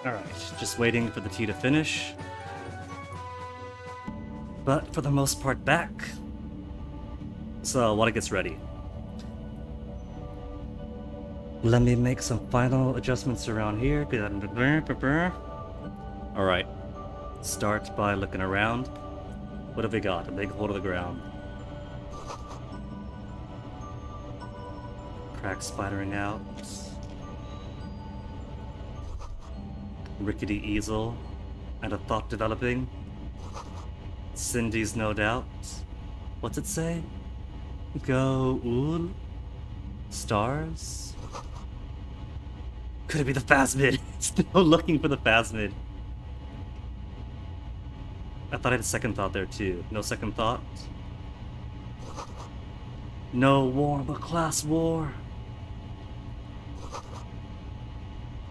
Alright, just waiting for the tea to finish. But for the most part back. So while it gets ready, let me make some final adjustments around here. Alright, start by looking around. What have we got? A big hole to the ground. Cracks spidering out. Rickety easel. And a thought developing. Cindy's no doubt. What's it say? Go ool? Stars? Could it be the phasmid? Still looking for the phasmid. I thought I had a second thought there too. No second thought? No war but class war.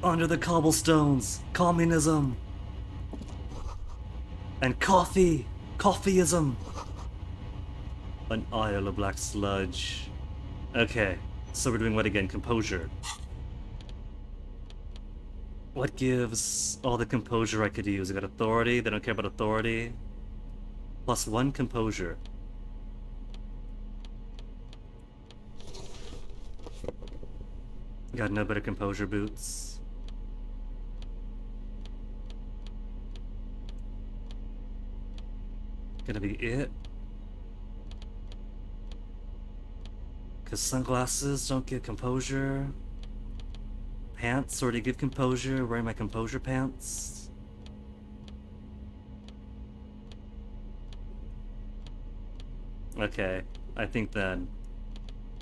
Under the cobblestones, communism. And coffee. Coffeeism. An isle of black sludge. Okay, so we're doing what again? Composure. What gives all the composure I could use? I got authority, they don't care about authority. +1 composure. Got no better composure boots. Gonna be it. Cause sunglasses don't give composure. Pants already give composure. Wearing my composure pants. Okay, I think then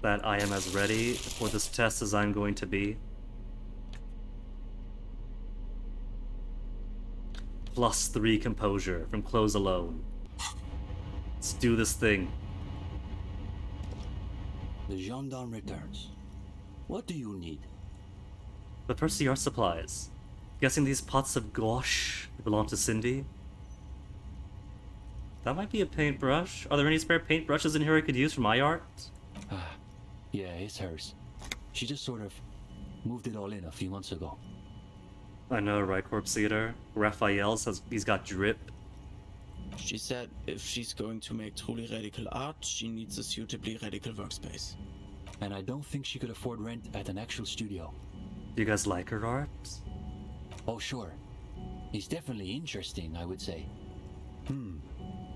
that I am as ready for this test as I'm going to be. +3 composure from clothes alone. Let's do this thing. The gendarme returns. What do you need? But first the art supplies. Guessing these pots of gouache belong to Cindy? That might be a paintbrush. Are there any spare paintbrushes in here I could use for my art? Yeah, it's hers. She just sort of moved it all in a few months ago. I know, right, Corpse Eater? Raphaël says he's got drip. She said if she's going to make truly radical art, she needs a suitably radical workspace. And I don't think she could afford rent at an actual studio. Do you guys like her art? Oh, sure. It's definitely interesting, I would say.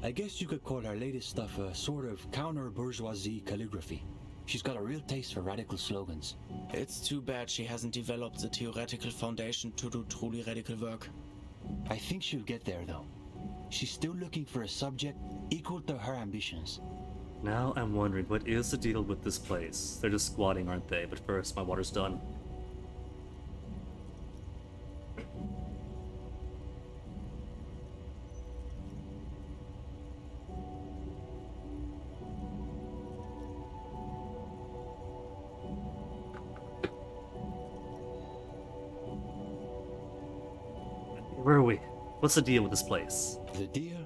I guess you could call her latest stuff a sort of counter-bourgeoisie calligraphy. She's got a real taste for radical slogans. It's too bad she hasn't developed the theoretical foundation to do truly radical work. I think she'll get there, though. She's still looking for a subject equal to her ambitions. Now I'm wondering, what is the deal with this place? They're just squatting, aren't they? But first, my water's done. Where are we? What's the deal with this place? The deal?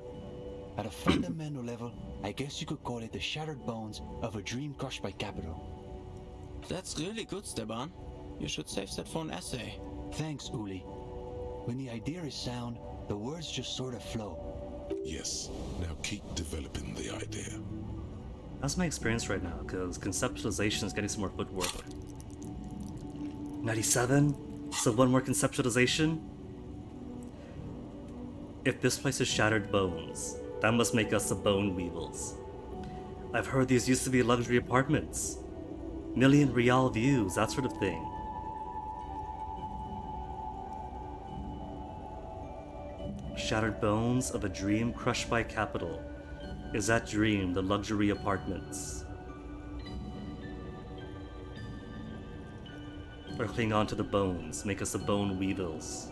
At a fundamental level, I guess you could call it the shattered bones of a dream crushed by capital. That's really good, Steban. You should save that for an essay. Thanks, Uli. When the idea is sound, the words just sort of flow. Yes, now keep developing the idea. How's my experience right now? Because conceptualization is getting some more footwork. 97? So one more conceptualization? If this place is shattered bones, that must make us the bone weevils. I've heard these used to be luxury apartments. Million real views, that sort of thing. Shattered bones of a dream crushed by capital. Is that dream the luxury apartments? Or cling on to the bones, make us the bone weevils.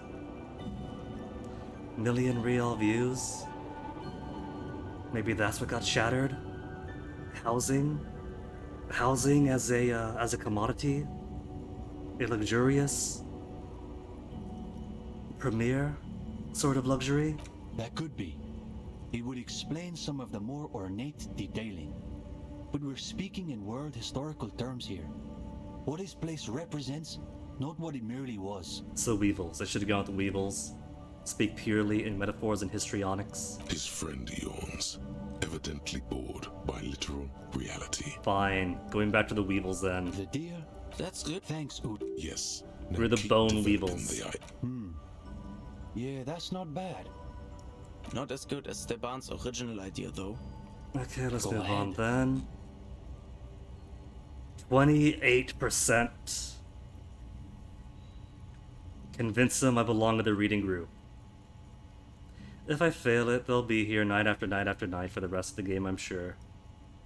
Million real views? Maybe that's what got shattered? Housing? Housing as a commodity? A luxurious, premier sort of luxury? That could be. It would explain some of the more ornate detailing. But we're speaking in world historical terms here. What this place represents not what it merely was. So weevils. I should have gone with weevils. Speak purely in metaphors and histrionics. His friend yawns, evidently bored by literal reality. Fine. Going back to the weevils then. The deer? That's good. Thanks, Ud. Yes. We're the bone weevils. Yeah, that's not bad. Not as good as Steban's original idea, though. Okay, let's Go move on ahead. then. 28%. Convince them I belong to the reading group. If I fail it, they'll be here night after night after night for the rest of the game, I'm sure.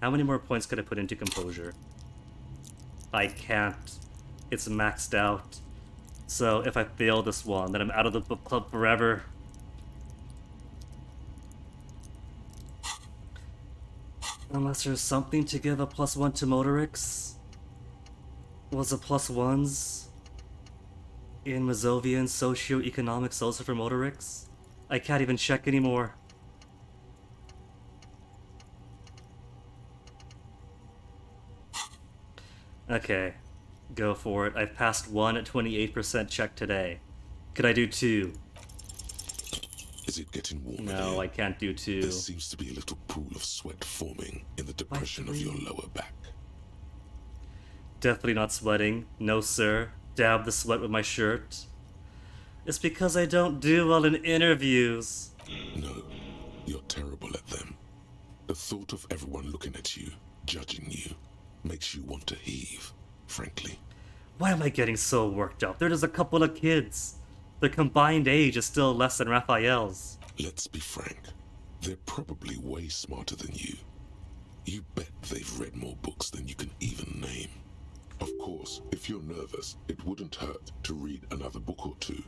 How many more points could I put into composure? I can't. It's maxed out. So if I fail this one, then I'm out of the book club forever. Unless there's something to give a +1 to Motorix. Was the +1s in Mazovian socioeconomics also for Motorix? I can't even check anymore. Okay, go for it. I've passed 1 at 28% check today. Could I do 2? Is it getting warmer? No, I can't do 2. There seems to be a little pool of sweat forming in the depression of your lower back. Definitely not sweating. No, sir. Dab the sweat with my shirt. It's because I don't do well in interviews. No, you're terrible at them. The thought of everyone looking at you, judging you, makes you want to heave, frankly. Why am I getting so worked up? They're just a couple of kids. Their combined age is still less than Raphael's. Let's be frank. They're probably way smarter than you. You bet they've read more books than you can even name. Of course, if you're nervous, it wouldn't hurt to read another book or two.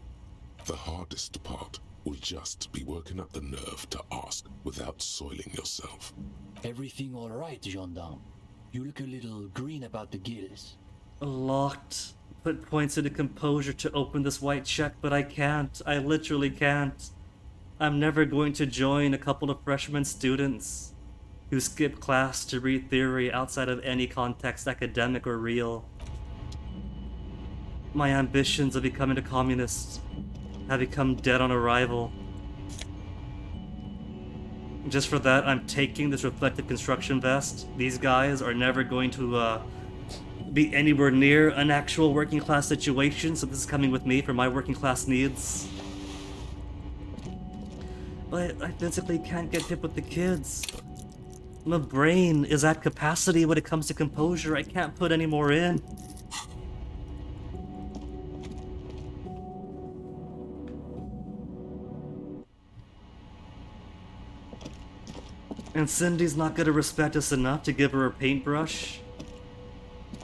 The hardest part will just be working up the nerve to ask without soiling yourself. Everything all right, gendarme? You look a little green about the gills. Locked. Put points into composure to open this white check, but I can't. I literally can't. I'm never going to join a couple of freshman students who skip class to read theory outside of any context, academic or real. My ambitions of becoming a communist have become dead on arrival. Just for that, I'm taking this reflective construction vest. These guys are never going to be anywhere near an actual working class situation, so this is coming with me for my working class needs. But I physically can't get hip with the kids. My brain is at capacity when it comes to composure. I can't put any more in. And Cindy's not gonna respect us enough to give her a paintbrush?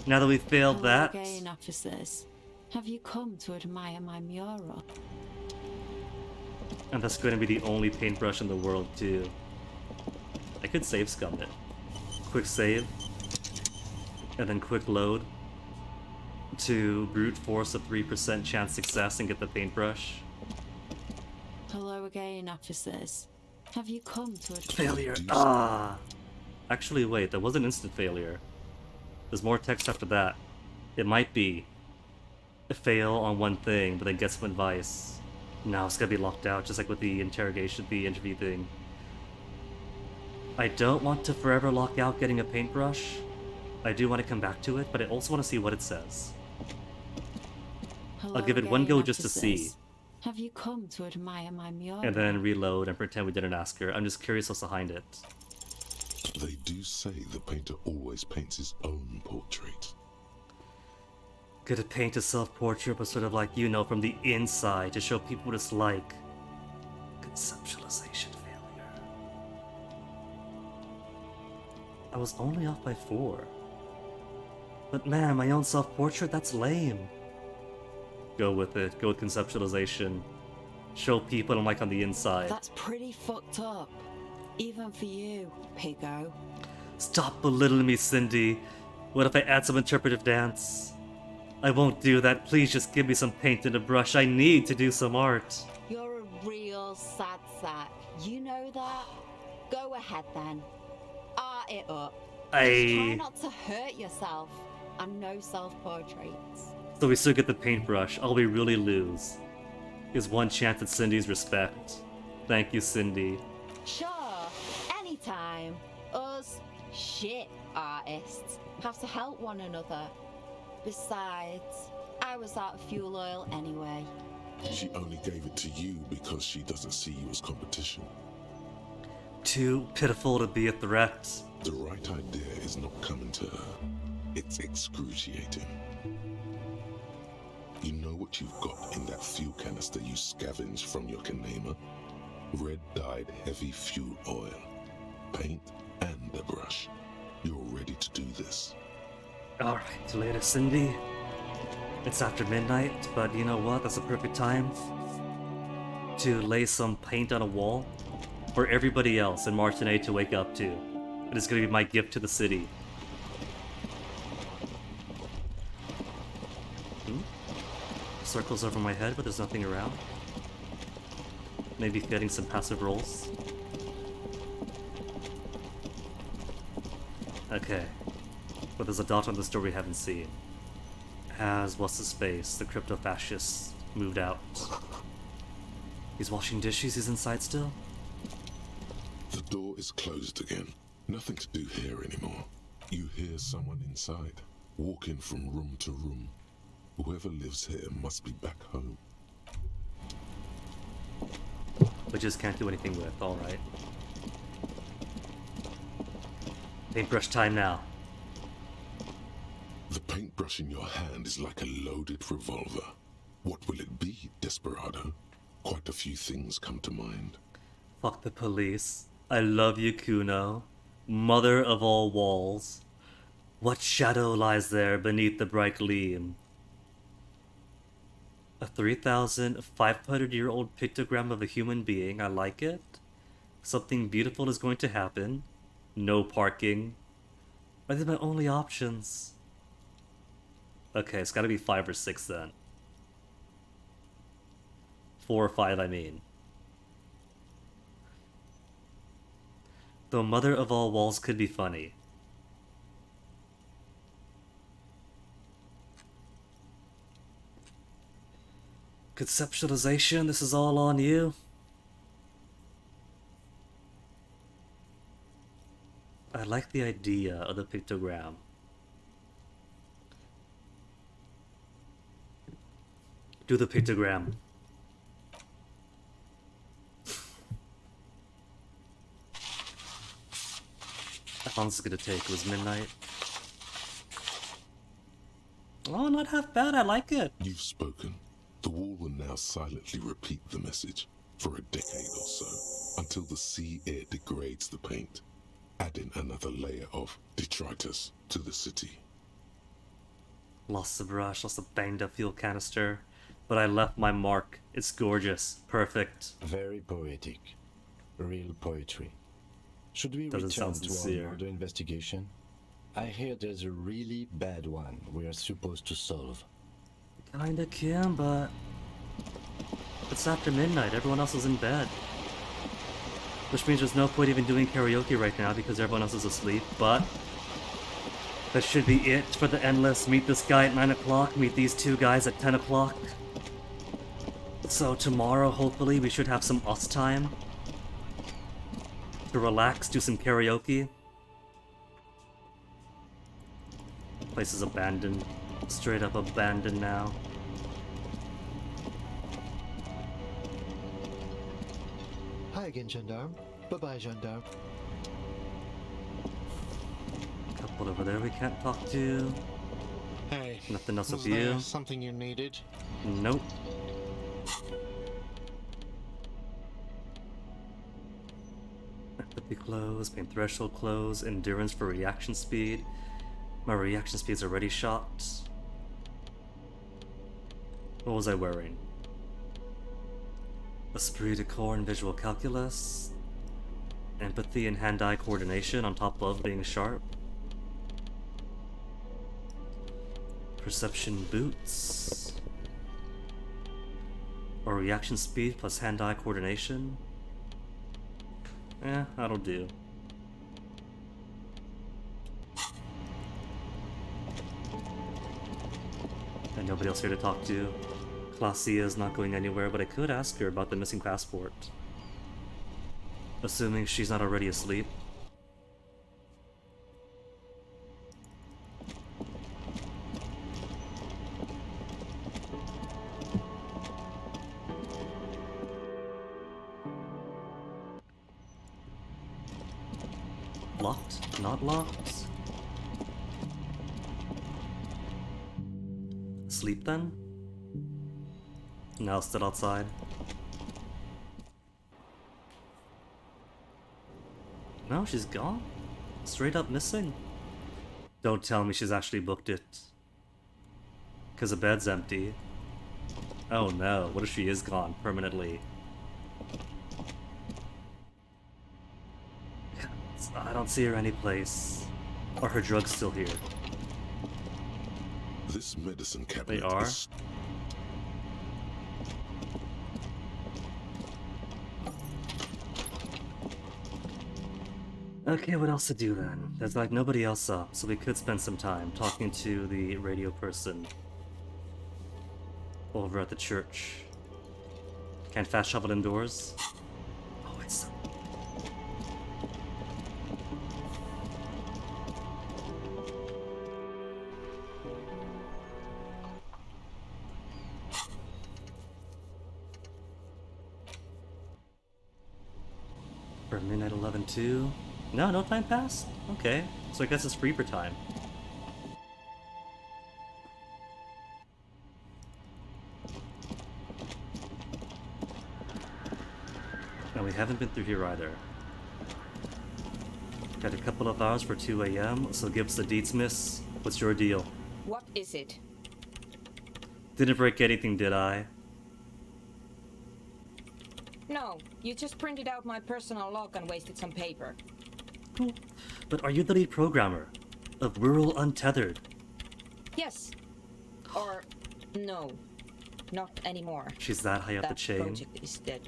Now that we failed that? Again, officers. Have you come to admire my mural? And that's going to be the only paintbrush in the world, too. I could save scum it. Quick save. And then quick load. To brute force a 3% chance success and get the paintbrush. Hello again, officers. Have you come to admire... Failure. Ah! Actually, wait, that was an instant failure. There's more text after that. It might be a fail on one thing, but then get some advice. Now it's gonna be locked out, just like with the interrogation, the interview thing. I don't want to forever lock out getting a paintbrush. I do want to come back to it, but I also want to see what it says. I'll give it one go just to see. Have you come to admire my mural? And then reload and pretend we didn't ask her. I'm just curious what's behind it. They do say the painter always paints his own portrait. Could it paint a self-portrait, but sort of like, you know, from the inside to show people what it's like? Conceptualization failure. I was only off by 4. But man, my own self-portrait, that's lame. Go with it. Go with conceptualization. Show people I'm like on the inside. That's pretty fucked up. Even for you, piggo. Stop belittling me, Cindy. What if I add some interpretive dance? I won't do that. Please just give me some paint and a brush. I need to do some art. You're a real sad sack. You know that? Go ahead then. Art it up. Just try not to hurt yourself. And no self-portraits. So we still get the paintbrush. All we really lose is one chance at Cindy's respect. Thank you, Cindy. Sure, anytime. Us shit artists have to help one another. Besides, I was out of fuel oil anyway. She only gave it to you because she doesn't see you as competition. Too pitiful to be a threat. The right idea is not coming to her. It's excruciating. You know what you've got in that fuel canister you scavenged from your Kanema? Red-dyed heavy fuel oil, paint, and a brush. You're ready to do this. Alright, later, Cindy. It's after midnight, but you know what? That's a perfect time to lay some paint on a wall for everybody else in Martinet to wake up to. It is going to be my gift to the city. Circles over my head, but there's nothing around. Maybe getting some passive rolls. Okay. But there's a dot on this door we haven't seen. Has what's his face, the crypto fascist, moved out? He's washing dishes, he's inside still? The door is closed again. Nothing to do here anymore. You hear someone inside, walking from room to room. Whoever lives here must be back home. We just can't do anything with, alright. Paintbrush time now. The paintbrush in your hand is like a loaded revolver. What will it be, Desperado? Quite a few things come to mind. Fuck the police. I love you, Kuno. Mother of all walls. What shadow lies there beneath the bright gleam? A 3,500-year-old pictogram of a human being. I like it. Something beautiful is going to happen. No parking. Are they my only options? Okay, it's gotta be 5 or 6 then. 4 or 5, I mean. Though Mother of All Walls could be funny. Conceptualization, this is all on you. I like the idea of the pictogram. Do the pictogram. How long is this gonna take? It was midnight. Oh, not half bad, I like it. You've spoken. The wall will now silently repeat the message for a decade or so, until the sea air degrades the paint, adding another layer of detritus to the city. Lost the brush, lost the banged up fuel canister, but I left my mark. It's gorgeous, perfect. Very poetic. Real poetry. Should we Doesn't return sound to sincere. our murder investigation? I hear there's a really bad one we are supposed to solve. Kinda can, but it's after midnight. Everyone else is in bed. Which means there's no point even doing karaoke right now because everyone else is asleep, but that should be it for the endless meet this guy at 9 o'clock, meet these two guys at 10 o'clock. So tomorrow, hopefully, we should have some us time to relax, do some karaoke. Place is abandoned. Straight up abandoned now. Hi again, Gendarme. Bye-bye, Gendarme. Couple over there we can't talk to. Hey. Nothing else Was with you. there something you needed? Nope. Empathy close, pain threshold close, endurance for reaction speed. My reaction speed's already shot. What was I wearing? Esprit de corps and visual calculus. Empathy and hand-eye coordination on top of being sharp. Perception boots. Or reaction speed plus hand-eye coordination. That'll do. And nobody else here to talk to. Clausia is not going anywhere, but I could ask her about the missing passport. Assuming she's not already asleep. Locked? Not locked? Sleep then? Now still outside. No, she's gone. Straight up missing. Don't tell me she's actually booked it. Cause the bed's empty. Oh no, what if she is gone permanently? I don't see her anyplace. Are her drugs still here? This medicine cabinet They are? is... Okay, what else to do then? There's like nobody else up, so we could spend some time talking to the radio person over at the church. Can't fast travel indoors? Oh, it's... For midnight 11 too? No, no time passed? Okay, so I guess it's free for time. And we haven't been through here either. Got a couple of hours for 2 a.m., so give us the deets, miss. What's your deal? What is it? Didn't break anything, did I? No, you just printed out my personal log and wasted some paper. But are you the lead programmer of Rural Untethered? Yes. Or no. Not anymore. She's that high up the That chain. project is dead.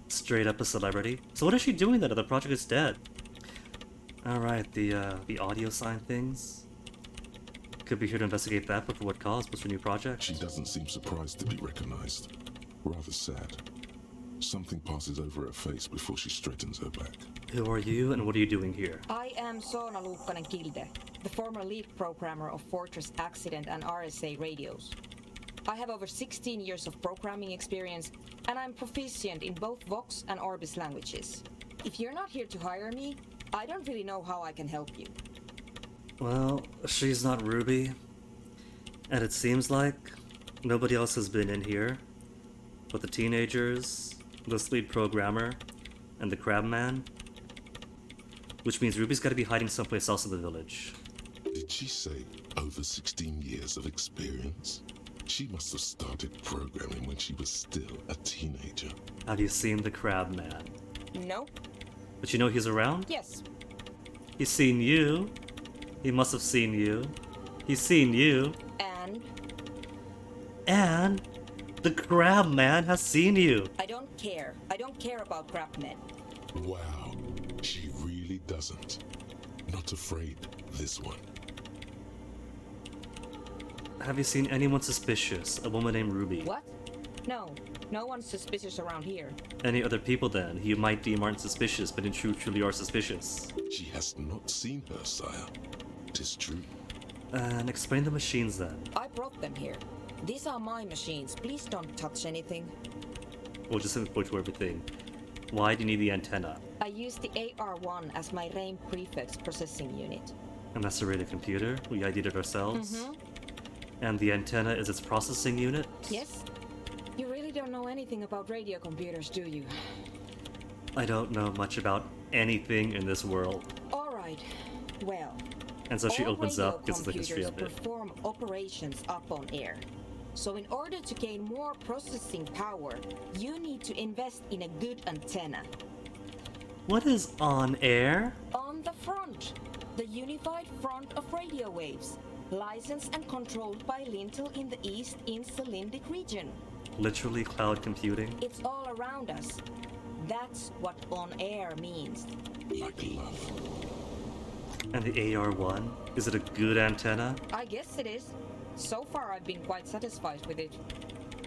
Straight up a celebrity. So what is she doing then if the project is dead? Alright, the audio sign things. Could be here to investigate that, but for what cause? What's her new project? She doesn't seem surprised to be recognized. Rather sad. Something passes over her face before she straightens her back. Who are you and what are you doing here? I am Soona Luukkanen-Kilde, the former lead programmer of Fortress Accident and RSA radios. I have over 16 years of programming experience, and I'm proficient in both Vox and Orbis languages. If you're not here to hire me, I don't really know how I can help you. Well, she's not Ruby. And it seems like nobody else has been in here. But the teenagers, this lead programmer, and the crab man. Which means Ruby's gotta be hiding someplace else in the village. Did she say over 16 years of experience? She must have started programming when she was still a teenager. Have you seen the crab man? Nope. But you know he's around? Yes. He's seen you. He must have seen you. He's seen you. And the crab man has seen you. I don't care. I don't care about crab men. Wow, she really doesn't. Not afraid, this one. Have you seen anyone suspicious? A woman named Ruby? What? No. No one's suspicious around here. Any other people then who you might deem aren't suspicious, but in truth truly are suspicious? She has not seen her, sire. 'Tis true. And explain the machines then. I brought them here. These are my machines. Please don't touch anything. We'll just point to everything. Why do you need the antenna? I use the AR1 as my RAIN prefix processing unit. And that's a radio computer? We ID'd it ourselves? Mm-hmm. And the antenna is its processing unit? Yes? You really don't know anything about radio computers, do you? I don't know much about anything in this world. Alright. Well, And so she all opens radio up, gets the history of computers it. perform operations up on air. So in order to gain more processing power, you need to invest in a good antenna. What is on air? On the front, the unified front of radio waves, licensed and controlled by Lintel in the East Insulindic region. Literally cloud computing? It's all around us. That's what on air means. Like love. And the AR1? Is it a good antenna? I guess it is. So far, I've been quite satisfied with it.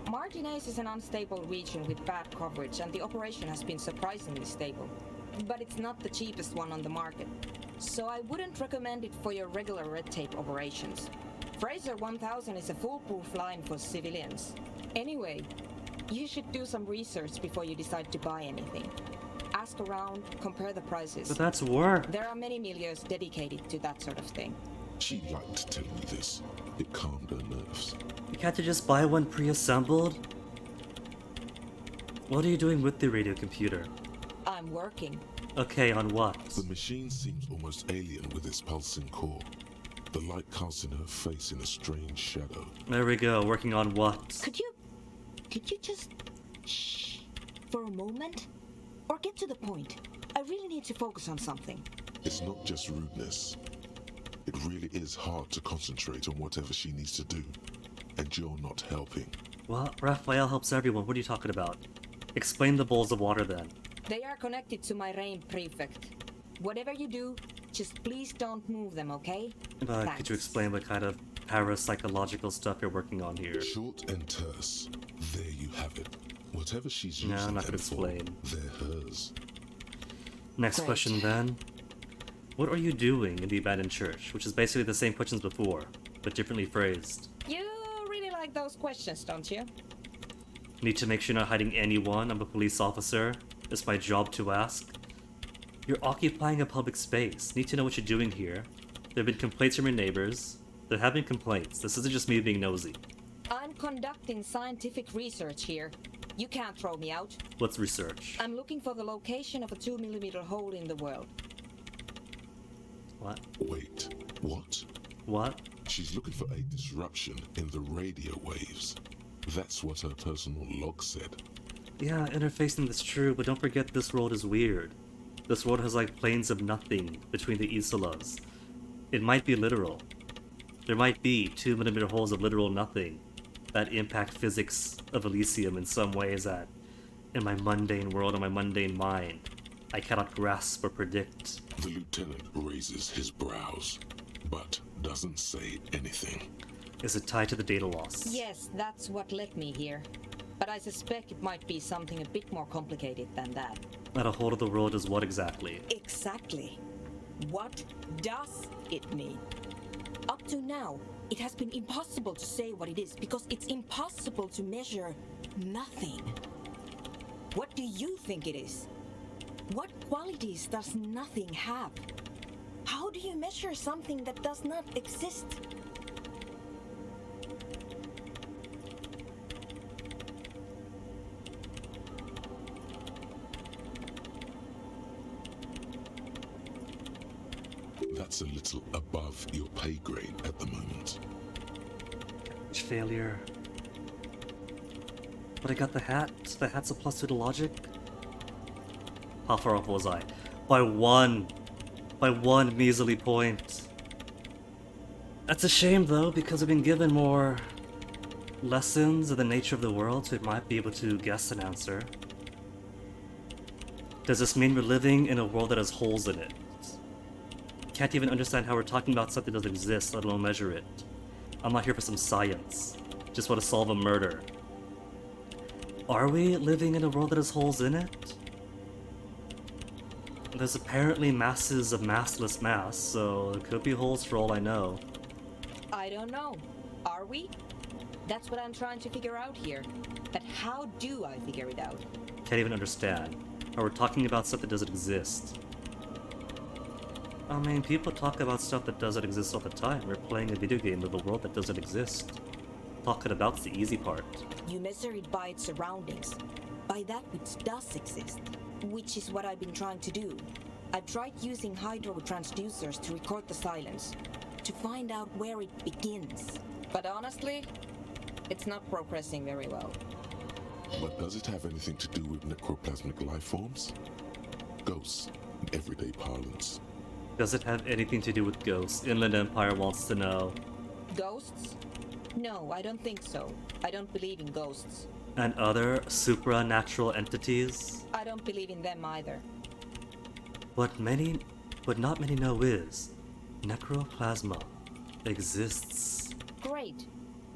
Martinez is an unstable region with bad coverage, and the operation has been surprisingly stable. But it's not the cheapest one on the market, so I wouldn't recommend it for your regular red tape operations. Fraser 1000 is a foolproof line for civilians. Anyway, you should do some research before you decide to buy anything. Ask around, compare the prices. But that's work. There are many milieux dedicated to that sort of thing. She liked telling me this. It calmed her nerves. You can't just buy one pre-assembled? What are you doing with the radio computer? I'm working. Okay, on what? The machine seems almost alien with its pulsing core. The light casting her face in a strange shadow. There we go, working on what? Could you just shh for a moment? Or get to the point. I really need to focus on something. It's not just rudeness. It really is hard to concentrate on whatever she needs to do. And you're not helping. Well, Raphael helps everyone. What are you talking about? Explain the bowls of water then. They are connected to my reign prefect. Whatever you do, just please don't move them, okay? Could you explain what kind of parapsychological stuff you're working on here? Short and terse. There you have it. Whatever she's No, using I'm not them gonna explain. for, they're hers. Next question then. What are you doing in the abandoned church? Which is basically the same questions before, but differently phrased. You really like those questions, don't you? Need to make sure you're not hiding anyone. I'm a police officer. It's my job to ask. You're occupying a public space. Need to know what you're doing here. There have been complaints from your neighbors. There have been complaints. This isn't just me being nosy. I'm conducting scientific research here. You can't throw me out. What's research? I'm looking for the location of a 2mm hole in the world. What? Wait, what? What? She's looking for a disruption in the radio waves. That's what her personal log said. Yeah, interfacing is true, but don't forget this world is weird. This world has like planes of nothing between the Isolas. It might be literal. There might be 2mm holes of literal nothing that impact physics of Elysium in some ways that, in my mundane world, in my mundane mind, I cannot grasp or predict. The lieutenant raises his brows, but doesn't say anything. Is it tied to the data loss? Yes, that's what led me here. But I suspect it might be something a bit more complicated than that. That a hold of the world is what exactly? Exactly. What does it mean? Up to now, it has been impossible to say what it is because it's impossible to measure nothing. What do you think it is? What qualities does nothing have? How do you measure something that does not exist? That's a little above your pay grade at the moment. Failure. But I got the hat. The hat's a plus 2 to logic. How far off was I? By one measly point. That's a shame though, because I've been given more lessons of the nature of the world, so it might be able to guess an answer. Does this mean we're living in a world that has holes in it? Can't even understand how we're talking about something that doesn't exist, let alone measure it. I'm not here for some science. Just want to solve a murder. Are we living in a world that has holes in it? There's apparently masses of massless mass, so it could be holes for all I know. I don't know. Are we? That's what I'm trying to figure out here. But how do I figure it out? Can't even understand. Or we're talking about stuff that doesn't exist. I mean, people talk about stuff that doesn't exist all the time. We're playing a video game with a world that doesn't exist. Talking about's the easy part. You measure it by its surroundings, by that which does exist, which is what I've been trying to do. I've tried using hydro transducers to record the silence, to find out where it begins. But honestly, it's not progressing very well. But does it have anything to do with necroplasmic life forms? Ghosts, in everyday parlance. Does it have anything to do with ghosts? Inland Empire wants to know. Ghosts? No, I don't think so. I don't believe in ghosts. And other supernatural entities? I don't believe in them either. What not many know is, necroplasma exists. Great.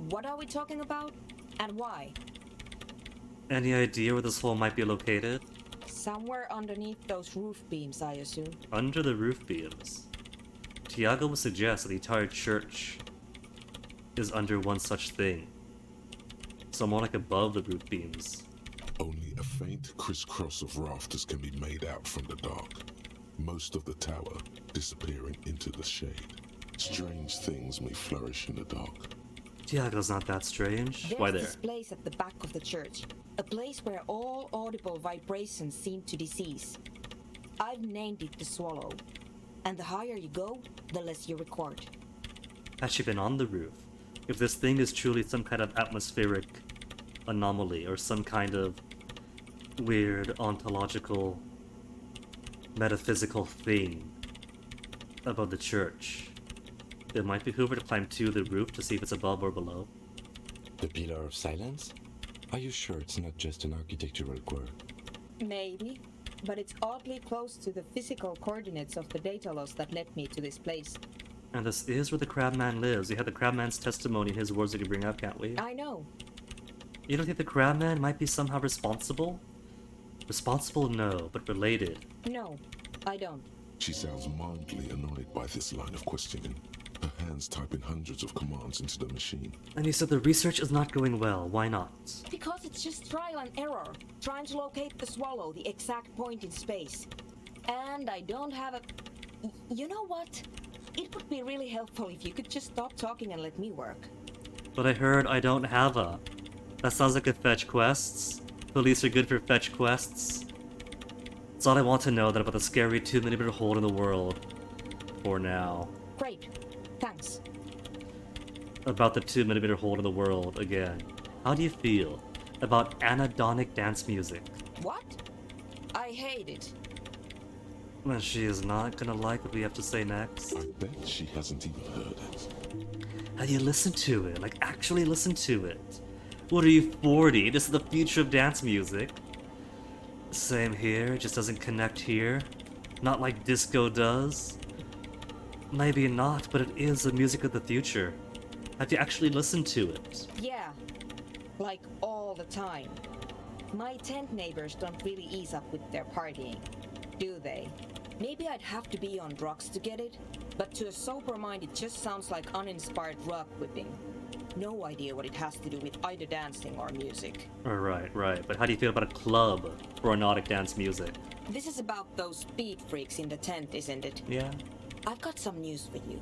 What are we talking about? And why? Any idea where this hole might be located? Somewhere underneath those roof beams, I assume. Under the roof beams. Tiago would suggest that the entire church is under one such thing. So more like above the roof beams. Only a faint crisscross of rafters can be made out from the dark, most of the tower disappearing into the shade. Strange things may flourish in the dark. Tiago's not that strange. There's Why there? this place at the back of the church. A place where all audible vibrations seem to decease. I've named it the Swallow. And the higher you go, the less you record. Has she been on the roof? If this thing is truly some kind of atmospheric anomaly or some kind of weird ontological metaphysical thing above the church, it might behoove her to climb to the roof to see if it's above or below. The Pillar of Silence? Are you sure it's not just an architectural quirk? Maybe, but it's oddly close to the physical coordinates of the data loss that led me to this place. And this is where the Crabman lives. We have the Crabman's testimony and his words that we bring up, can't we? I know. You don't think the Crabman might be somehow responsible? Responsible, no, but related. No, I don't. She sounds mildly annoyed by this line of questioning. Her hands typing hundreds of commands into the machine. And you said the research is not going well. Why not? Because it's just trial and error. Trying to locate the Swallow, the exact point in space. And I don't have a... You know what? It would be really helpful if you could just stop talking and let me work. But I heard I don't have a... That sounds like a fetch quests. Police are good for fetch quests. That's all I want to know then about the scary 2mm hole in the world. For now. Great. Thanks. About the 2mm hole in the world again. How do you feel about anhedonic dance music? What? I hate it. Well, she is not gonna like what we have to say next. I bet she hasn't even heard it. Have you listened to it? Like, actually listen to it. What are you, 40? This is the future of dance music. Same here, it just doesn't connect here. Not like disco does. Maybe not, but it is the music of the future. Have you actually listened to it? Yeah. Like all the time. My tent neighbors don't really ease up with their partying, do they? Maybe I'd have to be on drugs to get it, but to a sober mind it just sounds like uninspired rug whipping. No idea what it has to do with either dancing or music. Right. But how do you feel about a club for anodic dance music? This is about those speed freaks in the tent, isn't it? Yeah. I've got some news for you.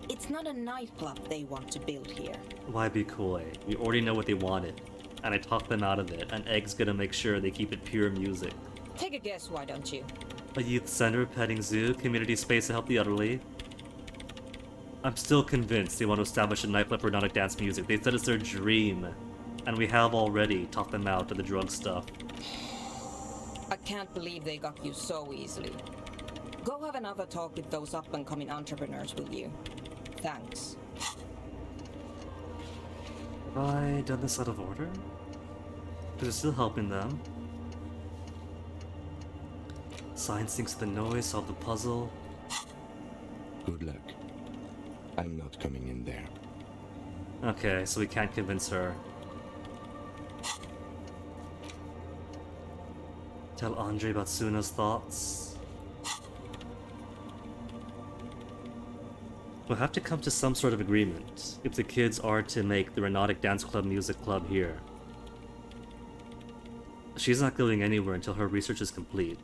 It's not a nightclub they want to build here. Why be coy? We already know what they wanted, and I talked them out of it, and Egg's gonna make sure they keep it pure music. Take a guess, why don't you? A youth center, petting zoo, community space to help the elderly. I'm still convinced they want to establish a nightclub for anodic dance music. They said it's their dream, and we have already talked them out of the drug stuff. I can't believe they got you so easily. Go have another talk with those up-and-coming entrepreneurs, will you? Thanks. Have I done this out of order? Because it's still helping them. Science thinks of the noise, solve the puzzle. Good luck. I'm not coming in there. Okay, so we can't convince her. Tell Andre about Suna's thoughts. We'll have to come to some sort of agreement if the kids are to make the Renautic Dance Club music club here. She's not going anywhere until her research is complete.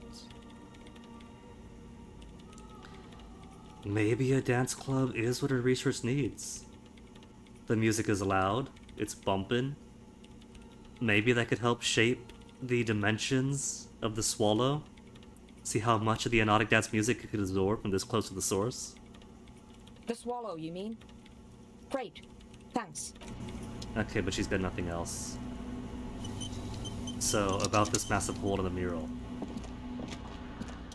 Maybe a dance club is what her research needs. The music is loud, it's bumping. Maybe that could help shape the dimensions of the Swallow. See how much of the anodic dance music it could absorb from this close to the source. The Swallow, you mean? Great. Thanks. Okay, but she's got nothing else. So, about this massive hole in the mural.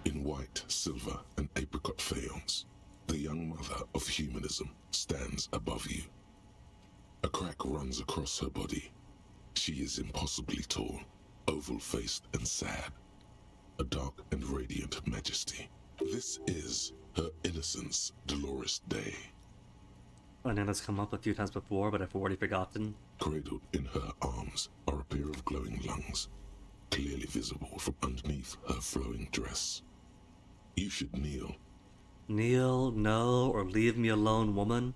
In white, silver, and apricot faience, the young mother of humanism stands above you. A crack runs across her body. She is impossibly tall, oval-faced and sad. A dark and radiant majesty. This is her innocence, Dolores Day. Ananda's come up a few times before, but I've already forgotten. Cradled in her arms are a pair of glowing lungs, clearly visible from underneath her flowing dress. You should kneel. Kneel, no, or leave me alone, woman.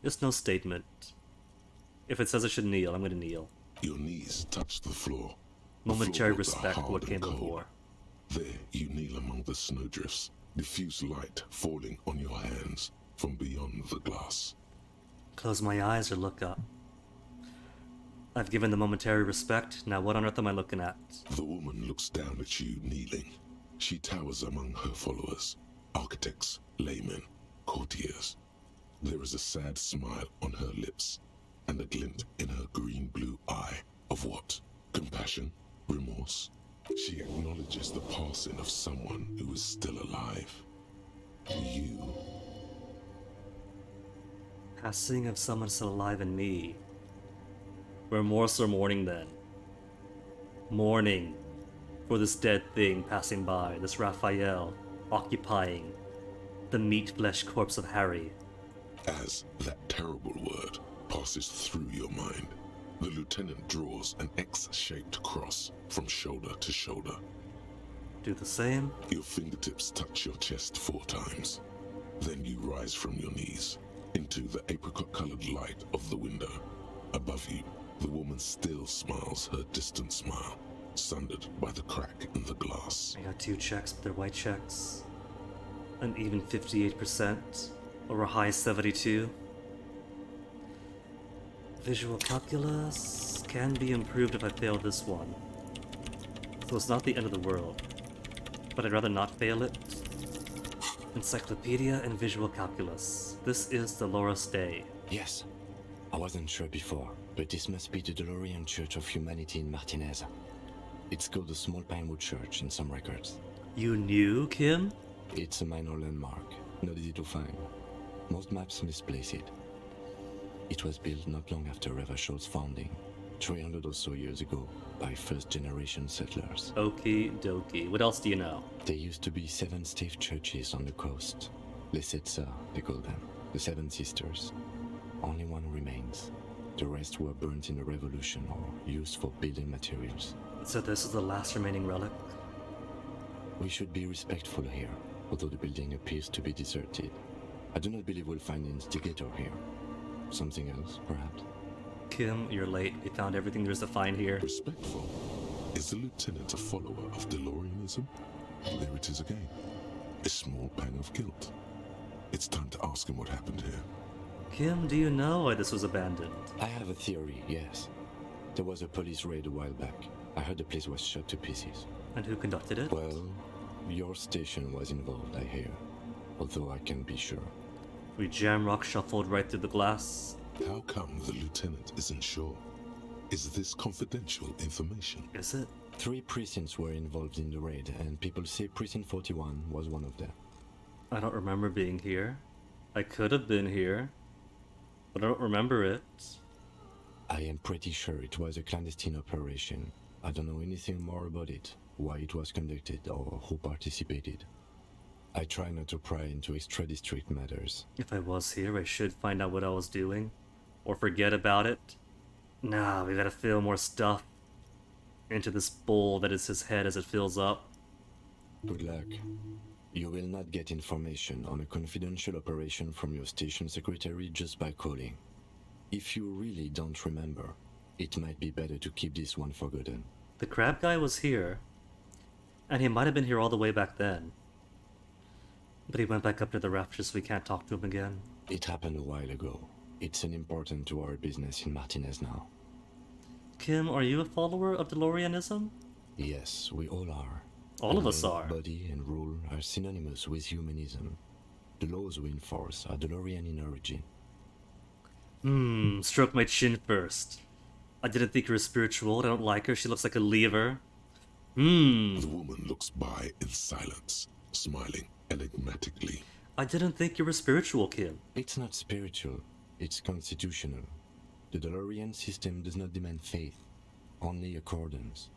It's no statement. If it says I should kneel, I'm gonna kneel. Your knees touch the floor. Momentary The floorboards are respect for hard what and came cold. before. There you kneel among the snowdrifts, diffuse light falling on your hands from beyond the glass. Close my eyes or look up. I've given the momentary respect, now what on earth am I looking at? The woman looks down at you kneeling. She towers among her followers, architects, laymen, courtiers. There is a sad smile on her lips, and a glint in her green-blue eye of what? Compassion? Remorse? She acknowledges the passing of someone who is still alive. You. Passing of someone still alive in me. Remorse or mourning then? Mourning for this dead thing passing by, this Raphael occupying the meat-flesh corpse of Harry. As that terrible word passes through your mind, the lieutenant draws an X-shaped cross from shoulder to shoulder. Do the same. Your fingertips touch your chest 4 times. Then you rise from your knees into the apricot-colored light of the window. Above you, the woman still smiles her distant smile, sundered by the crack in the glass. I got 2 checks, but they're white checks. An even 58%, or a high 72. Visual calculus can be improved if I fail this one. So it's not the end of the world, but I'd rather not fail it. Encyclopedia and visual calculus. This is Dolores Day. Yes. I wasn't sure before, but this must be the DeLorean Church of Humanity in Martinez. It's called the Small Pinewood Church in some records. You knew, Kim? It's a minor landmark, not easy to find. Most maps misplace it. It was built not long after Ravachol's founding, 300 or so years ago, by first-generation settlers. Okie dokie. What else do you know? There used to be 7 stave churches on the coast. Les Setsa, they call them. The 7 Sisters. Only one remains. The rest were burnt in the revolution or used for building materials. So this is the last remaining relic? We should be respectful here, although the building appears to be deserted. I do not believe we'll find an instigator here. Something else, perhaps? Kim, you're late. We found everything there is to find here. Respectful? Is the lieutenant a follower of DeLoreanism? There it is again. A small pang of guilt. It's time to ask him what happened here. Kim, do you know why this was abandoned? I have a theory, yes. There was a police raid a while back. I heard the place was shot to pieces. And who conducted it? Well, your station was involved, I hear. Although I can't be sure. We jamrock shuffled right through the glass. How come the lieutenant isn't sure? Is this confidential information? Is it? 3 precincts were involved in the raid, and people say Precinct 41 was one of them. I don't remember being here. I could have been here, but I don't remember it. I am pretty sure it was a clandestine operation. I don't know anything more about it, why it was conducted, or who participated. I try not to pry into extra-district matters. If I was here, I should find out what I was doing. Or forget about it. Nah, we gotta fill more stuff into this bowl that is his head as it fills up. Good luck. You will not get information on a confidential operation from your station secretary just by calling. If you really don't remember, it might be better to keep this one forgotten. The crab guy was here, and he might have been here all the way back then. But he went back up to the rafters so we can't talk to him again. It happened a while ago. It's unimportant to our business in Martinez now. Kim, are you a follower of DeLoreanism? Yes, we all are. All of us are. Body and rule are synonymous with humanism. The laws we enforce are DeLorean in origin. Stroke my chin first. I didn't think you were spiritual. I don't like her. She looks like a lever. The woman looks by in silence, smiling enigmatically. I didn't think you were spiritual, Kim. It's not spiritual. It's constitutional. The DeLorean system does not demand faith, only accordance.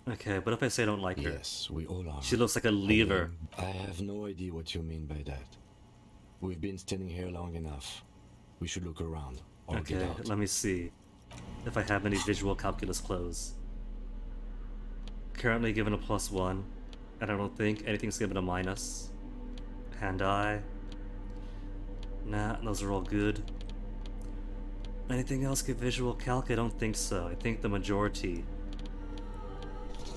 Okay, but if I say I don't like her? Yes, we all are. She looks like a lever. I have no idea what you mean by that. We've been standing here long enough. We should look around, or get Okay, out. let me see if I have any visual calculus clothes. Currently given a +1, and I don't think anything's given a minus. Hand-eye. Nah, those are all good. Anything else give visual calc? I don't think so. I think the majority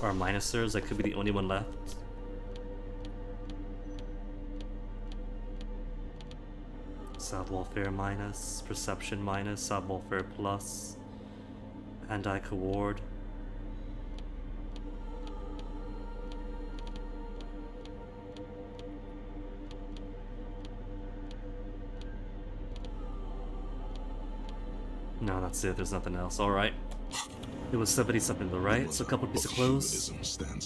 are minusers. I could be the only one left. Sub-welfare minus, perception minus, sub-welfare plus, hand-eye coord. No, that's it. There's nothing else. Alright. It was 70 something to the right, so a couple pieces of clothes.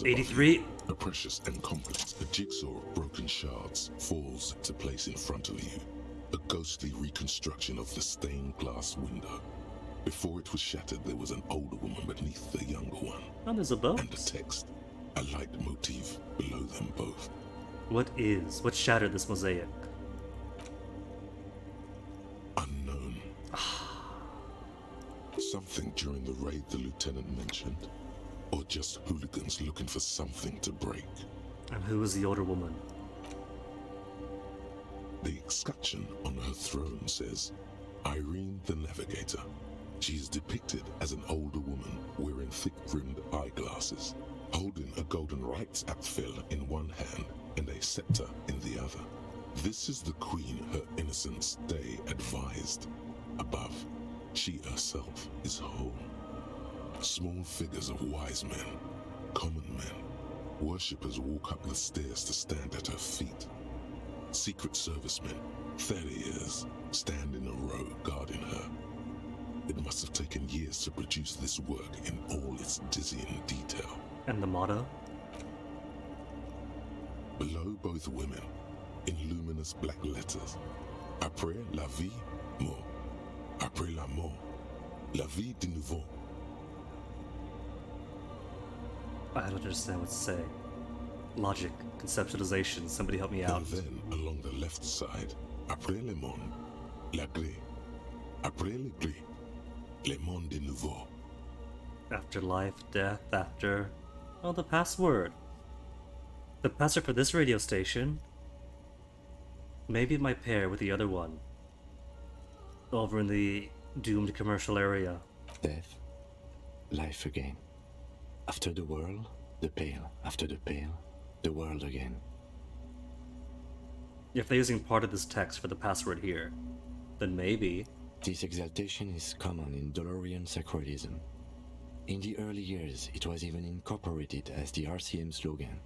83. A precious and complex, a jigsaw of broken shards falls into place in front of you. A ghostly reconstruction of the stained glass window. Before it was shattered, there was an older woman beneath the younger one. Oh, there's a boat. And a text, a light motif below them both. What shattered this mosaic? Unknown. Something during the raid the lieutenant mentioned, or just hooligans looking for something to break. And who was the older woman? The escutcheon on her throne says, Irene the Navigator. She is depicted as an older woman wearing thick-rimmed eyeglasses, holding a golden rights apfel in one hand and a scepter in the other. This is the queen her innocence day advised. Above, she herself is whole. Small figures of wise men, common men, worshippers walk up the stairs to stand at her feet. Secret servicemen, 30 years, stand in a row guarding her. It must have taken years to produce this work in all its dizzying detail. And the motto? Below both women, in luminous black letters, Après la vie, mort. Après la mort, la vie de nouveau. I don't understand what to say. Logic, conceptualization, somebody help me out. And then, along the left side, Après le monde, la gré. Après le gré, le monde de nouveau. After life, death, after... Oh, the password. The password for this radio station. Maybe it might pair with the other one. Over in the doomed commercial area. Death, life again. After the world, the pale. After the pale, the world again. If they're using part of this text for the password here, then maybe... This exaltation is common in Dolorian sacralism. In the early years, it was even incorporated as the RCM slogan.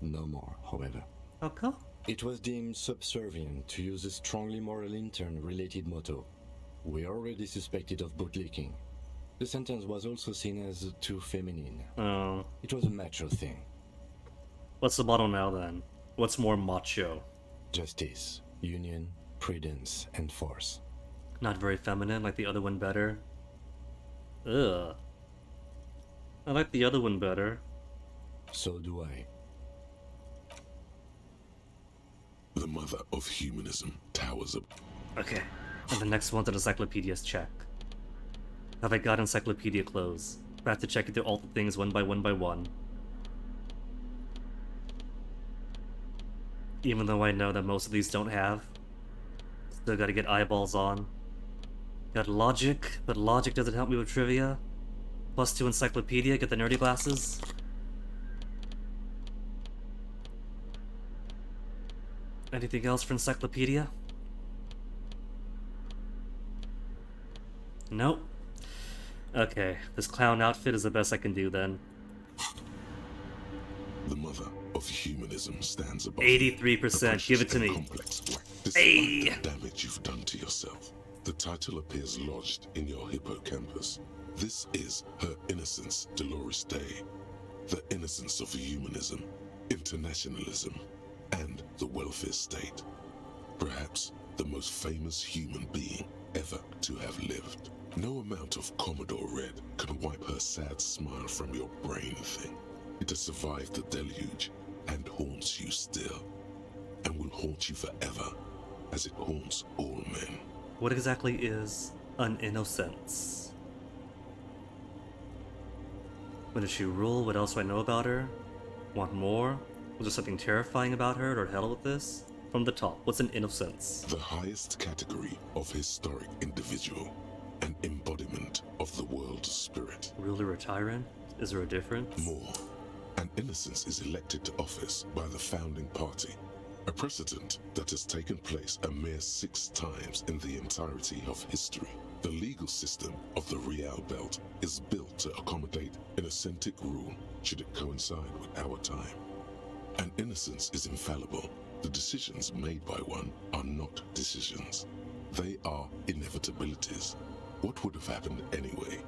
No more, however. How come? It was deemed subservient to use a strongly moral intern-related motto. We already suspected of bootlicking. The sentence was also seen as too feminine. Oh. It was a macho thing. What's the motto now then? What's more macho? Justice, union, prudence, and force. Not very feminine, like the other one better? Ugh. I like the other one better. So do I. The mother of humanism towers up. Okay, and the next one's an encyclopedia's check. Have I got encyclopedia clothes? I have to check through all the things one by one by one. Even though I know that most of these don't have. Still gotta get eyeballs on. Got logic, but logic doesn't help me with trivia. +2 encyclopedia, get the nerdy glasses. Anything else for encyclopedia? Nope. Okay, this clown outfit is the best I can do then. The mother of humanism stands above 83%, give it to me. Hey! The damage you've done to yourself. The title appears lodged in your hippocampus. This is Her Innocence Dolores Day. The innocence of humanism, internationalism, and the welfare state. Perhaps the most famous human being ever to have lived. No amount of Commodore Red can wipe her sad smile from your brain thing. It has survived the deluge and haunts you still, and will haunt you forever, as it haunts all men. What exactly is an innocence? When did she rule? What else do I know about her? Want more? Was there something terrifying about her or hell with this? From the top, what's an innocence? The highest category of historic individual, an embodiment of the world spirit. Ruler or tyrant? Is there a difference? More. An innocence is elected to office by the founding party, a precedent that has taken place a mere 6 times in the entirety of history. The legal system of the Real Belt is built to accommodate an authentic rule should it coincide with our time. An innocence is infallible. The decisions made by one are not decisions. They are inevitabilities. What would have happened anyway?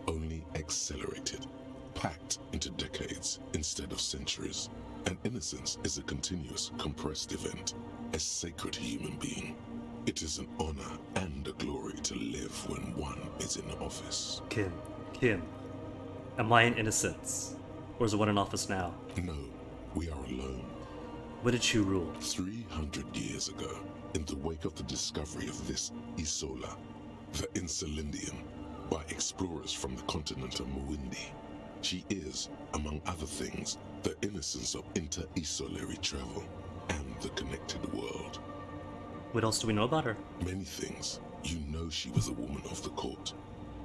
Only accelerated, packed into decades instead of centuries. An innocence is a continuous, compressed event, a sacred human being. It is an honor and a glory to live when one is in office. Kim, am I an innocence? Or is the one in office now? No, we are alone. When did she rule? 300 years ago, in the wake of the discovery of this Isola, the Insulindian, by explorers from the continent of Muindi. She is, among other things, the innocence of inter-isolary travel and the connected world. What else do we know about her? Many things. You know she was a woman of the court,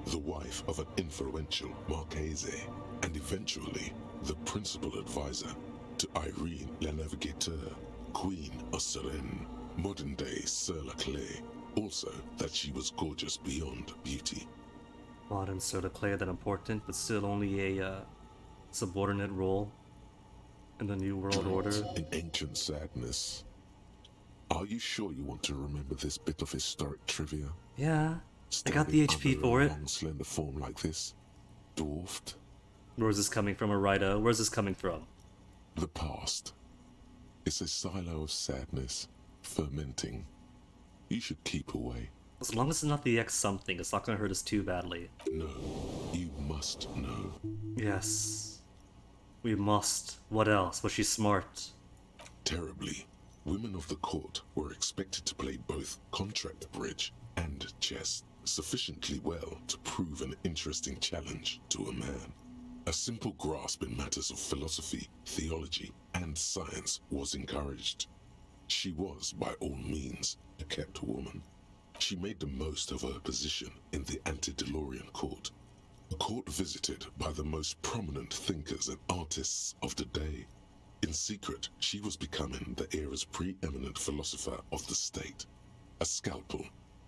the wife of an influential Marchese, and eventually the principal advisor to Irene La Navigateur, Queen of Serene, modern-day Sir Laclay. Also, that she was gorgeous beyond beauty. Modern Sir Laclay, that important, but still only a subordinate role in the New World Order. In ancient sadness. Are you sure you want to remember this bit of historic trivia? Yeah, I got the HP for it. Long, slender form like this, dwarfed. Where's this coming from, Arida? Where's this coming from? The past. It's a silo of sadness, fermenting. You should keep away. As long as it's not the X something, it's not gonna hurt us too badly. No, you must know. Yes. We must. What else? Was she smart? Terribly. Women of the court were expected to play both contract bridge and chess sufficiently well to prove an interesting challenge to a man. A simple grasp in matters of philosophy, theology, and science was encouraged. She was, by all means, a kept woman. She made the most of her position in the antediluvian court, a court visited by the most prominent thinkers and artists of the day. In secret, she was becoming the era's preeminent philosopher of the state. A scalpel,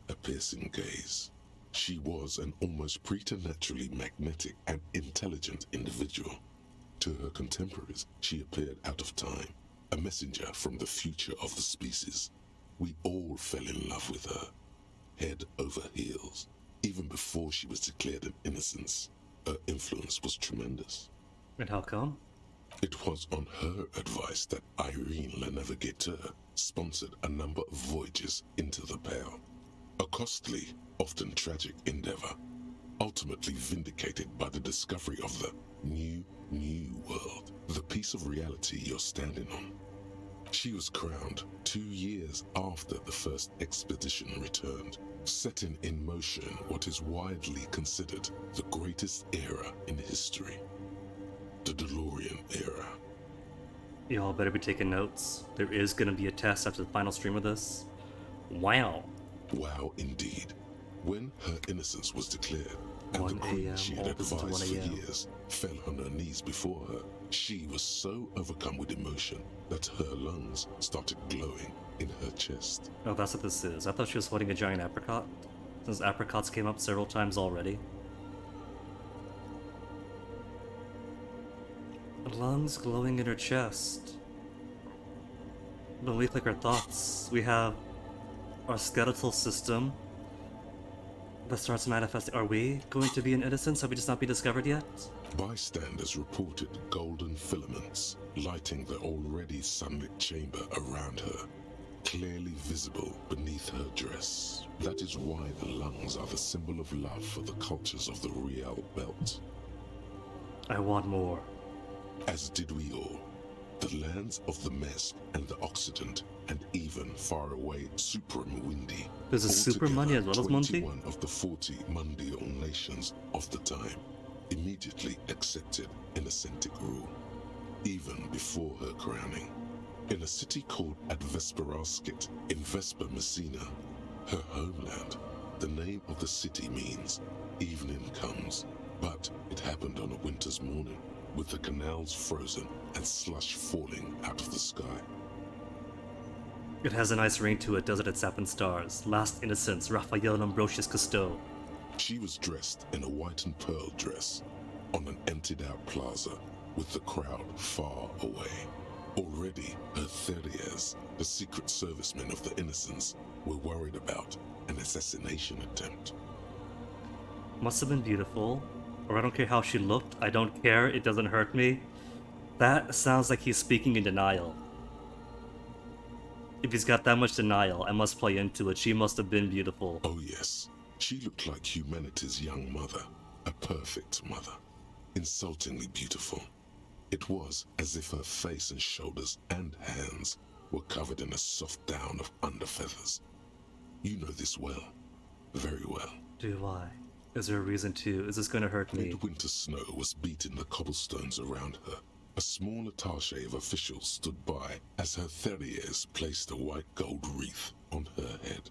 a piercing gaze. She was an almost preternaturally magnetic and intelligent individual. To her contemporaries, she appeared out of time, a messenger from the future of the species. We all fell in love with her, head over heels. Even before she was declared an innocence, her influence was tremendous. And how come? It was on her advice that Irene La Navigateur sponsored a number of voyages into the Pale. A costly, often tragic endeavor, ultimately vindicated by the discovery of the new world, the piece of reality you're standing on. She was crowned 2 years after the first expedition returned, setting in motion what is widely considered the greatest era in history. The DeLorean era. Y'all better be taking notes. There is gonna be a test after the final stream of this. Wow. Wow, indeed. When her innocence was declared, and the queen she had advised for years fell on her knees before her, she was so overcome with emotion that her lungs started glowing in her chest. Oh, that's what this is. I thought she was holding a giant apricot, since apricots came up several times already. Lungs glowing in her chest. When we click our thoughts, we have our skeletal system that starts manifesting. Are we going to be an innocence? Have we just not been discovered yet? Bystanders reported golden filaments lighting the already sunlit chamber around her, clearly visible beneath her dress. That is why the lungs are the symbol of love for the cultures of the Real Belt. I want more. As did we all. The lands of the Mesk and the Occident, and even far away Supramundi. There's a Super Mundi as well as Mundi? 21 of the 40 Mundial nations of the time immediately accepted Innocentic rule, even before her crowning. In a city called Advesperaskit in Vesper Messina, her homeland, the name of the city means evening comes, but it happened on a winter's morning, with the canals frozen and slush falling out of the sky. It has a nice ring to it, doesn't it, Sap and Stars? Last Innocence, Raphaël Ambrosius Cousteau. She was dressed in a white and pearl dress on an emptied-out plaza with the crowd far away. Already, her Theriers, the secret servicemen of the Innocents, were worried about an assassination attempt. Must have been beautiful. Or I don't care how she looked. I don't care. It doesn't hurt me. That sounds like he's speaking in denial. If he's got that much denial, I must play into it. She must have been beautiful. Oh yes, she looked like humanity's young mother. A perfect mother. Insultingly beautiful. It was as if her face and shoulders and hands were covered in a soft down of underfeathers. You know this well. Very well. Do I? Is there a reason to? Is this going to hurt me? Midwinter snow was beating the cobblestones around her. A small attache of officials stood by as her Theriers placed a white gold wreath on her head.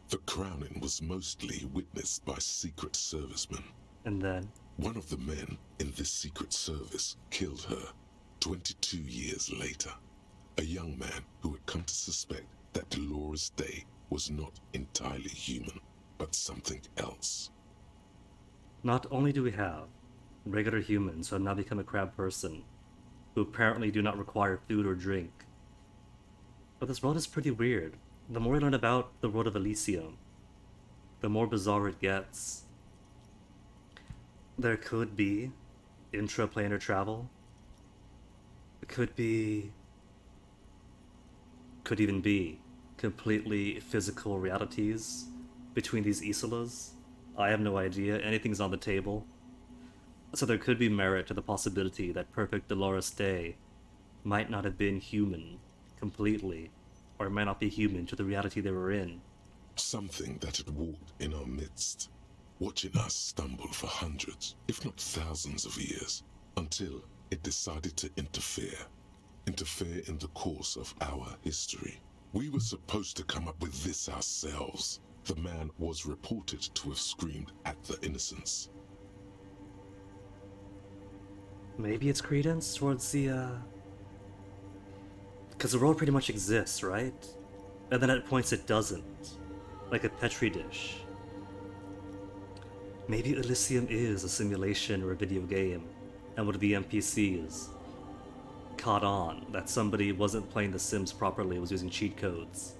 The crowning was mostly witnessed by secret servicemen. And then? One of the men in this secret service killed her 22 years later. A young man who had come to suspect that Dolores Day was not entirely human, but something else. Not only do we have regular humans who have now become a crab person, who apparently do not require food or drink, but this world is pretty weird. The more I learn about the world of Elysium, the more bizarre it gets. There could be intraplanar travel. It could even be completely physical realities between these Isolas. I have no idea. Anything's on the table. So there could be merit to the possibility that perfect Dolores Day might not have been human completely, or might not be human to the reality they were in. Something that had walked in our midst, watching us stumble for hundreds, if not thousands of years, until it decided to interfere in the course of our history. We were supposed to come up with this ourselves. The man was reported to have screamed at the Innocents. Maybe it's credence towards the, because the world pretty much exists, right? And then at points it doesn't. Like a Petri dish. Maybe Elysium is a simulation or a video game, and one of the NPCs caught on that somebody wasn't playing The Sims properly, was using cheat codes.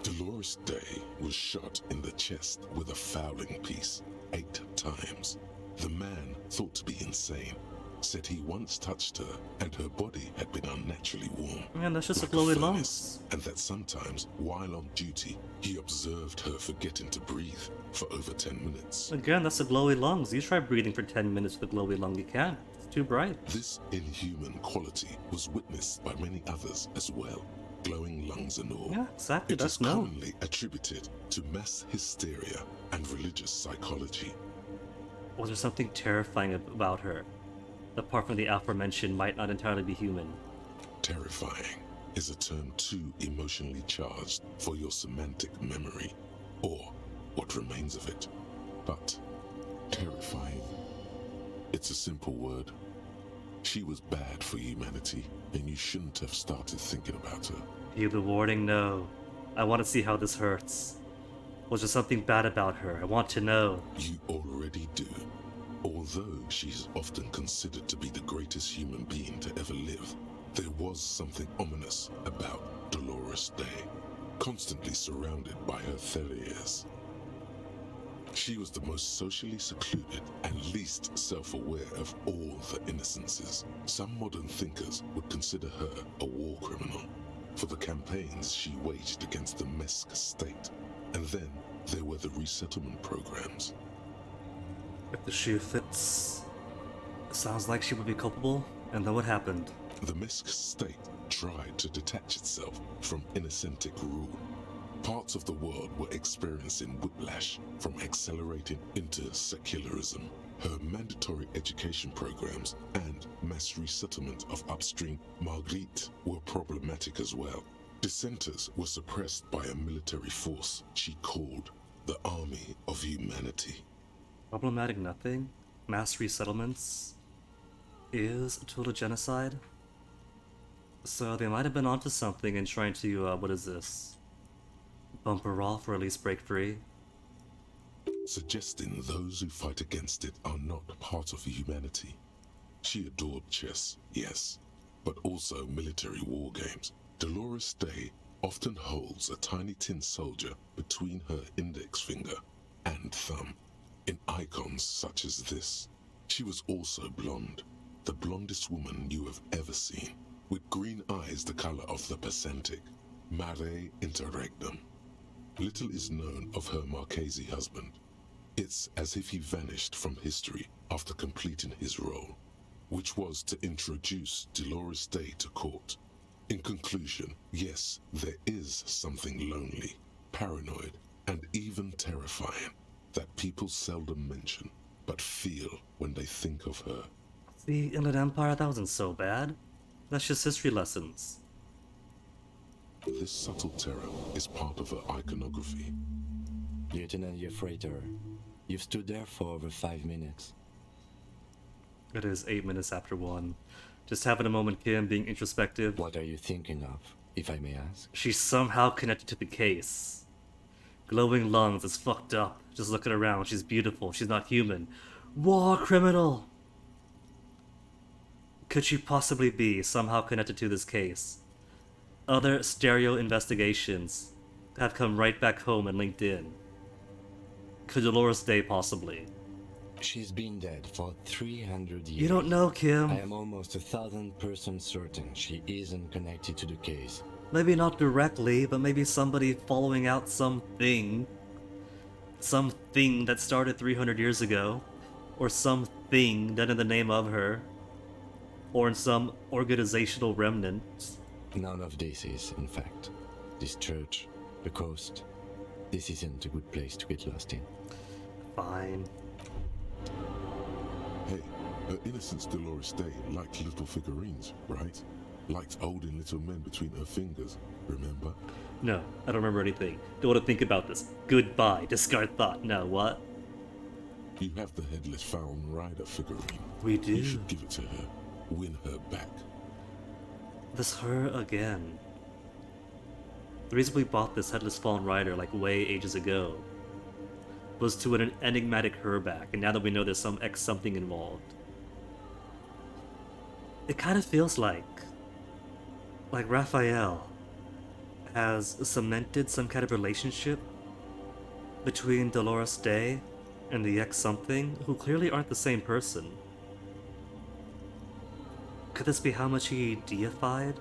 Dolores Day was shot in the chest with a fowling piece 8 times. The man, thought to be insane, said he once touched her and her body had been unnaturally warm. Man, that's just like a glowy furnace, lungs. And that sometimes, while on duty, he observed her forgetting to breathe for over 10 minutes. Again, that's the glowy lungs. You try breathing for 10 minutes with a glowy lung, you can't. It's too bright. This inhuman quality was witnessed by many others as well. Glowing lungs and all. Yeah, exactly, It is that's known. commonly attributed to mass hysteria and religious psychology. Was there something terrifying about her? Apart from the aforementioned might not entirely be human. Terrifying is a term too emotionally charged for your semantic memory, or what remains of it. But terrifying, it's a simple word. She was bad for humanity, and you shouldn't have started thinking about her. Hear the warning? No. I want to see how this hurts. Was there something bad about her? I want to know. You already do. Although she's often considered to be the greatest human being to ever live, there was something ominous about Dolores Day, constantly surrounded by her Theriers. She was the most socially secluded and least self-aware of all the Innocences. Some modern thinkers would consider her a war criminal for the campaigns she waged against the Mesk state. And then there were the resettlement programs. If the shoe fits, Sounds like she would be culpable, and then what happened? The Misk state tried to detach itself from Innocentic rule. Parts of the world were experiencing whiplash from accelerating into secularism. Her mandatory education programs and mass resettlement of upstream Marguerite were problematic as well. Dissenters were suppressed by a military force she called the Army of Humanity. Problematic nothing? Mass resettlements is a total genocide? So they might have been onto something and trying to, what is this? Bump her off or at least break free? Suggesting those who fight against it are not part of humanity. She adored chess, yes, but also military war games. Dolores Day often holds a tiny tin soldier between her index finger and thumb. In icons such as this, she was also blonde, the blondest woman you have ever seen, with green eyes the color of the Pacentic, mare interregnum. Little is known of her Marchese husband. It's as if he vanished from history after completing his role, which was to introduce Dolores Day to court. In conclusion, yes, there is something lonely, paranoid, and even terrifying that people seldom mention, but feel when they think of her. The Inland Empire, that wasn't so bad. That's just history lessons. This subtle terror is part of her iconography. Lieutenant Yefreitor, you've stood there for over 5 minutes. It is 8 minutes after 1. Just having a moment, Kim, being introspective. What are you thinking of, if I may ask? She's somehow connected to the case. Glowing lungs is fucked up. Just looking around, she's beautiful, she's not human. War criminal! Could she possibly be somehow connected to this case? Other stereo investigations have come right back home and linked in. Could Dolores Day possibly? She's been dead for 300 years. You don't know, Kim. I am almost 1,000% certain she isn't connected to the case. Maybe not directly, but maybe somebody following out something. Something that started 300 years ago. Or something done in the name of her. Or in some organizational remnant. None of this is, in fact. This church, the coast, this isn't a good place to get lost in. Fine. Hey, her innocence Dolores Day liked little figurines, right? Liked holding little men between her fingers, remember? No, I don't remember anything. Don't want to think about this. Goodbye. Discard thought. No, what? You have the headless Fallen Rider figurine. We do. You should give it to her. Win her back. This her again. The reason we bought this Headless Fallen Rider like way ages ago was to an enigmatic her back, and now that we know there's some X something involved, it kind of feels like Raphaël has cemented some kind of relationship between Dolores Day and the X something, who clearly aren't the same person. Could this be how much he deified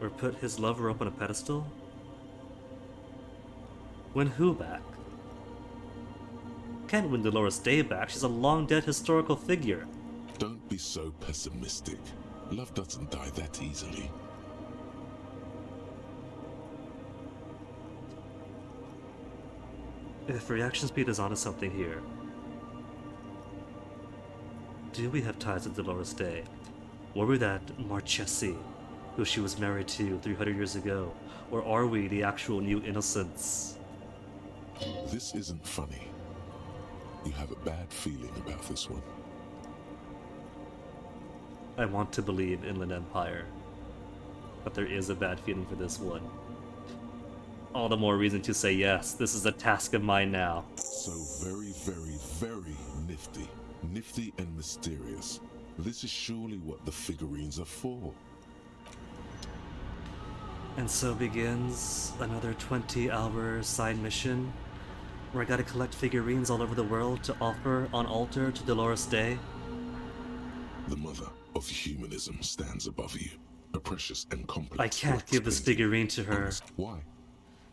or put his lover up on a pedestal? Win who back? Can't win Dolores Day back, she's a long dead historical figure. Don't be so pessimistic. Love doesn't die that easily. If reaction speed is onto something here, do we have ties to Dolores Day? Were we that Marchesi, who she was married to 300 years ago? Or are we the actual new innocents? This isn't funny. You have a bad feeling about this one. I want to believe Inland Empire, but there is a bad feeling for this one. All the more reason to say yes, this is a task of mine now. So very, very, very nifty. Nifty and mysterious. This is surely what the figurines are for. And so begins another 20-hour side mission, where I gotta collect figurines all over the world to offer on altar to Dolores Day. The mother of humanism stands above you. A precious and complex. I can't give this figurine to her. Why?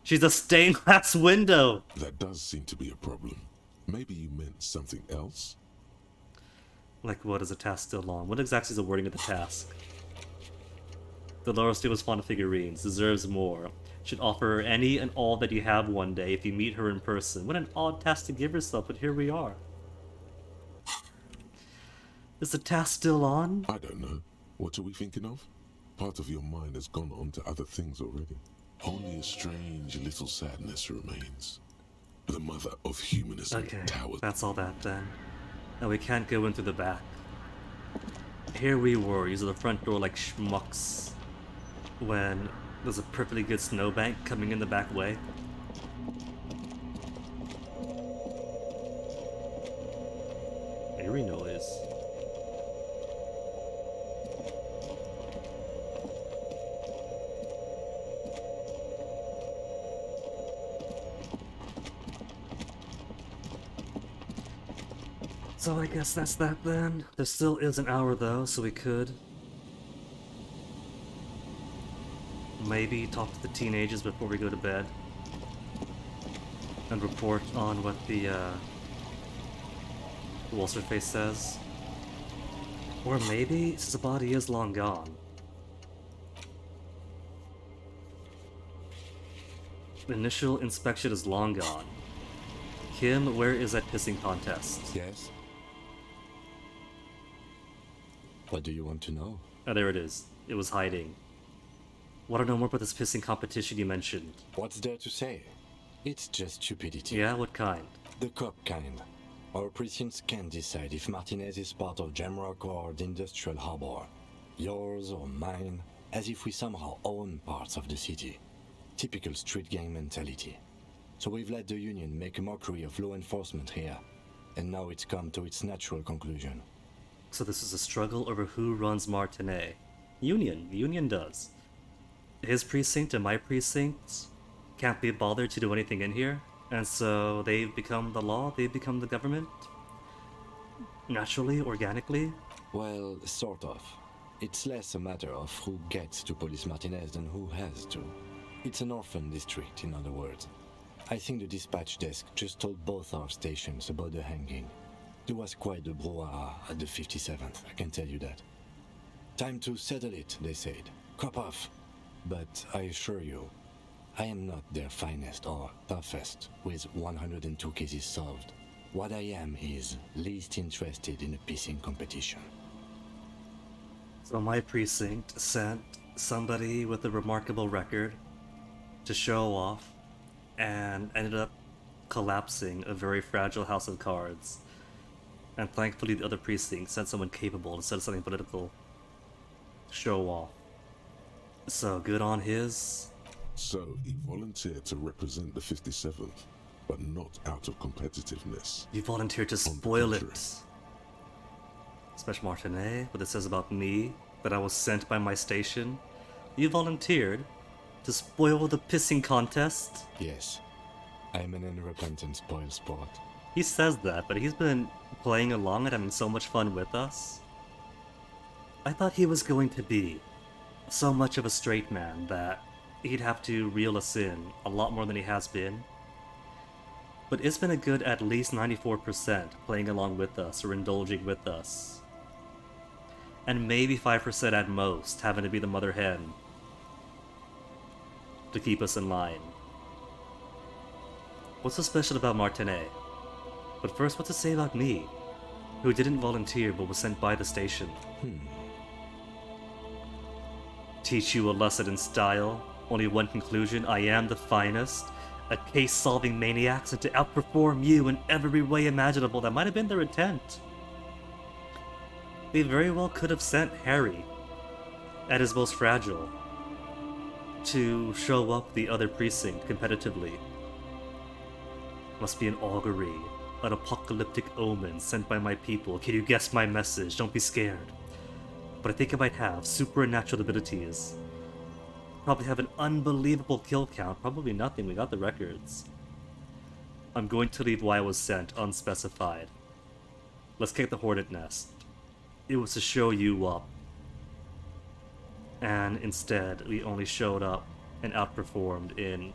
She's a stained glass window! That does seem to be a problem. Maybe you meant something else? Like, what is the task still on? What exactly is the wording of the task? Dolores was fond of figurines, deserves more. Should offer her any and all that you have one day if you meet her in person. What an odd task to give herself, but here we are. Is the task still on? I don't know. What are we thinking of? Part of your mind has gone on to other things already. Only a strange little sadness remains. The mother of humanism towers. That's all that then. And we can't go in through the back. Here we were, using the front door like schmucks. When there's a perfectly good snowbank coming in the back way. Eerie noise. So I guess that's that then. There still is an hour though, so we could maybe talk to the teenagers before we go to bed and report on what the what's-her-face says. Or maybe, since the body is long gone, the initial inspection is long gone. Kim, where is that pissing contest? Yes? What do you want to know? Oh, there it is. It was hiding. Want to know more about this pissing competition you mentioned? What's there to say? It's just stupidity. Yeah, what kind? The cop kind. Our precincts can't decide if Martinez is part of Jamrock or the Industrial Harbor. Yours or mine, as if we somehow own parts of the city. Typical street gang mentality. So we've let the Union make a mockery of law enforcement here, and now it's come to its natural conclusion. So this is a struggle over who runs Martinet. Union. The Union does. His precinct and my precinct can't be bothered to do anything in here, and so they've become the law, they've become the government? Naturally, organically? Well, sort of. It's less a matter of who gets to police Martinez than who has to. It's an orphan district, in other words. I think the dispatch desk just told both our stations about the hanging. There was quite the brouhaha at the 57th, I can tell you that. Time to settle it, they said. Cop off. But I assure you, I am not their finest or toughest with 102 cases solved. What I am is least interested in a pissing competition. So my precinct sent somebody with a remarkable record to show off and ended up collapsing a very fragile house of cards. And thankfully the other precinct sent someone capable instead of something political to show off. So good on his. So he volunteered to represent the 57th, but not out of competitiveness. You volunteered to spoil it. Special Martinet, what it says about me, that I was sent by my station. You volunteered to spoil the pissing contest? Yes. I'm an unrepentant spoil sport. He says that, but he's been playing along and having so much fun with us. I thought he was going to be so much of a straight man that he'd have to reel us in a lot more than he has been. But it's been a good at least 94% playing along with us or indulging with us. And maybe 5% at most having to be the mother hen to keep us in line. What's so special about Martinet? But first, what to say about me, who didn't volunteer but was sent by the station? Teach you a lesson in style. Only one conclusion: I am the finest. A case-solving maniac sent to outperform you in every way imaginable. That might have been their intent. They very well could have sent Harry, at his most fragile, to show up the other precinct competitively. Must be an augury, an apocalyptic omen sent by my people. Can you guess my message? Don't be scared. But I think I might have supernatural abilities. Probably have an unbelievable kill count. Probably nothing, we got the records. I'm going to leave why I was sent unspecified. Let's kick the hornet nest. It was to show you up. And instead, we only showed up and outperformed in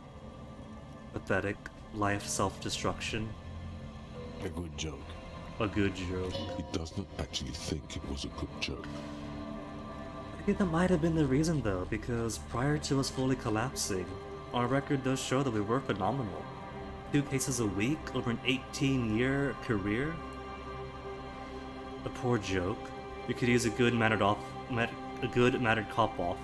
pathetic life self-destruction. A good joke. a good joke. He does not actually think it was a good joke. I think that might have been the reason though, because prior to us fully collapsing, our record does show that we were phenomenal. 2 cases a week over an 18-year career? A poor joke. You could use a good mannered cop off.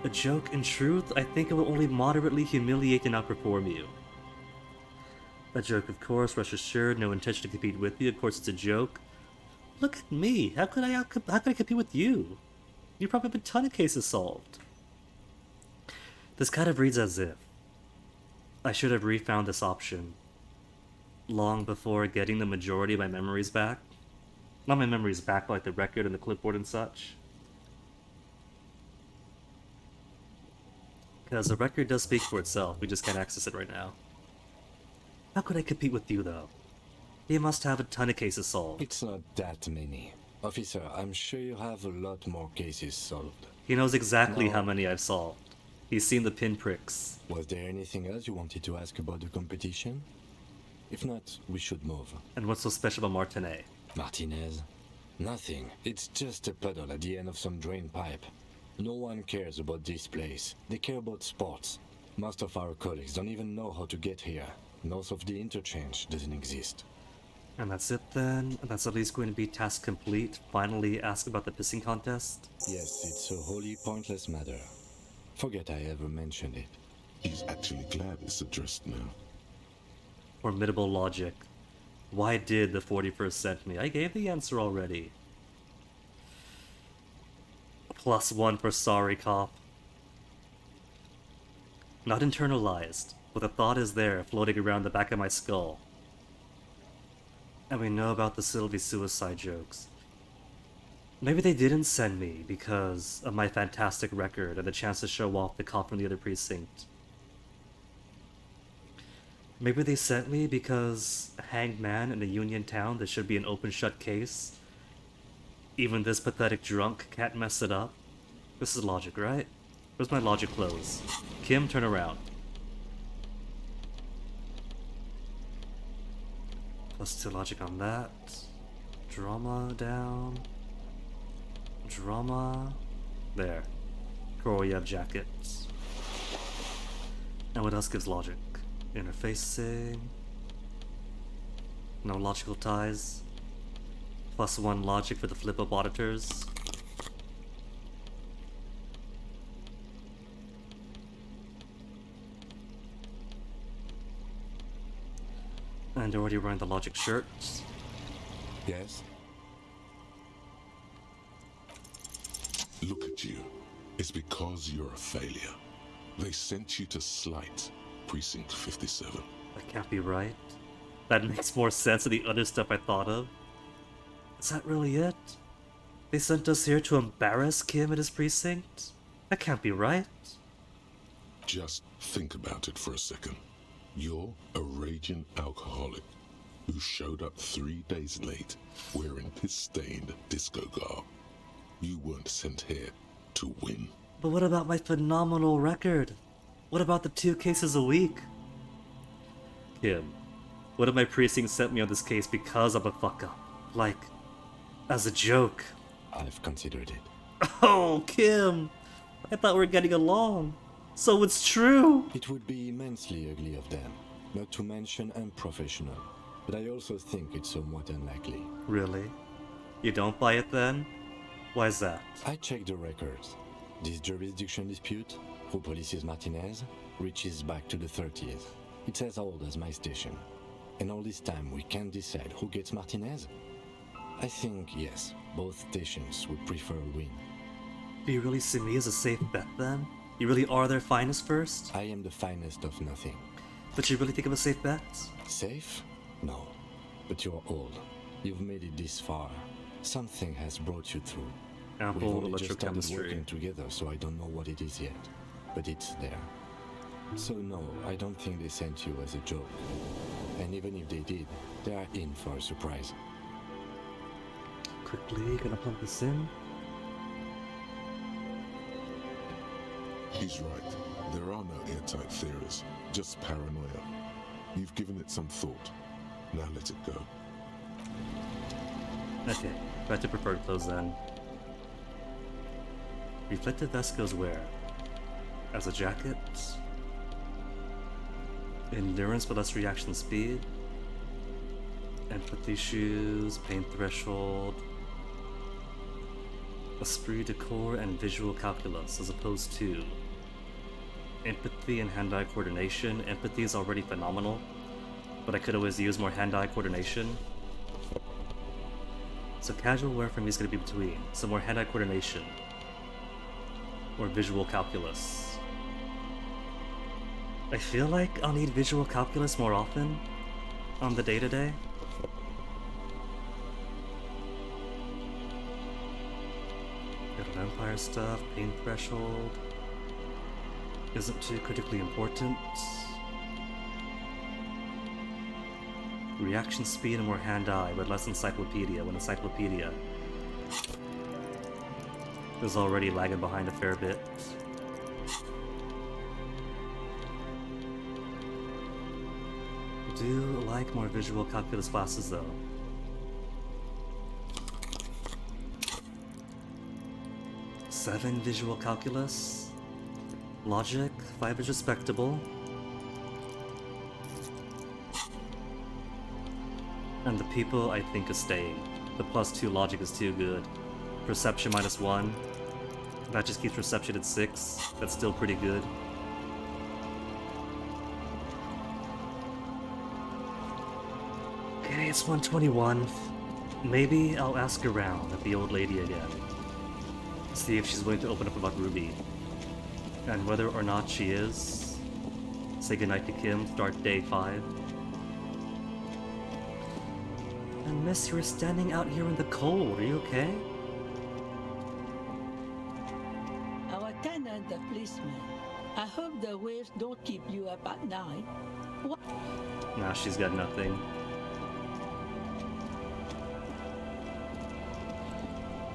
A joke, in truth, I think it will only moderately humiliate and outperform you. A joke, of course, rest assured, no intention to compete with you. Of course, it's a joke. Look at me. How could I compete with you? You probably have a ton of cases solved. This kind of reads as if I should have refound this option long before getting the majority of my memories back. Not my memories back, like the record and the clipboard and such. Because the record does speak for itself, we just can't access it right now. How could I compete with you, though? You must have a ton of cases solved. It's not that many. Officer, I'm sure you have a lot more cases solved. He knows exactly how many I've solved. He's seen the pinpricks. Was there anything else you wanted to ask about the competition? If not, we should move. And what's so special about Martinet? Martinez? Nothing. It's just a puddle at the end of some drain pipe. No one cares about this place. They care about sports. Most of our colleagues don't even know how to get here. North of the interchange doesn't exist. And that's it then? And that's at least going to be task complete? Finally ask about the pissing contest? Yes, it's a wholly pointless matter. Forget I ever mentioned it. He's actually glad it's addressed now. Formidable logic. Why did the 41st send me? I gave the answer already. +1 for sorry, cop. Not internalized, but the thought is there, floating around the back of my skull. And we know about the Sylvie suicide jokes. Maybe they didn't send me because of my fantastic record and the chance to show off the cop from the other precinct. Maybe they sent me because a hanged man in a union town that should be an open-shut case. Even this pathetic drunk can't mess it up. This is logic, right? Where's my logic close? Kim, turn around. +2 logic on that. Drama down. Drama. There. Koroyev jackets. And what else gives logic? Interfacing. No logical ties. +1 logic for the flip-up auditors. And already wearing the logic shirts. Yes? Look at you. It's because you're a failure. They sent you to Slight, Precinct 57. That can't be right. That makes more sense than the other stuff I thought of. Is that really it? They sent us here to embarrass Kim at his precinct? That can't be right. Just think about it for a second. You're a raging alcoholic who showed up 3 days late wearing piss-stained disco garb. You weren't sent here to win. But what about my phenomenal record? What about the 2 cases a week? Kim, what if my precinct sent me on this case because I'm a fuck-up? Like, as a joke? I've considered it. Oh, Kim! I thought we were getting along. So it's true! It would be immensely ugly of them, not to mention unprofessional. But I also think it's somewhat unlikely. Really? You don't buy it then? Why is that? I checked the records. This jurisdiction dispute, who polices Martinez, reaches back to the 30s. It's as old as my station. And all this time we can't decide who gets Martinez? I think, yes, both stations would prefer a win. Do you really see me as a safe bet then? You really are their finest first? I am the finest of nothing. But you really think I'm a safe bet? Safe? No. But you're old. You've made it this far. Something has brought you through. We've Ample only just started electrochemistry. working together, so I don't know what it is yet. But it's there. So no, I don't think they sent you as a joke. And even if they did, they are in for a surprise. Quickly, gonna plug this in. He's right. There are no airtight theories, just paranoia. You've given it some thought. Now let it go. Okay, back to preferred clothes then. Reflective vest goes where? As a jacket? Endurance but less reaction speed? Empathy shoes, pain threshold, esprit de corps, and visual calculus, as opposed to empathy and hand-eye coordination. Empathy is already phenomenal, but I could always use more hand-eye coordination. So casual wear for me is going to be between some more hand-eye coordination or visual calculus. I feel like I'll need visual calculus more often on the day-to-day. Got vampire stuff, pain threshold. Isn't too critically important. Reaction speed and more hand-eye, but less encyclopedia, when encyclopedia is already lagging behind a fair bit. I do like more visual calculus classes though. Seven visual calculus. Logic, 5 is respectable. And the people I think is staying. The +2 logic is too good. Perception -1. That just keeps perception at 6. That's still pretty good. Okay, it's 1:21. Maybe I'll ask around at the old lady again. See if she's willing to open up about Ruby. And whether or not she is, say goodnight to Kim, start day 5. And miss, you were standing out here in the cold, are you okay? Our tenant, the policeman. I hope the waves don't keep you up at night. What? Nah, she's got nothing.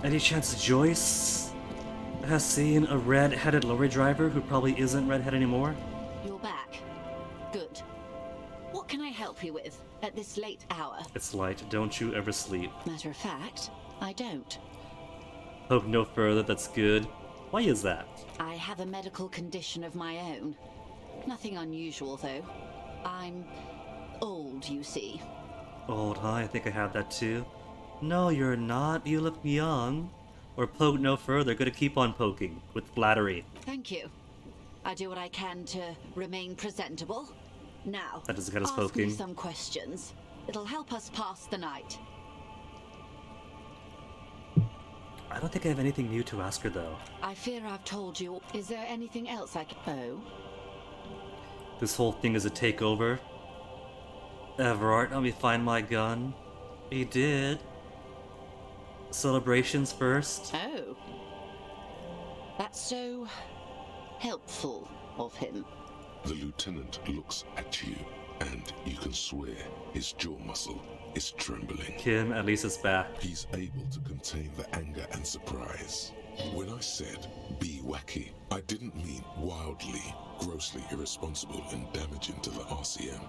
Any chance Joyce has seen a red-headed lorry driver who probably isn't redhead anymore? You're back. Good. What can I help you with at this late hour? It's light, don't you ever sleep. Matter of fact, I don't. Hope no further, that's good. Why is that? I have a medical condition of my own. Nothing unusual, though. I'm old, you see. Old, huh? I think I have that too. No, you're not. You look young. Or poke no further. Gonna keep on poking. With flattery. Thank you. I do what I can to remain presentable. Now, That doesn't count as ask me poking. some questions. It'll help us pass the night. I don't think I have anything new to ask her, though. I fear I've told you. Is there anything else I can... Oh? This whole thing is a takeover. Everard, let me find my gun. He did. Celebrations first. Oh. That's so... helpful of him. The lieutenant looks at you, and you can swear his jaw muscle is trembling. Kim, at least it's back. He's able to contain the anger and surprise. When I said be wacky, I didn't mean wildly, grossly irresponsible and damaging to the RCM.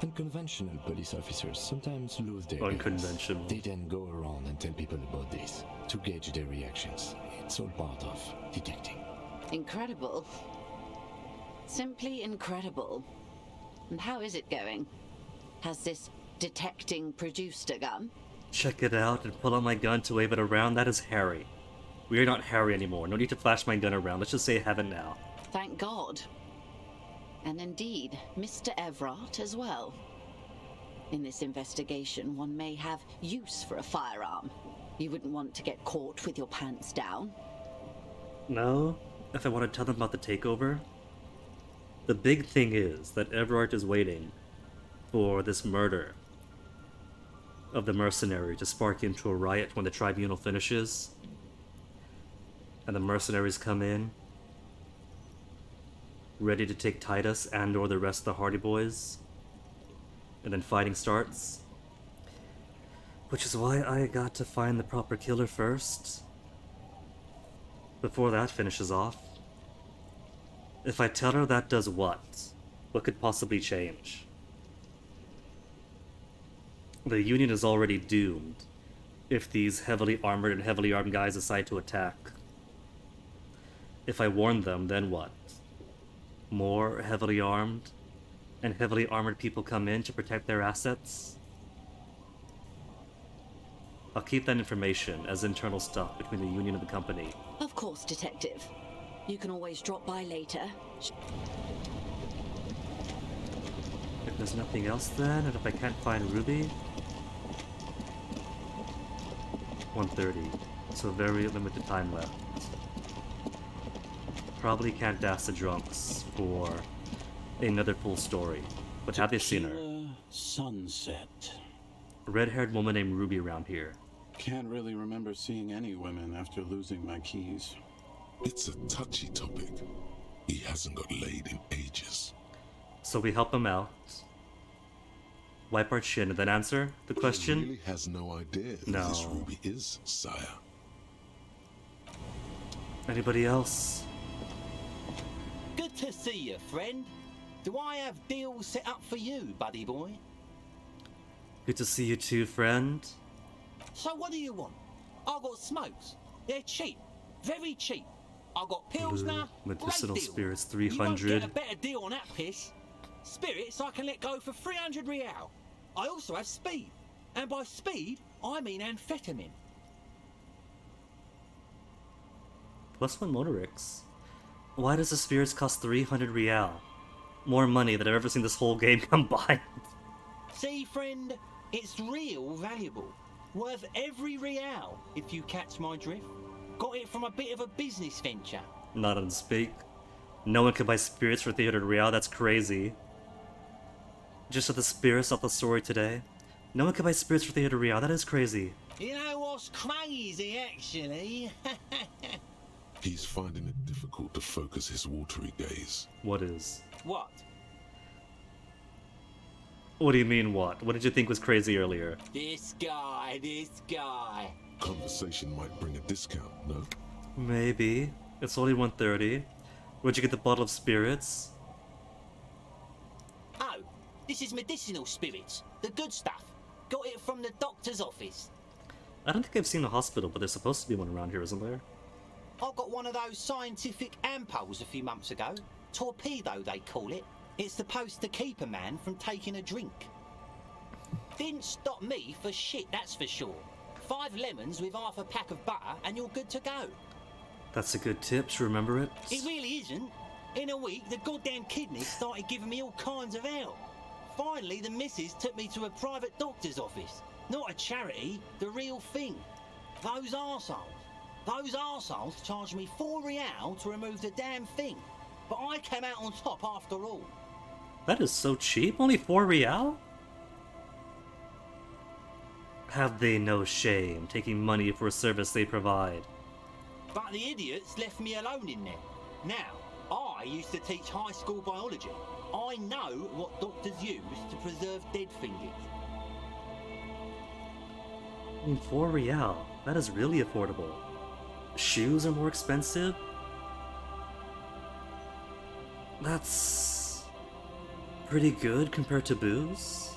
Unconventional police officers sometimes lose their Unconventional. guns. They then go around and tell people about this to gauge their reactions. It's all part of detecting. Incredible. Simply incredible. And how is it going? Has this detecting produced a gun? Check it out and pull out my gun to wave it around. That is Harry. We are not Harry anymore. No need to flash my gun around. Let's just say I have it now. Thank God. And indeed, Mr. Everard as well. In this investigation, one may have use for a firearm. You wouldn't want to get caught with your pants down. No? If I want to tell them about the takeover? The big thing is that Everard is waiting for this murder of the mercenary to spark into a riot when the tribunal finishes. And the mercenaries come in, ready to take Titus and or the rest of the Hardy Boys. And then fighting starts. Which is why I got to find the proper killer first. Before that finishes off. If I tell her that does what? What could possibly change? The Union is already doomed. if these heavily armored and heavily armed guys decide to attack. If I warn them, then what? More heavily armed and heavily armored people come in to protect their assets? I'll keep that information as internal stuff between the Union and the company. Of course, Detective. You can always drop by later. If there's nothing else then, and if I can't find Ruby... 1:30, so very limited time left. Probably can't ask the drunks for another full story, but have they seen her? Sunset. A red-haired woman named Ruby around here. Can't really remember seeing any women after losing my keys. It's a touchy topic. He hasn't got laid in ages. So we help him out, wipe our chin, and then answer the question? He really has no idea who No. this Ruby is, sire. Anybody else? Good to see you, friend. Do I have deals set up for you, buddy boy? Good to see you too, friend. So what do you want? I've got smokes. They're cheap. Very cheap. I've got Pilsner. Medicinal great deal. spirits, You won't 300. get a better deal on that piss. Spirits I can let go for 300 real. I also have speed. And by speed, I mean amphetamine. +1 Motorix. Why does the spirits cost 300 real? More money than I've ever seen this whole game combined. See, friend, it's real valuable. Worth every real, if you catch my drift. Got it from a bit of a business venture. Not on speak. No one can buy spirits for 300 real, that's crazy. Just so the spirits of the story today. No one can buy spirits for 300 real, that is crazy. You know what's crazy, actually? He's finding it difficult to focus his watery gaze. What is? What? What do you mean what? What did you think was crazy earlier? This guy. Conversation might bring a discount, no? Maybe. It's only 1:30. Where'd you get the bottle of spirits? Oh, this is medicinal spirits. The good stuff. Got it from the doctor's office. I don't think I've seen a hospital, but there's supposed to be one around here, isn't there? I got one of those scientific ampoules a few months ago. Torpedo, they call it. It's supposed to keep a man from taking a drink. Didn't stop me for shit, that's for sure. 5 lemons with half a pack of butter and you're good to go. That's a good tip, should remember it. It really isn't. In a week, the goddamn kidneys started giving me all kinds of hell. Finally, the missus took me to a private doctor's office. Not a charity, the real thing. Those arseholes charged me 4 real to remove the damn thing. But I came out on top after all. That is so cheap, only 4 real? Have they no shame, taking money for a service they provide? But the idiots left me alone in there. Now, I used to teach high school biology. I know what doctors use to preserve dead fingers. 4 real, that is really affordable. Shoes are more expensive? That's pretty good compared to booze.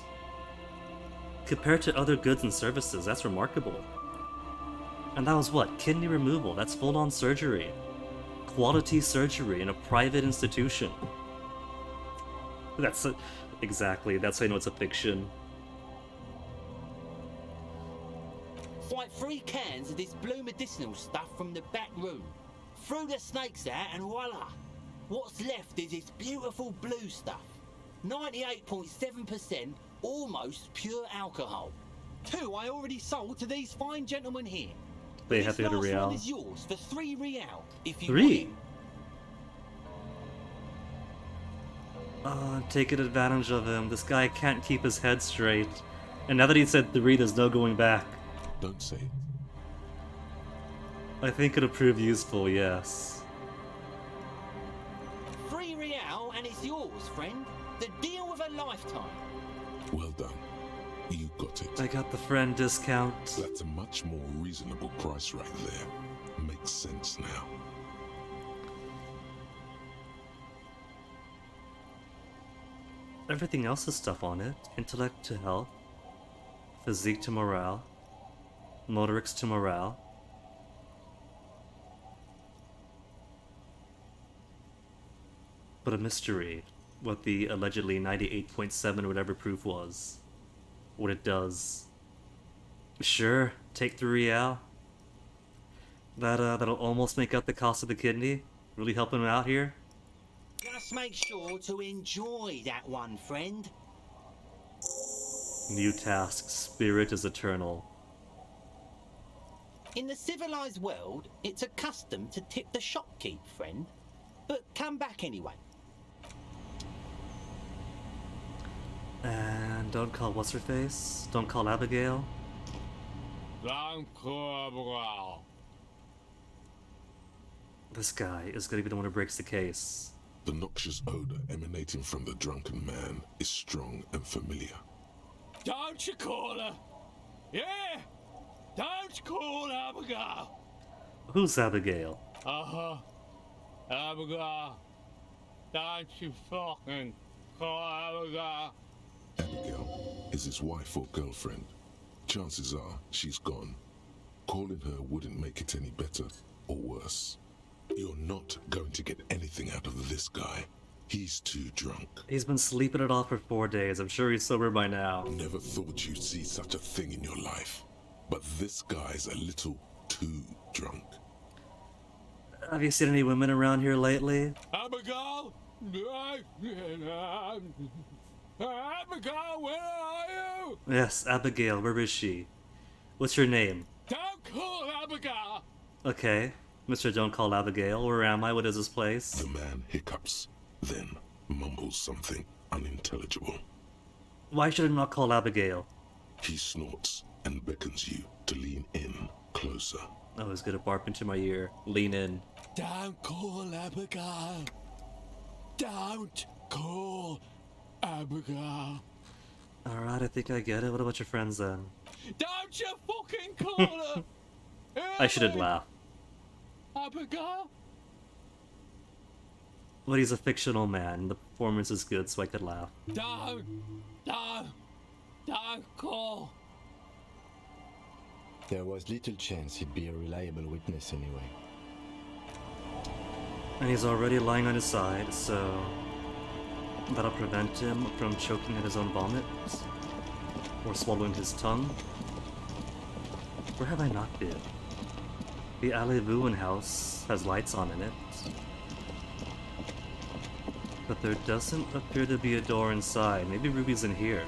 Compared to other goods and services, that's remarkable. And that was what? Kidney removal, that's full-on surgery. Quality surgery in a private institution. Exactly, that's how you know it's a fiction. Like 3 cans of this blue medicinal stuff from the back room. Threw the snakes out and voila! What's left is this beautiful blue stuff. 98.7% almost pure alcohol. 2 I already sold to these fine gentlemen here. They have to get a This last real. one is yours for 3 real, if you 3? want it. I'm taking advantage of him. This guy can't keep his head straight. And now that he said 3, there's no going back. Don't say it. I think it'll prove useful, yes. 3 real and it's yours, friend. The deal of a lifetime. Well done. You got it. I got the friend discount. That's a much more reasonable price right there. Makes sense now. Everything else has stuff on it. Intellect to health. Physique to morale. Motorics to morale. But a mystery, what the allegedly 98.7 whatever proof was. What it does. Sure, take 3 Real. That'll almost make up the cost of the kidney. Really helping him out here. Just make sure to enjoy that one, friend. New task, spirit is eternal. In the civilized world, it's a custom to tip the shopkeep, friend. But come back anyway. And don't call what's her face? Don't call Abigail? Don't call Abigail. This guy is gonna be the one who breaks the case. The noxious odor emanating from the drunken man is strong and familiar. Don't you call her? Yeah! Don't call Abigail! Who's Abigail? Abigail. Don't you fucking call Abigail. Abigail is his wife or girlfriend. Chances are she's gone. Calling her wouldn't make it any better or worse. You're not going to get anything out of this guy. He's too drunk. He's been sleeping it off for 4 days. I'm sure he's sober by now. Never thought you'd see such a thing in your life. But this guy's a little too drunk. Have you seen any women around here lately? Abigail? Abigail, where are you? Yes, Abigail, where is she? What's your name? Don't call Abigail! Okay, Mr. Don't Call Abigail, where am I? What is this place? The man hiccups, then mumbles something unintelligible. Why should I not call Abigail? He snorts and beckons you to lean in closer. Oh, he's gonna barp into my ear. Lean in. Don't call Abigail. Don't call Abigail. Alright, I think I get it. What about your friends then? Don't you fucking call her! I shouldn't laugh. Abigail? But he's a fictional man. The performance is good, so I could laugh. Don't call. There was little chance he'd be a reliable witness anyway. And he's already lying on his side, so that'll prevent him from choking at his own vomit or swallowing his tongue. Where have I not been? The Alley-Vuin house has lights on in it, but there doesn't appear to be a door inside. Maybe Ruby's in here.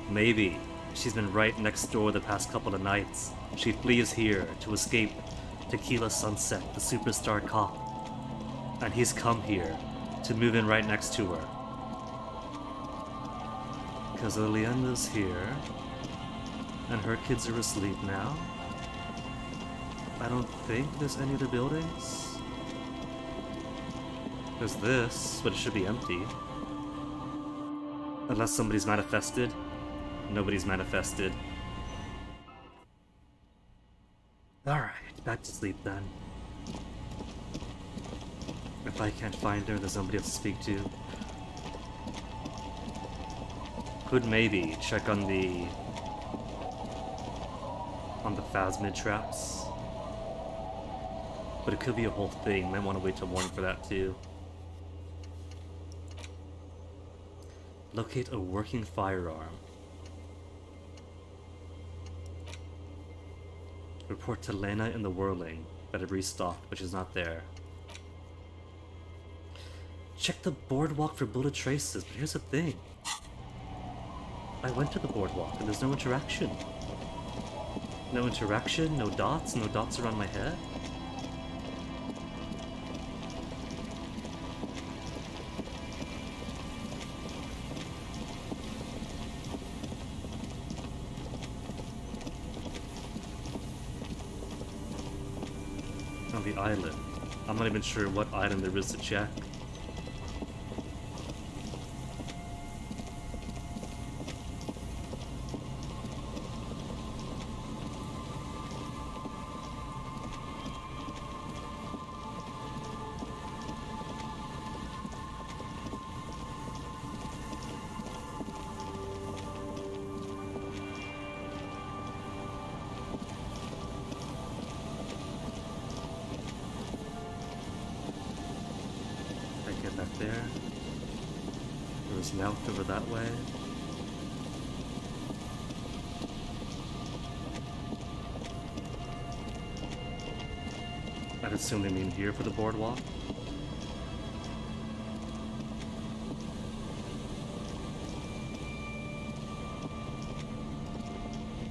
Maybe she's been right next door the past couple of nights. She flees here to escape Tequila Sunset, the superstar cop, and he's come here to move in right next to her. Because Oleanda's here, and her kids are asleep now. I don't think there's any other buildings. There's this, but it should be empty. Unless somebody's manifested. Nobody's manifested. Alright, back to sleep then. If I can't find her, there's nobody else to speak to. Could maybe check on the phasmid traps. But it could be a whole thing. Might want to wait till morning for that too. Locate a working firearm. Report to Lena in the Whirling that it restocked, but she's not there. Check the boardwalk for bullet traces, but here's the thing. I went to the boardwalk and there's no interaction. No interaction, no dots around my head. On the island. I'm not even sure what island there is to check. There's an out over that way. I'd assume they mean here for the boardwalk.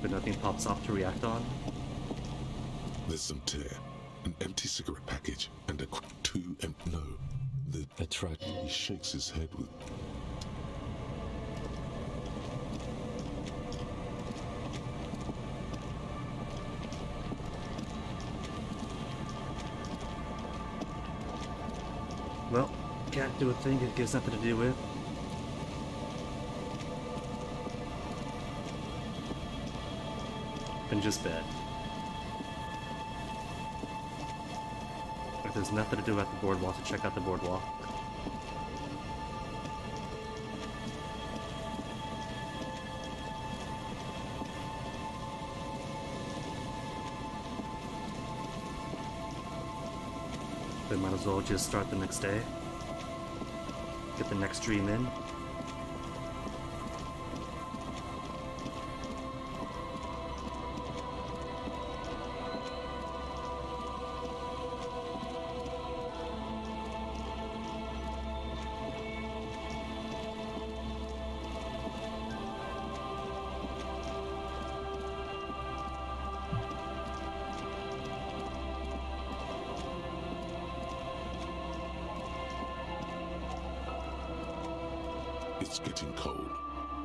But nothing pops off to react on. There's some tear, an empty cigarette package, and a That's right. He shakes his head with. Well, can't do a thing it gives nothing to do with. Then just bed. If there's nothing to do at the boardwalk, to check out the boardwalk. Then might as well just start the next day. Get the next dream in. It's getting cold,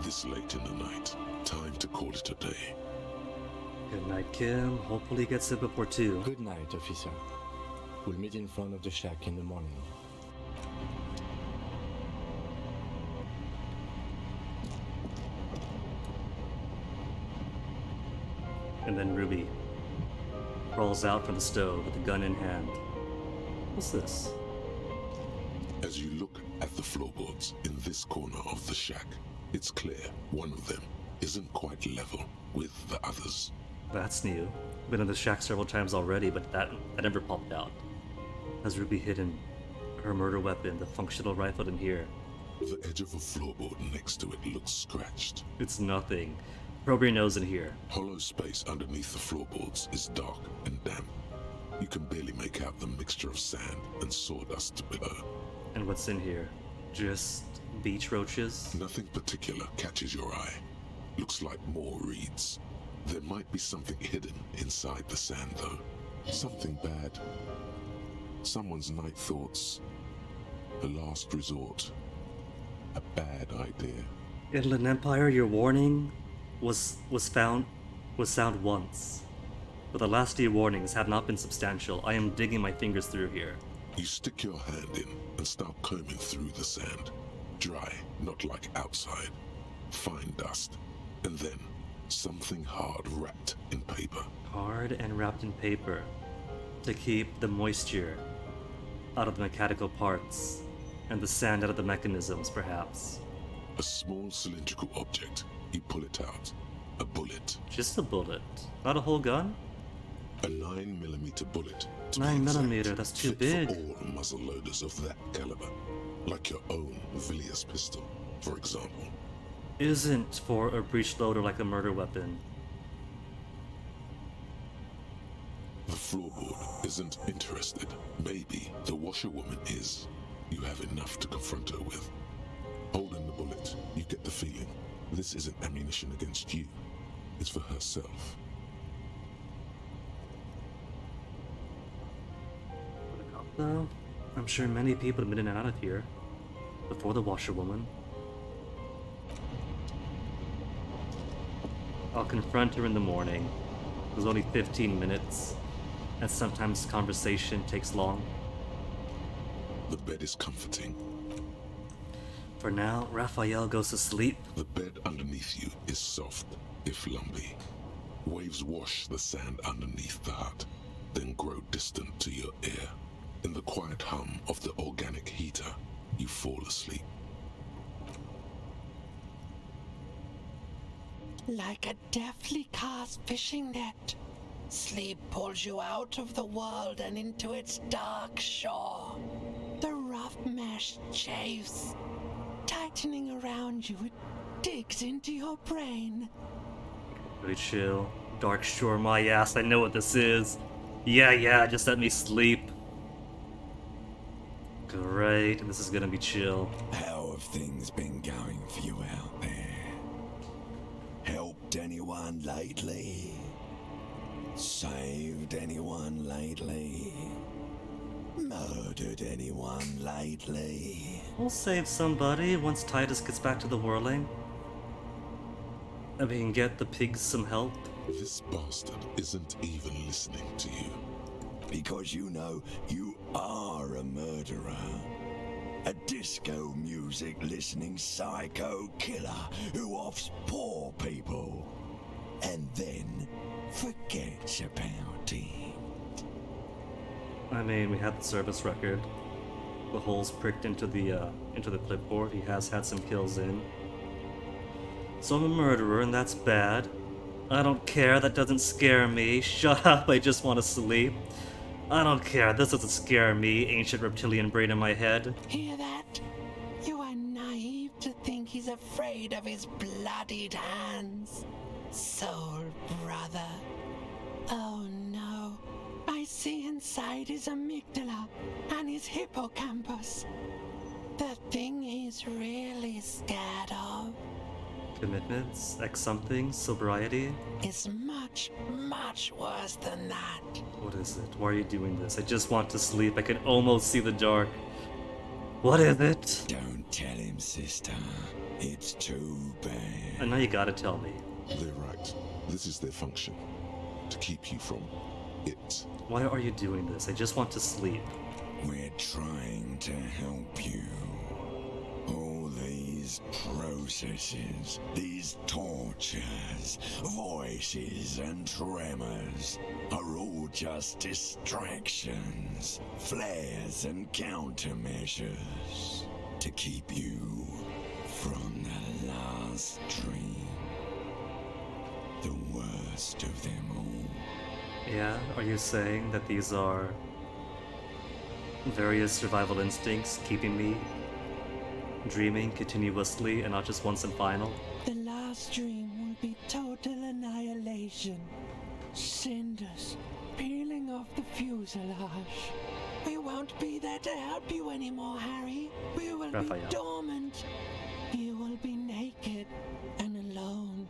this late in the night. Time to call it a day. Good night, Kim. Hopefully he gets it before 2. Good night, officer. We'll meet in front of the shack in the morning. And then Ruby crawls out from the stove with a gun in hand. What's this? As you look at the floorboards in this corner of the shack, it's clear one of them isn't quite level with the others. That's new. Been in the shack several times already, but that never popped out. Has Ruby hidden her murder weapon, the functional rifle, in here? The edge of a floorboard next to it looks scratched. It's nothing. Probe your nose in here. Hollow space underneath the floorboards is dark and damp. You can barely make out the mixture of sand and sawdust below. And what's in here? Just beach roaches? Nothing particular catches your eye. Looks like more reeds. There might be something hidden inside the sand, though. Something bad. Someone's night thoughts. A last resort. A bad idea. Inland Empire, your warning was sound once. But the last few warnings have not been substantial. I am digging my fingers through here. You stick your hand in and start combing through the sand. Dry, not like outside. Fine dust. And then something hard wrapped in paper. Hard and wrapped in paper. To keep the moisture out of the mechanical parts. And the sand out of the mechanisms, perhaps. A small cylindrical object. You pull it out. A bullet. Just a bullet. Not a whole gun? A 9mm bullet. 9mm, that's too big. For all muzzle loaders of that caliber. Like your own Villiers pistol, for example. Isn't for a breech loader like a murder weapon. The floorboard isn't interested. Maybe the washerwoman is. You have enough to confront her with. Holding the bullet, you get the feeling this isn't ammunition against you. It's for herself. Though, I'm sure many people have been in and out of here before the washerwoman. I'll confront her in the morning. There's only 15 minutes, and sometimes conversation takes long. The bed is comforting. For now, Raphael goes to sleep. The bed underneath you is soft, if lumpy. Waves wash the sand underneath the hut, then grow distant to your ear. In the quiet hum of the organic heater, you fall asleep. Like a deftly cast fishing net, sleep pulls you out of the world and into its dark shore. The rough mesh chafes, tight flattening around you, it digs into your brain. Really chill. Dark Shore, my ass, I know what this is. Yeah, just let me sleep. Great, this is gonna be chill. How have things been going for you out there? Helped anyone lately? Saved anyone lately? Murdered anyone lately? We'll save somebody once Titus gets back to the whirling. And we can get the pigs some help. This bastard isn't even listening to you. Because you know you are a murderer. A disco music listening psycho killer who offs poor people and then forgets about it. I mean, we have the service record. The holes pricked into the clipboard. He has had some kills in. So I'm a murderer, and that's bad. I don't care, that doesn't scare me. Shut up, I just want to sleep. I don't care, this doesn't scare me, ancient reptilian brain in my head. Hear that? You are naive to think he's afraid of his bloodied hands. Soul brother. Oh no. I see inside his amygdala and his hippocampus. The thing he's really scared of Commitments, X something, sobriety. is much, much worse than that. What is it? Why are you doing this? I just want to sleep. I can almost see the dark. What is it? Don't tell him, sister. It's too bad. I know you gotta tell me. They're right. This is their function. To keep you from it. Why are you doing this? I just want to sleep. We're trying to help you. All these processes, these tortures, voices and tremors are all just distractions, flares and countermeasures to keep you from the last dream. The worst of them all. Yeah? Are you saying that these are various survival instincts keeping me dreaming continuously and not just once and final? The last dream will be total annihilation. Cinders peeling off the fuselage. We won't be there to help you anymore, Harry. We will Raphaël. be dormant. You will be naked and alone.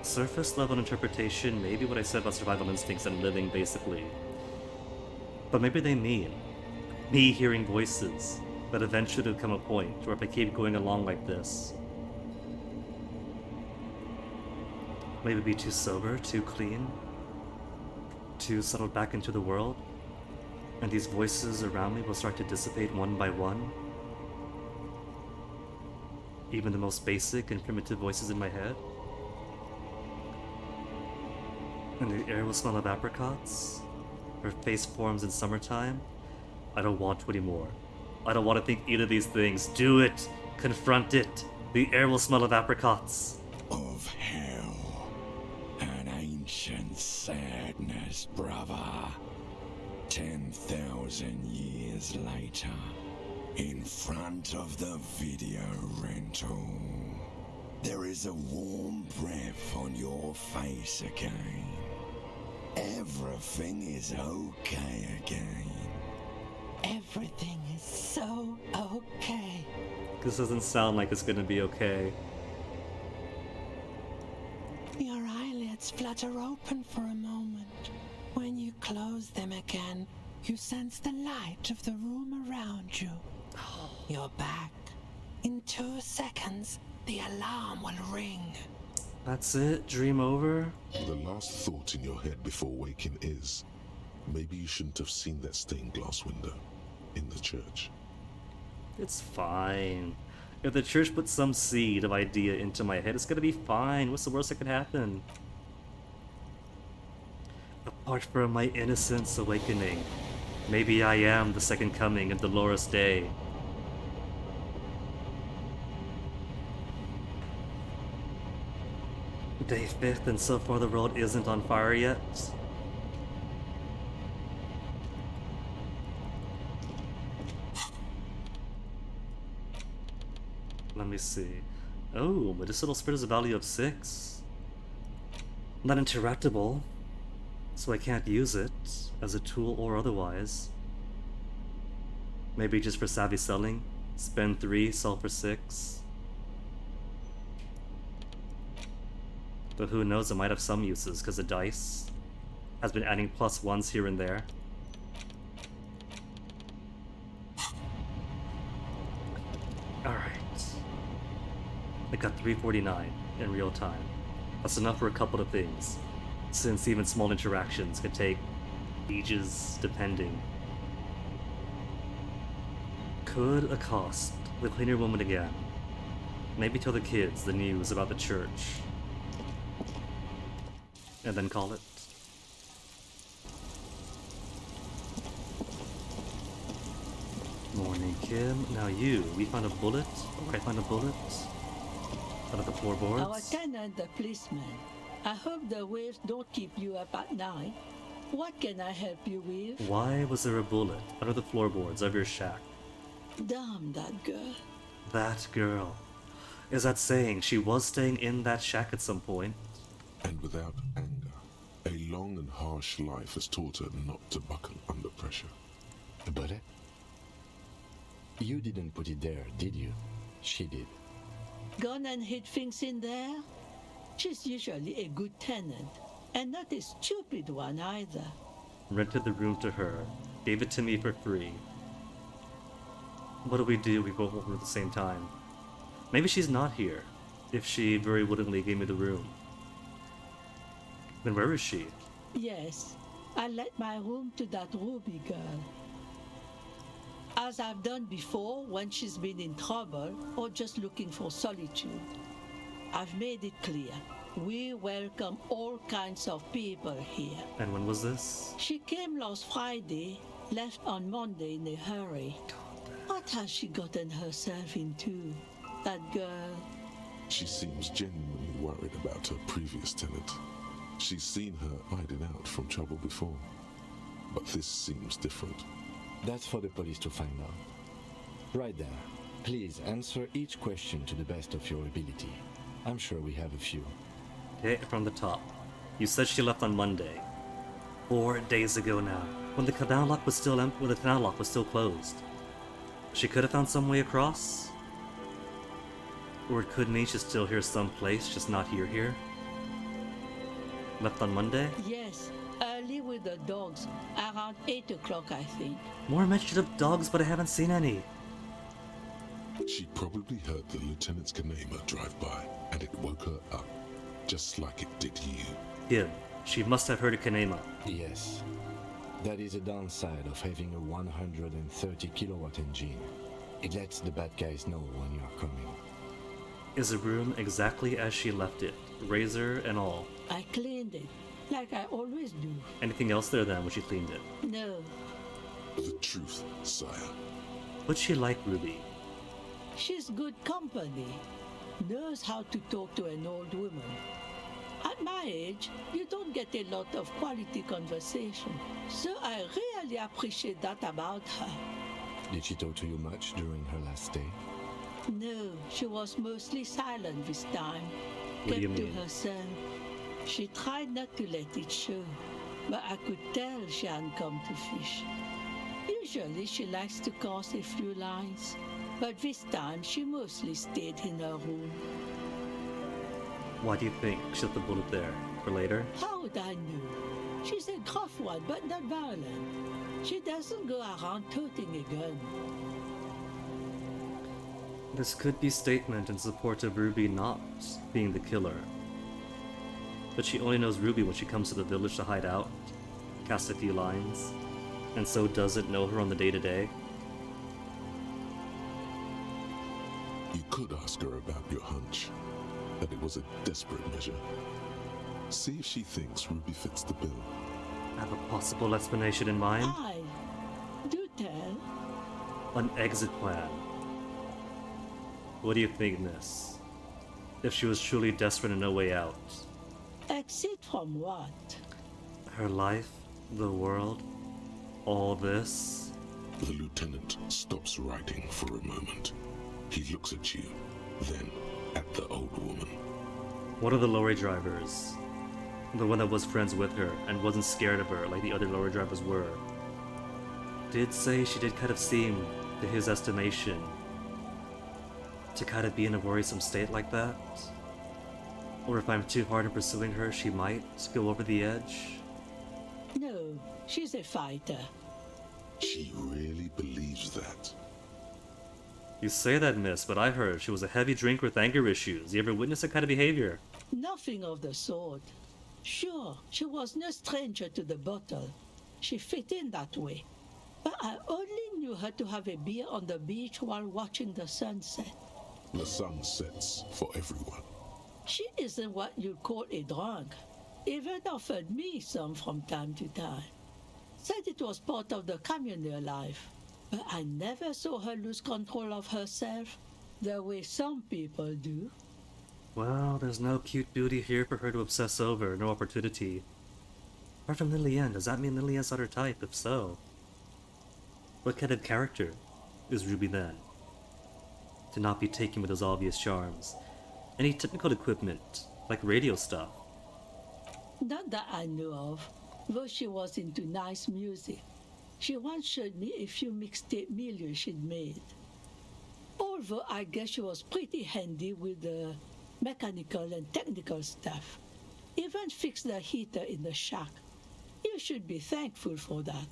Surface level interpretation, maybe what I said about survival instincts and living, basically. But maybe they mean me hearing voices, but eventually there'll come a point where if I keep going along like this, maybe be too sober, too clean, too settled back into the world, and these voices around me will start to dissipate one by one. Even the most basic and primitive voices in my head. And the air will smell of apricots. Her face forms in summertime. I don't want to anymore. I don't want to think either of these things. Do it! Confront it! The air will smell of apricots. Of hell. An ancient sadness, brother. 10,000 years later. In front of the video rental. There is a warm breath on your face again. Everything is okay again. Everything is so okay. This doesn't sound like it's gonna be okay. Your eyelids flutter open for a moment. When you close them again, you sense the light of the room around you. You're back. In 2 seconds, the alarm will ring. That's it? Dream over? The last thought in your head before waking is, maybe you shouldn't have seen that stained glass window in the church. It's fine. If the church puts some seed of idea into my head, it's gonna be fine. What's the worst that could happen? Apart from my innocence awakening, maybe I am the second coming of Dolores Day. Day 5th, and so far the world isn't on fire yet. Let me see. Oh, medicinal spirit has a value of 6. Not interactable, so I can't use it as a tool or otherwise. Maybe just for savvy selling. Spend 3, sell for 6. But who knows, it might have some uses, because the dice has been adding +1s here and there. Alright. I got 349 in real time. That's enough for a couple of things, since even small interactions can take ages depending. Could accost the cleaner woman again. Maybe tell the kids the news about the church. And then call it. Morning, Kim. Now you, we found a bullet, or I found a bullet, out of the floorboards. Our tenant, the policeman. I hope the waves don't keep you up at night. What can I help you with? Why was there a bullet under the floorboards of your shack? Damn that girl. That girl. Is that saying she was staying in that shack at some point? And without anger, a long and harsh life has taught her not to buckle under pressure. A bullet? You didn't put it there, did you? She did. Gone and hid things in there? She's usually a good tenant, and not a stupid one either. Rented the room to her, gave it to me for free. What do? We both over at the same time. Maybe she's not here, if she very willingly gave me the room. Then where is she? Yes, I let my room to that Ruby girl. As I've done before when she's been in trouble or just looking for solitude. I've made it clear. We welcome all kinds of people here. And when was this? She came last Friday, left on Monday in a hurry. What has she gotten herself into? That girl. She seems genuinely worried about her previous tenant. She's seen her hiding out from trouble before. But this seems different. That's for the police to find out. Right there. Please answer each question to the best of your ability. I'm sure we have a few. Okay, from the top. You said she left on Monday. 4 days ago now. When the canal lock was still when the canal lock was still closed. She could have found some way across? Or it could mean she's still here someplace, just not here. Left on Monday? Yes, early with the dogs, around 8 o'clock I think. More mention of dogs, but I haven't seen any. She probably heard the lieutenant's Kanema drive by, and it woke her up, just like it did you. Yeah, she must have heard a Kanema. Yes. That is a downside of having a 130 kilowatt engine. It lets the bad guys know when you're coming. Is the room exactly as she left it? Razor and all? I cleaned it, like I always do. Anything else there then when she cleaned it? No. The truth, sire. What's she like, Ruby? She's good company. Knows how to talk to an old woman. At my age, you don't get a lot of quality conversation. So I really appreciate that about her. Did she talk to you much during her last stay? No, she was mostly silent this time. What do you Kept to mean? herself. She tried not to let it show, but I could tell she hadn't come to fish. Usually she likes to cast a few lines, but this time she mostly stayed in her room. Why do you think she left the bullet there? For later? How would I know? She's a gruff one, but not violent. She doesn't go around toting a gun. This could be statement in support of Ruby not being the killer. But she only knows Ruby when she comes to the village to hide out, cast a few lines, and so doesn't know her on the day-to-day. You could ask her about your hunch, that it was a desperate measure. See if she thinks Ruby fits the bill. Have a possible explanation in mind? Aye. Do tell. An exit plan. What do you think, miss? If she was truly desperate and no way out? Exit from what? Her life, the world, all this? The lieutenant stops writing for a moment. He looks at you, then at the old woman. One of the lorry drivers, the one that was friends with her and wasn't scared of her like the other lorry drivers were, did say she did kind of seem, to his estimation, to kind of be in a worrisome state like that. Or if I'm too hard in pursuing her, she might go over the edge. No, she's a fighter. She really believes that. You say that, miss, but I heard she was a heavy drinker with anger issues. You ever witness that kind of behavior? Nothing of the sort. Sure, she was no stranger to the bottle. She fit in that way. But I only knew her to have a beer on the beach while watching the sunset. The sun sets for everyone. She isn't what you'd call a drunk. Even offered me some from time to time. Said it was part of the communal life. But I never saw her lose control of herself, the way some people do. Well, there's no cute beauty here for her to obsess over, no opportunity. Apart from Lillian, does that mean Lillian's not her type? If so, what kind of character is Ruby then? To not be taken with those obvious charms. Any technical equipment, like radio stuff? Not that I knew of, though she was into nice music. She once showed me a few mixtape milieux she'd made. Although I guess she was pretty handy with the mechanical and technical stuff. Even fixed the heater in the shack. You should be thankful for that.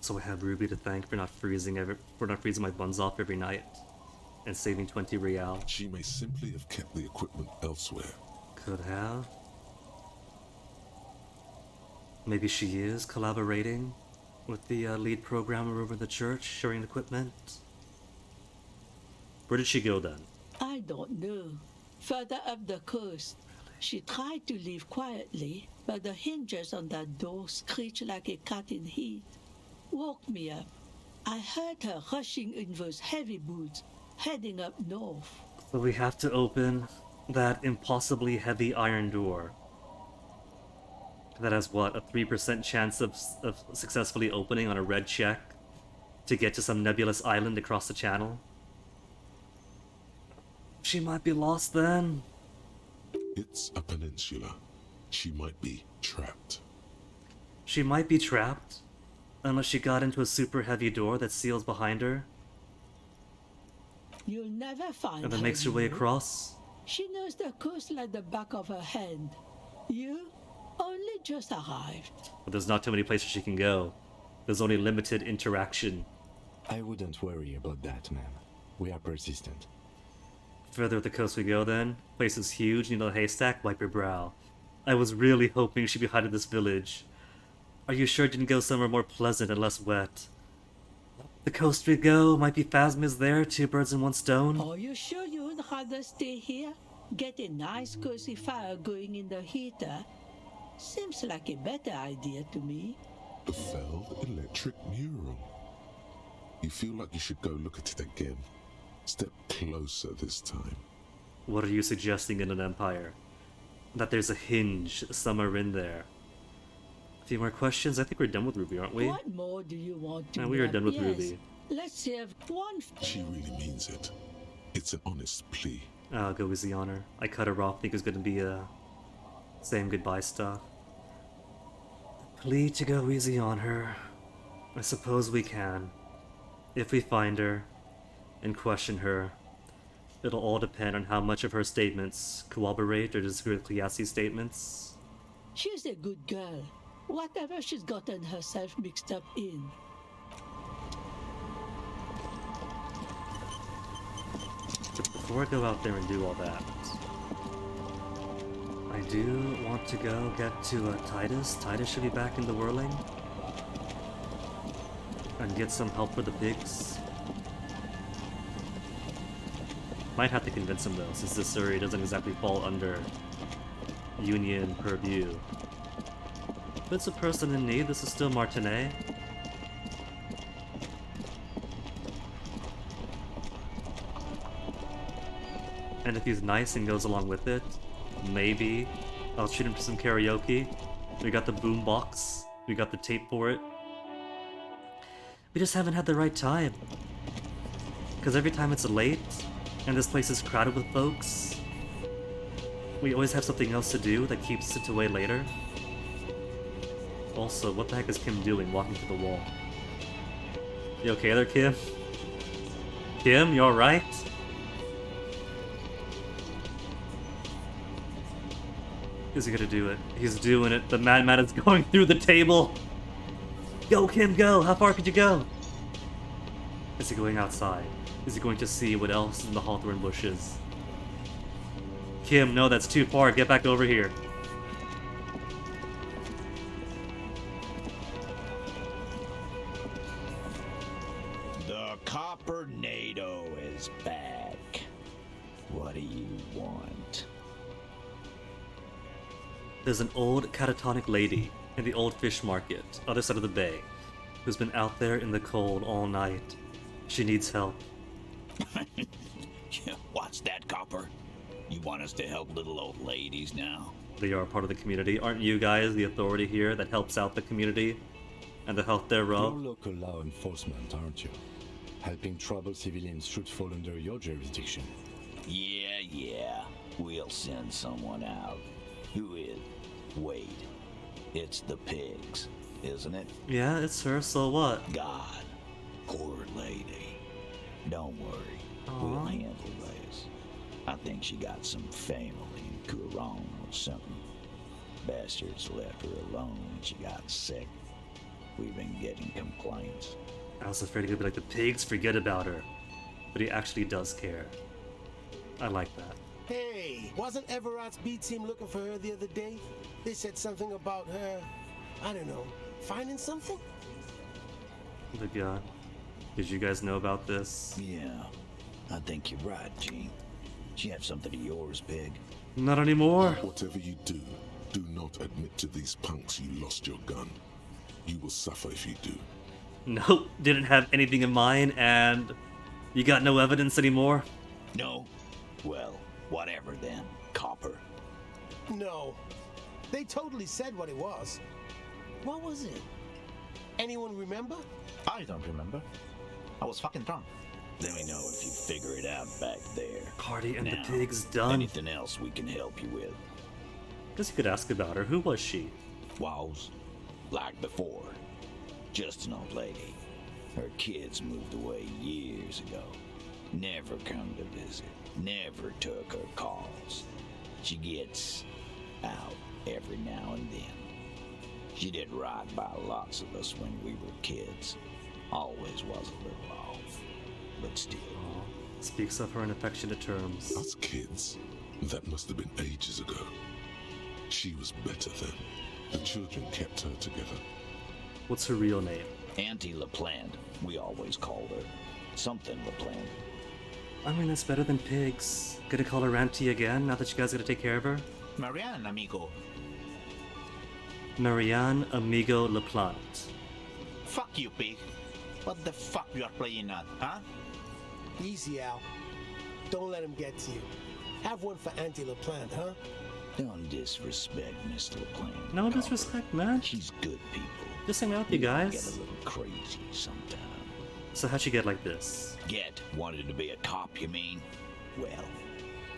So I have Ruby to thank for not freezing my buns off every night and saving 20 real. She may simply have kept the equipment elsewhere. Could have. Maybe she is collaborating with the lead programmer over the church, sharing equipment. Where did she go then? I don't know. Further up the coast. She tried to leave quietly, but the hinges on that door screeched like a cat in heat. Woke me up. I heard her rushing in those heavy boots, heading up north. So we have to open that impossibly heavy iron door. That has what, a 3% chance of successfully opening on a red check to get to some nebulous island across the channel? She might be lost then. It's a peninsula. She might be trapped. She might be trapped, unless she got into a super heavy door that seals behind her. You'll never find her. And then makes her way across. She knows the coast like the back of her hand. You only just arrived. But there's not too many places she can go. There's only limited interaction. I wouldn't worry about that, ma'am. We are persistent. Further up the coast we go then. Place is huge, needle a haystack, wipe your brow. I was really hoping she'd be hiding in this village. Are you sure it didn't go somewhere more pleasant and less wet? The coast we go, might be phasmas there, 2 birds in 1 stone. Are you sure you would rather stay here? Get a nice cozy fire going in the heater? Seems like a better idea to me. The Feld Electric Mural. You feel like you should go look at it again. Step closer this time. What are you suggesting in an empire? That there's a hinge somewhere in there. A few more questions? I think we're done with Ruby, aren't we? What more do you want to know? We are done with yes. Ruby. Let's have one. She really means it. It's an honest plea. I'll go easy on her. I cut her off, think it was gonna be saying goodbye stuff. Plea to go easy on her. I suppose we can. If we find her and question her, it'll all depend on how much of her statements corroborate or disagree with Cleassi's statements. She's a good girl. Whatever she's gotten herself mixed up in. But before I go out there and do all that, I do want to go get to Titus. Titus should be back in the whirling. And get some help for the pigs. Might have to convince him though, since this area doesn't exactly fall under Union purview. If it's a person in need, this is still Martinet. And if he's nice and goes along with it, maybe I'll treat him to some karaoke. We got the boombox. We got the tape for it. We just haven't had the right time. Because every time it's late, And this place is crowded with folks. We always have something else to do that keeps it away later. Also, what the heck is Kim doing walking to the wall? You okay there, Kim? Kim, you alright? Is he gonna do it? He's doing it. The madman is going through the table. Go, Kim, go! How far could you go? Is he going outside? Is he going to see what else is in the hawthorn bushes? Kim, no, that's too far. Get back over here. The Coppernado is back. What do you want? There's an old catatonic lady in the old fish market, other side of the bay, who's been out there in the cold all night. She needs help. What's that, Copper? You want us to help little old ladies now? They are part of the community. Aren't you guys the authority here that helps out the community and the health thereof? You're local law enforcement, aren't you? Helping troubled civilians should fall under your jurisdiction. Yeah. We'll send someone out. Who is? Wait. It's the pigs, isn't it? Yeah, it's her, so what? God. Poor lady. Don't worry. We'll handle this. I think she got some family in Courant or something. Bastards left her alone when she got sick. We've been getting complaints. I was afraid he would be like, the pigs, forget about her. But he actually does care. I like that. Hey, wasn't Everett's B team looking for her the other day? They said something about her, I don't know, finding something? Good God. Did you guys know about this? Yeah, I think you're right, Gene. She have something of yours, Pig? Not anymore. Whatever you do, do not admit to these punks you lost your gun. You will suffer if you do. Nope, didn't have anything in mind, and you got no evidence anymore? No? Well, whatever then, Copper. No. They totally said what it was. What was it? Anyone remember? I don't remember. I was fucking drunk. Let me know if you figure it out back there. Party and now, the pigs done. Anything else we can help you with? Guess you could ask about her. Who was she? Was like before. Just an old lady. Her kids moved away years ago. Never come to visit. Never took her calls. She gets out every now and then. She did right by lots of us when we were kids. Always was a little off, but still. Speaks of her in affectionate terms. Us kids? That must have been ages ago. She was better then. The children kept her together. What's her real name? Auntie LaPlante, we always called her. Something LaPlante. I mean, that's better than pigs. Gonna call her Auntie again, now that you guys gotta take care of her? Marianne, amigo. Marianne Amigo LaPlante. Fuck you, pig. What the fuck you are playing at, huh? Easy, Al. Don't let him get to you. Have one for Auntie LaPlante, huh? Don't disrespect Miss LaPlante. No disrespect, man. She's good people. Just hang out with you guys. Get a little crazy sometimes. So how'd she get like this? Wanted to be a cop, you mean? Well,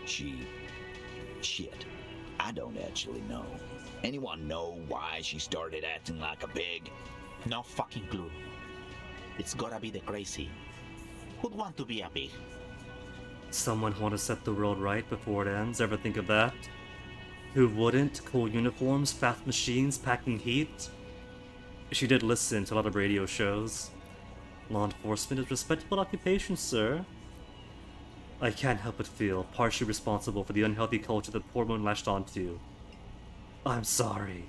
shit. I don't actually know. Anyone know why she started acting like a pig? No fucking clue. It's gotta be the crazy. Who'd want to be a pig? Someone who want to set the world right before it ends? Ever think of that? Who wouldn't? Cool uniforms, fast machines, packing heat? She did listen to a lot of radio shows. Law enforcement is a respectable occupation, sir. I can't help but feel partially responsible for the unhealthy culture that Poor Moon latched onto. I'm sorry.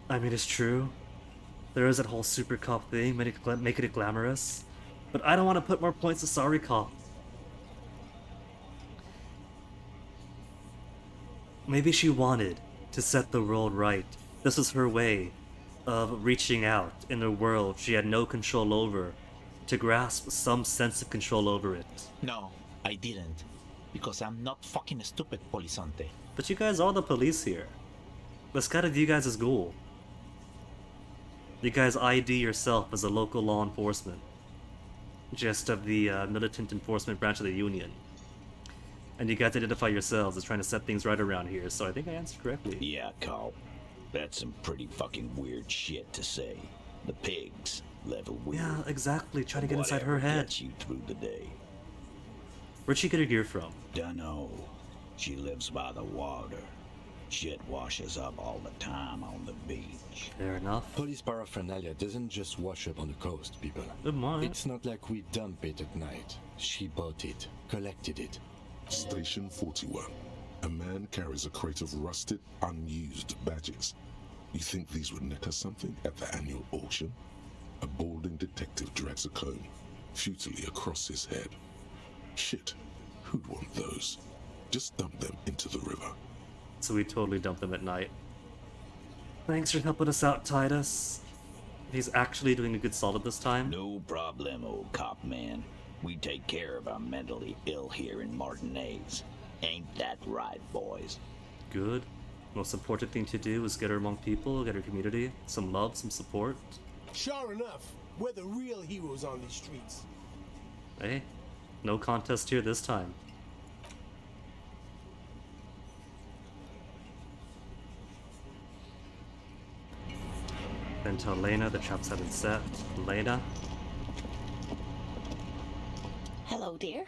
I mean, it's true. There is that whole super cop thing, making it glamorous. But I don't want to put more points to sorry cop. Maybe she wanted to set the world right. This was her way of reaching out in a world she had no control over, to grasp some sense of control over it. No, I didn't. Because I'm not fucking stupid, Polizante. But you guys are the police here. Let's gotta do you guys as ghoul. You guys ID yourself as a local law enforcement. Just of the militant enforcement branch of the Union. And you guys identify yourselves as trying to set things right around here, so I think I answered correctly. Yeah, Carl. That's some pretty fucking weird shit to say. The pigs level weird. Yeah, exactly. Try to get inside her Whatever head. gets you through the day. Where'd she get her gear from? Dunno. She lives by the water. Shit washes up all the time on the beach. Fair enough. Police paraphernalia doesn't just wash up on the coast, people. It might. It's not like we dump it at night. She bought it, collected it. Station 41. A man carries a crate of rusted, unused badges. You think these would net us something at the annual auction? A balding detective drags a comb futilely across his head. Shit, who'd want those? Just dump them into the river. So we totally dumped them at night. Thanks for helping us out, Titus. He's actually doing a good solid this time. No problem, old cop man. We take care of our mentally ill here in Martinez. Ain't that right, boys? Good. Most important thing to do is get her among people, get her community, some love, some support. Sure enough, we're the real heroes on these streets. Hey, no contest here this time. Then tell Lena the traps have been set. Lena? Hello, dear.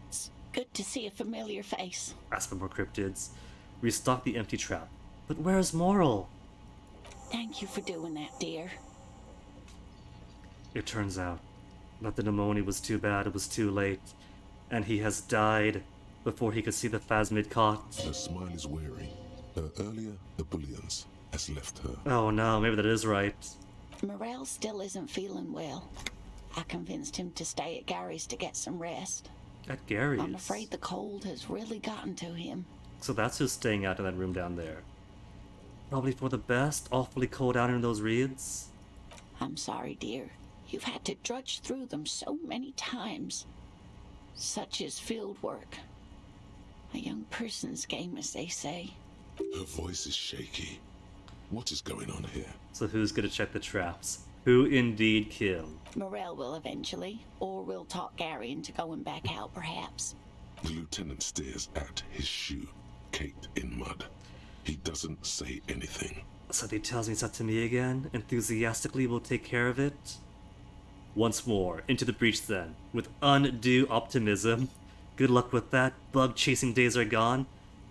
It's good to see a familiar face. Ask for more cryptids. Restock the empty trap. But where's Moral? Thank you for doing that, dear. It turns out that the pneumonia was too bad, it was too late, and he has died before he could see the phasmid caught. Her smile is weary. Her earlier ebullience has left her. Oh no, maybe that is right. Morel still isn't feeling well. I convinced him to stay at Gary's to get some rest. At Gary's? I'm afraid the cold has really gotten to him. So that's who's staying out in that room down there. Probably for the best, awfully cold out in those reeds. I'm sorry, dear. You've had to drudge through them so many times. Such is field work. A young person's game, as they say. Her voice is shaky. What is going on here? So who's gonna check the traps? Who indeed killed? Morel will eventually, or we'll talk Gary into going back out, perhaps. The lieutenant stares at his shoe, caked in mud. He doesn't say anything. So he tells me it's up to me again, enthusiastically will take care of it. Once more, into the breach then, with undue optimism. Good luck with that, bug-chasing days are gone.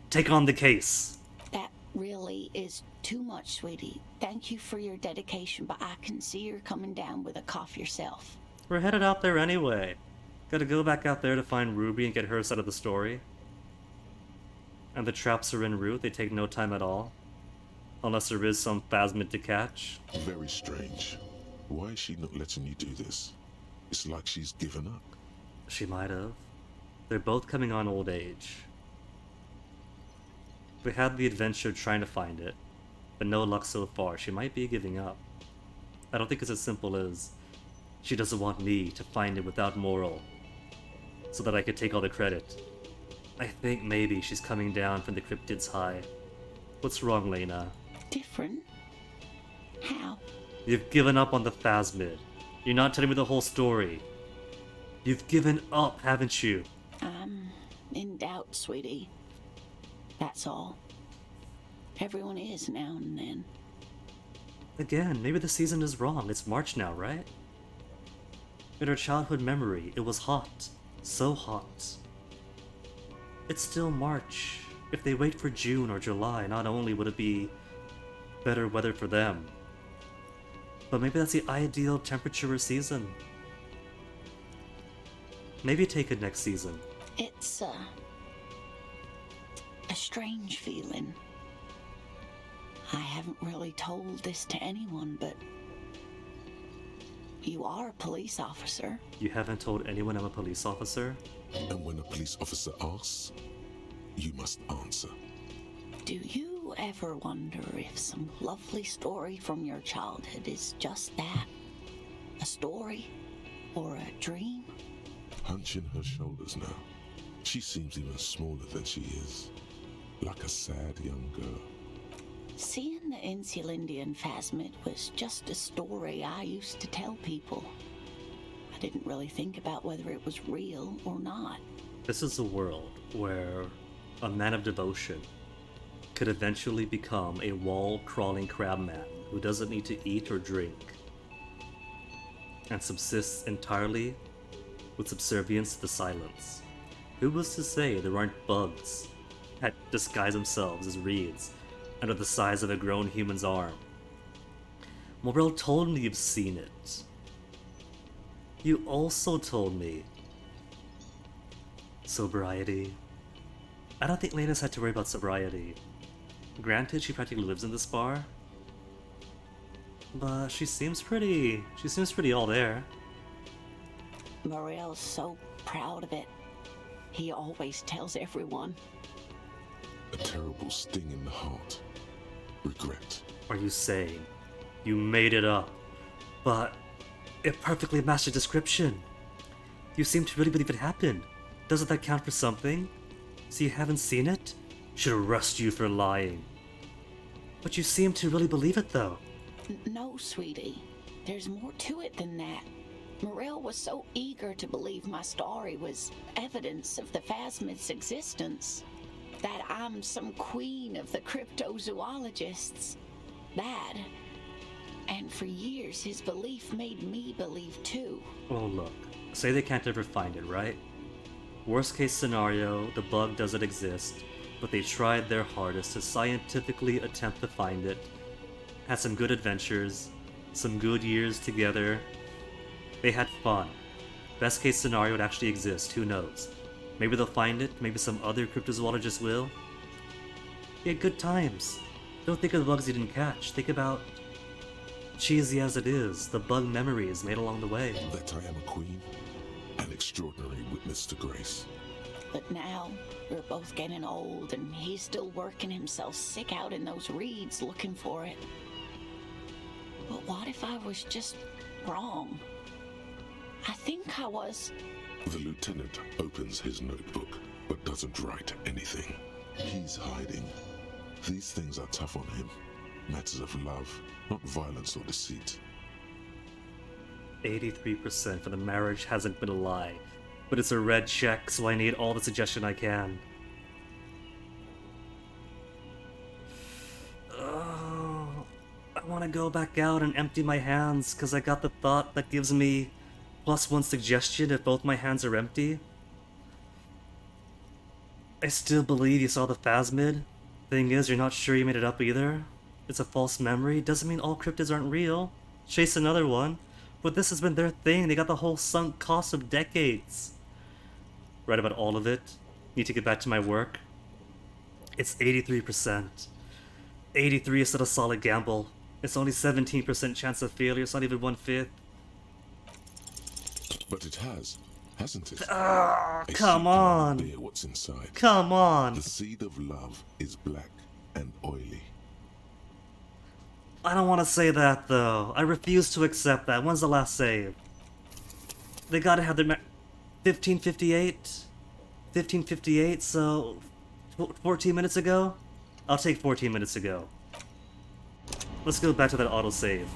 Take on the case. That really is too much, sweetie. Thank you for your dedication, but I can see you're coming down with a cough yourself. We're headed out there anyway. Gotta go back out there to find Ruby and get her side of the story. And the traps are en route, they take no time at all. Unless there is some phasmid to catch. Very strange. Why is she not letting you do this? It's like she's given up. She might have. They're both coming on old age. We had the adventure trying to find it, but no luck so far. She might be giving up. I don't think it's as simple as she doesn't want me to find it without Moral, so that I could take all the credit. I think maybe she's coming down from the cryptid's high. What's wrong, Lena? Different? How? You've given up on the phasmid. You're not telling me the whole story. You've given up, haven't you? I'm in doubt, sweetie. That's all. Everyone is now and then. Again, maybe the season is wrong. It's March now, right? In our childhood memory, it was hot. So hot. It's still March. If they wait for June or July, not only would it be better weather for them, but maybe that's the ideal temperature or season. Maybe take it next season. It's a strange feeling. I haven't really told this to anyone, but you are a police officer. You haven't told anyone I'm a police officer? And when a police officer asks, you must answer. Do you ever wonder if some lovely story from your childhood is just that? A story? Or a dream? Hunching her shoulders now. She seems even smaller than she is. Like a sad young girl. Seeing the Insulindian phasmid was just a story I used to tell people. I didn't really think about whether it was real or not. This is a world where a man of devotion could eventually become a wall-crawling crabman who doesn't need to eat or drink and subsists entirely with subservience to the silence. Who was to say there aren't bugs that disguise themselves as reeds under the size of a grown human's arm? Morel told me you've seen it. You also told me sobriety. I don't think Lena's had to worry about sobriety. Granted, she practically lives in this bar, but she seems pretty all there. Morel's so proud of it. He always tells everyone. A terrible sting in the heart. Regret. Are you saying you made it up, but it perfectly matched the description? You seem to really believe it happened. Doesn't that count for something? So you haven't seen it? Should arrest you for lying. But you seem to really believe it, though. No, sweetie. There's more to it than that. Morel was so eager to believe my story was evidence of the Phasmid's existence, that I'm some queen of the cryptozoologists. That, and for years his belief made me believe too. Well, look. Say they can't ever find it, right? Worst case scenario, the bug doesn't exist, but they tried their hardest to scientifically attempt to find it, had some good adventures, some good years together. They had fun. Best case scenario, it actually exists, who knows? Maybe they'll find it, maybe some other cryptozoologist will. They had good times. Don't think of the bugs you didn't catch. Think about, cheesy as it is, the bug memories made along the way. That I am a queen, an extraordinary witness to grace. But now, we're both getting old, and he's still working himself sick out in those reeds looking for it. But what if I was just wrong? I think I was. The lieutenant opens his notebook, but doesn't write anything. He's hiding. These things are tough on him. Matters of love, not violence or deceit. 83% for the marriage hasn't been a lie, but it's a red check, so I need all the suggestion I can. I want to go back out and empty my hands, because I got the thought that gives me +1 suggestion if both my hands are empty. I still believe you saw the Phasmid. Thing is, you're not sure you made it up either. It's a false memory. Doesn't mean all cryptids aren't real. Chase another one. But this has been their thing. They got the whole sunk cost of decades. Right about all of it. Need to get back to my work. It's 83%. 83 is still a solid gamble. It's only 17% chance of failure. It's not even 1/5. But it has, hasn't it? Come on. Bear what's inside. Come on. The seed of love is black and oily. I don't want to say that, though. I refuse to accept that. When's the last save? They gotta have their 1558? 1558, so 14 minutes ago? I'll take 14 minutes ago. Let's go back to that autosave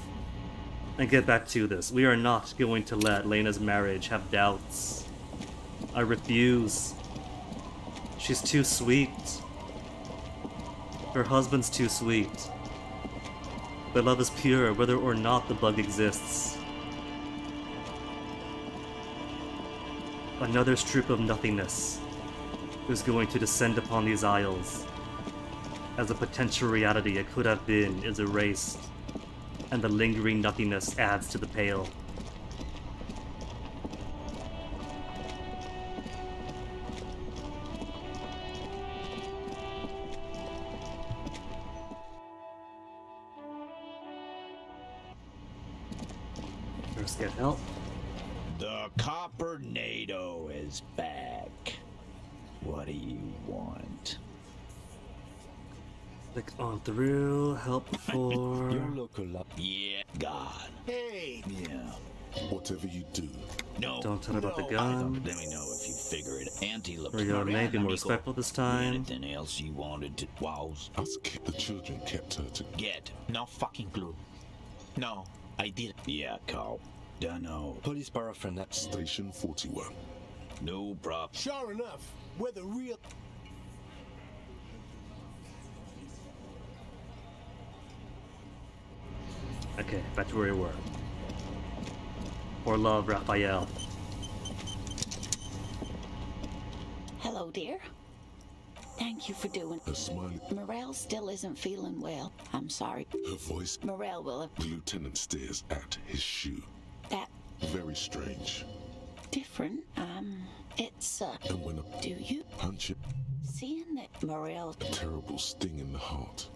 and get back to this. We are not going to let Lena's marriage have doubts. I refuse. She's too sweet. Her husband's too sweet. Their love is pure, whether or not the bug exists. Another strip of nothingness is going to descend upon these isles, as the potential reality it could have been is erased, and the lingering nothingness adds to the pale. First get help. The Coppernado is back. What do you want? Click on through, help for... Your local lab. Yeah, God. Hey! Yeah. Whatever you do, No. Don't tell her about the gun. Let me know if you figure it. We're gonna make it more respectful this time. Anything else you wanted to... Wows. the children kept her to... Get. No fucking clue. No, I did. Yeah, Carl. Dunno. Police paraphernalia. Station 41. No problem. Sure enough, we're the real. Okay, back to where we were. Or love, Raphael. Hello, dear. Thank you for doing. Her smile. Morel still isn't feeling well. I'm sorry. Her voice. Morel will have. The lieutenant stares at his shoe. That. Very strange. Different. It's And when do you punch it, seeing that Morel? a terrible sting in the heart.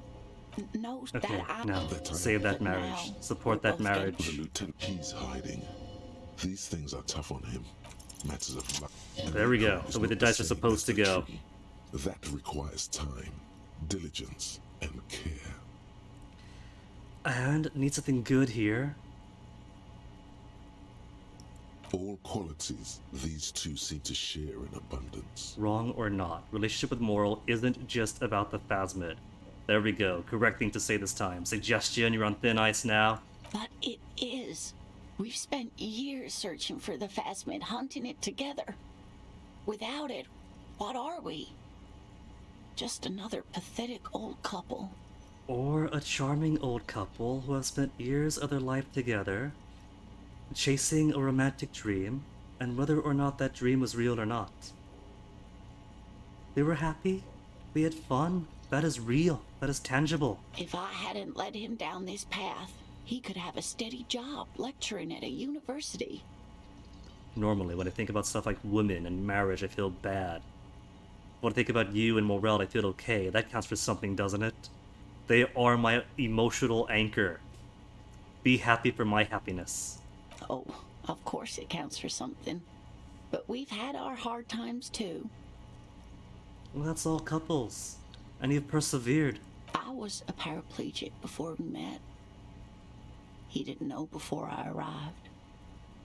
Knows Okay, that I. now, That time. save that But marriage. now, Support we're that both marriage. The lieutenant, he's hiding. These things are tough on him. Matters of luck. There we go. The way the dice are supposed to go. That requires time, diligence, and care. And need something good here. All qualities these two seem to share in abundance. Wrong or not, relationship with moral isn't just about the phasmid. There we go. Correct thing to say this time. Suggestion, you're on thin ice now. But it is. We've spent years searching for the phasmid, hunting it together. Without it, what are we? Just another pathetic old couple. Or a charming old couple who have spent years of their life together, chasing a romantic dream, and whether or not that dream was real or not. They were happy. We had fun. That is real. That is tangible. If I hadn't led him down this path, he could have a steady job lecturing at a university. Normally, when I think about stuff like women and marriage, I feel bad. When I think about you and Morel, I feel okay. That counts for something, doesn't it? They are my emotional anchor. Be happy for my happiness. Oh, of course it counts for something. But we've had our hard times too. Well, that's all couples. And you've persevered. I was a paraplegic before we met. He didn't know before I arrived.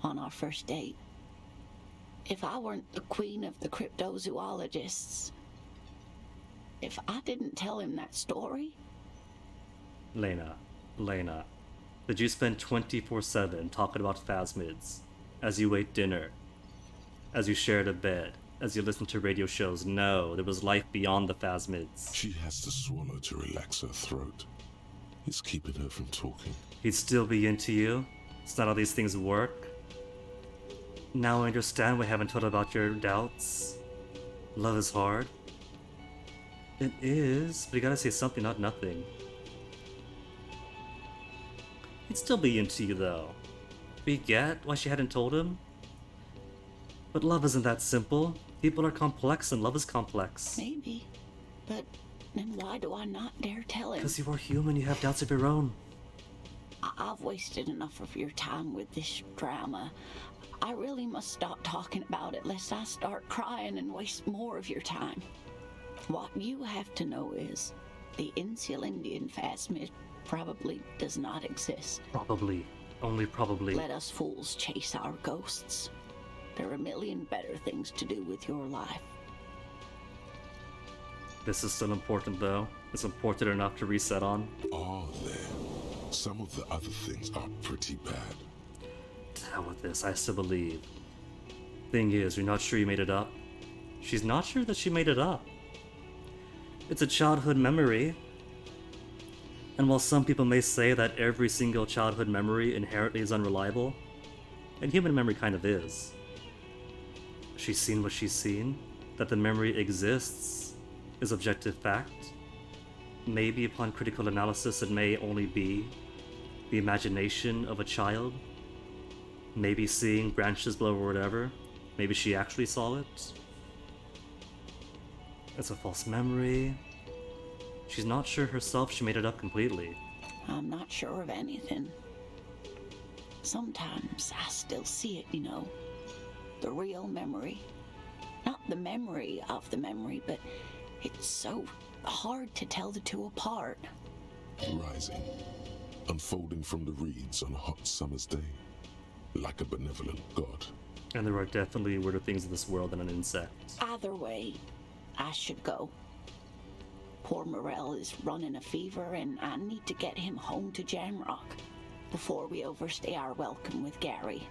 On our first date. If I weren't the queen of the cryptozoologists, if I didn't tell him that story... Lena, did you spend 24/7 talking about phasmids? As you ate dinner? As you shared a bed? As you listened to radio shows? No, there was life beyond the phasmids. She has to swallow to relax her throat. It's keeping her from talking. He'd still be into you? It's not how these things work? Now I understand we haven't told about your doubts. Love is hard. It is, but you gotta say something, not nothing. He'd still be into you, though. We get why she hadn't told him. But love isn't that simple. People are complex, and love is complex. Maybe. But then why do I not dare tell him? Because you are human, you have doubts of your own. I've wasted enough of your time with this drama. I really must stop talking about it, lest I start crying and waste more of your time. What you have to know is, the Insulindian phasmid probably does not exist. Probably. Only probably. Let us fools chase our ghosts. There are a million better things to do with your life. This is still important, though. It's important enough to reset on. Are there? Some of the other things are pretty bad. To hell with this, I still believe. Thing is, you're not sure you made it up. She's not sure that she made it up. It's a childhood memory. And while some people may say that every single childhood memory inherently is unreliable, and human memory kind of is. She's seen what she's seen, that the memory exists, is objective fact. Maybe upon critical analysis it may only be the imagination of a child. Maybe seeing branches blow or whatever. Maybe she actually saw it. It's a false memory. She's not sure herself she made it up completely. I'm not sure of anything. Sometimes I still see it, you know. The real memory. Not the memory of the memory, but it's so hard to tell the two apart. Rising, unfolding from the reeds on a hot summer's day, like a benevolent god. And there are definitely weirder things in this world than an insect. Either way, I should go. Poor Morel is running a fever, and I need to get him home to Jamrock before we overstay our welcome with Gary.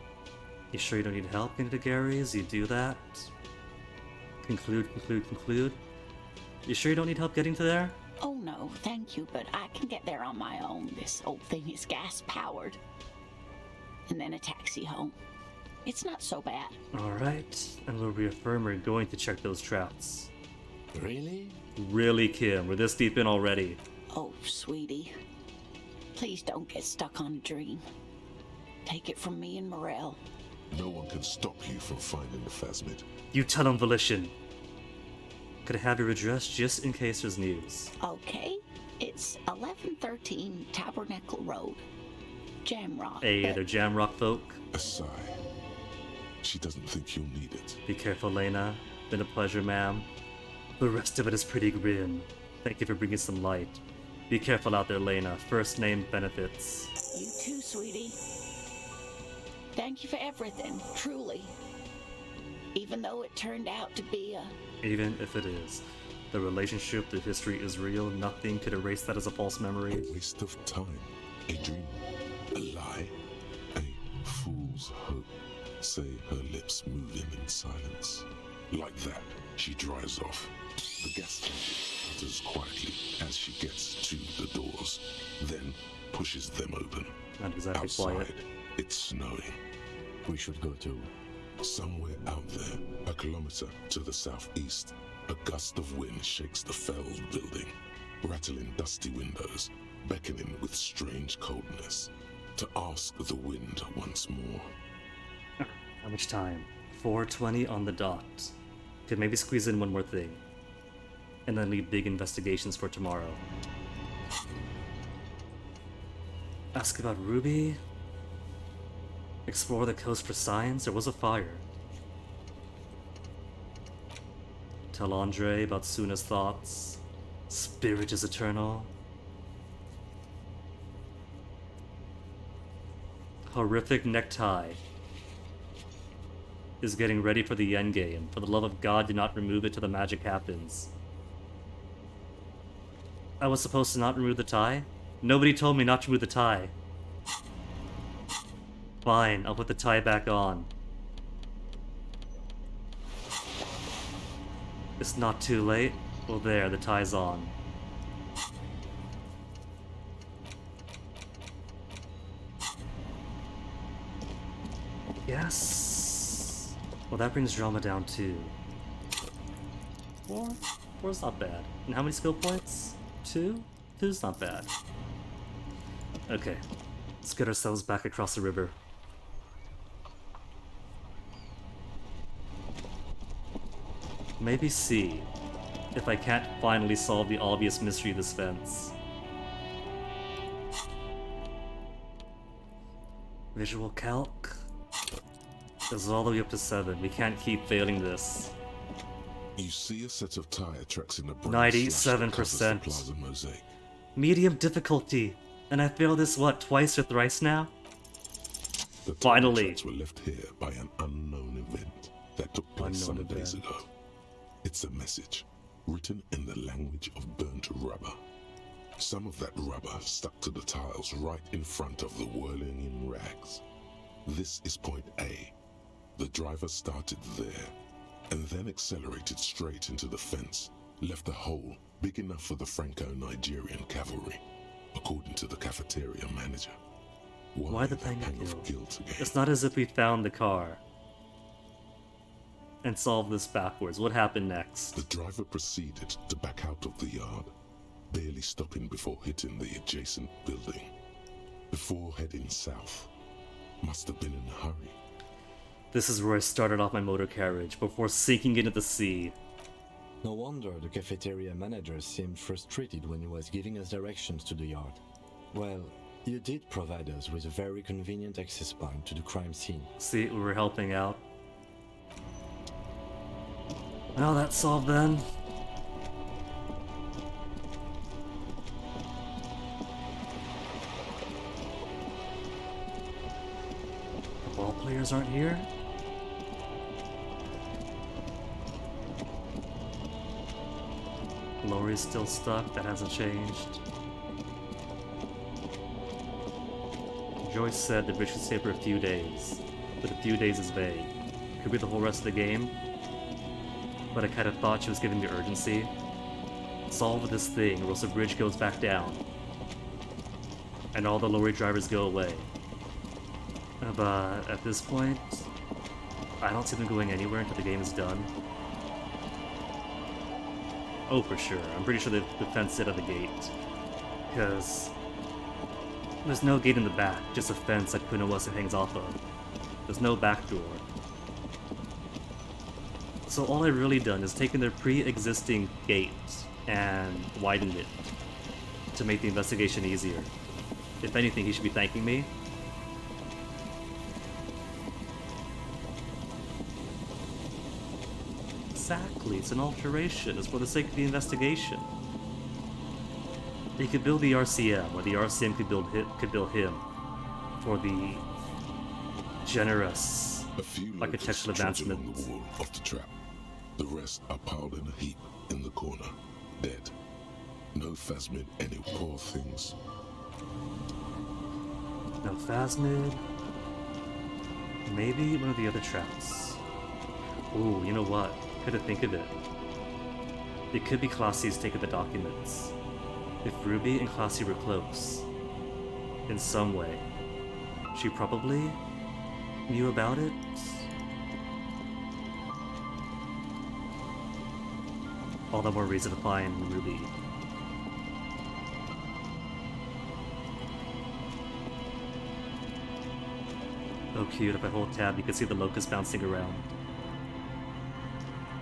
You sure you don't need help into Gary's? You do that? Conclude. You sure you don't need help getting to there? Oh no, thank you, but I can get there on my own. This old thing is gas-powered. And then a taxi home. It's not so bad. Alright, and we'll reaffirm we're going to check those traps. Really? Really, Kim, we're this deep in already. Oh, sweetie. Please don't get stuck on a dream. Take it from me and Morel. No one can stop you from finding the Phasmid. You tell him, Volition. Could I have your address just in case there's news? Okay, it's 1113 Tabernacle Road. Jamrock. Hey, they're Jamrock folk. A sigh. She doesn't think you'll need it. Be careful, Lena. Been a pleasure, ma'am. The rest of it is pretty grim. Thank you for bringing some light. Be careful out there, Lena. First name benefits. You too, sweetie. Thank you for everything, truly. Even though it turned out to be a... Even if it is. The relationship, the history is real. Nothing could erase that as a false memory. A waste of time. A dream. A lie. A fool's hope. Say her lips moving in silence. Like that, she drives off. The gas tank utters quietly as she gets to the doors, then pushes them open. Not exactly Outside, quiet. it's snowing. We should go too. Somewhere out there, a kilometer to the southeast, a gust of wind shakes the felled building, rattling dusty windows, beckoning with strange coldness. To ask the wind once more. How much time? 4:20 on the dot. Could maybe squeeze in one more thing. And then leave big investigations for tomorrow. Ask about Ruby. Explore the coast for signs. There was a fire. Tell Andre about Suna's thoughts. Spirit is eternal. Horrific necktie. Is getting ready for the endgame. For the love of God, do not remove it till the magic happens. I was supposed to not remove the tie? Nobody told me not to remove the tie. Fine, I'll put the tie back on. It's not too late. Well, there, the tie's on. Yes. Well, that brings drama down to 4. 4's not bad. And how many skill points? 2? 2's not bad. Okay, let's get ourselves back across the river. Maybe see if I can't finally solve the obvious mystery of this fence. Visual calc. This is all the way up to 7. We can't keep failing this. You see a set of tire tracks in the brown slush that covers the 97%. plaza mosaic. Medium difficulty. And I failed this, what, twice or thrice now? The tire Finally. tracks were left here by an unknown event that took place some Unknown days event. ago. It's a message, written in the language of burnt rubber. Some of that rubber stuck to the tiles right in front of the whirling in rags. This is point A. The driver started there, and then accelerated straight into the fence, left a hole big enough for the Franco-Nigerian cavalry, according to the cafeteria manager. Why the pang pang of of guilt again? It's not as if we found the car and solved this backwards. What happened next? The driver proceeded to back out of the yard, barely stopping before hitting the adjacent building. Before heading south, must have been in a hurry. This is where I started off my motor carriage, before sinking into the sea. No wonder the cafeteria manager seemed frustrated when he was giving us directions to the yard. Well, you did provide us with a very convenient access point to the crime scene. See, we were helping out. Well, that's solved then. The ball players aren't here? Lori's still stuck, that hasn't changed. Joyce said the bridge should stay for a few days. but a few days is vague. Could be the whole rest of the game, but I kind of thought she was giving me urgency. Solve this thing, or else the bridge goes back down, and all the lorry drivers go away. But at this point, I don't see them going anywhere until the game is done. Oh, for sure. I'm pretty sure they've fenced it at the gate, because there's no gate in the back, just a fence that Punawasa hangs off of. There's no back door. So all I've really done is taken their pre-existing gate and widened it to make the investigation easier. If anything, he should be thanking me. Exactly, it's an alteration. It's for the sake of the investigation. He could build the RCM, or the RCM could build him for the generous architectural advancement. On the wall of the trap. The rest are piled in a heap in the corner, dead. No Phasmid any poor things. No Phasmid. Maybe one of the other traps. Ooh, you know what? Couldn't think of it. It could be Classie's taking the documents. If Ruby and Classie were close, in some way, she probably knew about it. All the more reason to find Ruby. Oh cute, if I hold tab you can see the locusts bouncing around.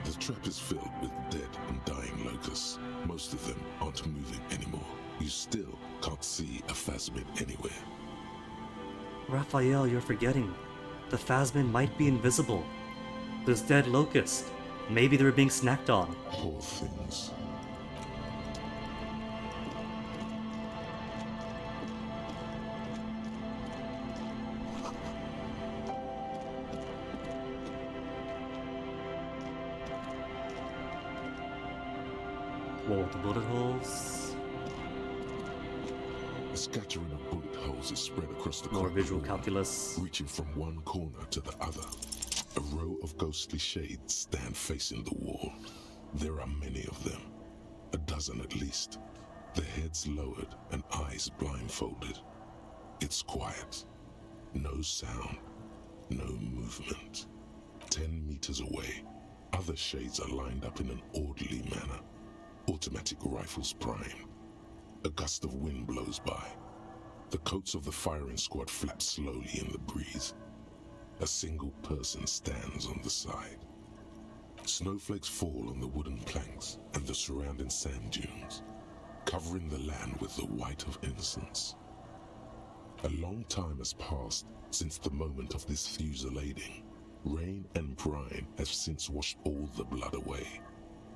The trap is filled with dead and dying locusts. Most of them aren't moving anymore. You still can't see a Phasmid anywhere. Raphael, you're forgetting. The Phasmid might be invisible. There's dead locusts. Maybe they were being snacked on. Poor things. Wall with the bullet holes. A scattering of bullet holes is spread across the more visual calculus, reaching from one corner to the other. A row of ghostly shades stand facing the wall. There are many of them, a dozen at least, their heads lowered and eyes blindfolded. It's quiet. No sound, no movement. 10 meters away, other shades are lined up in an orderly manner. Automatic rifles prime. A gust of wind blows by. The coats of the firing squad flap slowly in the breeze. A single person stands on the side. Snowflakes fall on the wooden planks and the surrounding sand dunes, covering the land with the white of innocence. A long time has passed since the moment of this fusillading. Rain and brine have since washed all the blood away.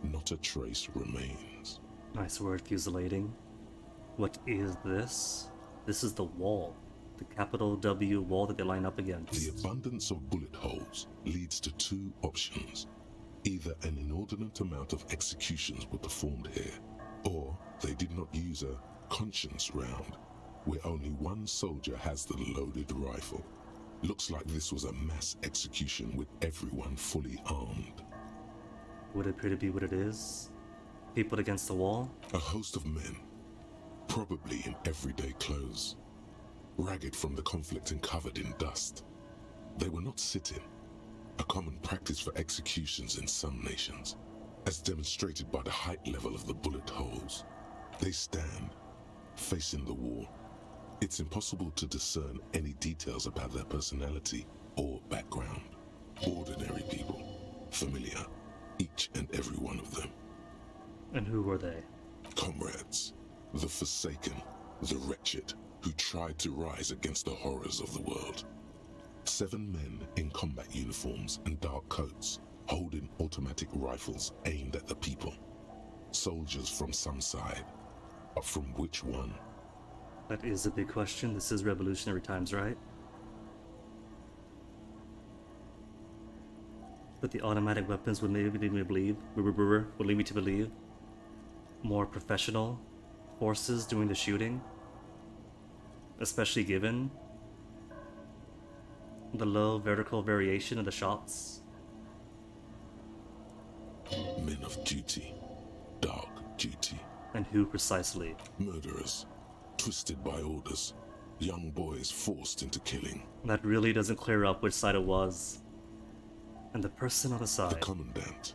Not a trace remains. Nice word, fusillading. What is this? This is the wall. The capital W wall that they line up against. The abundance of bullet holes leads to two options. Either an inordinate amount of executions were performed here, or they did not use a conscience round, where only one soldier has the loaded rifle. Looks like this was a mass execution with everyone fully armed. Would it appear to be what it is? People against the wall? A host of men, probably in everyday clothes, ragged from the conflict and covered in dust. They were not sitting, a common practice for executions in some nations, as demonstrated by the height level of the bullet holes. They stand, facing the wall. It's impossible to discern any details about their personality or background. Ordinary people, familiar, each and every one of them. And who were they? Comrades, the forsaken, the wretched, who tried to rise against the horrors of the world. 7 men in combat uniforms and dark coats, holding automatic rifles aimed at the people. Soldiers from some side, but from which one? That is a big question. This is revolutionary times, right? But the automatic weapons would maybe lead me to believe more professional forces doing the shooting, especially given The low vertical variation of the shots. Men of duty. Dark duty. And who precisely? Murderers. Twisted by orders. Young boys forced into killing. That really doesn't clear up which side it was. And the person on the side. The commandant.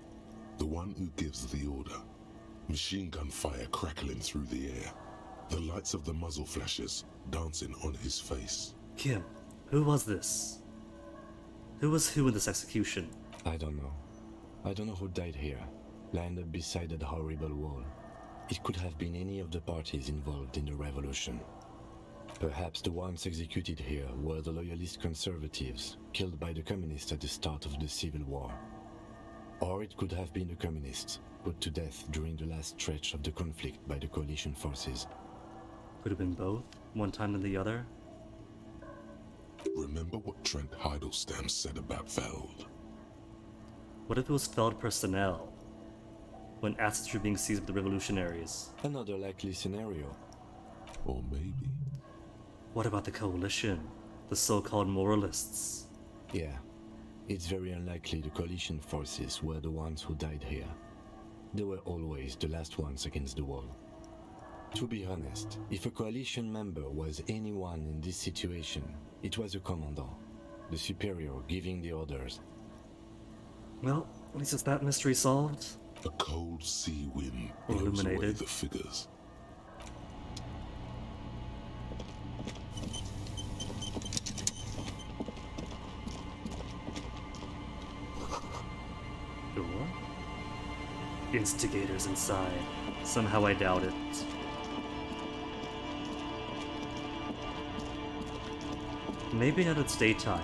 The one who gives the order. Machine gun fire crackling through the air. The lights of the muzzle flashes dancing on his face. Kim, who was this? Who was who in this execution? I don't know. I don't know who died here, lined up beside that horrible wall. It could have been any of the parties involved in the revolution. Perhaps the ones executed here were the loyalist conservatives, killed by the communists at the start of the Civil War. Or it could have been the communists, put to death during the last stretch of the conflict by the coalition forces. Could have been both, one time than the other. Remember what Trent Heidelstein said about Feld? What if it was Feld personnel, when assets were being seized by the revolutionaries? Another likely scenario. Or maybe... What about the coalition? The so-called moralists? Yeah. It's very unlikely the coalition forces were the ones who died here. They were always the last ones against the wall. To be honest, if a coalition member was anyone in this situation, it was a commandant, the superior giving the orders. Well, at least it's that mystery solved. A cold sea wind blows away the figures. Door? Instigators inside. Somehow I doubt it. Maybe now it's daytime.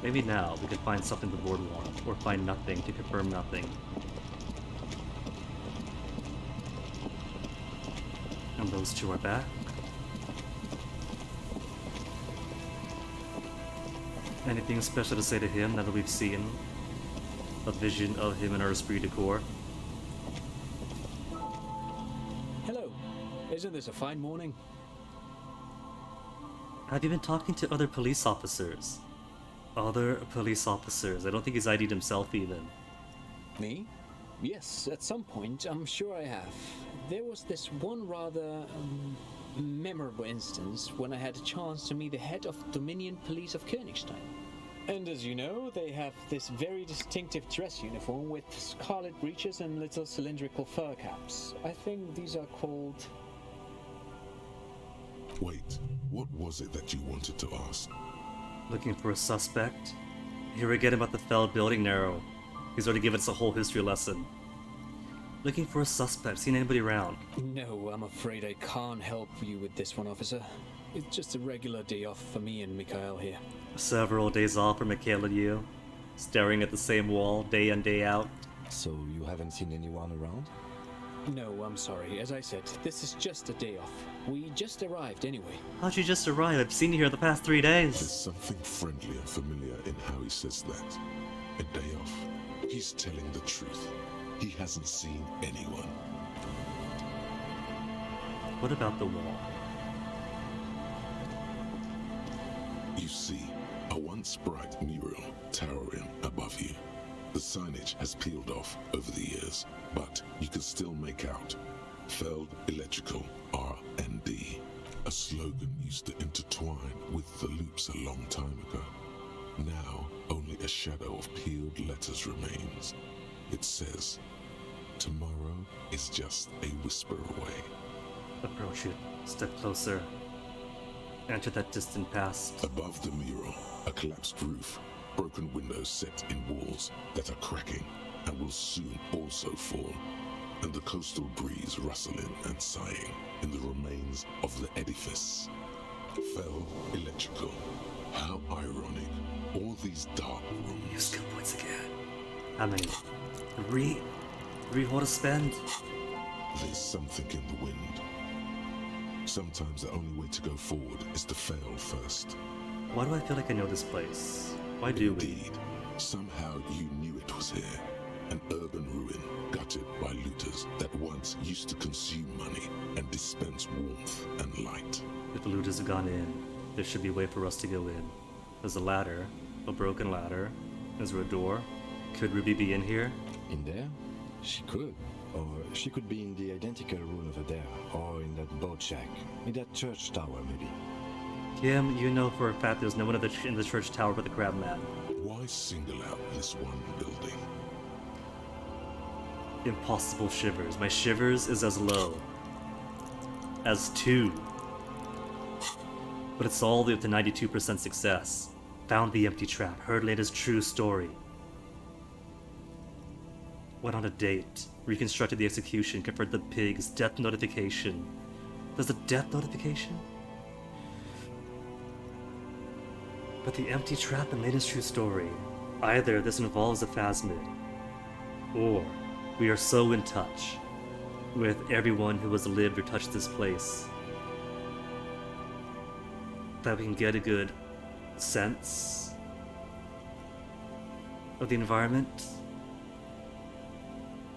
Maybe now we could find something the board want, or find nothing to confirm nothing. And those two are back. Anything special to say to him now that we've seen a vision of him in our esprit de corps? Hello. Isn't this a fine morning? Have you been talking to other police officers? Other police officers. I don't think he's ID'd himself even. Me? Yes, at some point, I'm sure I have. There was this one rather memorable instance when I had a chance to meet the head of Dominion Police of Königstein. And as you know, they have this very distinctive dress uniform with scarlet breeches and little cylindrical fur caps. I think these are called... Wait, what was it that you wanted to ask? Looking for a suspect? Here again about the Feld building narrow. He's already given us a whole history lesson. Looking for a suspect. Seen anybody around? No, I'm afraid I can't help you with this one, officer. It's just a regular day off for me and Mikhail here. Several days off for Mikhail and you. Staring at the same wall day in, day out. So you haven't seen anyone around? No, I'm sorry. As I said, this is just a day off. We just arrived anyway. How'd you just arrive? I've seen you here the past 3 days. There's something friendly and familiar in how he says that. A day off. He's telling the truth. He hasn't seen anyone. What about the wall? You see, a once bright mural towering above you. The signage has peeled off over the years, but you can still make out Feld Electrical R&D. A slogan used to intertwine with the loops a long time ago. Now, only a shadow of peeled letters remains. It says, tomorrow is just a whisper away. Approach it. Step closer. Enter that distant past. Above the mural, a collapsed roof. Broken windows set in walls that are cracking and will soon also fall. And the coastal breeze rustling and sighing in the remains of the edifice. Fell electrical. How ironic. All these dark rooms. Use skill points again. How many? Three more to spend? There's something in the wind. Sometimes the only way to go forward is to fail first. Why do I feel like I know this place? Why do we? Indeed. Somehow you knew it was here. An urban ruin gutted by looters that once used to consume money and dispense warmth and light. If the looters have gone in, There should be a way for us to go in. There's a ladder, a broken ladder. Is there a door? Could Ruby be in here? In there? She could. Or she could be in the identical room over there, or in that boat shack, in that church tower maybe. Kim, you know for a fact there's no one in the church tower but the crab man. Why single out this one building? Impossible shivers. My shivers is as low as 2. But it's all the way up to 92% success. Found the empty trap, heard latest true story. Went on a date, reconstructed the execution, confirmed the pigs, death notification. There's a death notification? But the empty trap and latest true story. Either this involves a phasmid, or we are so in touch with everyone who has lived or touched this place that we can get a good sense of the environment.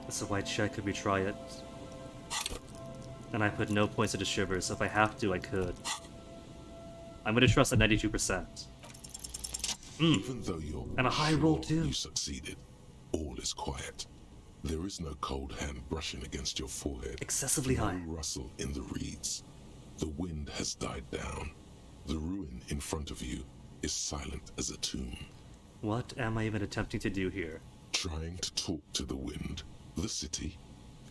So why check could we try it? And I put no points into shivers, so if I have to, I could. I'm gonna trust at 92%. Even though you're and a high roll too. You succeeded. All is quiet. There is no cold hand brushing against your forehead. Excessively no high. Rustle in the reeds. The wind has died down. The ruin in front of you is silent as a tomb. What am I even attempting to do here? Trying to talk to the wind, the city.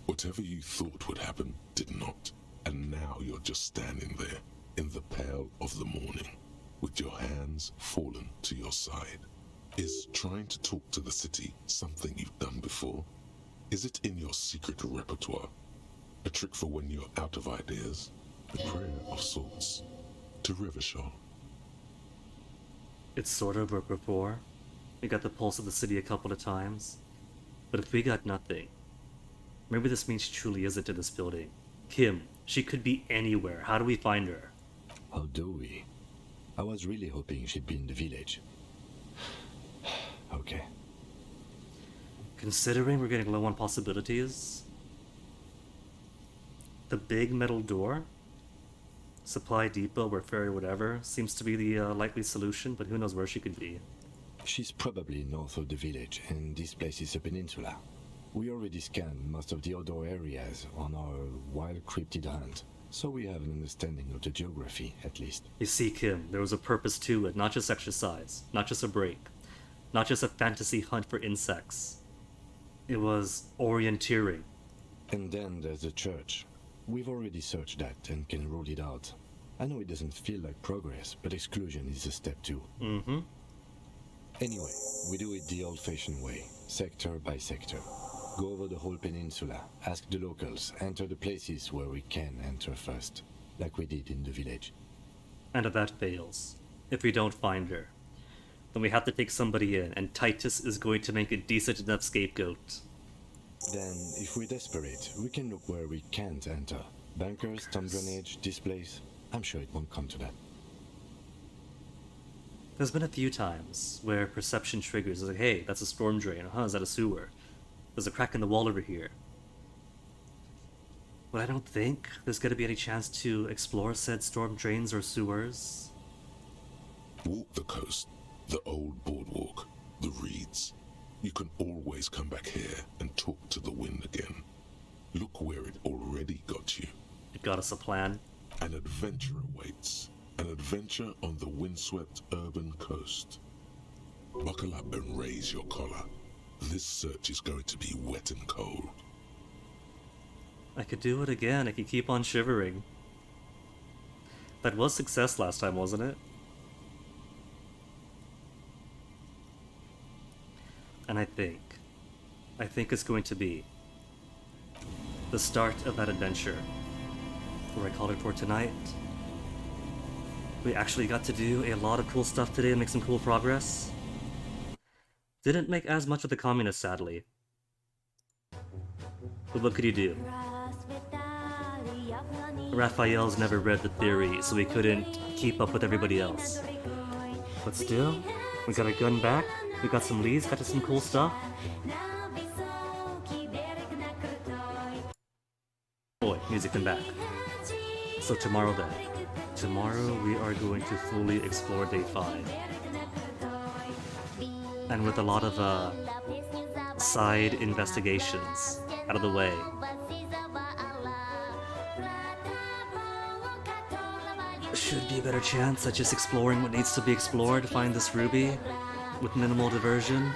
Whatever you thought would happen did not. And now you're just standing there in the pale of the morning, with your hands fallen to your side. Is trying to talk to the city something you've done before? Is it in your secret repertoire? A trick for when you're out of ideas? A prayer of sorts to Revachol. It's sort of worked before. We got the pulse of the city a couple of times. But if we got nothing, maybe this means she truly isn't in this building. Kim, she could be anywhere. How do we find her? How do we? I was really hoping she'd be in the village. Okay. Considering we're getting low on possibilities, the big metal door, supply depot or ferry whatever, seems to be the likely solution, but who knows where she could be. She's probably north of the village, and this place is a peninsula. We already scanned most of the outdoor areas on our wild cryptid hunt, so we have an understanding of the geography, at least. You see, Kim, there was a purpose to it, not just exercise, not just a break, not just a fantasy hunt for insects. It was orienteering. And then there's the church. We've already searched that and can rule it out. I know it doesn't feel like progress, but exclusion is a step too. Mm-hmm. Anyway, we do it the old-fashioned way, sector by sector. Go over the whole peninsula, ask the locals, enter the places where we can enter first, like we did in the village. And if that fails, if we don't find her, then we have to take somebody in, and Titus is going to make a decent enough scapegoat. Then, if we're desperate, we can look where we can't enter. Bunkers, storm drainage, displays. I'm sure it won't come to that. There's been a few times where perception triggers. It's like, hey, that's a storm drain. Is that a sewer? There's a crack in the wall over here. But I don't think there's going to be any chance to explore said storm drains or sewers. Walk the coast, the old boardwalk, the reeds. You can always come back here and talk to the wind again. Look where it already got you. It got us a plan. An adventure awaits. An adventure on the windswept urban coast. Buckle up and raise your collar. This search is going to be wet and cold. I could do it again. I could keep on shivering. That was success last time, wasn't it? And I think it's going to be the start of that adventure, where I called it for tonight. We actually got to do a lot of cool stuff today and make some cool progress. Didn't make as much with the communists, sadly. But what could you do? Raphael's never read the theory, so he couldn't keep up with everybody else. But still, we got our gun back, we got some leads, got to some cool stuff. Boy, music come back. So tomorrow then, tomorrow we are going to fully explore day 5. And with a lot of side investigations out of the way. Should be a better chance at just exploring what needs to be explored to find this ruby with minimal diversion.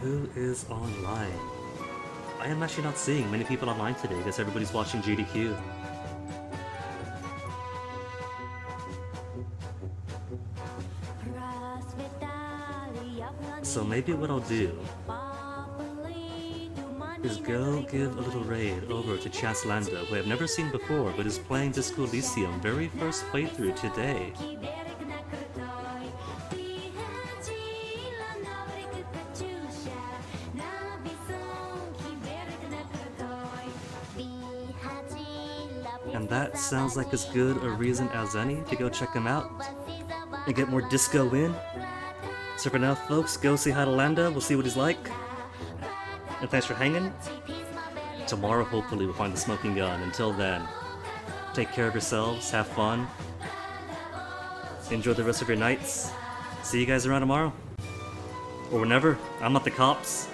Who is online? I am actually not seeing many people online today because everybody's watching GDQ. So maybe what I'll do is go give a little raid over to Chance Landa, who I've never seen before, but is playing Disco Elysium very first playthrough today. And that sounds like as good a reason as any to go check him out and get more disco in. So for now, folks, go say hi to Landa. We'll see what he's like. And thanks for hanging. Tomorrow, hopefully, we'll find the smoking gun. Until then, take care of yourselves, have fun, enjoy the rest of your nights. See you guys around tomorrow. Or whenever. I'm not the cops.